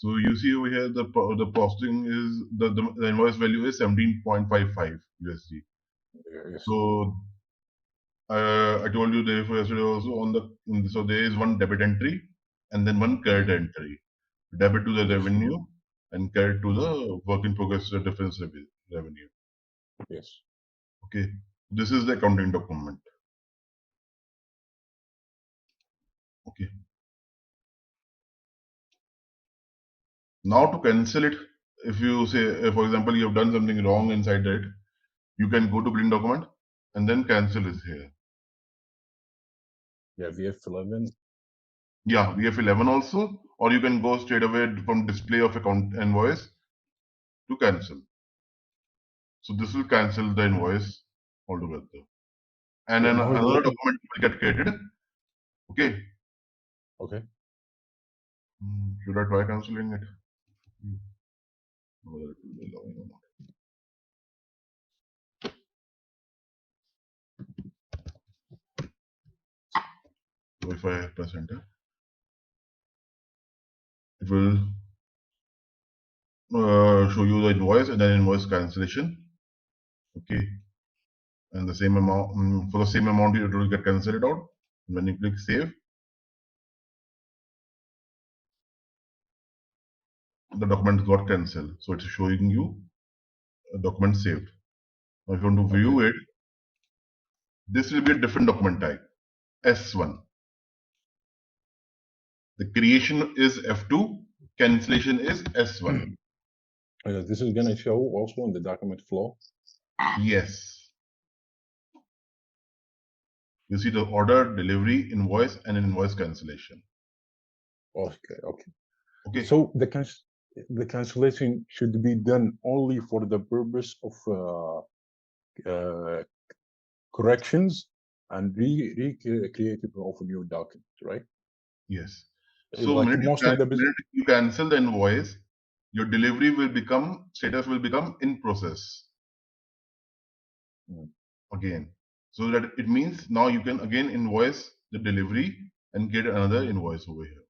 So you see over here the processing is the invoice value is 17.55 USD. Yes. So I told you therefore yesterday also so there is one debit entry and then one credit entry. Debit to the Yes. revenue and credit to the work in progress difference revenue. Yes. Okay. This is the accounting document. Okay. Now to cancel it, if you say, for example, you have done something wrong inside it, you can go to billing document and then cancel is here. Yeah, VF11. Yeah, VF11 also, or you can go straight away from display of account invoice to cancel. So this will cancel the invoice altogether. And Yeah, then now another document will get created. Okay. Okay. Should I try cancelling it? Whether it will be allowing or not. So if I press enter, it will show you the invoice and then invoice cancellation. Okay. And the same amount, for the same amount, it will get cancelled out. When you click save, the document got cancelled. So it's showing you a document saved. Now if you want to view it, this will be a different document type, S1. The creation is F2, cancellation is S1. This is going to show also in the document flow. Yes. You see the order, delivery, invoice, and an invoice cancellation. Okay. So the cancellation should be done only for the purpose of corrections and recreating of a new document, right? Yes. So Like minute most of the business. you cancel the invoice, your delivery will become, status will become in process. Again. So that it means now you can again invoice the delivery and get another invoice over here.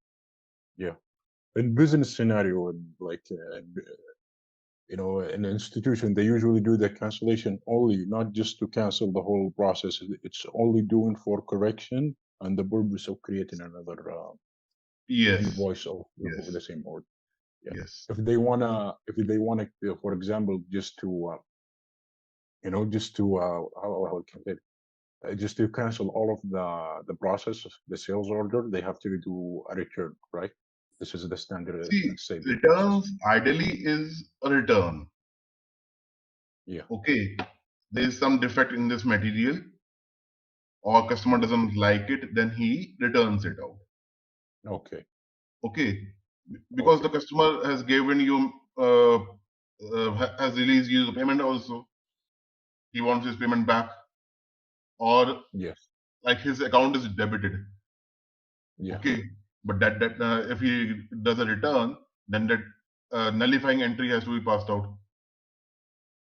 Yeah. In business scenario, like, in an institution, they usually do the cancellation only, not just to cancel the whole process. It's only doing for correction and the purpose of creating another invoice of the same order. Yeah. Yes. If they wanna, for example, just to how can I say it? Just to cancel all of the process of the sales order, they have to do a return, right? This is the standard. See, returns ideally is a return. Yeah. Okay, there is some defect in this material, or customer doesn't like it, then he returns it out. Okay. Okay, because the customer has given you, has released you the payment also. He wants his payment back, or like his account is debited. Yeah. Okay, but that if he does a return, then that nullifying entry has to be passed out.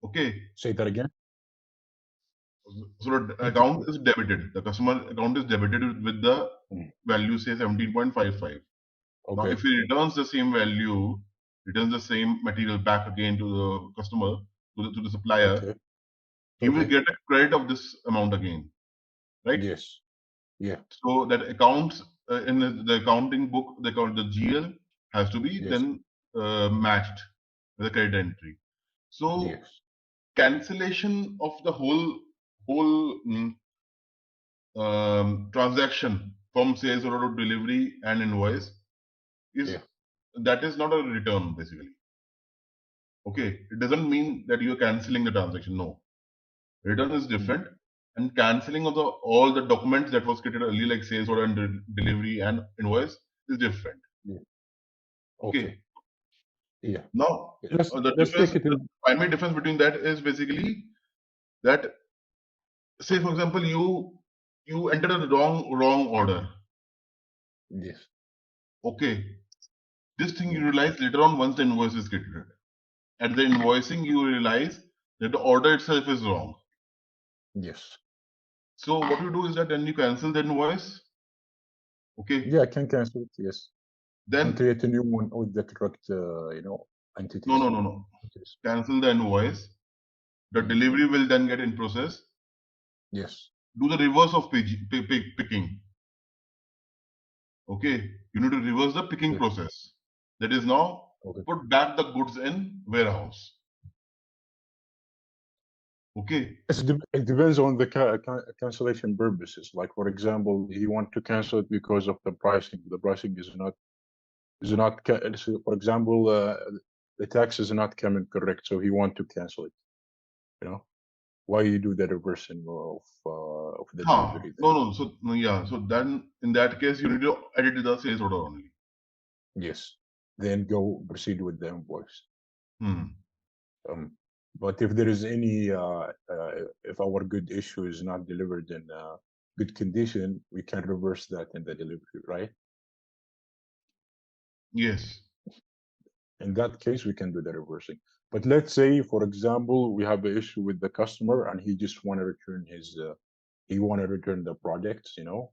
Okay. Say that again. So the account is debited. The customer account is debited with the value, say 17.55. Now, if he returns the same value, returns the same material back again to the customer, to the supplier, he will get a credit of this amount again, right? Yes. Yeah. So that accounts in the accounting book, the GL has to be then matched with the credit entry. So cancellation of the whole transaction from sales order to delivery and invoice is that is not a return basically. Okay, it doesn't mean that you are canceling the transaction. No, return is different, and canceling of all the documents that was created earlier, like sales order and delivery and invoice, is different. Okay. Yeah. Now, the primary difference between that is basically that, say for example, you entered a wrong order. Yes. Okay. This thing you realize later on once the invoice is created. At the invoicing, you realize that the order itself is wrong. Yes. So what you do is that then you cancel the invoice. Okay. Yeah, I can cancel it. Yes. Then create a new one with the correct, entities. No. Cancel the invoice. The delivery will then get in process. Yes. Do the reverse of picking. Okay. You need to reverse the picking process. That is now put back the goods in warehouse. Okay. It depends on the cancellation purposes. Like, for example, he want to cancel it because of the pricing. The pricing is not so for example, the tax is not coming correct, so he want to cancel it. You know, why you do the reversing of the delivery then? No. So no, yeah. So then in that case, you need to edit the sales order only. Yes, then go proceed with the invoice. But if there is any, if our good issue is not delivered in good condition, we can reverse that in the delivery, right? Yes. In that case, we can do the reversing. But let's say, for example, we have an issue with the customer and he just want to return his, he want to return the project, you know,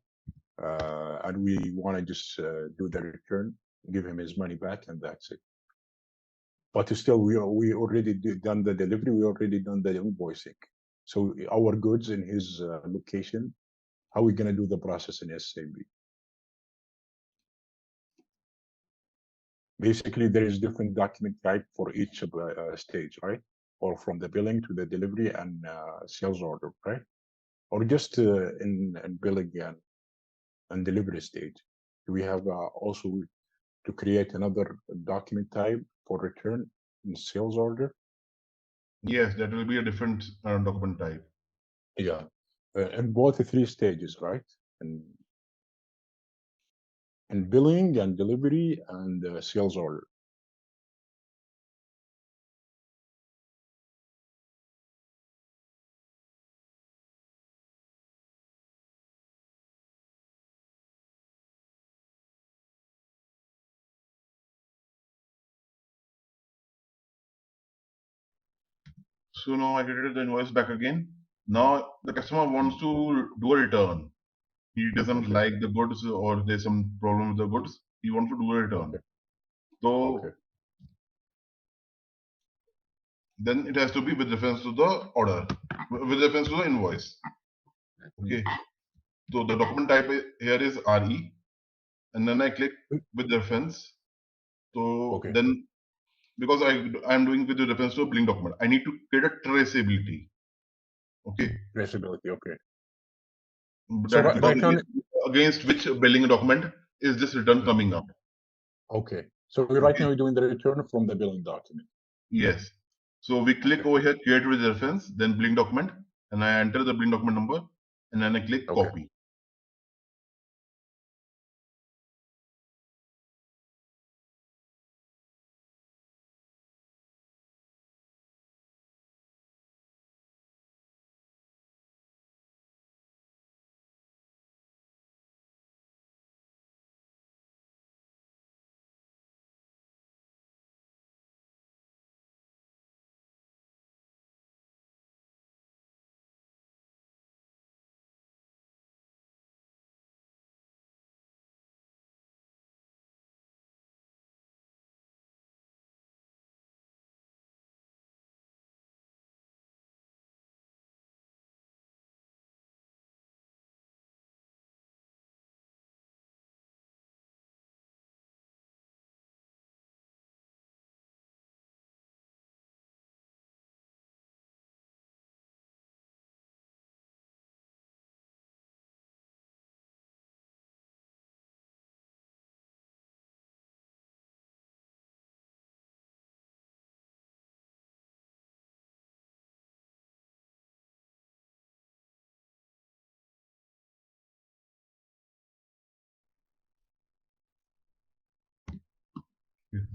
and we want to just do the return, give him his money back, and that's it. But still, we already done the delivery, we already done the invoicing. So our goods in his location, how are we gonna do the process in SAP? Basically, there is different document type for each stage, right? Or from the billing to the delivery and sales order, right? Or just in billing and delivery stage. Do we have also to create another document type for return in sales order? Yes, that will be a different document type. Yeah, in both the three stages, right? And billing and delivery and sales order. So now I created the invoice back again. Now the customer wants to do a return. He doesn't Okay. like the goods or there's some problem with the goods. He wants to do a return. Okay. So Okay. then it has to be with reference to the order, with reference to the invoice. Okay. So the document type here is RE, and then I click with reference. So Okay. then, because I'm doing with the reference to a billing document, I need to create a traceability. Okay. Traceability. Okay. So That because right now, against which billing document is this return coming up? okay. So right now we're doing the return from the billing document. Yes. So we click Okay. over here, create with reference, then billing document, and I enter the billing document number, and then I click Okay. copy.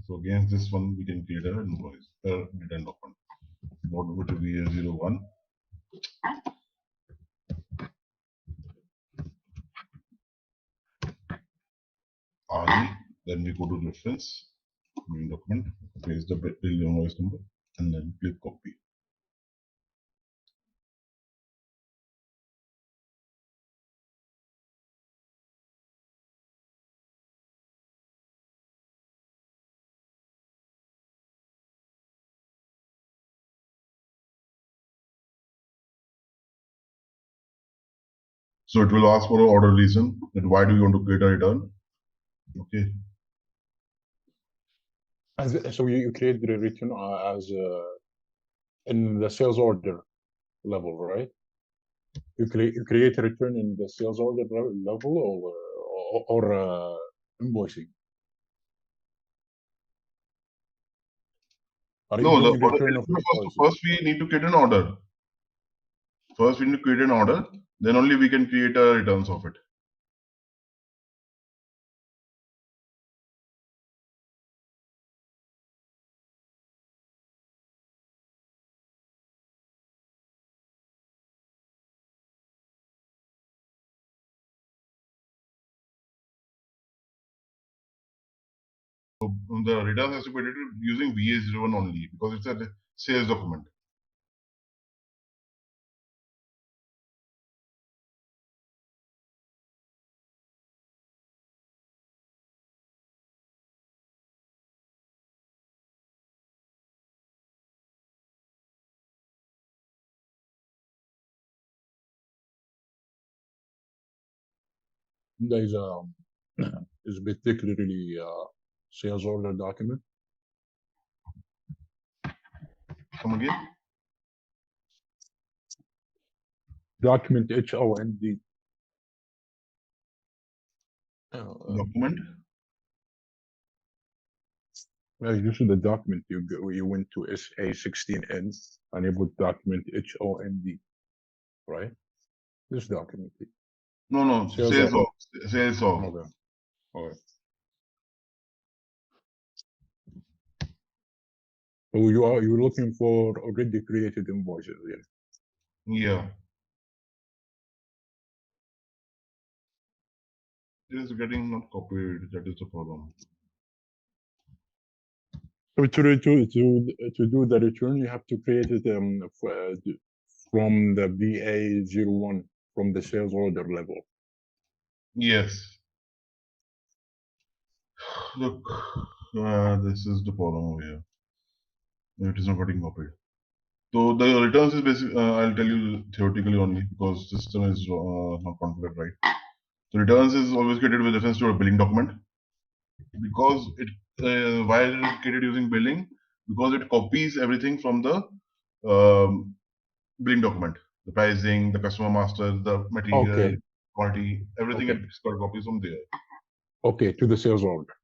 So against this one, we can create an invoice, return document. What would be a 01? RE, then we go to reference, billing document, paste the bill invoice number, and then click copy. So it will ask for an order reason, that why do you want to create a return? Okay. So you create the return as in the sales order. level, right? You create a return in the sales order level or invoicing. Are you No, doing return of invoicing? first we need to create an order. First we need to create an order, then only we can create a returns of it. So the returns has to be created using VA01 only because it's a sales document. There is a is particularly sales order document. Come again? Document HOND. Document? Well, usually the document you went to SA16N and you put document HOND, right? This document. No, sales org. Sales org. Okay. Okay. So you're looking for already created invoices here. Yeah. It is getting not copied. That is the problem. So to do the return, you have to create it from the VA01 from the sales order level. Yes. Look, this is the problem over here. It is not getting copied. So the returns is basically, I'll tell you theoretically only because the system is not configured right. So returns is always created with reference to a billing document because it why it is created using billing, because it copies everything from the billing document, the pricing, the customer master, the material, Okay. quality, everything Okay. it's got copies from there Okay, to the sales order,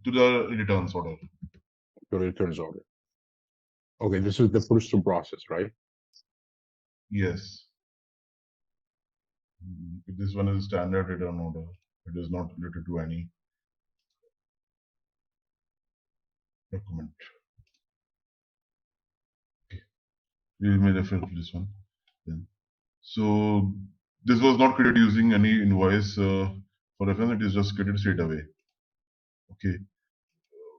to the returns order. to the returns order. Okay, this is the first process, right? Yes. This one is standard return order. It is not related to any document. Okay. We may refer to this one then. So this was not created using any invoice for reference. It is just created straight away. Okay.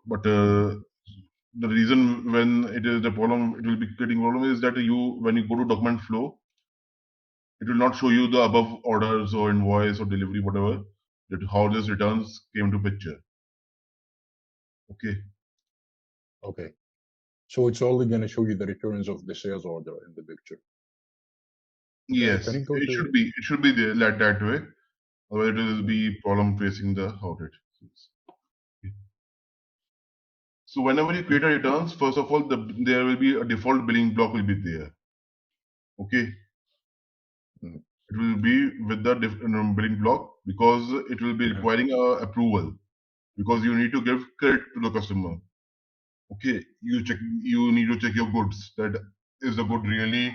But the reason when it is the problem, it will be creating problem is that when you go to document flow, it will not show you the above orders or invoice or delivery, whatever, that how this returns came to picture. Okay. Okay. So it's only going to show you the returns of the sales order in the picture. Yes, Can you go it should be there like that way. Otherwise, it will be problem tracing the audit. Okay. So whenever you create a returns, first of all, there will be a default billing block will be there. Okay. Mm. It will be with the billing block because it will be requiring a approval because you need to give credit to the customer. Okay, you need to check your goods. That is the good really,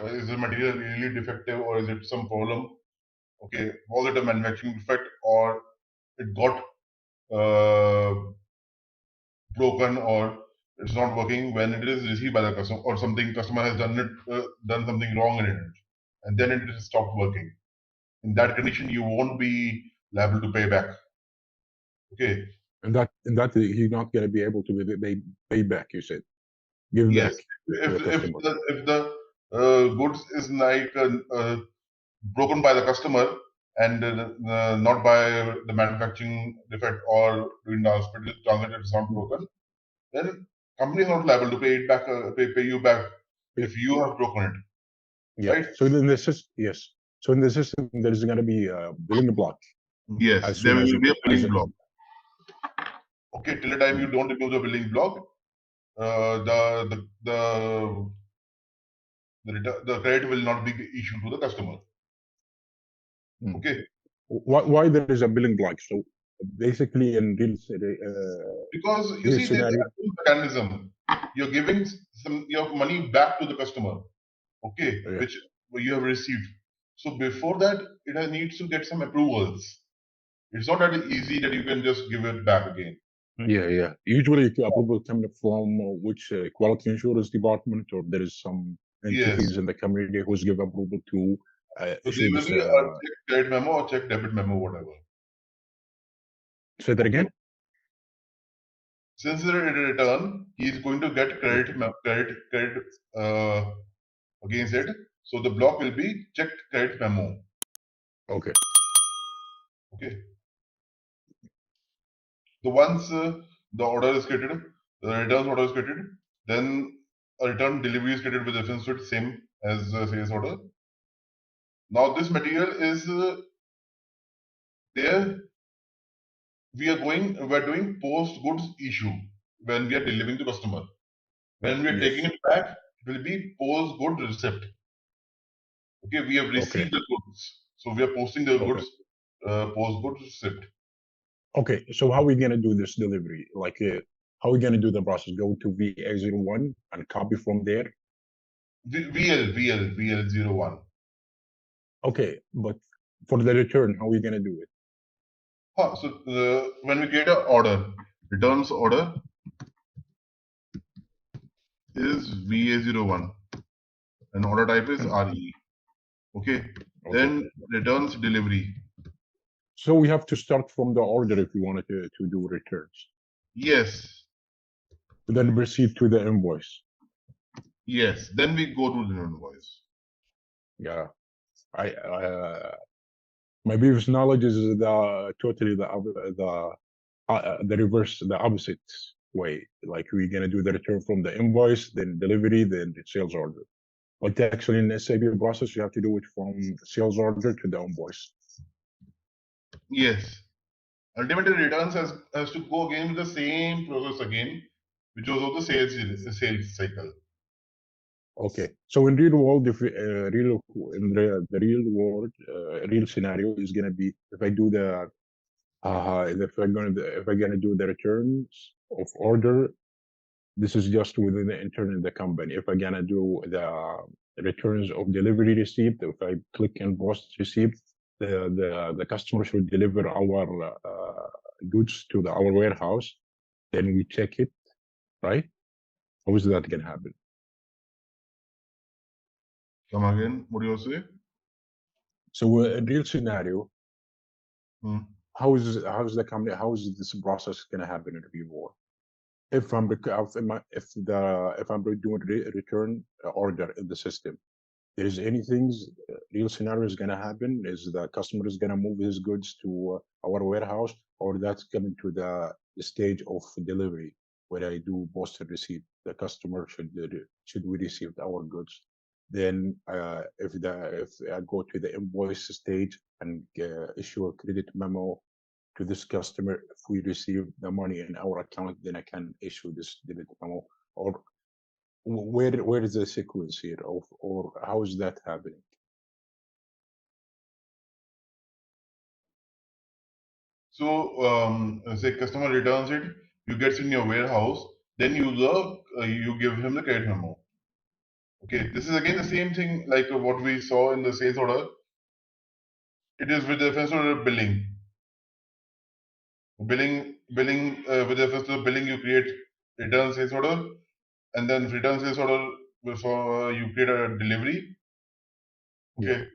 is the material really defective or is it some problem? Okay, was it a manufacturing defect or it got broken or it's not working when it is received by the customer or something customer has done something wrong in it and then it has stopped working. In that condition, you won't be liable to pay back. Okay. And that he's not going to be able to pay back. You said, give Yes. back to the customer. If the goods is like broken by the customer and not by the manufacturing defect or during the hospital transit it's not broken, then company is not liable to pay it back, pay you back if you have broken it. Yeah. Right? So in the system, yes. So in the system, there is going to be a billing block. Yes, there will be a billing block. Okay, till the time you don't remove the billing block, the the credit will not be issued to the customer. Hmm. Okay, Why there is a billing block? So basically, in because you real see there's scenario, a mechanism. You're giving some your money back to the customer. Okay, yeah, which you have received. So before that, needs to get some approvals. It's not that easy that you can just give it back again. yeah. Usually, approval coming from which quality insurance department, or there is some entities Yes. in the community who's give approval to So issue there will this. be a check credit memo or check debit memo, whatever. Say that Okay. again. Since the return, he is going to get credit against it. So the block will be check credit memo. Okay. Okay. So once the order is created, the returns order is created, then a return delivery is created with reference to it, same as sales order. Now this material is there. We're doing post goods issue when we are delivering to customer. When we are taking Yes. it back, it will be post good receipt. Okay, we have Okay. received the goods, so we are posting the Okay. goods post good receipt. Okay. So how are we gonna do this delivery? Like, how are we gonna do the process? Go to VA01 and copy from there. VL01. Okay, but for the return, how are we gonna do it? So when we create an order, returns order is VA01 and order type is RE. Okay. Then returns delivery. So we have to start from the order if we wanted to do returns. Yes. Then proceed to the invoice. Yes. Then we go to the invoice. Yeah. My previous knowledge is totally the reverse, the opposite way. Like we're gonna do the return from the invoice, then delivery, then the sales order. But actually in the SAP process, you have to do it from sales order to the invoice. Yes. Ultimately, returns has to go again with the same process again, which was of the sales cycle. Okay. So in real world, if the real world, real scenario is gonna be if I do the if I'm gonna do the returns of order, this is just within the internal the company. If I'm gonna do the returns of delivery receipt, if I click in post receipt, the customer should deliver our goods to our warehouse. Then we check it, right? How is that gonna happen? Come again, what do you say? So in real scenario, Hmm. how is the company? How is this process gonna happen in real world? If I'm doing return order in the system, there is anything real scenario is gonna happen. Is the customer is gonna move his goods to our warehouse, or that's coming to the stage of delivery where I do post and receipt. The customer should we receive our goods. Then if I go to the invoice stage and issue a credit memo to this customer, if we receive the money in our account, then I can issue this debit memo. Or where is the sequence here, or how is that happening? So say customer returns it, you get in your warehouse, then you give him the credit memo. Okay, this is again the same thing like what we saw in the sales order. It is with reference to billing. Billing with reference to billing, you create return sales order, and then return sales order before you create a delivery. Okay,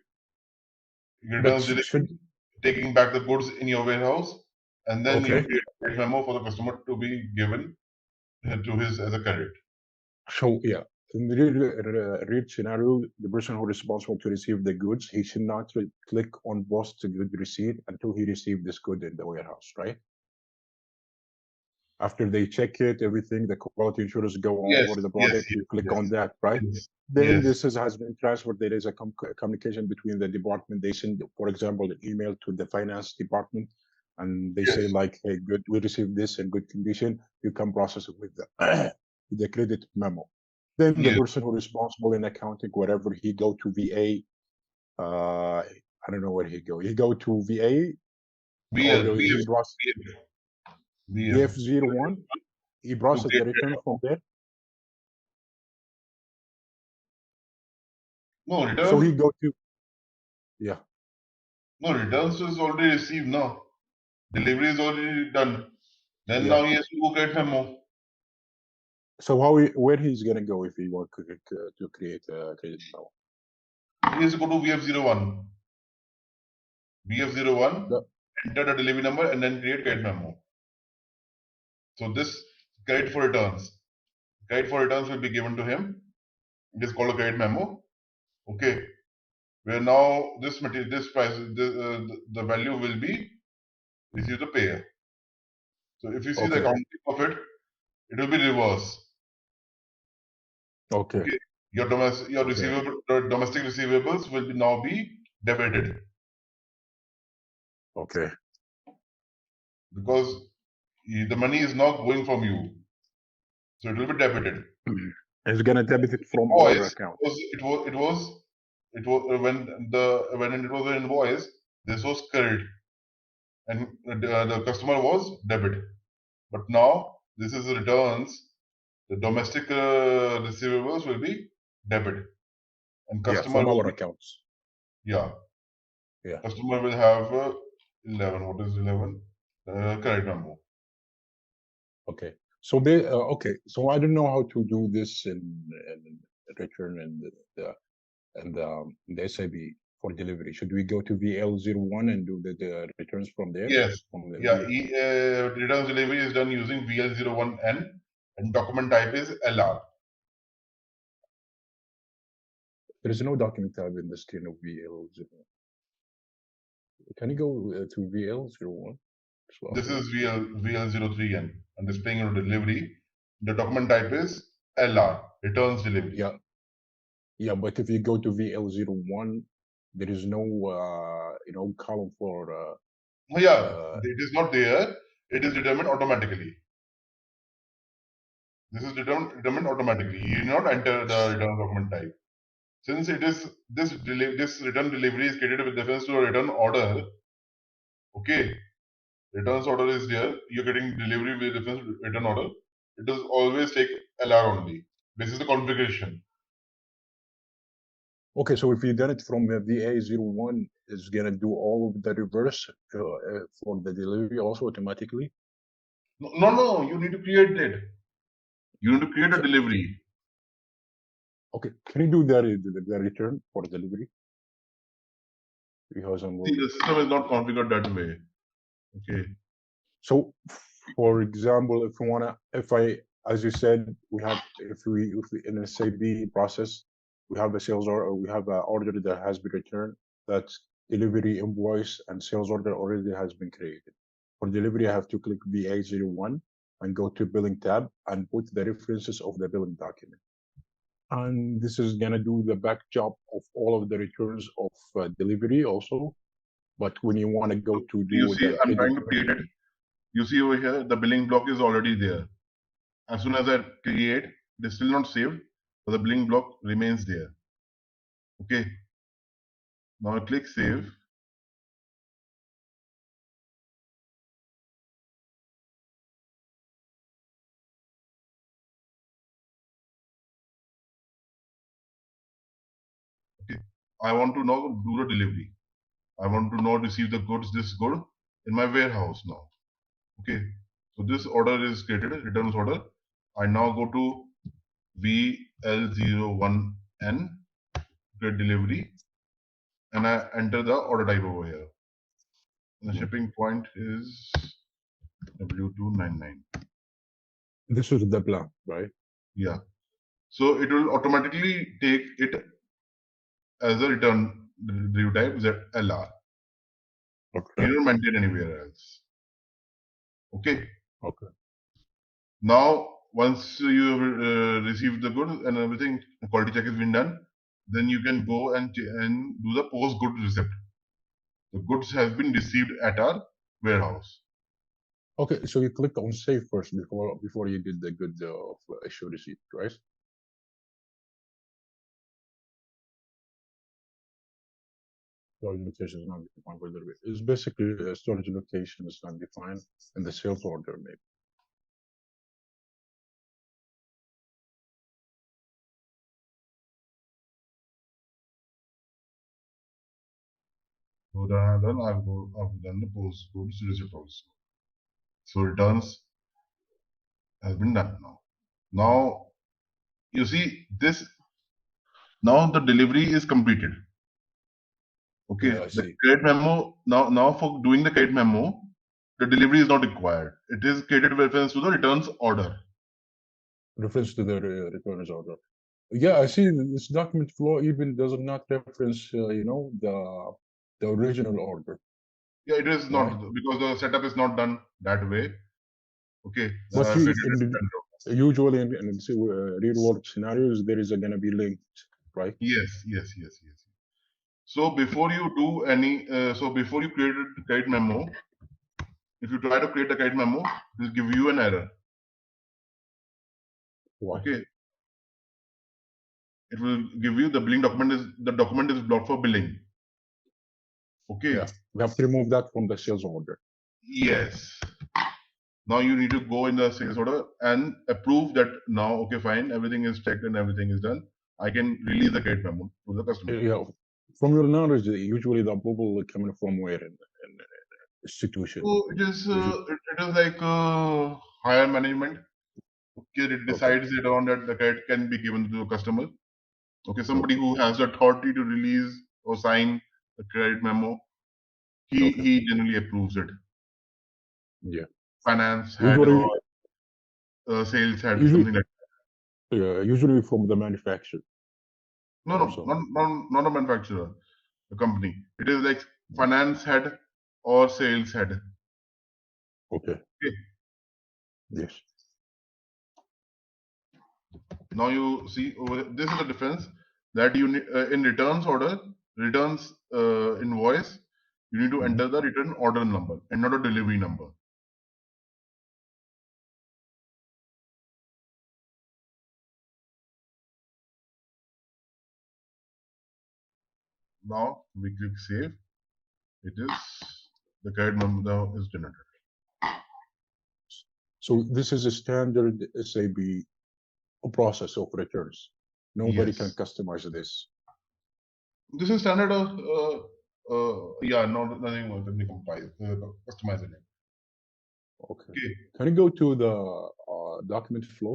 Yeah. But returns delivery, taking back the goods in your warehouse, and then you create a credit memo for the customer to be given to his as a credit. So yeah, in the real scenario, the person who is responsible to receive the goods, he should not click on post to good receipt until he received this good in the warehouse, right? After they check it, everything, the quality insurers go Yes, over the yes, product, you click yes, on that, right? yes, Then yes, has been transferred. There is a communication between the department. They send, for example, an email to the finance department, and they say yes. like, "Hey, good, we received this in good condition. You can process it with the with the credit memo." Then the Yes. person who responsible in accounting, wherever he go to VA, I don't know where he go. He go to VA or VL, he brought VF. VF01. He To processed create the return from there. no So he return. go to yeah. No returns is already received now. Delivery is already done. Then Yeah. now he has to go get memo. So where he's gonna go if he want to create a credit now? He has to go to VF01. VF01, The- enter the delivery number and then create credit memo. So this credit for returns. Credit for returns will be given to him. It is called a credit memo. Okay. Where now this material, this price, the value will be received the payer. So if you see the Okay. accounting of it, it will be reverse. Okay. Okay. Your Okay. receivable, domestic receivables will now be debited Okay. because the money is not going from you, so it will be debited. It's gonna debit it from our Invoice account. when it was an invoice, this was credit and the customer was debit. But now this is returns. The domestic receivables will be debit, and Yeah, customer from will our be, accounts. yeah. Yeah. Customer will have 11. What is 11? Credit memo. Okay. So they okay. So I don't know how to do this in return and the SAP for delivery. Should we go to VL01 and do the returns from there? Yes. From the Yeah. Returns delivery is done using VL01N and document type is LR. There is no document type in the screen of VL01. Can you go to VL01? This is VL03N and displaying your delivery. The document type is LR, returns delivery. Yeah. Yeah, but if you go to VL01, there is no column for It is not there. It is determined automatically. This is determined automatically. You do not enter the return document type. Since it is this return delivery is created with reference to a return order. Okay, returns order is there. You're getting delivery with reference to return order. It does always take LR only. This is the configuration. Okay, so if you done it from VA01, it's gonna do all of the reverse for the delivery also automatically. No. You need to create it. You need to create a delivery. Okay, can you do the return for delivery? Because I'm See, the system is not configured that way. Okay. so, for example, if we wanna, as you said, if we in a SAP process, we have a sales order, we have an order that has been returned. That delivery invoice and sales order already has been created. For delivery, I have to click VA01 and go to billing tab and put the references of the billing document. And this is gonna do the back job of all of the returns of delivery also. But when you want to go to do You see, the I'm trying credit, to create it. You see over here, the billing block is already there. As soon as I create, it is still not saved, but the billing block remains there. Okay. Now I click save. Okay. I want to now do the delivery. I want to now receive the goods, this good, in my warehouse now. Okay. So this order is created, returns order. I now go to VL01N, create delivery, and I enter the order type over here. And the shipping point is W299. this is the plan, right? Yeah. So it will automatically take it as a return delivery type ZLR. Okay. You don't maintain anywhere else. Okay. Okay. Now, once you receive the goods and everything, the quality check has been done, then you can go and do the post good receipt. The goods has been received at our warehouse. Okay. So you clicked on save first before you did the good of issue receipt, right? storage location is not defined for delivery. It's basically a storage location is not defined in the sales order, maybe. So then I've done the post goods receipt also. So returns has been done now. Now you see this. Now the delivery is completed. Okay, Yeah, I the see. credit memo now for doing the credit memo, the delivery is not required. It is created with reference to the returns order. Reference to the returns order. Yeah, I see this document flow even does not reference, the original order. Yeah, it is not Right. because the setup is not done that way. Okay, But I've created a standard. usually in real world scenarios, there is going to be linked, right? Yes. So before you do any, before you create a credit memo, if you try to create a credit memo, it will give you an error. Why? Okay, it will give you the document is blocked for billing. Okay. Yeah, we have to remove that from the sales order. Yes. Now you need to go in the sales order and approve that now, okay, fine, everything is checked and everything is done. I can release the credit memo to the customer. Yeah, from your knowledge, usually the approval will coming from where in institution? So it is like higher management. Okay, it decides it on that the credit can be given to the customer. Okay, somebody who has the authority to release or sign the credit memo, he generally approves it. Yeah. Finance head Usually, or sales head, usually, something like that. usually from the manufacturer. No, Also. not a manufacturer, a company. It is like finance head or sales head. Okay. Okay. Yes. Now you see over this is the difference that you need in returns order, returns invoice, you need to enter the return order number and not a delivery number. Now we click save. It is the credit number now is generated. So this is a standard SAP process of returns. Nobody can Yes. customize this. This is standard of nothing more than customizing it. Okay. Okay. Can you go to the document flow?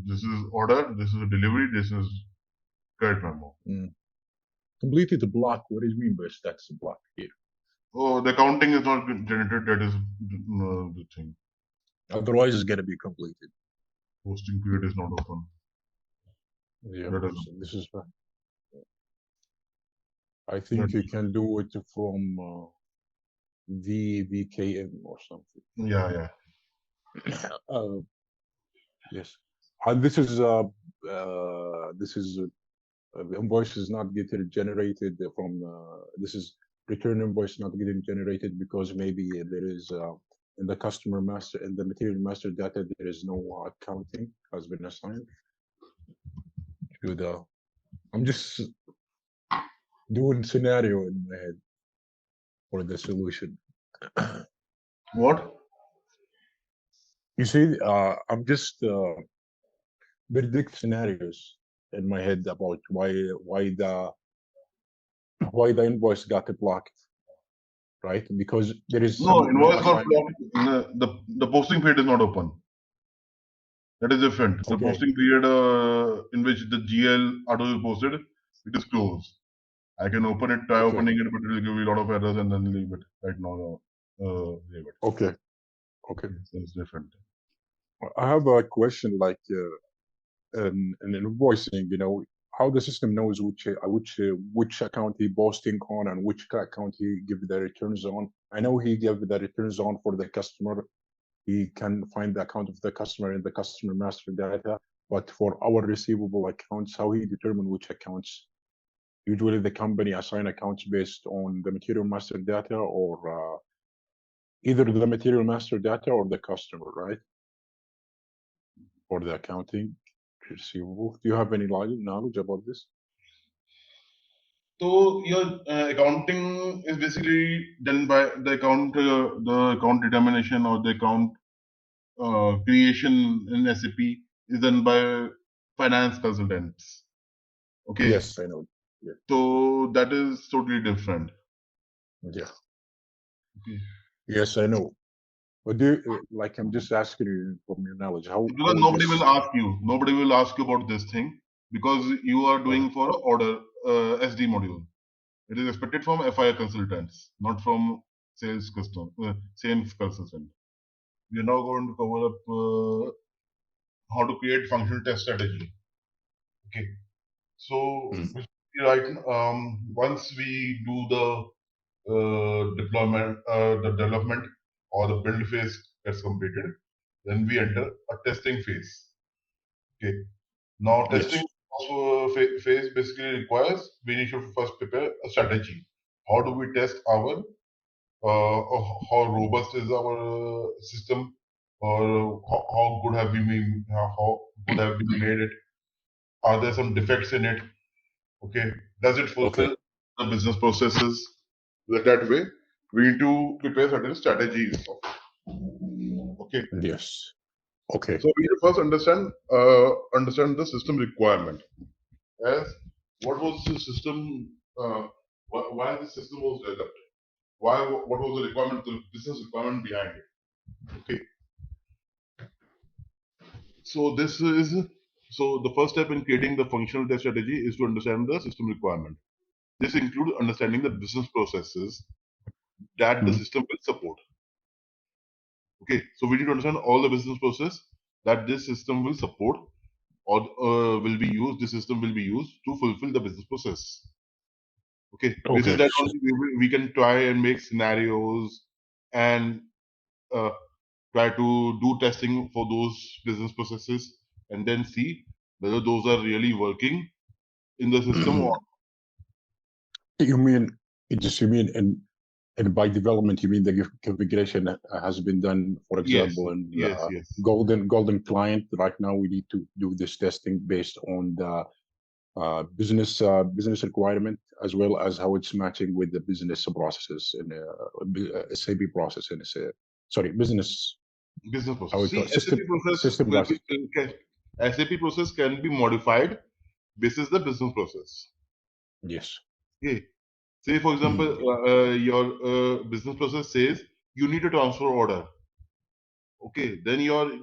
This is order, this is a delivery, this is credit memo. Completed the block. What do you mean by that's a block here? Oh, the counting is not generated, that is the thing. Otherwise, it's gonna be completed. Posting period is not open. Yeah, That is so this is fine. I think you can do it from VKM or something. yeah. Yes. And this is the invoice is not getting generated from this is return invoice not getting generated because maybe there is in the customer master in the material master data there is no accounting has been assigned to the. I'm just doing scenario in my head for the solution. What? You see, I'm just predict scenarios in my head about why the invoice got blocked, right? Because there is No, invoice got assignment. blocked. The posting period is not open. That is different. The Okay. posting period in which the GL auto is posted, it is closed. I can open it, try opening it, but it will give you a lot of errors and then leave it. Right now, leave it. Okay. So it's different. I have a question like in invoicing, how the system knows which account he posting on and which account he give the returns on. I know he give the returns on for the customer. He can find the account of the customer in the customer master data, but for our receivable accounts, how he determine which accounts usually the company assign accounts based on the material master data, or either the material master data or the customer, right? For the accounting receivable. Do you have any knowledge about this? So your accounting is basically done by the account determination or the account creation in SAP is done by finance consultants. Okay. Yes, I know. Yeah. So that is totally different. Yeah. Okay. Yes, I know. But do you, like, I'm just asking you from your knowledge, how Because nobody this, will ask you. Nobody will ask you about this thing because you are doing for order SD module. It is expected from FI consultants, not from sales consultant. We are now going to cover up how to create functional test strategy. Okay. So right, once we do the deployment, the development or the build phase gets completed, then we enter a testing phase. Okay. Now testing phase basically requires we need to first prepare a strategy. How do we test our how robust is our system, or how good have we been, how good have we made it? Are there some defects in it? Okay, does it fulfill the business processes? That way, we need to prepare certain strategies. Okay. Yes. Okay. So we need to first understand the system requirement. As what was the system? Why the system was developed? What was the requirement? The business requirement behind it. Okay. So the first step in creating the functional test strategy is to understand the system requirement. This includes understanding the business processes that the system will support. Okay, so we need to understand all the business process that this system will support or will be used. This system will be used to fulfill the business process. Okay, this is that only we can try and make scenarios and try to do testing for those business processes and then see whether those are really working in the system or you mean and by development you mean the configuration has been done, for example, in golden client. Right now we need to do this testing based on the business requirement, as well as how it's matching with the business processes in SAP process and business process. SAP process can be modified. This is the business process. Yes. Okay. Say for example, your business process says you need a transfer order. Okay, then you need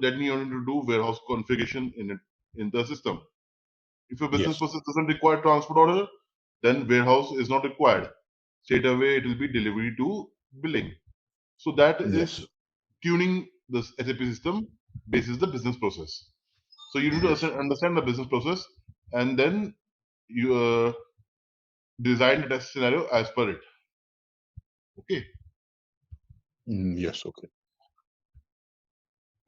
to do warehouse configuration in the system. If your business process doesn't require transfer order, then warehouse is not required. Straight away, it will be delivery to billing. So that is tuning the SAP system basis the business process. So you need to understand the business process, and then you design the test scenario as per it. Okay. Yes. Okay.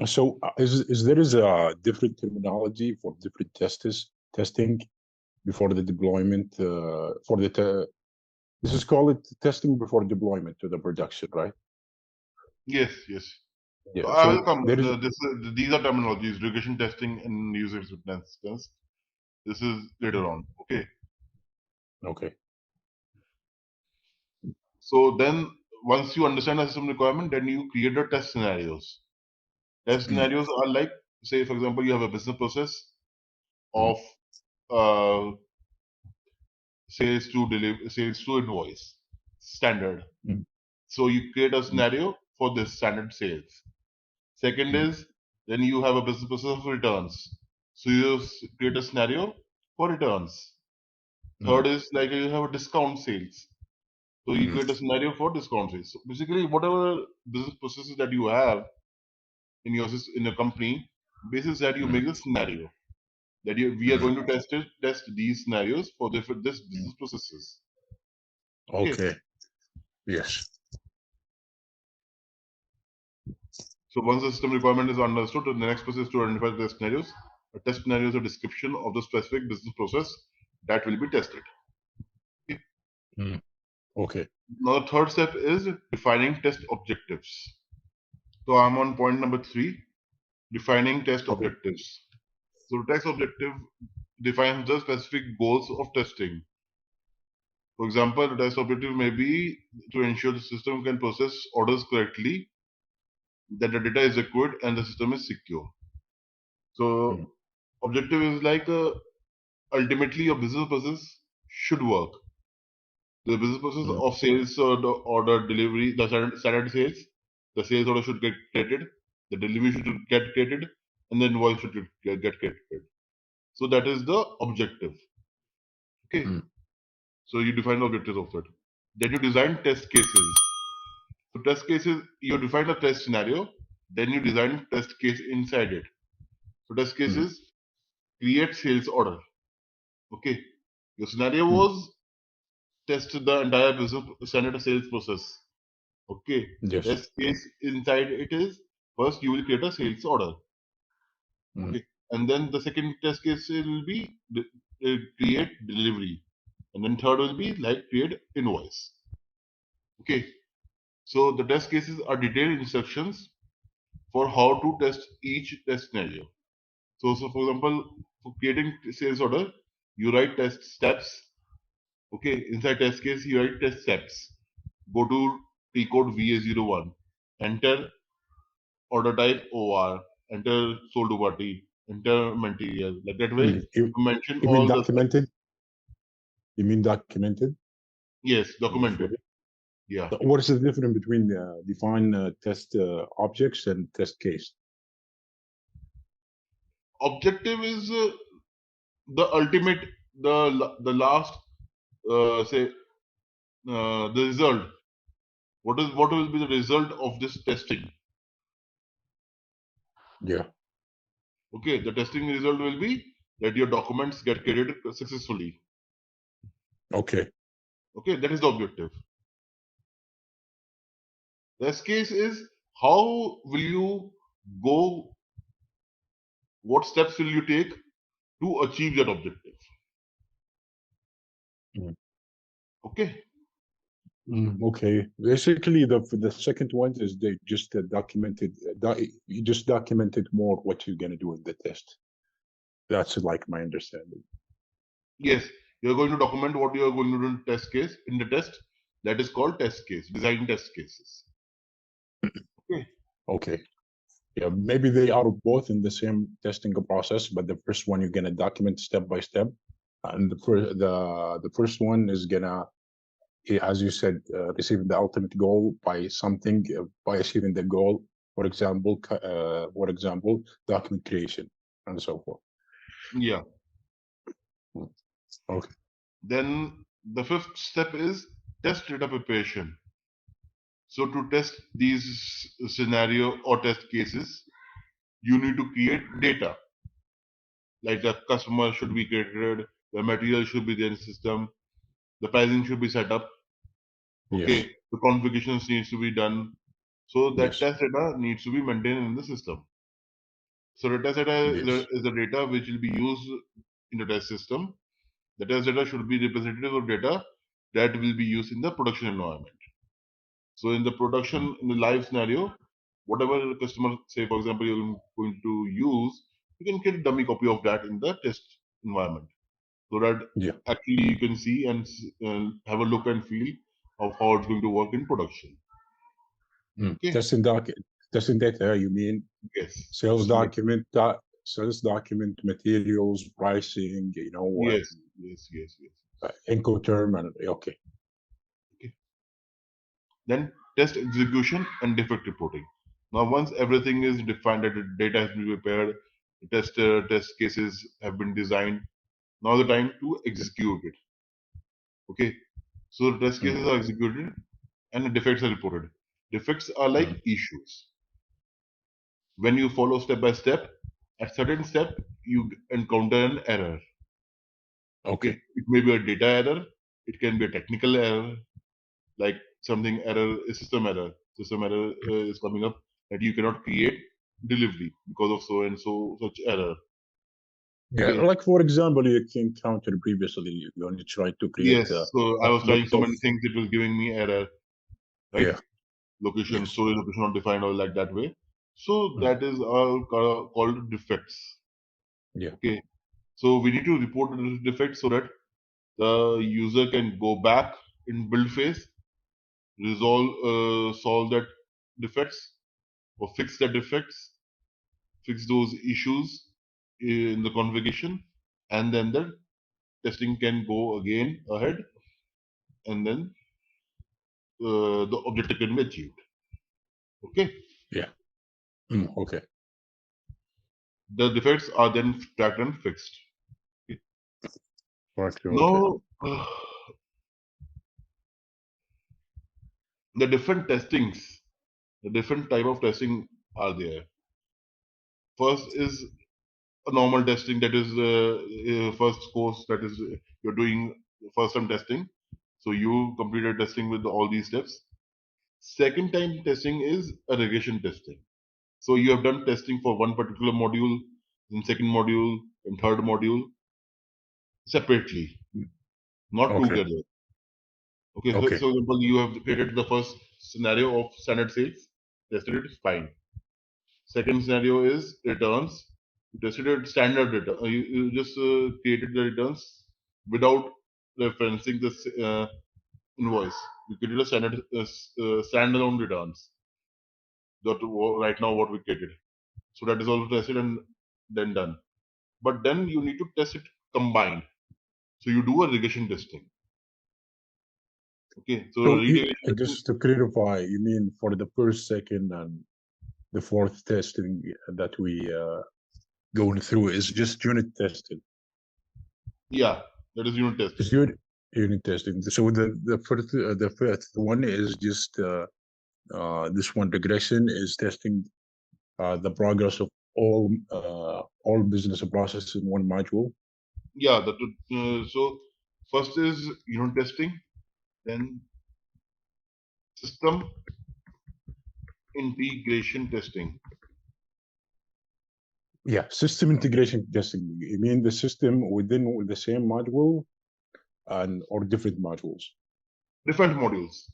So is there a different terminology for different testing before the deployment this is called testing before deployment to the production, right? Yes. Yeah. I will come. These are terminologies: regression testing and user acceptance test. This is later on. Okay. So then, once you understand the system requirement, then you create the test scenarios. Test scenarios are like, say, for example, you have a business process of sales to invoice standard. So you create a scenario for this standard sales. Second is, then you have a business process of returns. So you create a scenario for returns. Third is like you have a discount sales. So you create a scenario for discount sales. So basically, whatever business processes that you have in your company, basis that you make a scenario that we are going to test these scenarios for this business processes. Okay. Yes. So once the system requirement is understood, the next process is to identify the scenarios. A test scenario is a description of the specific business process that will be tested. Okay. Now the third step is defining test objectives. So I'm on point number 3, defining test Okay. objectives. So test objective defines the specific goals of testing. For example, the test objective may be to ensure the system can process orders correctly, that the data is accurate, and the system is secure. So objective is like ultimately your business process should work. The business process of sales or the order delivery, the standard sales, the sales order should get created, the delivery should get created, and the invoice should get created. So that is the objective. Okay. So you define the objectives of it. Then you design test cases. So test cases, you define a test scenario, then you design test case inside it. So test cases create sales order. Okay. Your scenario was test the entire business standard sales process. Okay. Yes. Test case inside it is first you will create a sales order. Okay. And then the second test case will be create delivery. And then third will be like create invoice. Okay. So the test cases are detailed instructions for how to test each test scenario. So for example, for creating sales order, you write test steps. Okay, inside test case, you write test steps. Go to T code VA01, enter order type OR, enter sold to party, enter material. Like that way, you mention You all mean the documented? You mean documented? Yes, documented. Before? Yeah. What is the difference between define test objects and test case? Objective is the ultimate, the last, say, the result. What will be the result of this testing? Yeah. Okay, the testing result will be that your documents get created successfully. Okay. Okay, that is the objective. Test case is how will you go, what steps will you take to achieve that objective. Okay. Okay. Basically, the second one is they just documented. You just documented more what you're gonna do in the test. That's like my understanding. Yes, you're going to document what you are going to do in test case in the test. That is called test case, design test cases. Okay. Okay. Yeah, maybe they are both in the same testing process, but the first one you're gonna document step by step, and the first one is gonna, as you said, receive the ultimate goal by something, by achieving the goal. For example, document creation and so forth. Yeah. Okay. Then the fifth step is test data preparation. So to test these scenario or test cases, you need to create data. Like the customer should be created, the material should be there in the system, the pricing should be set up. Okay, Yes. the configurations needs to be done. So that Yes. test data needs to be maintained in the system. So the test data Yes. is the data which will be used in the test system. The test data should be representative of data that will be used in the production environment. So in the production, in the live scenario, whatever the customer, say for example, you're going to use, you can get a dummy copy of that in the test environment. So that actually you can see and have a look and feel of how it's going to work in production. Okay. Testing data, you mean? Yes. Sales document, materials, pricing, you know. Yes. INCO term, and okay. Then test execution and defect reporting. Now, once everything is defined, that the data has been prepared, the test cases have been designed. Now the time to execute it. Okay. So the test cases are executed and the defects are reported. Defects are like issues. When you follow step by step, at certain step you encounter an error. Okay. It may be a data error. It can be a technical error, like something error, a system error. System error is coming up that you cannot create delivery because of so and so such error. Yeah, Okay. like for example, you encountered previously when you tried to create Yes. So I a was trying list so of many things, it was giving me error, right? yeah, Location, yes, storage location not defined or like that way. So mm, that is all called defects. yeah, Okay. So we need to report the defects so that the user can go back in build phase, solve that defects or fix the defects, fix those issues in the configuration, and then the testing can go again ahead, and then the objective can be achieved. Okay. yeah. Okay, The defects are then tracked and fixed. Okay. right. Okay, Now, the different testings, the different type of testing are there. First is a normal testing, that is first course, that is you're doing first time testing. So you completed testing with all these steps. Second time testing is a regression testing. So you have done testing for one particular module, then second module, and third module separately, Mm, not okay, together. Okay, so, okay, so example, you have created the first scenario of standard sales, tested it, fine. Second scenario is returns. You tested it standard return. You just created the returns without referencing the invoice. You created a standalone returns. Right now what we created. So that is also tested and then done. But then you need to test it combined. So you do a regression testing. Okay. So so regression testing, just to clarify, you mean for the first, second, and the fourth testing that we going through is just unit testing? yeah, that is unit testing. Is unit testing. So the first one is just this one regression is testing the progress of all business processes in one module. Yeah, so first is unit testing, then system integration testing. Yeah, system integration testing. You mean the system within the same module and or different modules? Different modules.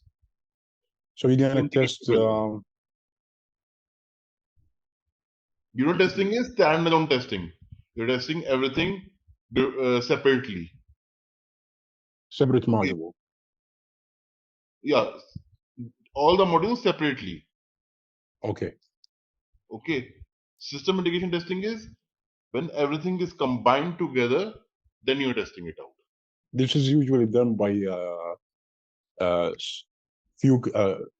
So you're gonna Integrate test. together. Unit testing is standalone testing. You're testing everything separately. Separate Okay. module. Yeah, all the modules separately. Okay. Okay. System integration testing is when everything is combined together, then you're testing it out. This is usually done by few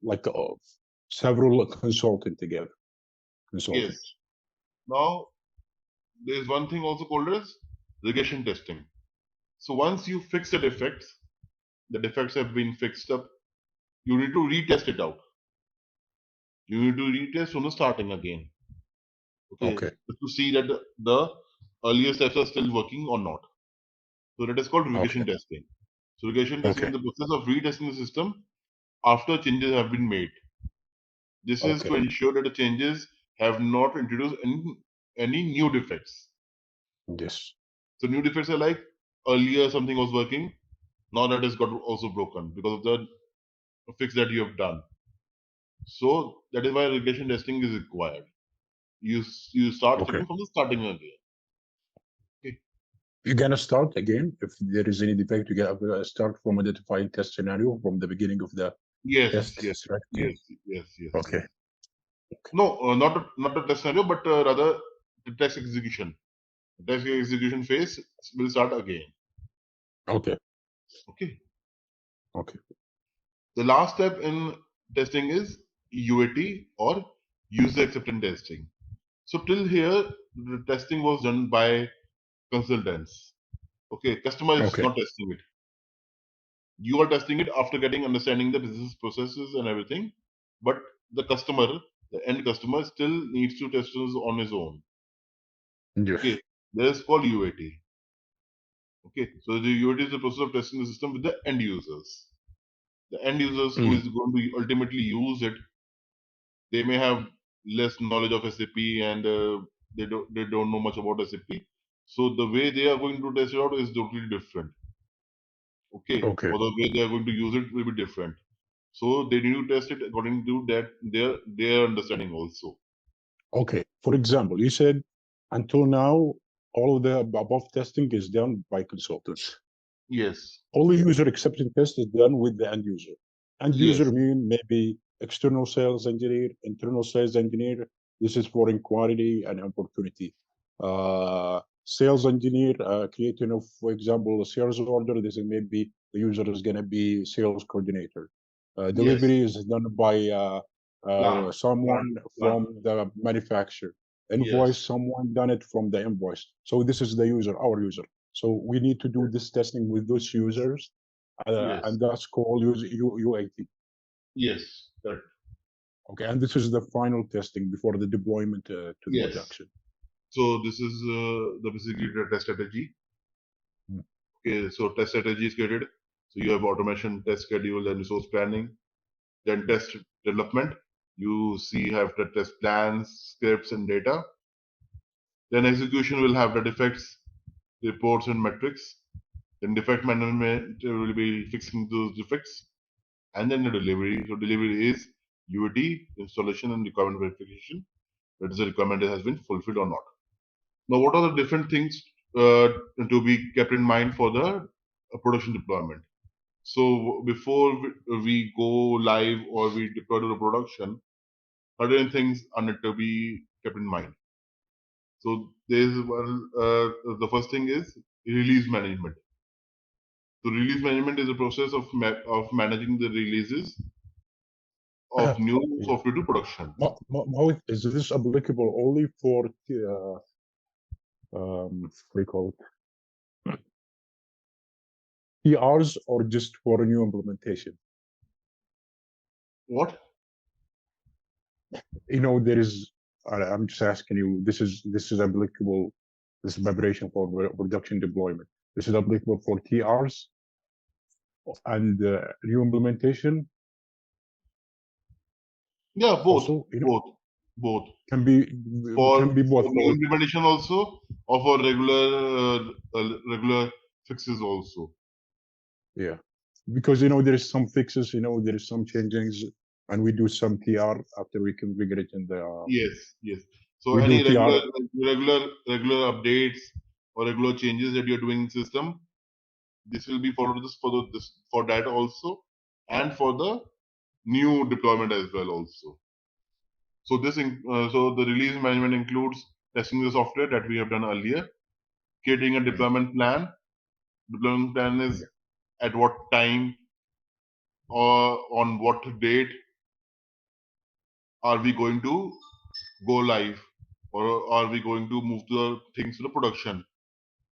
like several consultant together. Consultant. Yes. Now there is one thing also called as regression testing. So once you fix the defects have been fixed up, you need to retest it out. You need to retest from the starting again. Okay, Okay. to see that the earlier steps are still working or not. So that is called regression Okay. testing. So regression testing Okay. is the process of retesting the system after changes have been made. This is to Okay. ensure that the changes have not introduced any new defects. Yes. So new defects are like earlier something was working, now that has got also broken because of the fix that you have done. So that is why regression testing is required. You start Okay. checking from the starting again. Okay. You're gonna start again if there is any defect. You gotta start from identifying test scenario from the beginning of the Yes, test yes, strategy. yes, yes, yes, Okay. yes. No, not the test scenario, but rather the test execution. The test execution phase will start again. Okay. Okay. Okay. The last step in testing is UAT or user acceptance testing. So till here, the testing was done by consultants. Okay, customer is Okay. not testing it. You are testing it after getting understanding the business processes and everything, but the customer, the end customer, still needs to test it on his own. Yes. Okay, that is called UAT. Okay, so the UAT is the process of testing the system with the end users. The end users who is going to ultimately use it, they may have less knowledge of SAP and they don't know much about SAP. So the way they are going to test it out is totally different. Okay. Okay. Or the way they are going to use it will be different. So they need to test it according to that their understanding also. Okay. For example, you said until now, all of the above testing is done by consultants. Yes. Only user acceptance test is done with the end user. End Yes. user mean maybe external sales engineer, internal sales engineer. This is for inquiry and opportunity. Sales engineer creating of, for example, a sales order. This is maybe the user is going to be sales coordinator. Yes. Delivery is done by Plant. someone from the manufacturer. Invoice, Yes. someone done it from the invoice. So this is the user, our user. So we need to do this testing with those users, Yes. and that's called UAT. Yes. Correct. Okay, and this is the final testing before the deployment to the Yes. production. So this is the basically the test strategy. Hmm. Okay, so test strategy is created. So you have automation, test schedule, and resource planning. Then test development. You have the test plans, scripts, and data. Then execution will have the defects, reports, and metrics. Then defect management will be fixing those defects. And then the delivery. So delivery is UAT, installation, and requirement verification. That is the requirement that has been fulfilled or not. Now, what are the different things to be kept in mind for the production deployment? So before we go live or we deploy to the production, certain things are need to be kept in mind. So there's one. The first thing is release management. So release management is a process of managing the releases of new software to production. Is this applicable only for what do you call it? PRs or just for a new implementation? What? There is. I'm just asking you. This is applicable. This is preparation for production deployment. This is applicable for TRs and new implementation. Yeah, both. Also, Both. Can be both. For new implementation also, or for regular fixes also. Yeah, because there is some fixes. There is some changes, and we do some TR after we configure it in the. Yes. So we any do TR. regular updates or regular changes that you're doing in system, this will be followed for that also, and for the new deployment as well also. So so the release management includes testing the software that we have done earlier, creating a deployment plan. Deployment plan is at what time or on what date are we going to go live, or are we going to move the things to the production.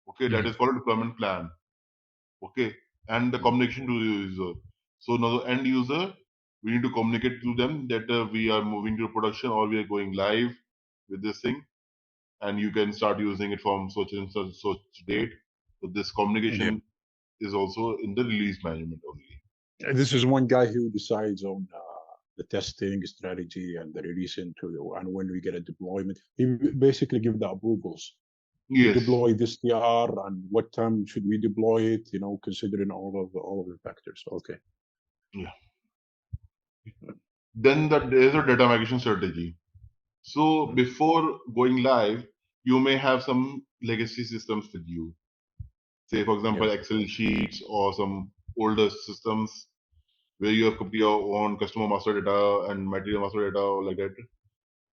Okay, that is called a deployment plan. Okay, and the communication to the user. So now the end user, we need to communicate to them that we are moving to production or we are going live with this thing, and you can start using it from such and such date. So this communication is also in the release management only. This is one guy who decides on the testing strategy and the release and when we get a deployment. He basically give the approvals. Yes. To deploy this TR and what time should we deploy it? Considering all of the factors. Okay. Yeah. Then there is a data migration strategy. So before going live, you may have some legacy systems with you. Say, for example, Excel sheets or some older systems where you have copied your own customer master data and material master data or like that.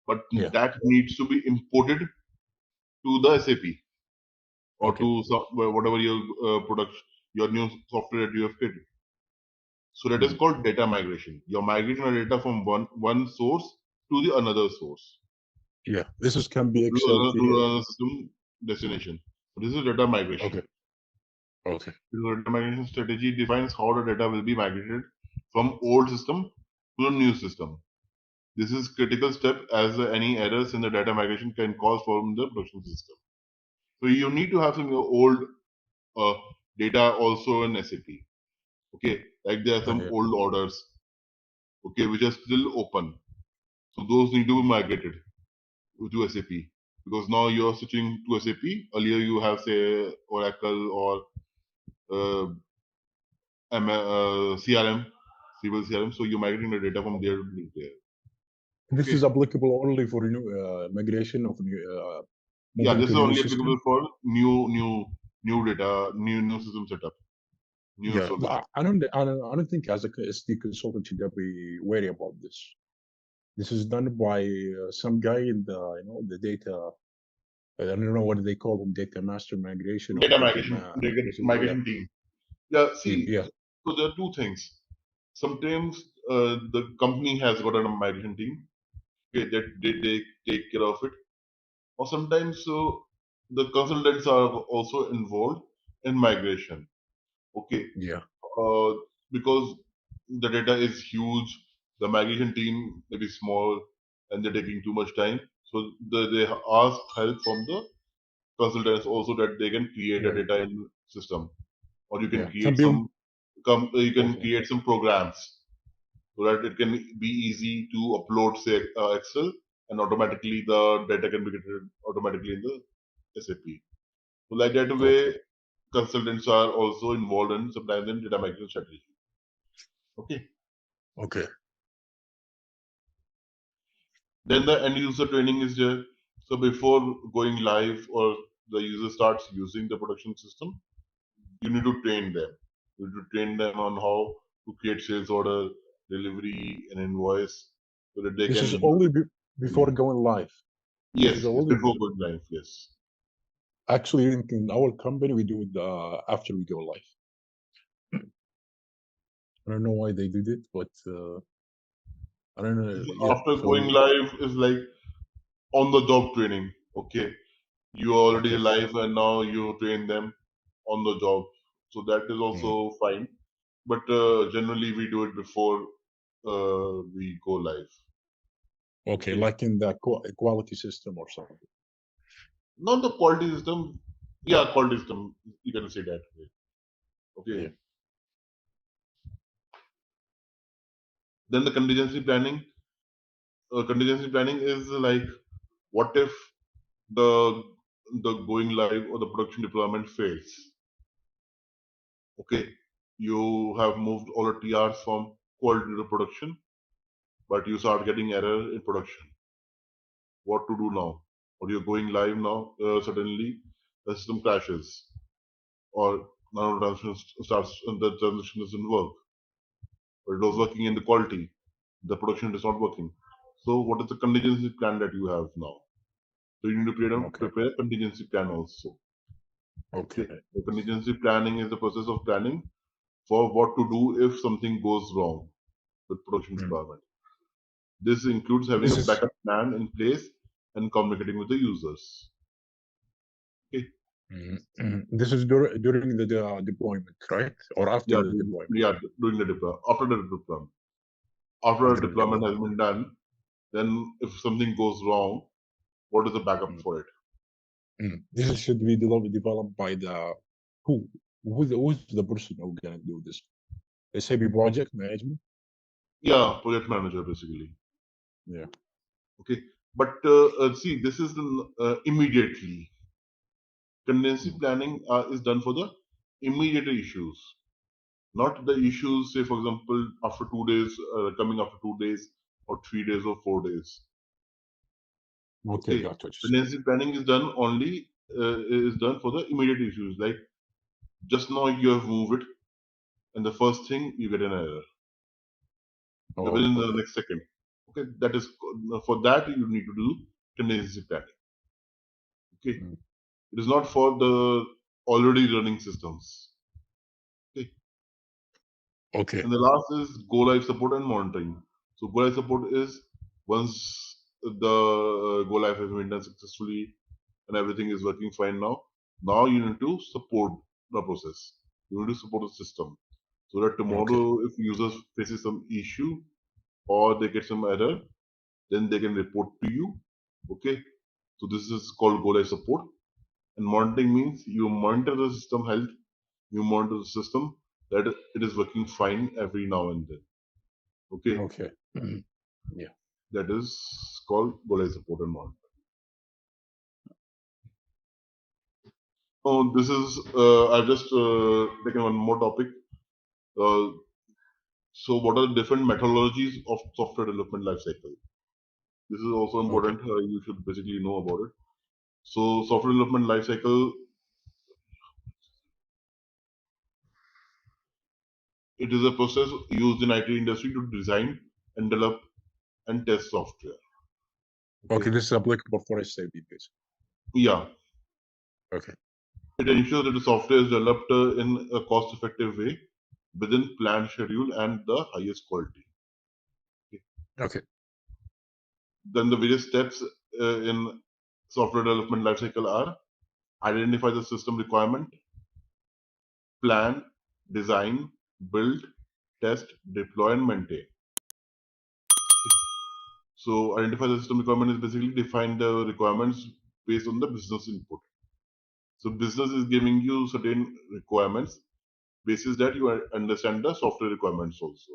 But that needs to be imported to the SAP or to whatever your your new software that you have created. So that is called data migration. You're migrating the data from one source to the another source. Yeah, this can be Excel to another system destination. So this is data migration. Okay. The data migration strategy defines how the data will be migrated from old system to the new system. This is critical step as any errors in the data migration can cause from the production system. So you need to have some old data also in SAP. Okay, like there are some old orders, okay, which are still open. So those need to be migrated to SAP. because now you're switching to SAP. Earlier you have say Oracle or CRM, civil CRM. So you're migrating the data from there to there. This Okay. is applicable only for new migration of new. Yeah, moving this to is new only system. applicable for new data, new system setup. Yeah, but I don't think as a SD consultant should be wary about this. This is done by some guy in the the data. I don't know what they call them, data master migration or Data data migration team. Yeah, team. see, Yeah, so there are two things. Sometimes the company has got a migration team, okay, that they take care of it, or sometimes the consultants are also involved in migration. Okay, yeah, because the data is huge, the migration team may be small, and they're taking too much time. So they ask help from the consultants also that they can create a yeah, data in system, or you can yeah. Can create be you can okay. create some programs so that it can be easy to upload say Excel, and automatically the data can be created automatically in the SAP. So like that Okay, way, consultants are also involved in sometimes in data migration strategy. Okay. okay. Then the end user training is there. So before going live or the user starts using the production system, you need to train them. You need to train them on how to create sales order, delivery, and invoice, so that they This can is use only it. before going live. This Yes, is it's only before going live. Yes. actually in our company we do it after we go live. I don't know why they did it, but I don't know. Yeah, After going so live is like on the job training. Okay, you are already okay. live and now you train them on the job. So that is Mm. also fine. But generally we do it before we go live. Okay, Okay, like in the quality system or something. not the quality system. Yeah, quality system. You can say that way. Yeah. Okay. Then the contingency planning. Contingency planning is like, what if the going live or the production deployment fails? Okay, you have moved all the TRs from quality to production, but you start getting error in production. What to do now? Or you're going live now, suddenly the system crashes, or now transition starts and the transition doesn't work, or it was working in the quality, the production is not working. So what is the contingency plan that you have now? So you need to Okay. prepare a contingency plan also. Okay. Okay. The contingency planning is the process of planning for what to do if something goes wrong with production Mm. deployment. This includes having This a is backup plan in place and communicating with the users. Okay. this is during the deployment, right? Or after Yeah, the deployment? doing the deployment after the deployment. After the After the deployment deployment. has been done, then if something goes wrong, what is the backup Mm. for it? This should be developed by the who? Who's the person who gonna do this? SAP project management? Yeah, project manager basically. Yeah. Okay, but see, this is immediately. Contingency Mm. planning is done for the immediate issues, not the issues. Say, for example, after 2 days, coming after 2 days, or 3 days, or 4 days. Okay, Okay, got what you said. contingency planning is done only is done for the immediate issues. Like just now you have moved it, and the first thing you get an error Oh, within the okay. next second. Okay, that is for that you need to do contingency planning. Okay, Mm. it is not for the already running systems. Okay, Okay. and the last is go live support and monitoring. So go live support is once the go live has been done successfully and everything is working fine now. Now you need to support the process. You need to support the system so that Okay. tomorrow if users faces some issue or they get some error, then they can report to you. Okay. So this is called go live support. And monitoring means you monitor the system health, you monitor the system that it is working fine every now and then. Okay. Okay. Yeah. That is called go live support and monitoring. Oh, this is I've just taken one more topic. So, what are the different methodologies of software development lifecycle? This is also Okay. important. You should basically know about it. So, software development lifecycle, it is a process used in IT industry to design and develop and test software. Okay, this is applicable for SAP basically. Yeah, Okay. it ensures that the software is developed in a cost-effective way within planned schedule and the highest quality. Okay. Then the various steps in software development lifecycle are: identify the system requirement, plan, design, build, test, deploy, and maintain. So identify the system requirement is basically define the requirements based on the business input. So business is giving you certain requirements, basis that you understand the software requirements also.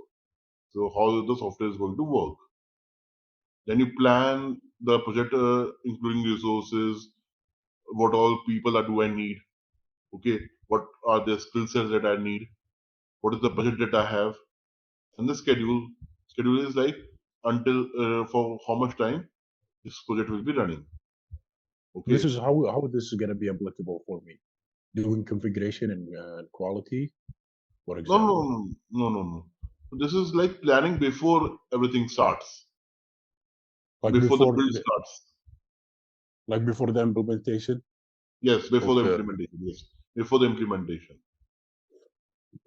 So how the software is going to work. Then you plan the project, including resources, what all people are do I need, okay, what are the skill sets that I need, what is the budget that I have, and the schedule. Schedule is like until for how much time this project will be running. Okay. This is how this is gonna be applicable for me. Doing configuration and quality, for No, example. no. This is like planning before everything starts, Like before the before build the starts. like before the implementation Yes, before of the the implementation. Yes, before the implementation.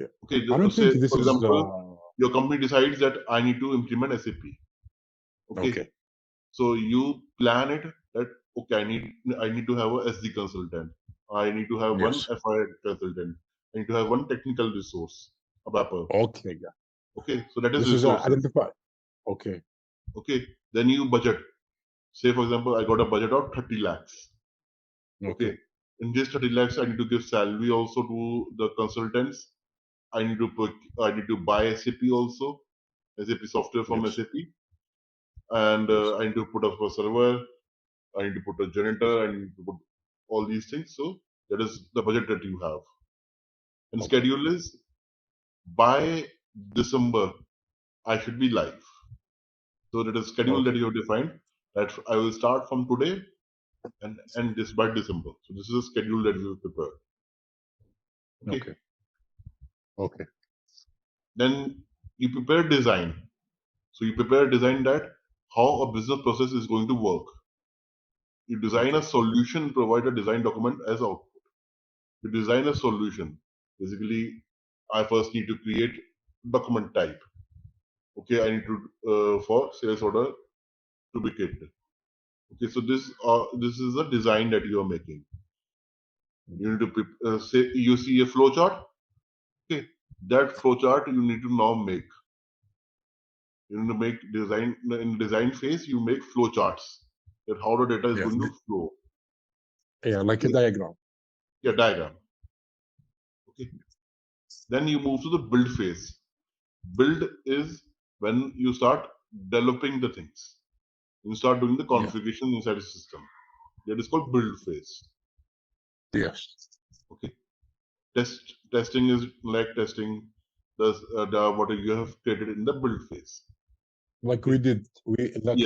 yeah. Okay, I don't say think this for is example, your company decides that I need to implement SAP. Okay, okay. so you plan it that okay, I need to have a SD consultant. I need to have one Yes. FI consultant. I need to have one technical resource, a BAPR. Okay, yeah. Okay, so that is This is resources. identified. Okay. Okay, then you budget. Say for example, I got a budget of 30 lakhs. Okay. Okay, in this 30 lakhs, I need to give salary also to the consultants. I need to buy SAP also, SAP software from Yes. SAP, and Yes. I need to put up a server. I need to put a janitor. I need to put all these things. So that is the budget that you have. And Okay. schedule is by December I should be live. So that is schedule that Okay. you have defined that I will start from today and end this by December. So this is a schedule that you have prepared. Okay. Okay. Okay. Then you prepare design. So you prepare design that how a business process is going to work. You design a Okay. solution, provide a design document as output. You design a solution. Basically, I first need to create document type. Okay, I need to for sales order to be created. Okay, so this is a design that you are making. You need to say you see a flow chart. Okay, that flow chart you need to now make. You need to make design in design phase. You make flow charts that how the data is Yeah. going to flow. Yeah, like a Okay, diagram. yeah, diagram. Okay, then you move to the build phase. Build is when you start developing the things. You start doing the Yeah. configuration inside the system. That is called build phase. Yes. Okay. Testing is like testing the what you have created in the build phase. Like Okay. we did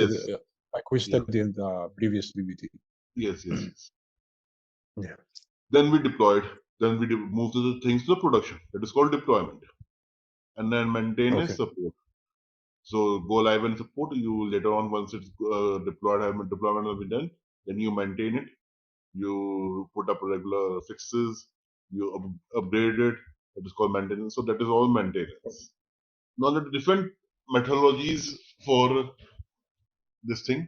Yes. like we Yeah. studied in the previous PPT. Yes. Yeah. Then we deployed. Then we move to the things to the production. That is called deployment. And then maintain is Okay. support. So go live and support. You later on once it's deployed, deployment will be done. Then you maintain it. You put up regular fixes. You upgrade it. That is called maintenance. So that is all maintenance. Now the different methodologies for this thing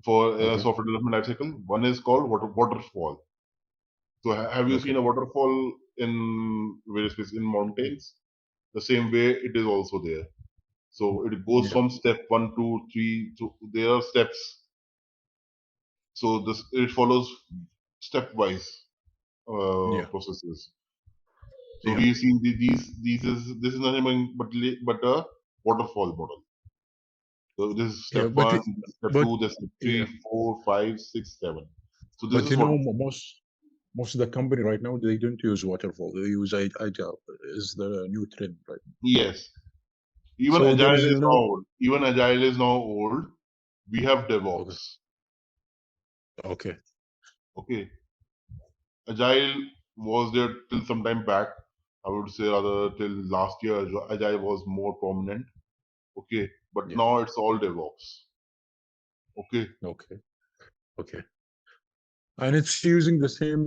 for Okay. software development lifecycle. One is called waterfall. So have you Okay. seen a waterfall in various places in mountains? The same way it is also there. So it goes Yeah. from step 1, 2, 3. So there are steps. So this it follows stepwise Yeah. processes. So Yeah. we've seen this is nothing but a waterfall model. So this is Yeah. step 1, step But 2, then step yeah. 3, 4, 5, 6, 7. So this But is waterfall. most most of the company right now, they don't use waterfall. They use agile. Is the new trend right now. Yes. Even So there agile is is now no. old. Even agile is now old. We have Okay. DevOps. Okay. Okay. Agile was there till some time back. I would say rather till last year, agile was more prominent. Okay. But Yeah. now it's all DevOps. Okay. Okay. Okay. And it's using the same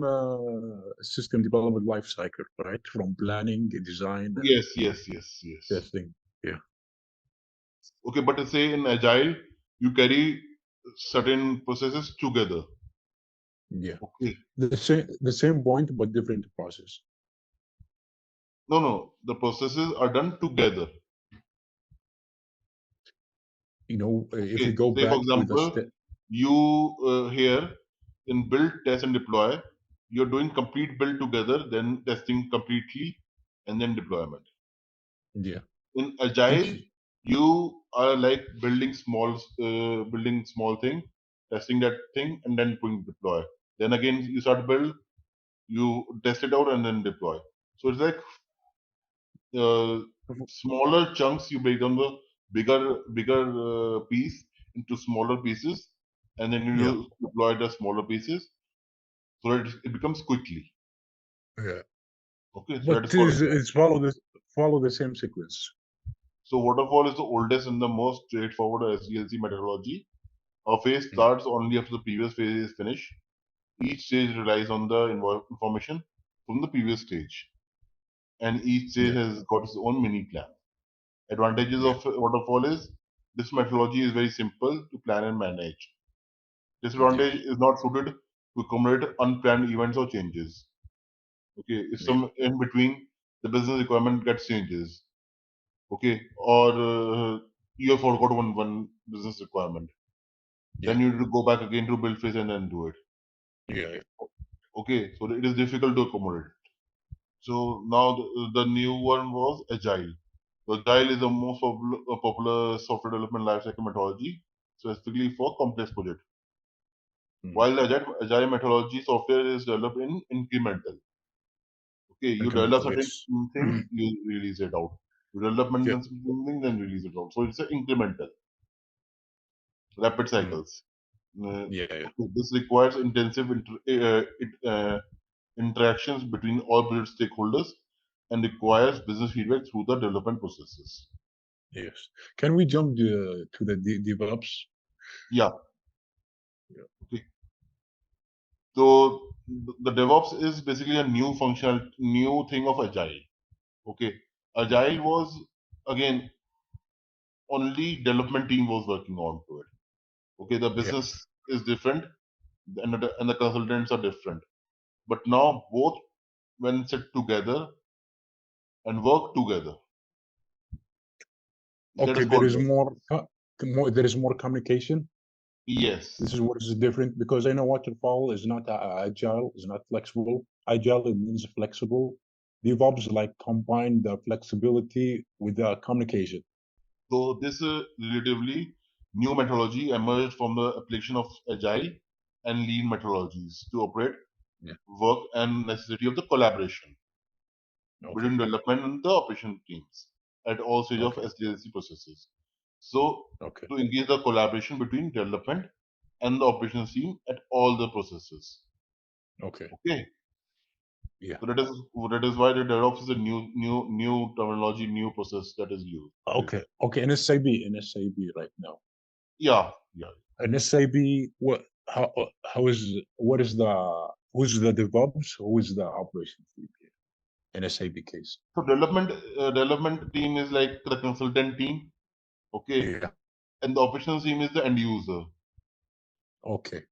system development lifecycle, right? From planning, design, Yes, yes, yes, yes. testing. Yeah. Okay, but say in agile, you carry certain processes together. Yeah. Okay. The same point, but different process. No, no, the processes are done together. You know, if you Okay. go Say for back to the example, step. you here in build, test, and deploy, you're doing complete build together, then testing completely, and then deployment. Yeah. In agile, Each. you are like building small thing, testing that thing, and then doing deploy. Then again, you start build, you test it out, and then deploy. So it's like smaller chunks. You break down the bigger piece into smaller pieces, and then Yeah. you deploy the smaller pieces, so it becomes quickly. Yeah. Okay, so that But is called. it's follow the same sequence. So waterfall is the oldest and the most straightforward SDLC methodology. A phase Mm. starts only after the previous phase is finished. Each stage relies on the information from the previous stage, and each stage Yeah. has got its own mini plan. Advantages Yeah. of waterfall is this methodology is very simple to plan and manage. Yeah. Disadvantage is not suited to accommodate unplanned events or changes. Okay, if Yeah. some in between the business requirement gets changes, okay, or you have forgot one business requirement, Yeah. then you need to go back again to build phase and then do it. Yeah. Okay, so it is difficult to accommodate. So now the new one was agile. So agile is the most popular software development lifecycle methodology, specifically for complex projects. Mm. While the agile methodology software is developed in incremental. Okay, you develop Incremental. certain Yes. thing, you release it out. You develop Yeah. something, then release it out. So it's an incremental, rapid Mm. cycles. Yeah. Yeah. Okay, this requires intensive interactions between all project stakeholders and requires business feedback through the development processes. Yes. Can we jump to the DevOps? Yeah. Yeah. Okay. So the DevOps is basically a new thing of Agile. Okay. Agile was again only development team was working on to it. Okay. The Yeah. business is different and the consultants are different. But now both when sit together and work together, that Okay. is There called is DevOps. there is more communication. This Yes. is what is different because I know waterfall is not agile, is not flexible. Agile it means flexible. DevOps like combine the flexibility with the communication. So this relatively new methodology emerged from the application of agile and lean methodologies to operate Yeah. work and necessity of the collaboration Okay. between development and the operation teams at all stages of Okay. SDLC processes. So Okay. to engage the collaboration between development and the operations team at all the processes. Okay. Okay. Yeah. So that is why the DevOps is a new terminology, new process that is used. Okay. Okay. In SAP right now. Yeah, yeah. In SAP, how is what is the who's the DevOps? Who is the operations team here in SAP case? So development team is like the consultant team, okay, Yeah. and the operations team is the end user, Okay.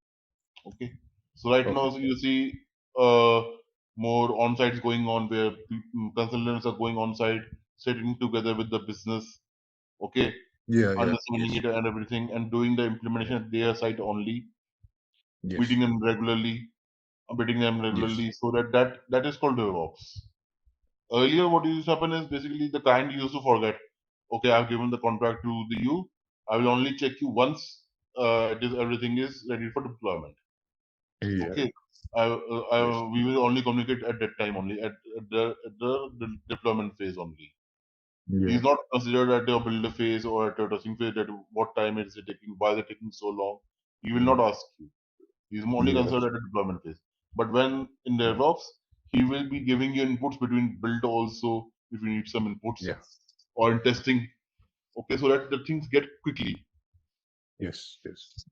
okay. So right Okay. now so you see uh, more on-sites going on where consultants are going on-site, sitting together with the business, okay, Yeah. Yeah. understanding Yes. it and everything, and doing the Yeah. implementation at their site only, Yes. meeting them regularly, Yes. so that is called DevOps. Earlier, what used to happen is basically the client used to forget, okay, I've given the contract to the you. I will only check you once it is everything is ready for deployment. Yeah. Okay, we will only communicate at that time only, at the deployment phase only. Yeah. He's not considered at the build phase or at a testing phase that what time is it taking, why is it taking so long. He will not ask you. He's only Yes. considered at the deployment phase. But when in DevOps, he will be giving you inputs between build also if you need some inputs, Yeah. or in testing. Okay, so that the things get quickly. Yes. Yes.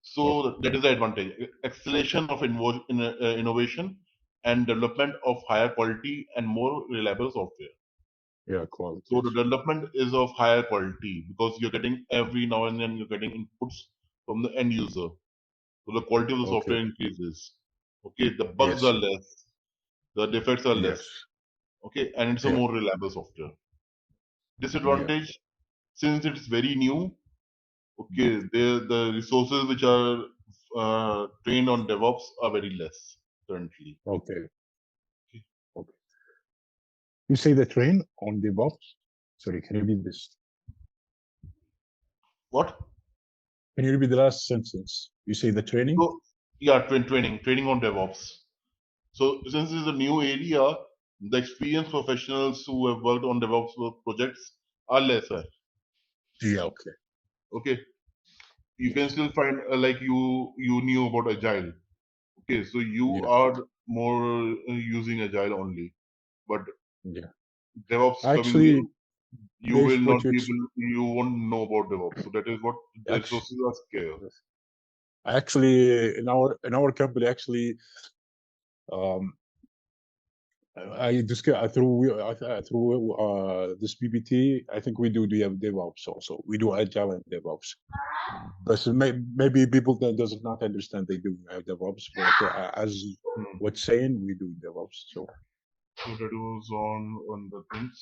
So that is the advantage. Acceleration of innovation and development of higher quality and more reliable software. Yeah. Quality. So the development is of higher quality because you're getting every now and then you're getting inputs from the end user. So the quality of the software increases. Okay, the bugs Yes. are less, the defects are less. Yes. Okay, and it's a Yeah. more reliable software. Yeah. Disadvantage, since it's very new, okay, the resources which are trained on DevOps are very less currently. Okay. Okay. You say the train on DevOps? Sorry, can you repeat this? What? Can you repeat the last sentence? You say the training? So yeah, training on DevOps. So since it's a new area, the experienced professionals who have worked on DevOps projects are lesser. Yeah. Okay. Okay, you can still find like you knew about Agile. Okay, so you Yeah. are more using Agile only, but Yeah. DevOps coming Actually, new, you will based what not you be ex- able, you won't know about DevOps. So that is what the actually, resources are scarce. in our company, actually, um, I discuss through this PPT. I think we do DevOps also. We do Agile and DevOps. But so maybe people that does not understand they do DevOps, but as what's saying, we do DevOps. So that was on the things.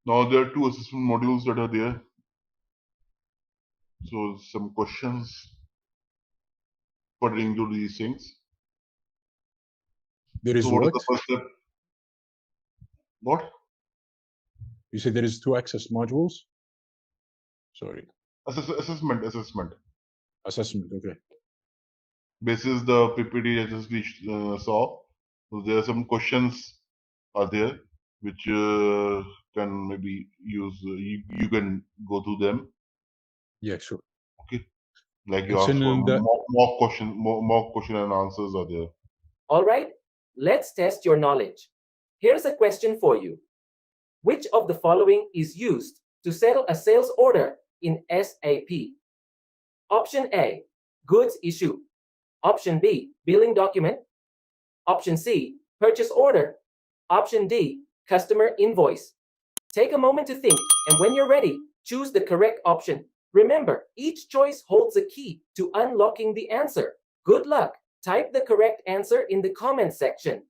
Now there are two assessment modules that are there. So some questions pertaining to these things. there is So what is what? the first step? What? You say there is 2 access modules? Sorry. Assessment. Assessment, okay. Basis the PPT that we saw. So there are some questions are there which can maybe use. You can go through them. Yeah, sure. Okay. Like you And asked for send the more question and answers are there. All right, let's test your knowledge. Here's a question for you. Which of the following is used to settle a sales order in SAP? Option A, goods issue. Option B, billing document. Option C, purchase order. Option D, customer invoice. Take a moment to think, and when you're ready, choose the correct option. Remember, each choice holds a key to unlocking the answer. Good luck. Type the correct answer in the comment section.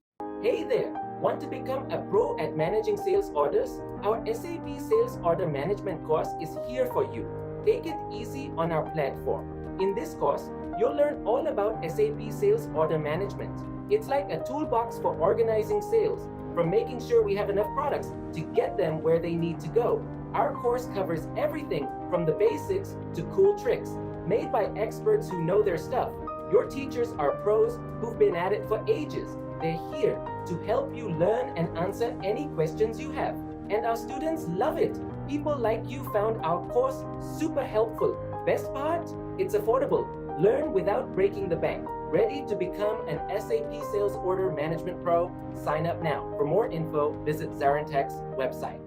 Hey there, want to become a pro at managing sales orders? Our SAP Sales Order Management course is here for you. Take it easy on our platform. In this course, you'll learn all about SAP Sales Order Management. It's like a toolbox for organizing sales, from making sure we have enough products to get them where they need to go. Our course covers everything from the basics to cool tricks, made by experts who know their stuff. Your teachers are pros who've been at it for ages. They're here to help you learn and answer any questions you have. And our students love it. People like you found our course super helpful. Best part? It's affordable. Learn without breaking the bank. Ready to become an SAP Sales Order Management Pro? Sign up now. For more info, visit ZaranTech's website.